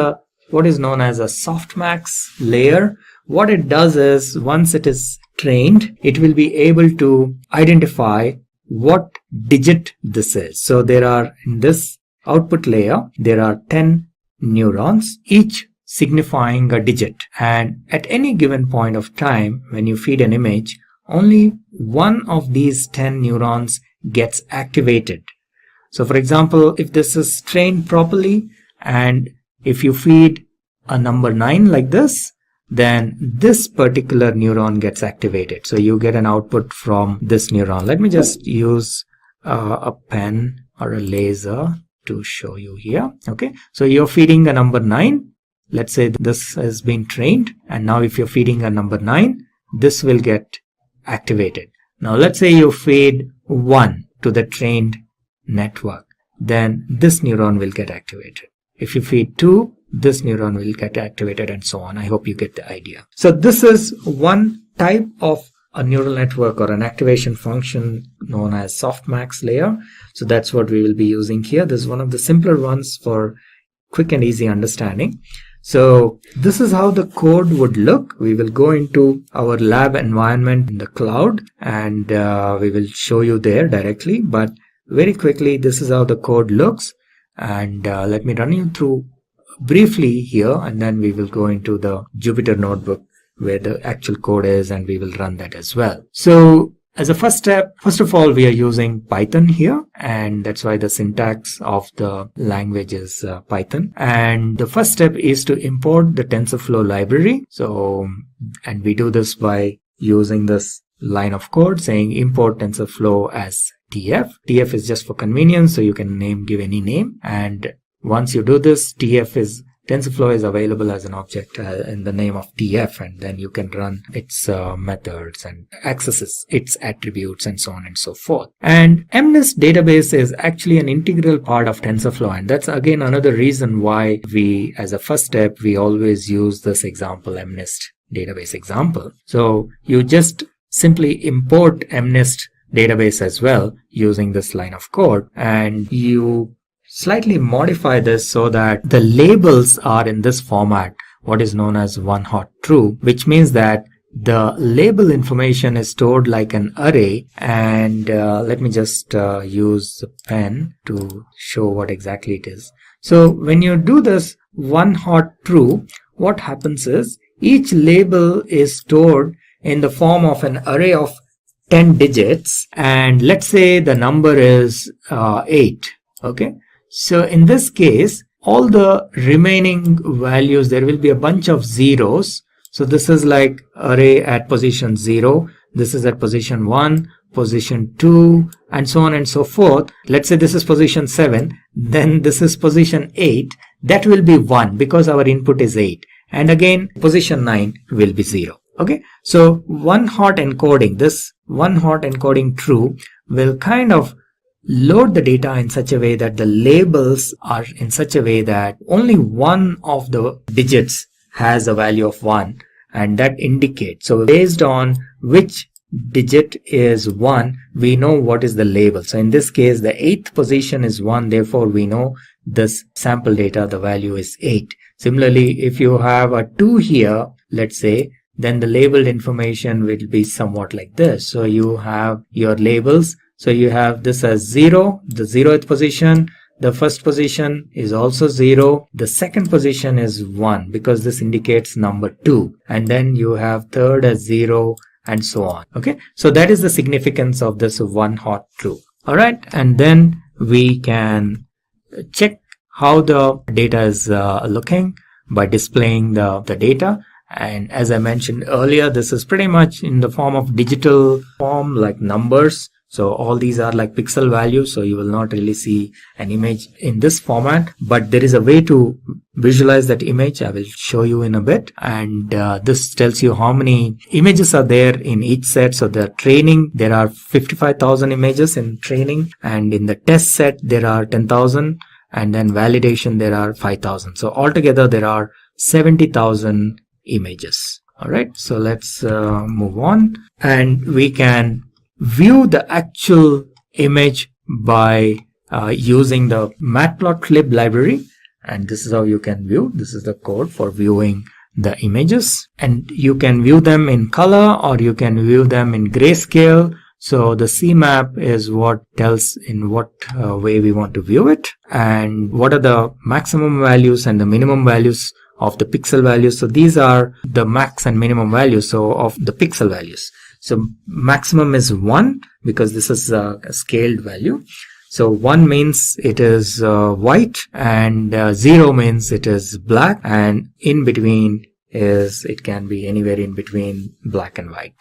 what is known as a softmax layer. What it does is, once it is trained, it will be able to identify what digit this is. So there are, in this output layer, there are 10 neurons, each signifying a digit. And at any given point of time, when you feed an image, only one of these 10 neurons gets activated. So for example, if this is trained properly, and if you feed a number 9 like this, then this particular neuron gets activated. So you get an output from this neuron. Let me just use a pen or a laser to show you here. Okay, so you're feeding a number 9. Let's say this has been trained, and now if you're feeding a number 9, this will get activated. Now let's say you feed 1 to the trained network, then this neuron will get activated. If you feed 2, this neuron will get activated, and so on. I hope you get the idea. So this is one type of a neural network or an activation function known as softmax layer. So that's what we will be using here. This is one of the simpler ones for quick and easy understanding. So this is how the code would look. We will go into our lab environment in the cloud, and we will show you there directly. But very quickly, this is how the code looks. And let me run you through briefly here, and then we will go into the Jupyter notebook where the actual code is, and we will run that as well. So as a first step, first of all, we are using Python here, and that's why the syntax of the language is Python. And the first step is to import the TensorFlow library. So, and we do this by using this line of code saying import TensorFlow as TF. TF is just for convenience, so you can give any name. And once you do this, TensorFlow is available as an object in the name of TF, and then you can run its methods and accesses its attributes and so on and so forth. And MNIST database is actually an integral part of TensorFlow, and that's again another reason why we, as a first step, we always use this example, MNIST database example. So you just simply import MNIST database as well using this line of code, and you slightly modify this so that the labels are in this format, what is known as one hot true, which means that the label information is stored like an array. And let me just use the pen to show what exactly it is. So when you do this one hot true, what happens is each label is stored in the form of an array of 10 digits, and let's say the number is 8. Okay, so in this case, all the remaining values, there will be a bunch of zeros. So this is like array at position 0, this is at position 1, position 2, and so on and so forth. Let's say this is position 7, then this is position 8. That will be 1 because our input is 8. And again, position 9 will be 0. Okay, so one hot encoding, this one hot encoding true will kind of load the data in such a way that the labels are in such a way that only one of the digits has a value of 1, and that indicates. So based on which digit is 1, we know what is the label. So in this case, the 8th position is 1, therefore we know this sample data, the value is 8. Similarly, if you have a 2 here, let's say, then the labeled information will be somewhat like this. So you have your labels. So you have this as 0, the 0th position. The first position is also 0. The second position is 1 because this indicates number 2. And then you have third as 0 and so on. Okay. So that is the significance of this one hot true. All right. And then we can check how the data is looking by displaying the data. And as I mentioned earlier, this is pretty much in the form of digital form like numbers. So all these are like pixel values. So you will not really see an image in this format, but there is a way to visualize that image. I will show you in a bit. And this tells you how many images are there in each set. So the training, there are 55,000 images in training, and in the test set, there are 10,000, and then validation, there are 5,000. So altogether, there are 70,000 images. All right. So let's move on, and we can view the actual image by using the matplotlib library. And this is how you can view. This is the code for viewing the images, and you can view them in color or you can view them in grayscale. So the CMap is what tells in what way we want to view it, and what are the maximum values and the minimum values of the pixel values. So these are the max and minimum values of the pixel values. So maximum is 1 because this is a scaled value. So 1 means it is white, and 0 means it is black, and in between it can be anywhere in between black and white.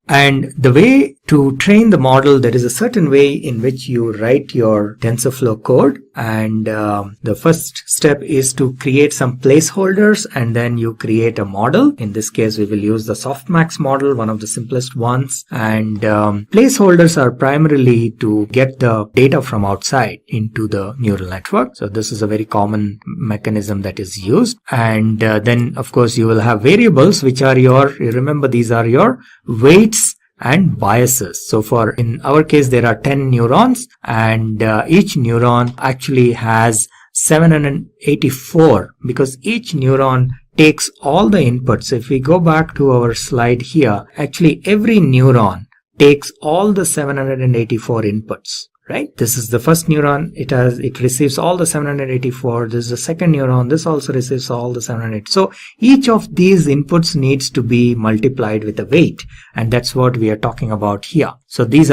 And the way to train the model, there is a certain way in which you write your TensorFlow code. And the first step is to create some placeholders, and then you create a model. In this case, we will use the softmax model, one of the simplest ones. And placeholders are primarily to get the data from outside into the neural network. So this is a very common mechanism that is used. And then, of course, you will have variables, which are remember, these are your weights and biases. So in our case, there are 10 neurons, and each neuron actually has 784 because each neuron takes all the inputs. If we go back to our slide here, actually every neuron takes all the 784 inputs. Right? This is the first neuron. It receives all the 784. This is the second neuron. This also receives all the 780. So each of these inputs needs to be multiplied with a weight, and that's what we are talking about here. So this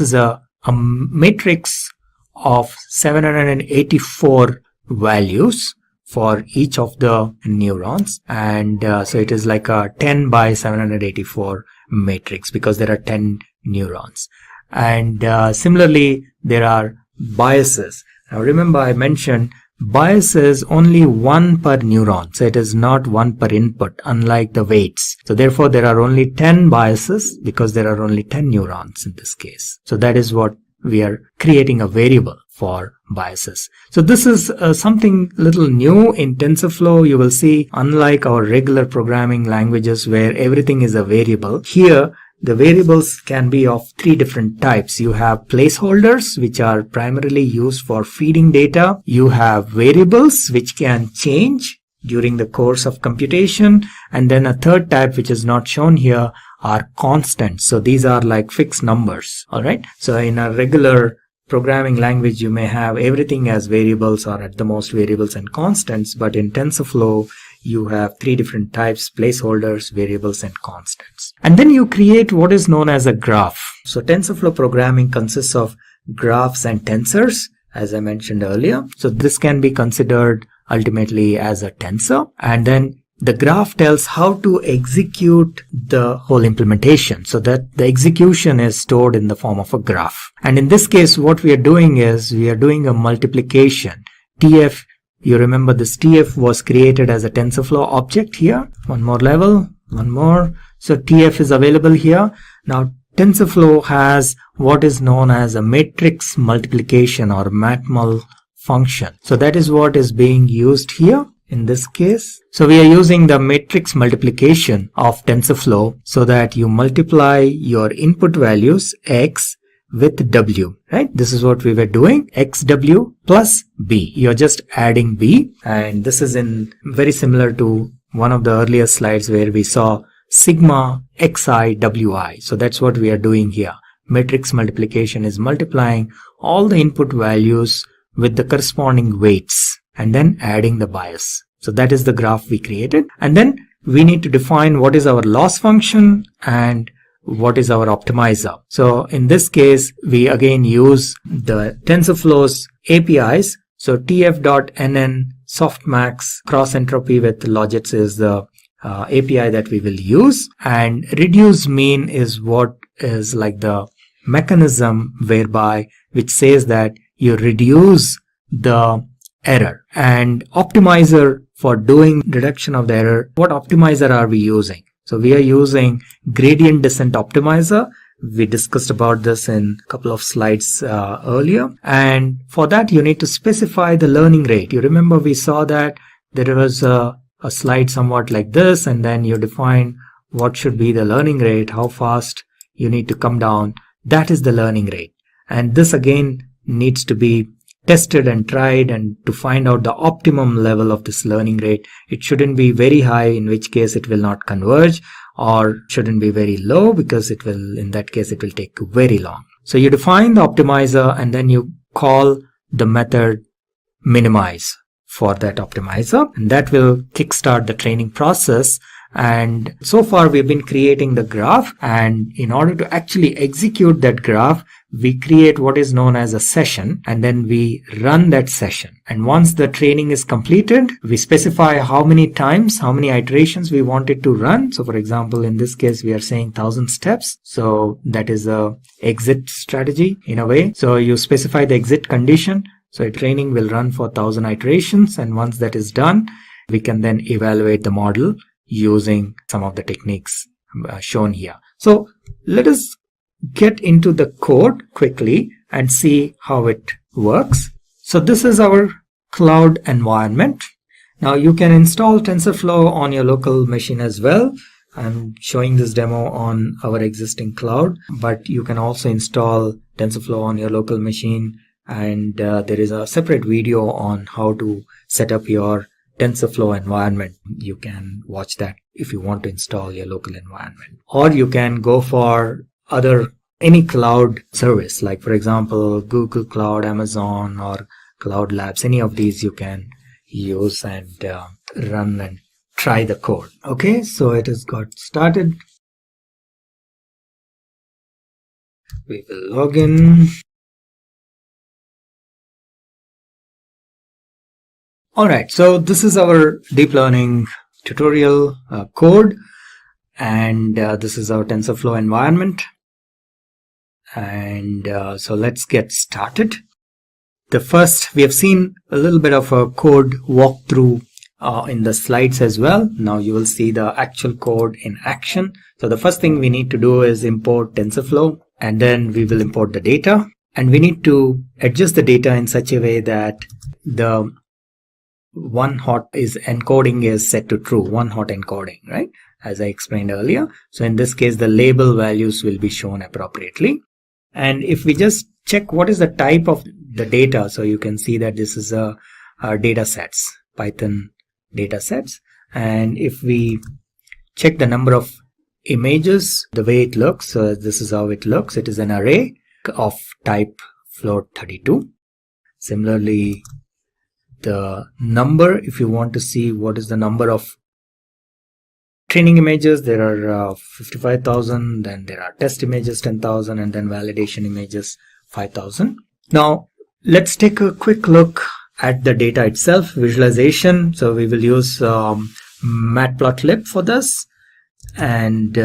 is a matrix of 784 values for each of the neurons, and so it is like a 10 by 784 matrix because there are 10 neurons. And similarly, there are biases. Now remember, I mentioned bias is only 1 per neuron. So it is not 1 per input, unlike the weights. So therefore, there are only 10 biases because there are only 10 neurons in this case. So that is what we are creating a variable for biases. So this is something little new in TensorFlow. You will see, unlike our regular programming languages where everything is a variable, here the variables can be of 3 different types. You have placeholders, which are primarily used for feeding data. You have variables, which can change during the course of computation. And then a third type, which is not shown here, are constants. So these are like fixed numbers. All right. So in a regular programming language, you may have everything as variables or at the most variables and constants. But in TensorFlow, you have 3 different types: placeholders, variables, and constants. And then you create what is known as a graph. So TensorFlow programming consists of graphs and tensors, as I mentioned earlier. So this can be considered ultimately as a tensor. And then the graph tells how to execute the whole implementation, so that the execution is stored in the form of a graph. And in this case, what we are doing is we are doing a multiplication. TF, you remember this TF was created as a TensorFlow object here. One more level, one more. So TF is available here. Now TensorFlow has what is known as a matrix multiplication or matmul function. So that is what is being used here in this case. So we are using the matrix multiplication of TensorFlow so that you multiply your input values x with W, right? This is what we were doing, XW plus B. You're just adding B, and this is in very similar to one of the earlier slides where we saw sigma Xi Wi. So that's what we are doing here. Matrix multiplication is multiplying all the input values with the corresponding weights and then adding the bias. So that is the graph we created. And then we need to define what is our loss function and what is our optimizer. So in this case, we again use the TensorFlow's APIs. So tf.nn softmax cross entropy with logits is the API that we will use, and reduce mean is what is like the mechanism whereby which says that you reduce the error. And optimizer for doing reduction of the error, what optimizer are we using? So we are using gradient descent optimizer. We discussed about this in a couple of slides earlier. And for that, you need to specify the learning rate. You remember we saw that there was a slide somewhat like this, and then you define what should be the learning rate, how fast you need to come down. That is the learning rate. And this again needs to be tested and tried, and to find out the optimum level of this learning rate. It shouldn't be very high, in which case it will not converge, or shouldn't be very low, because it will, in that case, it will take very long. So you define the optimizer and then you call the method minimize for that optimizer, and that will kickstart the training process. And so far we've been creating the graph, and in order to actually execute that graph, we create what is known as a session, and then we run that session. And once the training is completed, we specify how many times, how many iterations we want it to run. So for example, in this case, we are saying 1000 steps. So that is a exit strategy in a way. So you specify the exit condition. So a training will run for 1000 iterations. And once that is done, we can then evaluate the model using some of the techniques shown here. So let us get into the code quickly and see how it works. So this is our cloud environment. Now you can install TensorFlow on your local machine as well. I'm showing this demo on our existing cloud, but you can also install TensorFlow on your local machine, and there is a separate video on how to set up your TensorFlow environment. You can watch that if you want to install your local environment. Or you can go for any cloud service, like for example Google Cloud, Amazon, or Cloud Labs. Any of these you can use and run and try the code. Okay, so it has got started. We will log in. Alright, so this is our deep learning tutorial code, and this is our TensorFlow environment. And so let's get started. We have seen a little bit of a code walkthrough in the slides as well. Now you will see the actual code in action. So the first thing we need to do is import TensorFlow, and then we will import the data. And we need to adjust the data in such a way that the one hot encoding is set to true, one hot encoding, right? As I explained earlier. So in this case, the label values will be shown appropriately. And if we just check what is the type of the data, so you can see that this is our data sets, Python data sets. And if we check the number of images, the way it looks, this is how it looks. It is an array of type float 32. Similarly, the number, if you want to see what is the number of training images, there are 55,000, then there are test images 10,000, and then validation images 5,000. Now let's take a quick look at the data itself, visualization. So we will use matplotlib for this. And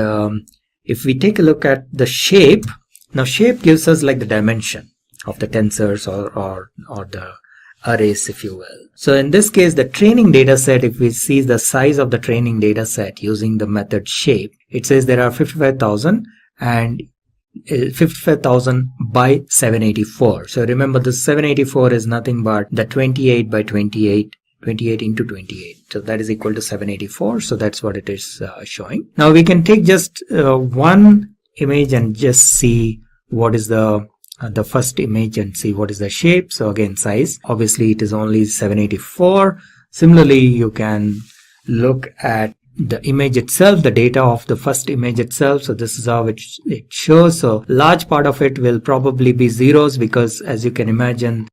if we take a look at the shape, now shape gives us like the dimension of the tensors or the arrays, if you will. So in this case, the training data set, if we see the size of the training data set using the method shape, it says there are 55,000 and 55,000 by 784. So remember, the 784 is nothing but the 28 by 28, 28 into 28. So that is equal to 784. So that's what it is showing. Now we can take just one image and just see what is the the first image and see what is the shape. So again, size, obviously it is only 784. Similarly, you can look at the image itself, the data of the first image itself. So this is how it shows. So large part of it will probably be zeros, because as you can imagine,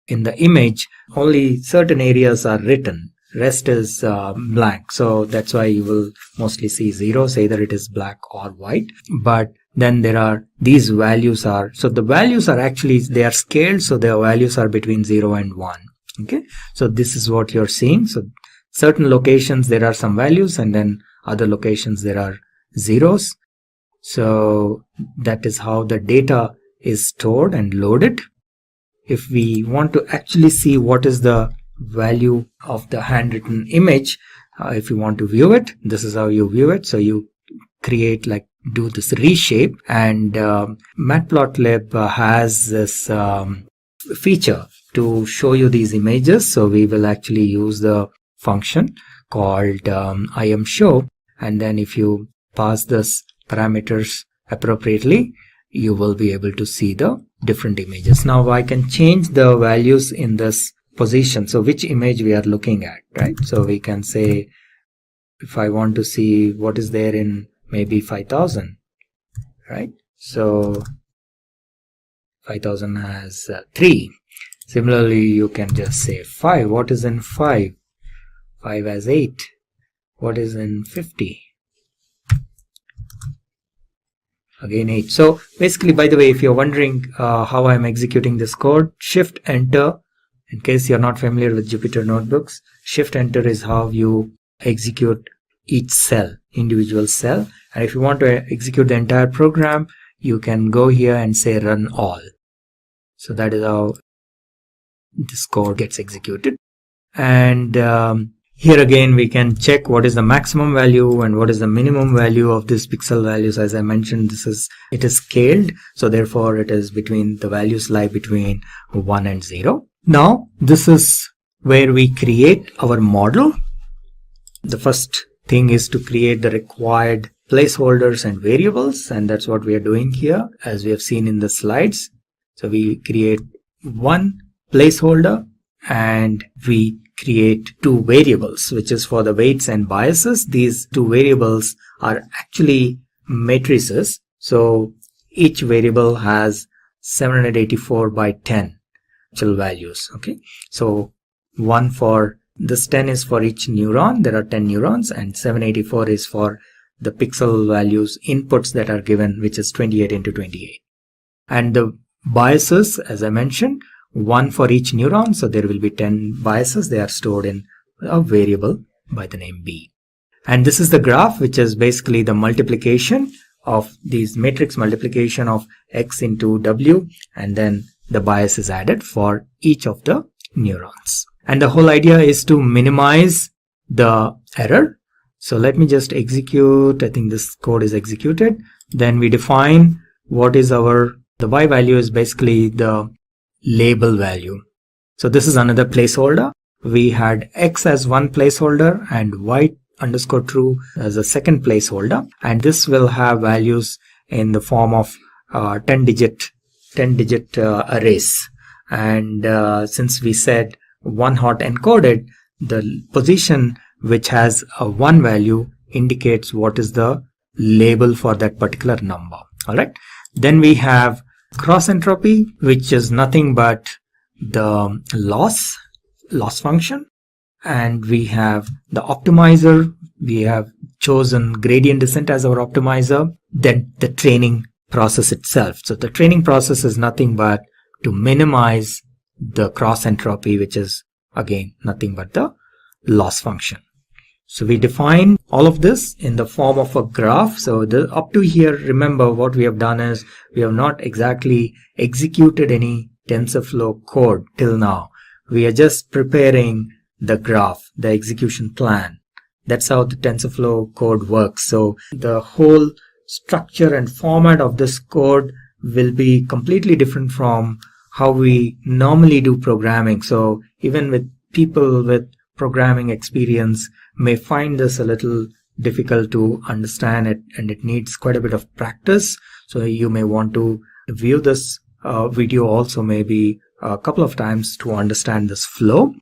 in the image only certain areas are written, rest is blank. So that's why you will mostly see zeros, either it is black or white. But then there are these values are, so the values are actually, they are scaled, so their values are between 0 and 1. Okay, so this is what you're seeing. So certain locations there are some values, and then other locations there are zeros. So that is how the data is stored and loaded. If we want to actually see what is the value of the handwritten image, if you want to view it, this is how you view it. So you create, like, do this reshape, and Matplotlib has this feature to show you these images. So we will actually use the function called imshow, and then if you pass this parameters appropriately, you will be able to see the different images. Now I can change the values in this position, so which image we are looking at, right? So we can say, if I want to see what is there in maybe 5000, right? So 5000 has 3. Similarly, you can just say 5. What is in 5? 5 has 8. What is in 50? Again 8. So basically, by the way, if you're wondering how I'm executing this code, Shift Enter, in case you're not familiar with Jupyter Notebooks, Shift Enter is how you execute each cell, individual cell. And if you want to execute the entire program, you can go here and say run all. So that is how this code gets executed. And here again, we can check what is the maximum value and what is the minimum value of these pixel values. As I mentioned, it is scaled, so therefore it is between, the values lie between 1 and 0. Now this is where we create our model. The first thing is to create the required placeholders and variables, and that's what we are doing here, as we have seen in the slides. So we create one placeholder and we create 2 variables, which is for the weights and biases. These 2 variables are actually matrices. So each variable has 784 by 10 actual values. Okay, so one for this 10 is for each neuron. There are 10 neurons, and 784 is for the pixel values inputs that are given, which is 28 into 28. And the biases, as I mentioned, one for each neuron, so there will be 10 biases. They are stored in a variable by the name B. And this is the graph, which is basically the multiplication of these matrix multiplication of X into W, and then the bias is added for each of the neurons. And the whole idea is to minimize the error. So let me just execute. I think this code is executed. Then we define what is the Y value is basically the label value. So this is another placeholder. We had X as one placeholder and Y underscore true as a second placeholder, and this will have values in the form of 10 digit arrays. And since we said one hot encoded, the position which has a 1 value indicates what is the label for that particular number. All right, then we have cross entropy, which is nothing but the loss function, and we have the optimizer. We have chosen gradient descent as our optimizer. Then the training process itself. So the training process is nothing but to minimize the cross entropy, which is again nothing but the loss function. So we define all of this in the form of a graph. So up to here, remember what we have done is we have not exactly executed any TensorFlow code till now. We are just preparing the graph, the execution plan. That's how the TensorFlow code works. So the whole structure and format of this code will be completely different from how we normally do programming. So even with people with programming experience may find this a little difficult to understand it, and it needs quite a bit of practice. So you may want to view this video also maybe a couple of times to understand this flow,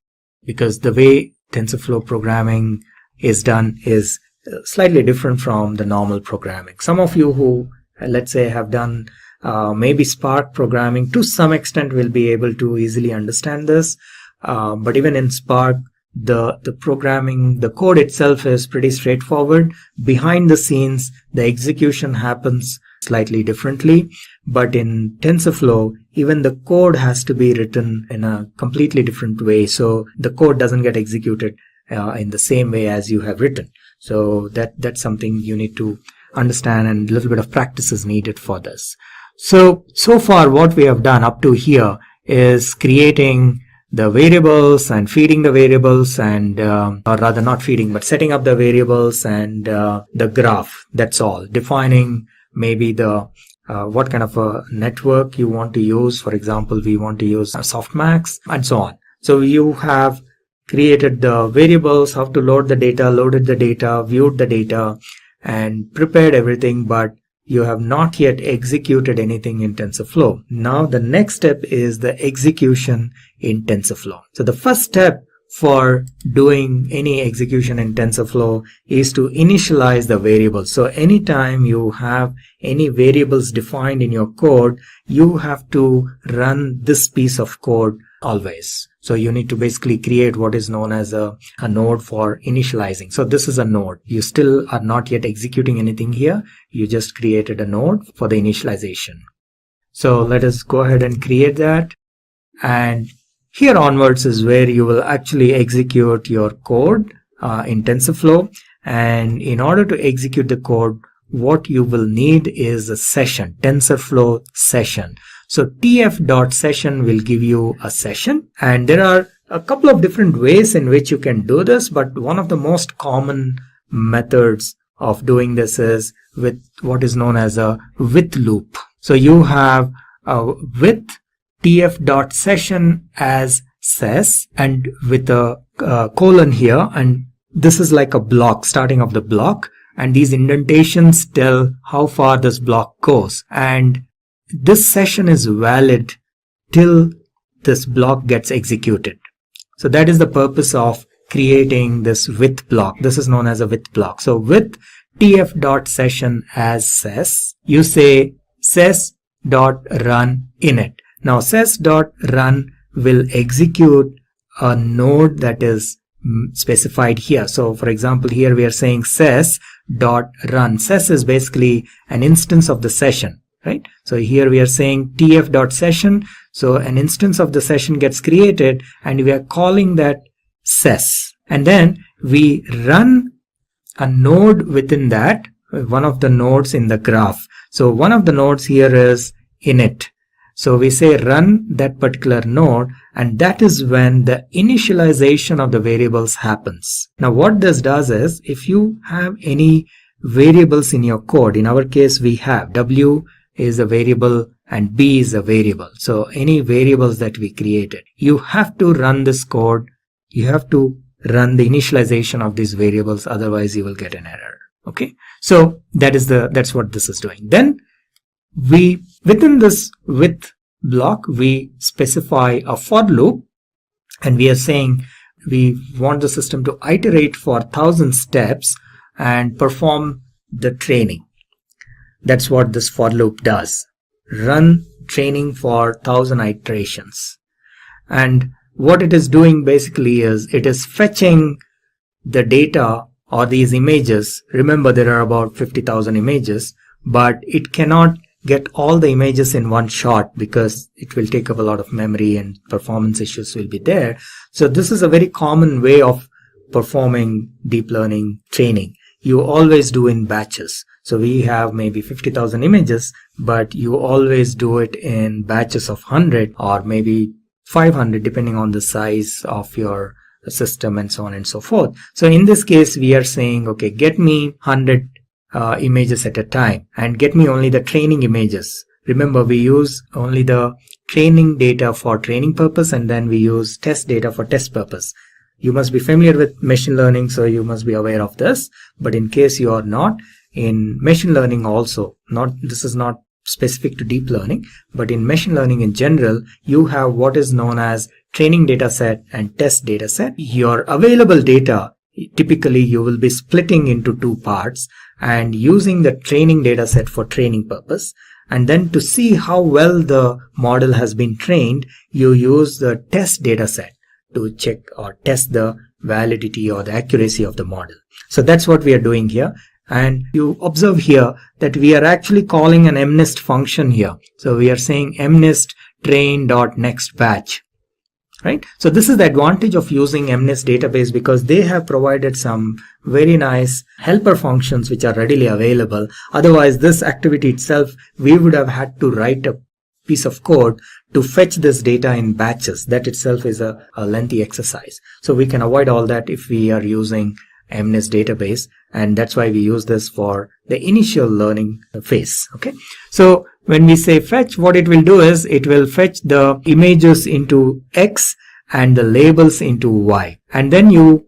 because the way TensorFlow programming is done is slightly different from the normal programming. Some of you who, let's say, have done maybe Spark programming to some extent will be able to easily understand this, but even in Spark, the programming, the code itself is pretty straightforward. Behind the scenes, the execution happens slightly differently. But in TensorFlow, even the code has to be written in a completely different way. So the code doesn't get executed in the same way as you have written. So that's something you need to understand, and a little bit of practice is needed for this. So far what we have done up to here is creating the variables and feeding the variables, and or rather not feeding, but setting up the variables and the graph. That's all. Defining maybe the what kind of a network you want to use. For example, we want to use softmax and so on. So you have created the variables, how to load the data, loaded the data, viewed the data, and prepared everything, but you have not yet executed anything in TensorFlow. Now the next step is the execution in TensorFlow. So the first step for doing any execution in TensorFlow is to initialize the variables. So anytime you have any variables defined in your code, you have to run this piece of code always. So you need to basically create what is known as a node for initializing. So this is a node. You still are not yet executing anything here. You just created a node for the initialization. So let us go ahead and create that. And here onwards is where you will actually execute your code in TensorFlow. And in order to execute the code, what you will need is a session, TensorFlow session. So tf.session will give you a session, and there are a couple of different ways in which you can do this, but one of the most common methods of doing this is with what is known as a with loop. So you have a with tf.session as ses and with a colon here, and this is like a block, starting of the block, and these indentations tell how far this block goes, and this session is valid till this block gets executed. So that is the purpose of creating this with block. This is known as a with block. So with tf.session as ses, you say ses.run init. Now ses.run will execute a node that is specified here. So for example, here we are saying ses.run. Ses is basically an instance of the session. Right? So here we are saying tf.session. So an instance of the session gets created and we are calling that ses. And then we run a node within that, one of the nodes in the graph. So one of the nodes here is init. So we say run that particular node, and that is when the initialization of the variables happens. Now what this does is, if you have any variables in your code, in our case we have w is a variable and b is a variable. So any variables that we created, you have to run this code. You have to run the initialization of these variables, otherwise you will get an error. Okay, so that's what this is doing. Then we, within this with block, we specify a for loop, and we are saying we want the system to iterate for 1000 steps and perform the training. That's what this for loop does. Run training for 1000 iterations. And what it is doing basically is it is fetching the data or these images. Remember, there are about 50,000 images, but it cannot get all the images in one shot because it will take up a lot of memory and performance issues will be there. So this is a very common way of performing deep learning training. You always do in batches. So we have maybe 50,000 images, but you always do it in batches of 100 or maybe 500, depending on the size of your system and so on and so forth. So in this case, we are saying, okay, get me 100 images at a time and get me only the training images. Remember, we use only the training data for training purpose, and then we use test data for test purpose. You must be familiar with machine learning, so you must be aware of this. But in case you are not, in machine learning also, this is not specific to deep learning, but in machine learning in general, you have what is known as training data set and test data set. Your available data, typically you will be splitting into two parts and using the training data set for training purpose. And then to see how well the model has been trained, you use the test data set to check or test the validity or the accuracy of the model. So that's what we are doing here. And you observe here that we are actually calling an mnest function here. So we are saying mnest train.next batch. Right? So this is the advantage of using mnest database, because they have provided some very nice helper functions which are readily available. Otherwise, this activity itself, we would have had to write a piece of code to fetch this data in batches. That itself is a lengthy exercise. So we can avoid all that if we are using mnest database, and that's why we use this for the initial learning phase. Okay, so when we say fetch, what it will do is it will fetch the images into X and the labels into Y, and then you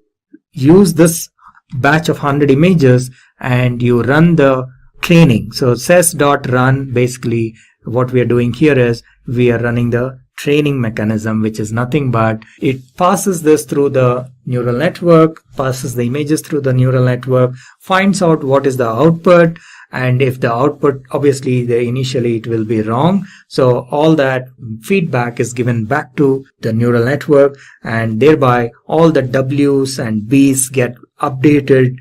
use this batch of 100 images and you run the training. So ses.run, basically what we are doing here is we are running the training mechanism, which is nothing but it passes this through the neural network, passes the images through the neural network, finds out what is the output, and if the output, obviously initially it will be wrong, so all that feedback is given back to the neural network, and thereby all the W's and B's get updated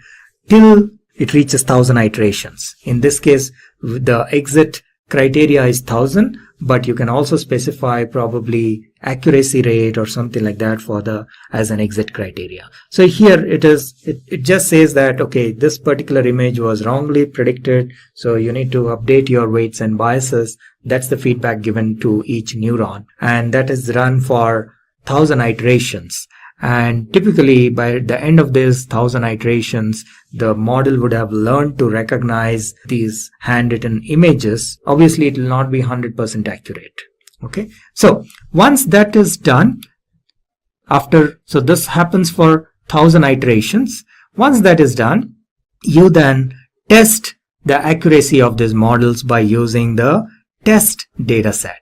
till it reaches 1000 iterations. In this case, the exit criteria is 1000, but you can also specify probably accuracy rate or something like that for as an exit criteria. So here it just says that, okay, this particular image was wrongly predicted, so you need to update your weights and biases. That's the feedback given to each neuron, and that is run for 1000 iterations. And typically by the end of this 1000 iterations, the model would have learned to recognize these handwritten images. Obviously it will not be 100% accurate. Okay, so once that is done, so this happens for 1000 iterations. Once that is done, you then test the accuracy of these models by using the test data set.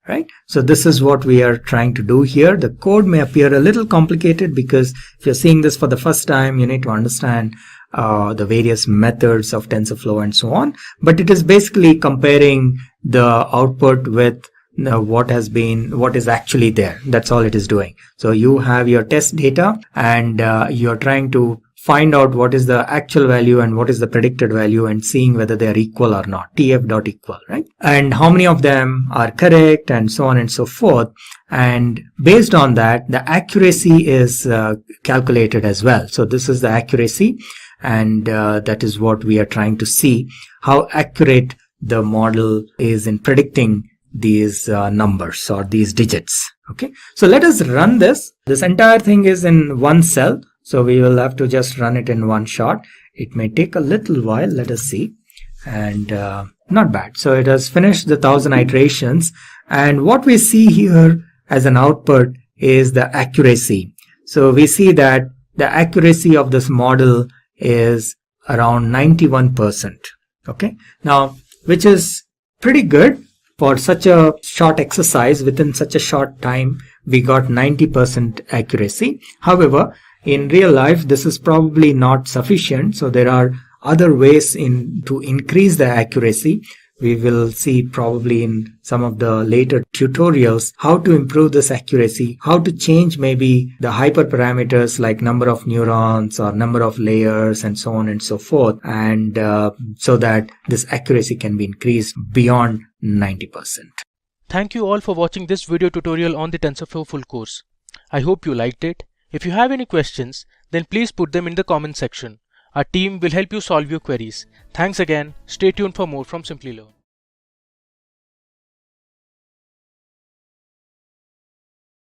Right? So this is what we are trying to do here. The code may appear a little complicated because if you're seeing this for the first time, you need to understand the various methods of TensorFlow and so on. But it is basically comparing the output with what is actually there. That's all it is doing. So you have your test data and you're trying to find out what is the actual value and what is the predicted value and seeing whether they are equal or not, tf.equal, right? And how many of them are correct and so on and so forth. And based on that, the accuracy is calculated as well. So this is the accuracy, and that is what we are trying to see, how accurate the model is in predicting these numbers or these digits. Okay, so let us run this. This entire thing is in one cell. So we will have to just run it in one shot. It may take a little while. Let us see. And not bad. So it has finished the 1000 iterations. And what we see here as an output is the accuracy. So we see that the accuracy of this model is around 91%. Okay. Now, which is pretty good for such a short exercise. Within such a short time, we got 90% accuracy. However, in real life, this is probably not sufficient. So there are other ways to increase the accuracy. We will see probably in some of the later tutorials how to improve this accuracy, how to change maybe the hyperparameters like number of neurons or number of layers and so on and so forth, and so that this accuracy can be increased beyond 90%. Thank you all for watching this video tutorial on the TensorFlow full course. I hope you liked it. If you have any questions, then please put them in the comment section. Our team will help you solve your queries. Thanks again. Stay tuned for more from Simplilearn.